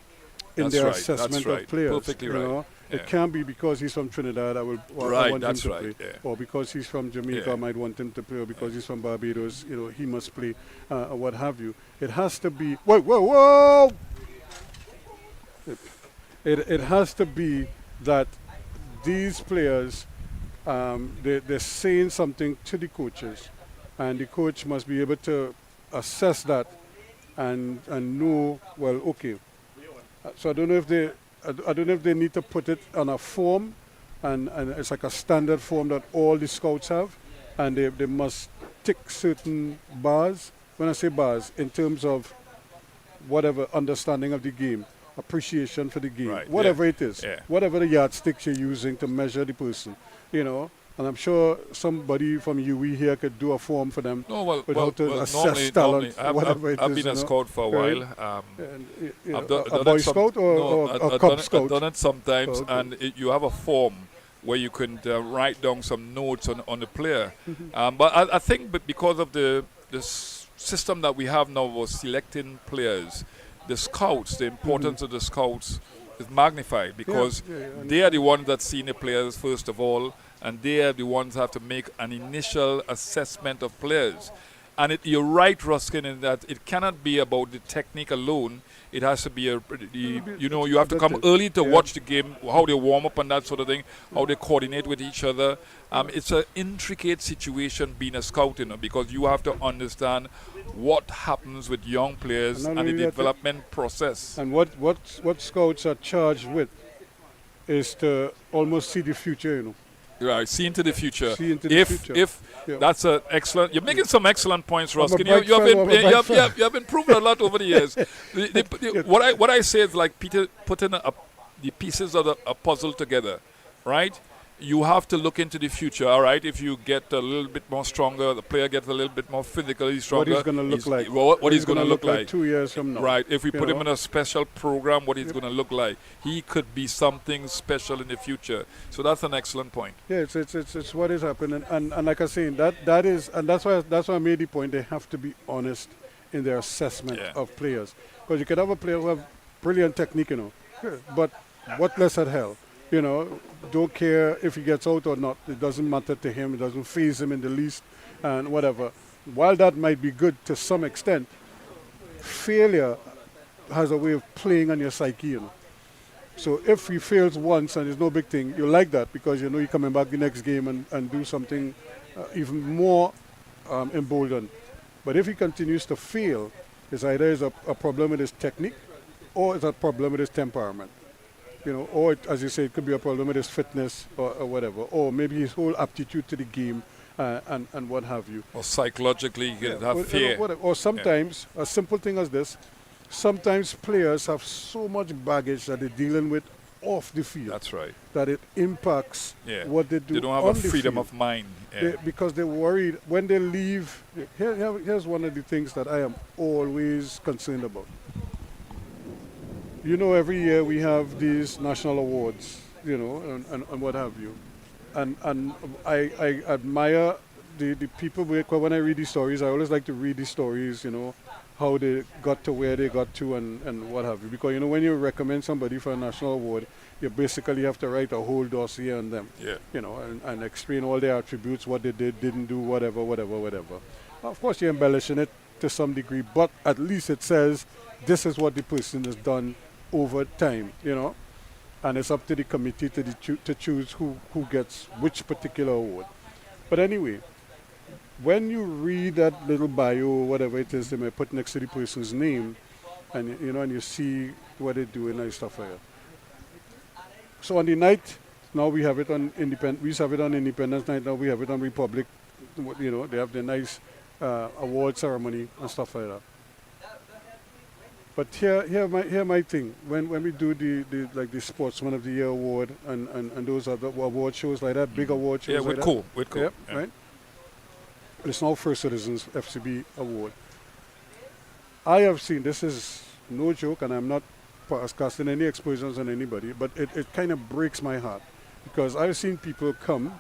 in their assessment of players. Perfectly right. Know? It can't be because he's from Trinidad I want him to play, or because he's from Jamaica I might want him to play, or because he's from Barbados, he must play, or what have you. It has to be. Whoa! It has to be that these players, they're saying something to the coaches, and the coach must be able to assess that and know, well, okay. So I don't know if they need to put it on a form, and it's like a standard form that all the scouts have, and they must tick certain bars. When I say bars, in terms of whatever understanding of the game, appreciation for the game, whatever it is, whatever the yardsticks you're using to measure the person, And I'm sure somebody from UE here could do a form for them with how to assess talent, whatever it is. I've been a scout for a while. I've done a Boy Scout or a Cub Scout? I've done it sometimes, and you have a form where you can write down some notes on the player. But I think because of the system that we have now of selecting players, the scouts, the importance of the scouts is magnified, because they are the ones that see the players first of all, and they are the ones that have to make an initial assessment of players. And you're right, Ruskin, in that it cannot be about the technique alone. It has to be you have to come early to watch the game, how they warm up and that sort of thing, how they coordinate with each other. It's an intricate situation being a scout, because you have to understand what happens with young players and the development process. And what scouts are charged with is to almost see the future, Right, see into the future. If that's an excellent. You're making some excellent points, Ruskin. You have been proven a lot over the years. What I say is like Peter putting the pieces of a puzzle together, right? You have to look into the future, all right? If you get a little bit more stronger, the player gets a little bit more physically stronger. What he's going to look like. What he's going to look like 2 years from now. Right. If we put him in a special program, what he's going to look like. He could be something special in the future. So that's an excellent point. Yeah, it's what is happening. And like I say, that is, and that's why I made the point, they have to be honest in their assessment of players. Because you can have a player who have brilliant technique, but what less at hell? Don't care if he gets out or not. It doesn't matter to him. It doesn't faze him in the least, and whatever. While that might be good to some extent, failure has a way of playing on your psyche, So if he fails once and it's no big thing, you like that because you're coming back the next game and do something even more emboldened. But if he continues to fail, it's either is a problem with his technique or it's a problem with his temperament. Or as you say, it could be a problem with his fitness or whatever, or maybe his whole aptitude to the game and what have you. Or psychologically, you could have fear. Or sometimes, a simple thing as this, sometimes players have so much baggage that they're dealing with off the field. That's right. That it impacts what they do. They don't have a freedom of mind. Because they're worried when they leave. Here's one of the things that I am always concerned about. Every year we have these national awards, and what have you. And I admire the people, when I read these stories, I always like to read these stories, how they got to where they got to and what have you. Because, when you recommend somebody for a national award, you basically have to write a whole dossier on them, and explain all their attributes, what they did, didn't do, whatever. Of course, you're embellishing it to some degree, but at least it says this is what the person has done over time, and it's up to the committee to choose who gets which particular award. But anyway, when you read that little bio or whatever it is they may put next to the person's name, and and you see what they're doing and stuff like that. So on the night, now we have it on Independence. We used to have it on Independence Night. Now we have it on Republic. They have the nice award ceremony and stuff like that. But here my thing. When we do the Sportsman of the Year award and those other award shows like that, big award shows. Yeah, like with that. cool, with cool. Yep, right. It's now First Citizens FCB award. I have seen, this is no joke, and I'm not casting any expressions on anybody, but it kind of breaks my heart because I've seen people come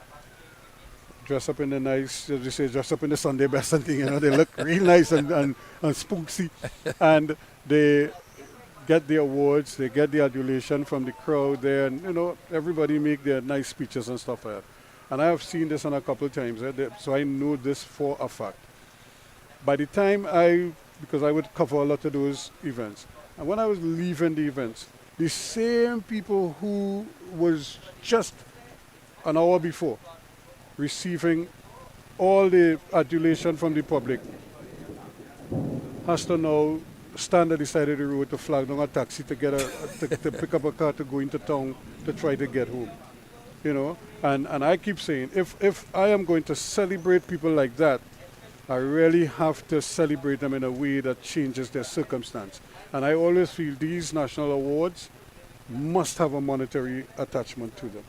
dress up in the nice, as you say, dress up in the Sunday best and thing, they look real nice and spooky, and they get the awards, they get the adulation from the crowd there, and everybody make their nice speeches and stuff like that. And I have seen this on a couple of times, so I know this for a fact. By the time because I would cover a lot of those events, and when I was leaving the events, the same people who was just an hour before receiving all the adulation from the public has to now stand at the side of the road to flag down a taxi to get to pick up a car to go into town to try to get home. And I keep saying, if I am going to celebrate people like that, I really have to celebrate them in a way that changes their circumstance. And I always feel these national awards must have a monetary attachment to them.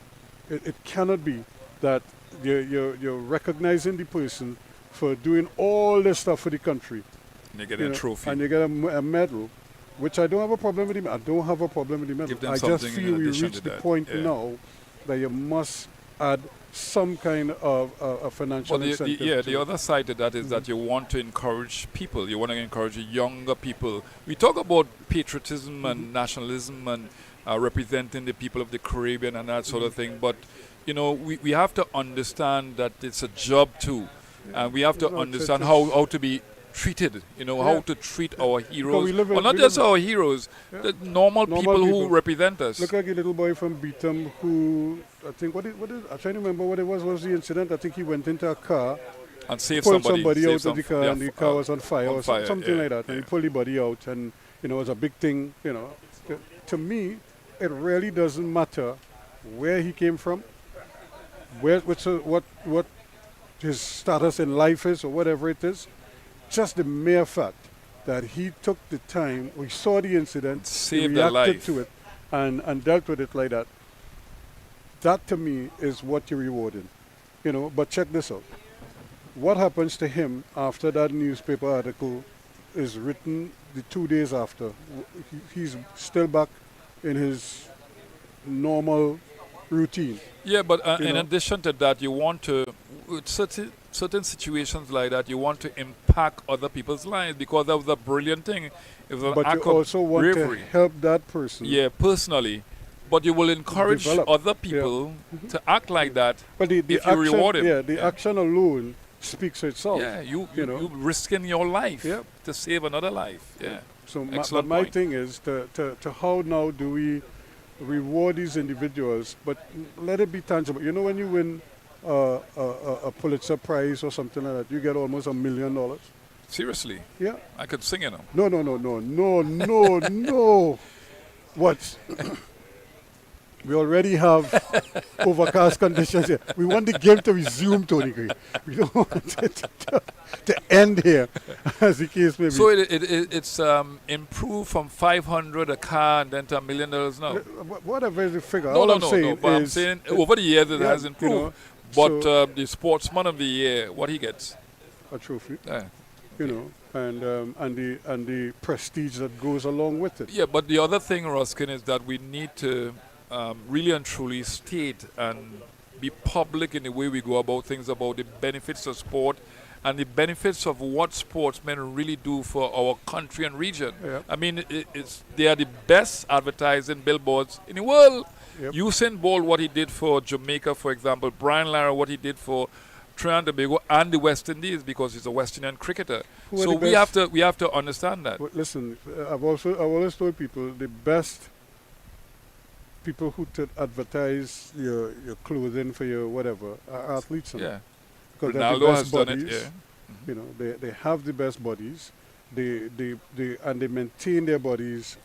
It cannot be that you're recognizing the person for doing all this stuff for the country. And you get a trophy. And you get a medal, which I don't have a problem with the medal. I don't have a problem with the medal. Give them I just something feel in we addition reached to the that. point Yeah. now that you must add some kind of a financial Well, incentive. the other side to that is that you want to encourage people. You want to encourage younger people. We talk about patriotism and nationalism and representing the people of the Caribbean and that sort of thing. But, we have to understand that it's a job too. And we have to understand how to be treated, how to treat our heroes. Well, not just our heroes, the normal people who represent us. Look like a little boy from Beetham who, I think, I'm trying to remember what it was. What was the incident? I think he went into a car, And save pulled somebody, out of the car, and the car was on fire or something like that. And he pulled the body out, and it was a big thing. To me, it really doesn't matter where he came from, what his status in life is, or whatever it is. Just the mere fact that he took the time, we saw the incident, he Saved their reacted life. to it, and dealt with it like that. That to me is what you're rewarding. But check this out. What happens to him after that newspaper article is written the 2 days after? He's still back in his normal routine. Yeah, but in addition to that, you want to, with certain situations like that, you want to impact other people's lives because that was a brilliant thing. It was an But act you also of want bravery. to help that person. Yeah, personally. But you will encourage Develop. other people to act like that But the if you action, reward him. yeah, the action alone speaks for itself. Yeah, you know. risking your life Yeah. to save another life. Yeah. So Excellent my point. thing is to how now do we reward these individuals, but let it be tangible. When you win a Pulitzer Prize or something like that, you get almost $1 million. Seriously, Yeah. I could sing it now. No. What? We already have overcast conditions here. We want the game to resume, Tony Gray. We don't want it to end here, as the case may be. So it's improved from 500 a car and then to $1 million now. Whatever is the figure. No, All no, I'm no, saying no. But I'm is saying over the years it yeah, has improved. you know, But so- the Sportsman of the Year, what he gets? a trophy, Yeah. and the prestige that goes along with it. Yeah, but the other thing, Ruskin, is that we need to really and truly state and be public in the way we go about things, about the benefits of sport and the benefits of what sportsmen really do for our country and region. Yeah. I mean, they are the best advertising billboards in the world. Yep. Usain Bolt, what he did for Jamaica, for example, Brian Lara, what he did for Trinidad and Tobago and the West Indies because he's a West Indian cricketer. Who are So the best? we have to understand that. But listen, I've always told people the best people who advertise your clothing for your whatever are athletes. Yeah. Because they're the Ronaldo best has done bodies. it. Yeah. You know, they have the best bodies. They maintain their bodies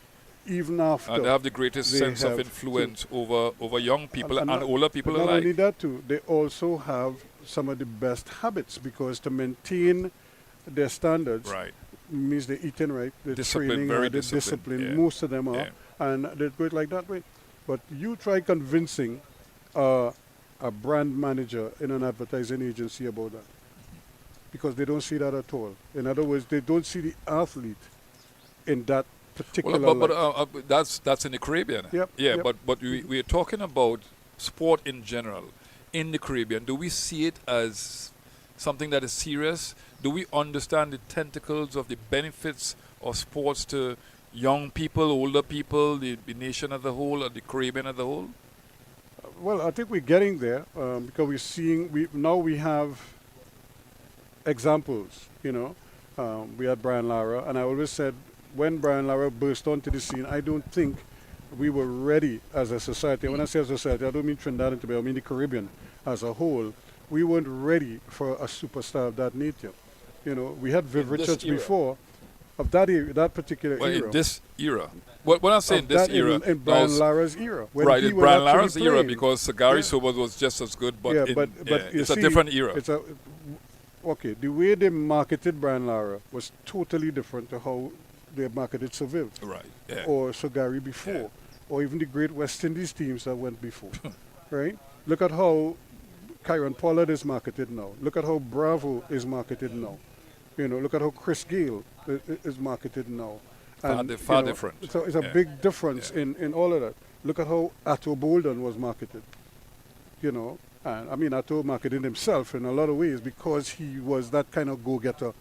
even after. And they have the greatest they sense of have influence over young people and, not- older people but not alike. only that too, they also have some of the best habits because to maintain their standards Right. means they're eating right, they're Discipline, training very hard, they're disciplined, disciplined. yeah. Most of them are, Yeah. and they do it like that way. But you try convincing a brand manager in an advertising agency about that because they don't see that at all. In other words, they don't see the athlete in that particular light. That's in the Caribbean. Yep, Yeah, yep. but we're talking about sport in general in the Caribbean. Do we see it as something that is serious? Do we understand the tentacles of the benefits of sports to young people, older people, the nation as a whole, or the Caribbean as a whole? Well, I think we're getting there because we're seeing. We have examples. You know, we had Brian Lara, and I always said when Brian Lara burst onto the scene, I don't think we were ready as a society. And when I say as a society, I don't mean Trinidad and Tobago. I mean the Caribbean as a whole. We weren't ready for a superstar of that nature. You know, we had Viv In this Richards era. before, of that era, that particular Well, era. in this era. When I say in Of this that era, in Brian was- Lara's era. When right, he in was Brian actually Lara's era, playing. because Gary Yeah. Sobers was just as good, but, yeah, in, but you it's a see, different era. It's okay. The way they marketed Brian Lara was totally different to how they marketed Sir Viv Right, yeah. or Sir Gary before, Yeah. or even the great West Indies teams that went before. Right? Look at how Kyron Pollard is marketed now. Look at how Bravo is marketed now. You know, look at how Chris Gale is marketed now. Far you know, different. So it's a Yeah. big difference Yeah. in all of that. Look at how Atto Bolden was marketed. You know, and I mean Atto marketed himself in a lot of ways because he was that kind of go-getter,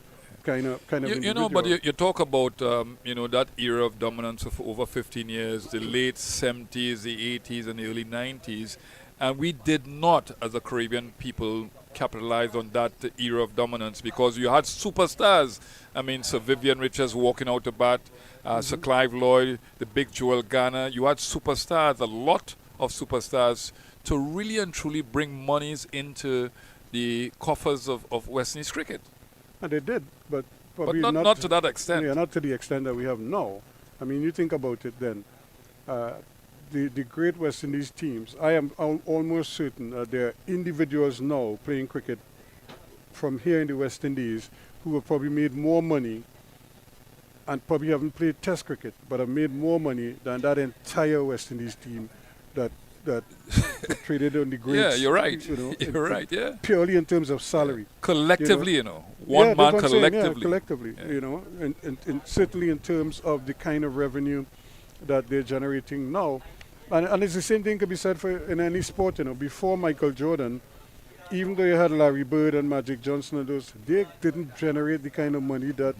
kind of You know, but individual. you talk about that era of dominance of over 15 years, the late 70s, the 80s, and the early 90s, and we did not, as a Caribbean people, capitalize on that era of dominance because you had superstars. I mean, Sir Vivian Richards walking out the bat, Sir Clive Lloyd, the big Joel Guyana. You had superstars, a lot of superstars, to really and truly bring monies into the coffers of West Indies cricket. And they did, but But probably not to that extent. Yeah, not to the extent that we have now. I mean, you think about it then. The great West Indies teams, I am almost certain that there are individuals now playing cricket from here in the West Indies who have probably made more money and probably haven't played Test cricket, but have made more money than that entire West Indies team that traded on the greats. Yeah, you're right. You know, You're right, yeah. Purely in terms of salary. Collectively, Yeah, one that's man what I'm saying, collectively. collectively, Yeah. you know, and certainly in terms of the kind of revenue that they're generating now. And it's the same thing could be said for in any sport, you know. Before Michael Jordan, even though you had Larry Bird and Magic Johnson and those, they didn't generate the kind of money that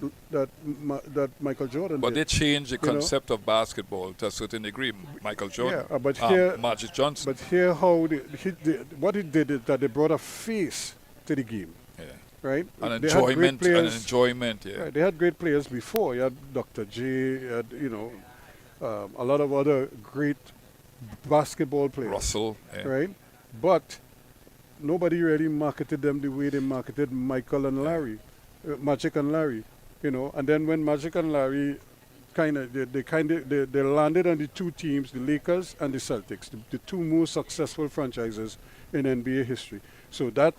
Michael Jordan But they did. changed the You know? concept of basketball to a certain degree. Michael Jordan, Yeah, but here- Magic Johnson. But here, how what it did is that they brought a face to the game, Yeah. right? An They had great enjoyment, players. yeah. Right, they had great players before. You had Dr. J, you had, a lot of other great basketball players. Russell, yeah. Right? But nobody really marketed them the way they marketed Michael and Larry, Magic and Larry, And then when Magic and Larry they landed on the two teams, the Lakers and the Celtics, the two most successful franchises in NBA history. So that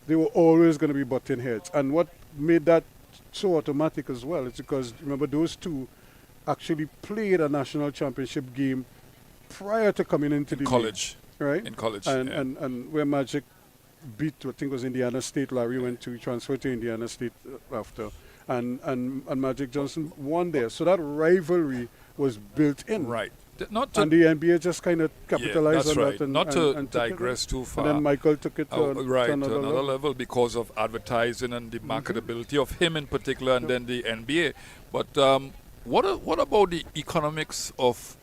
they were always going to be butting heads. And what made that so automatic as well is because, remember, those two actually played a national championship game prior to coming into the College. league, right? In college, and, yeah. and where Magic beat, I think it was Indiana State. Larry transferred to Indiana State after, and Magic Johnson won there. So that rivalry was built in, Right. Not to, and the NBA just kind of capitalized that's on right. that. And, Not to and took it. digress too far. And then Michael took it to Right, to another another level. level because of advertising and the marketability of him in particular, and then the NBA. But what about the economics of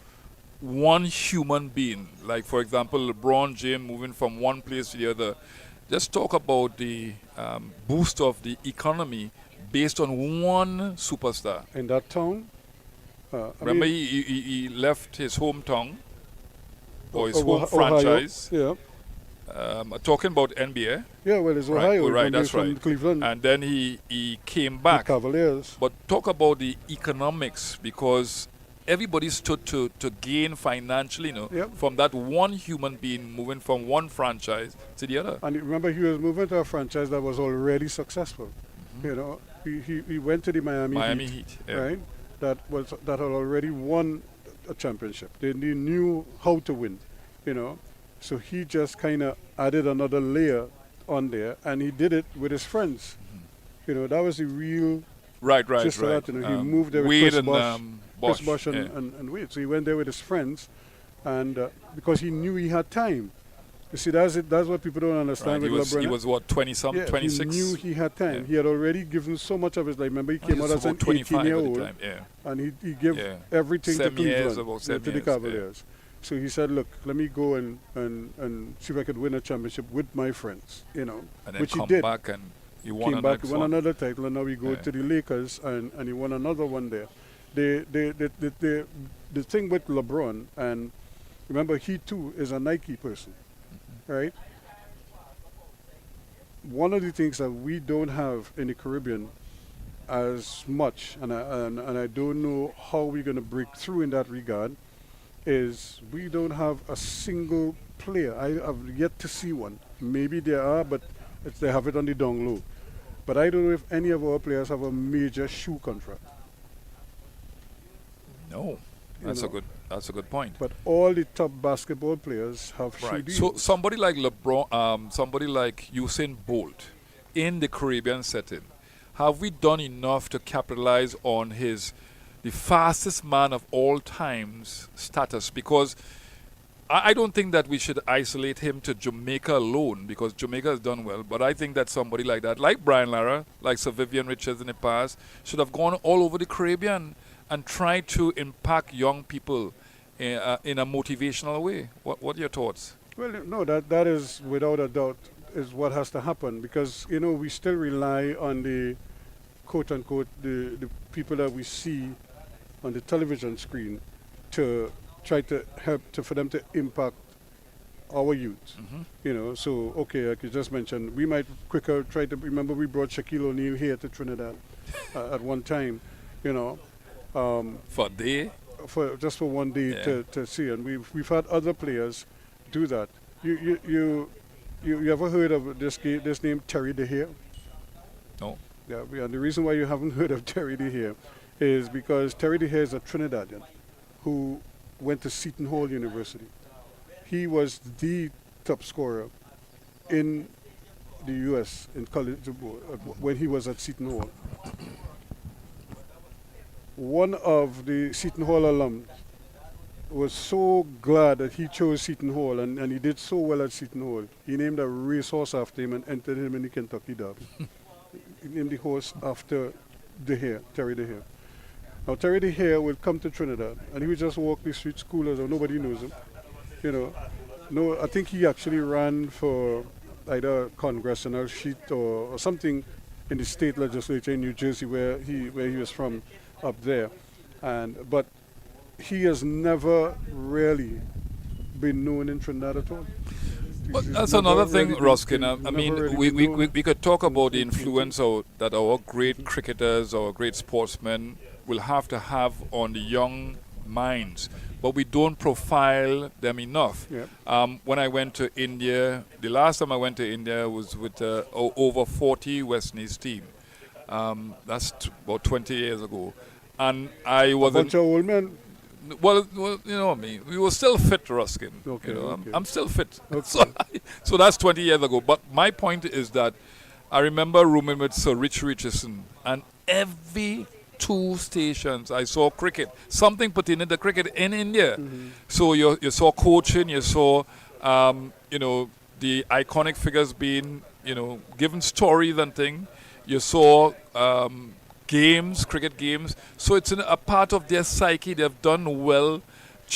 one human being? Like, for example, LeBron James moving from one place to the other. just talk about the boost of the economy based on one superstar. In that town, Remember, he left his hometown or his home Ohio, franchise. yeah. Talking about NBA. Yeah, well, it's Right, Ohio. right, Remember, that's he's from right. Cleveland, And then he came the back. Cavaliers. But talk about the economics, because everybody stood to gain financially, Yep. from that one human being moving from one franchise to the other. And remember, he was moving to a franchise that was already successful. Mm-hmm. You know, he went to the Miami Heat, Heat, yeah. right? That had already won a championship. They knew how to win, you know. So he just kind of added another layer on there, and he did it with his friends. You know, that was the real Right. gist of that. You know, he moved there with Wade Chris and Bosh, Bosh, Chris Bosh yeah. and Wade. So he went there with his friends, and because he knew he had time. You see, that's what people don't understand Right. with He LeBron. was what, 20-something, Yeah, 26? he knew he had time. Yeah. He had already given so much of his life. Remember, he He came out was as an about 25 at the 18-year-old, time, yeah. and he gave Yeah. everything to 7 years, Cleveland, about to 7 the years, Cavaliers. So he said, look, let me go and see if I could win a championship with my friends, you know, And then which he come did. back and he won Came back, next won one. another title, and now we go Yeah. to the Lakers, and he won another one there. The thing with LeBron, and remember, he too is a Nike person, right? One of the things that we don't have in the Caribbean as much, and I don't know how we're going to break through in that regard, is we don't have a single player. I have yet to see one. Maybe there are, but they have it on the down low. But I don't know if any of our players have a major shoe contract. No, You that's a know. good. That's a good point. But all the top basketball players have shoe Right. deals. So somebody like LeBron, somebody like Usain Bolt, in the Caribbean setting, have we done enough to capitalize on the fastest man of all times status? Because I don't think that we should isolate him to Jamaica alone, because Jamaica has done well. But I think that somebody like that, like Brian Lara, like Sir Vivian Richards in the past, should have gone all over the Caribbean and tried to impact young people in a motivational way. What are your thoughts? Well, no, that is without a doubt is what has to happen, because you know we still rely on the quote unquote the people that we see on the television screen to try to help for them to impact our youth. Mm-hmm. You know, so okay, like you just mentioned, we might quicker try to remember we brought Shaquille O'Neal here to Trinidad at one time. You know, For they, for just for one day Yeah. to see, and we've had other players do that. You ever heard of this name Terry DeHere? no. Yeah, and the reason why you haven't heard of Terry DeHere is because Terry DeHere is a Trinidadian who went to Seton Hall University. He was the top scorer in the U.S. in college when he was at Seton Hall. One of the Seton Hall alums was so glad that he chose Seton Hall, and he did so well at Seton Hall. He named a racehorse after him and entered him in the Kentucky Derby. He named the horse after DeHere, Terry DeHere. Now Terry DeHere will come to Trinidad, and he would just walk the streets cool as though nobody knows him. You know, no, I think he actually ran for either a congressional seat or something in the state legislature in New Jersey, where he was from, up there, but he has never really been known in Trinidad at all. But He's that's never another thing, really been- Ruskin. I never mean, really we, been we, known we, we could talk about the in- influence that our great cricketers, our great sportsmen will have to have on the young minds, but we don't profile them enough. Yeah. When I went to India, the last time I went to India was with over 40 West Indies team. That's about 20 years ago. And I was Bunch of old men. well, you know what I mean. We were still fit, Ruskin. Okay, You know, okay. I'm still fit. Okay. So that's 20 years ago. But my point is that I remember rooming with Sir Rich Richardson, and every 2 stations I saw cricket, something pertaining to cricket in India. Mm-hmm. So you saw coaching, you saw the iconic figures being given stories and thing. You saw games, cricket games. So it's a part of their psyche. They've done well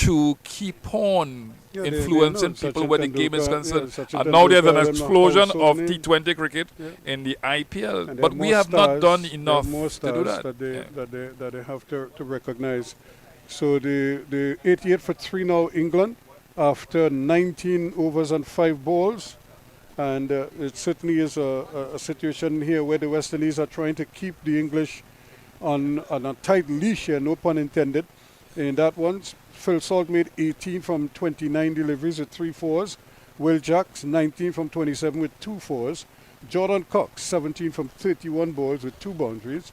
to keep on Yeah, they influencing know people Sachin where the game is Tendulkar, concerned. yeah, Sachin And now there's an Tendulkar, them explosion of household name. T20 cricket Yeah. in the IPL. And But there are we more have not done stars- enough there are more to do stars that. they, Yeah. that they have to recognize. So the 88 for 3 now England after 19 overs and 5 balls. And it certainly is a situation here where the West Indies are trying to keep the English on a tight leash here, no pun intended. In that one, Phil Salt made 18 from 29 deliveries with 3 fours. Will Jacks 19 from 27 with 2 fours. Jordan Cox 17 from 31 balls with 2 boundaries.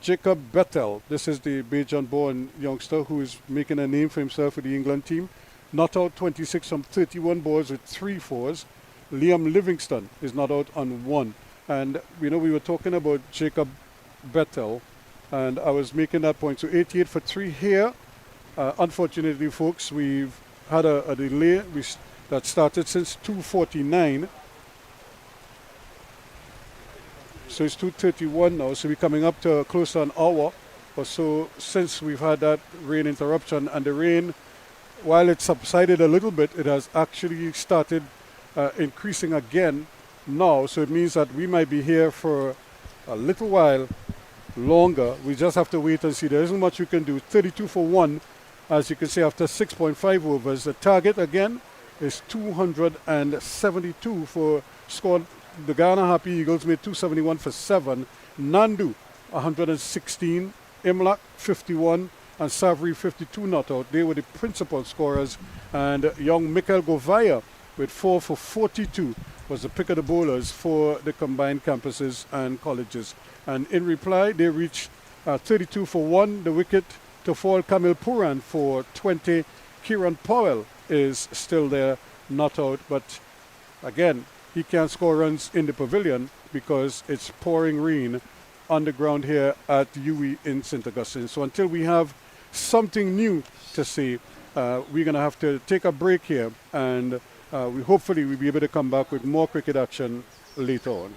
Jacob Bettel, this is the Bajan-born youngster who is making a name for himself with the England team. Not out 26 from 31 balls with 3 fours. Liam Livingston is not out on 1. And we were talking about Jacob Bettel, and I was making that point. So 88 for 3 here. Unfortunately, folks, we've had a delay that started since 2:49. So it's 2:31 now, so we're coming up to close to an hour or so since we've had that rain interruption. And the rain, while it subsided a little bit, it has actually started increasing again now. So it means that we might be here for a little while longer. We just have to wait and see. There isn't much we can do. 32 for 1, as you can see, after 6.5 overs. The target again is 272 for score. The Guyana Happy Eagles made 271 for 7. Nandu 116, Imlak 51, and Savri 52 not out. They were the principal scorers. And young Mikel Govaya with 4 for 42 was the pick of the bowlers for the combined campuses and colleges. And in reply, they reached 32 for 1, the wicket to fall. Kamil Puran for 20. Kieran Powell is still there, not out. But again, he can't score runs in the pavilion because it's pouring rain on the ground here at UWI in St. Augustine. So until we have something new to say, we're going to have to take a break here. And hopefully we'll be able to come back with more cricket action later on.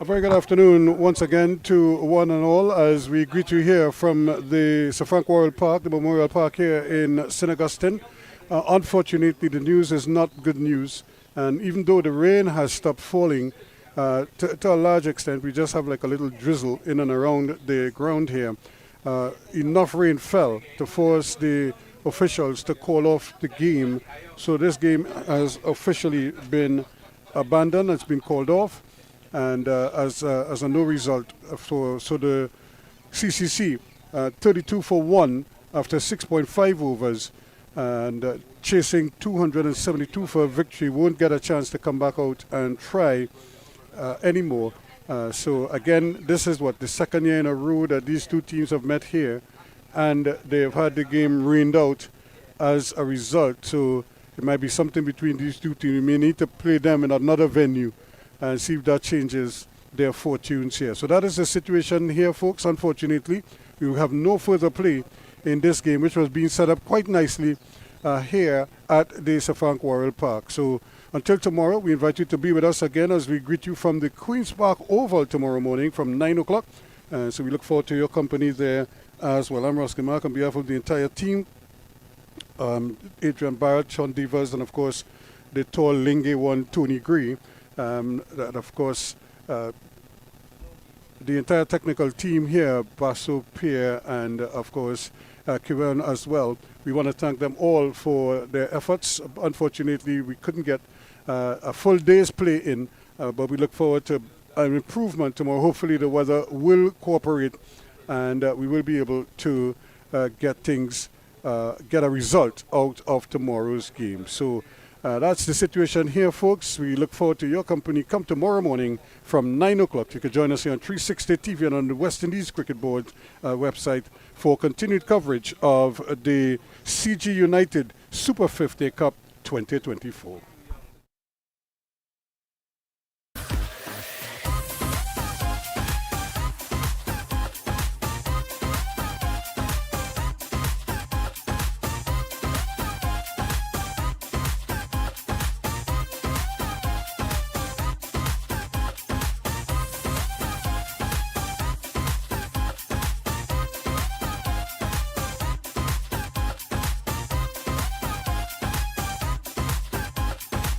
A very good afternoon once again to one and all as we greet you here from the Sir Frank Worrell Park, the Memorial Park here in St. Augustine. Unfortunately, the news is not good news, and even though the rain has stopped falling, to a large extent, we just have like a little drizzle in and around the ground here. Enough rain fell to force the officials to call off the game, so this game has officially been abandoned. It's been called off. And as a no result, so the CCC 32 for 1 after 6.5 overs and chasing 272 for a victory won't get a chance to come back out and try anymore. So again, this is the second year in a row that these two teams have met here, and they've had the game rained out as a result. So it might be something between these two teams. We may need to play them in another venue and see if that changes their fortunes here. So that is the situation here, folks. Unfortunately, we will have no further play in this game, which was being set up quite nicely here at the Sir Frank Worrell Park. So until tomorrow, we invite you to be with us again as we greet you from the Queen's Park Oval tomorrow morning from 9 o'clock. So we look forward to your company there as well. I'm Ross Mark on behalf of the entire team. Adrian Barrett, Sean Devers, and of course the tall Linge one, Tony Gray. That of course the entire technical team here, Basso, Pierre, and of course Kiran as well. We want to thank them all for their efforts. Unfortunately, we couldn't get a full day's play in, but we look forward to an improvement tomorrow. Hopefully the weather will cooperate and we will be able to get a result out of tomorrow's game. So that's the situation here, folks. We look forward to your company. Come tomorrow morning from 9 o'clock. You can join us here on 360 TV and on the West Indies Cricket Board website for continued coverage of the CG United Super 50 Cup 2024.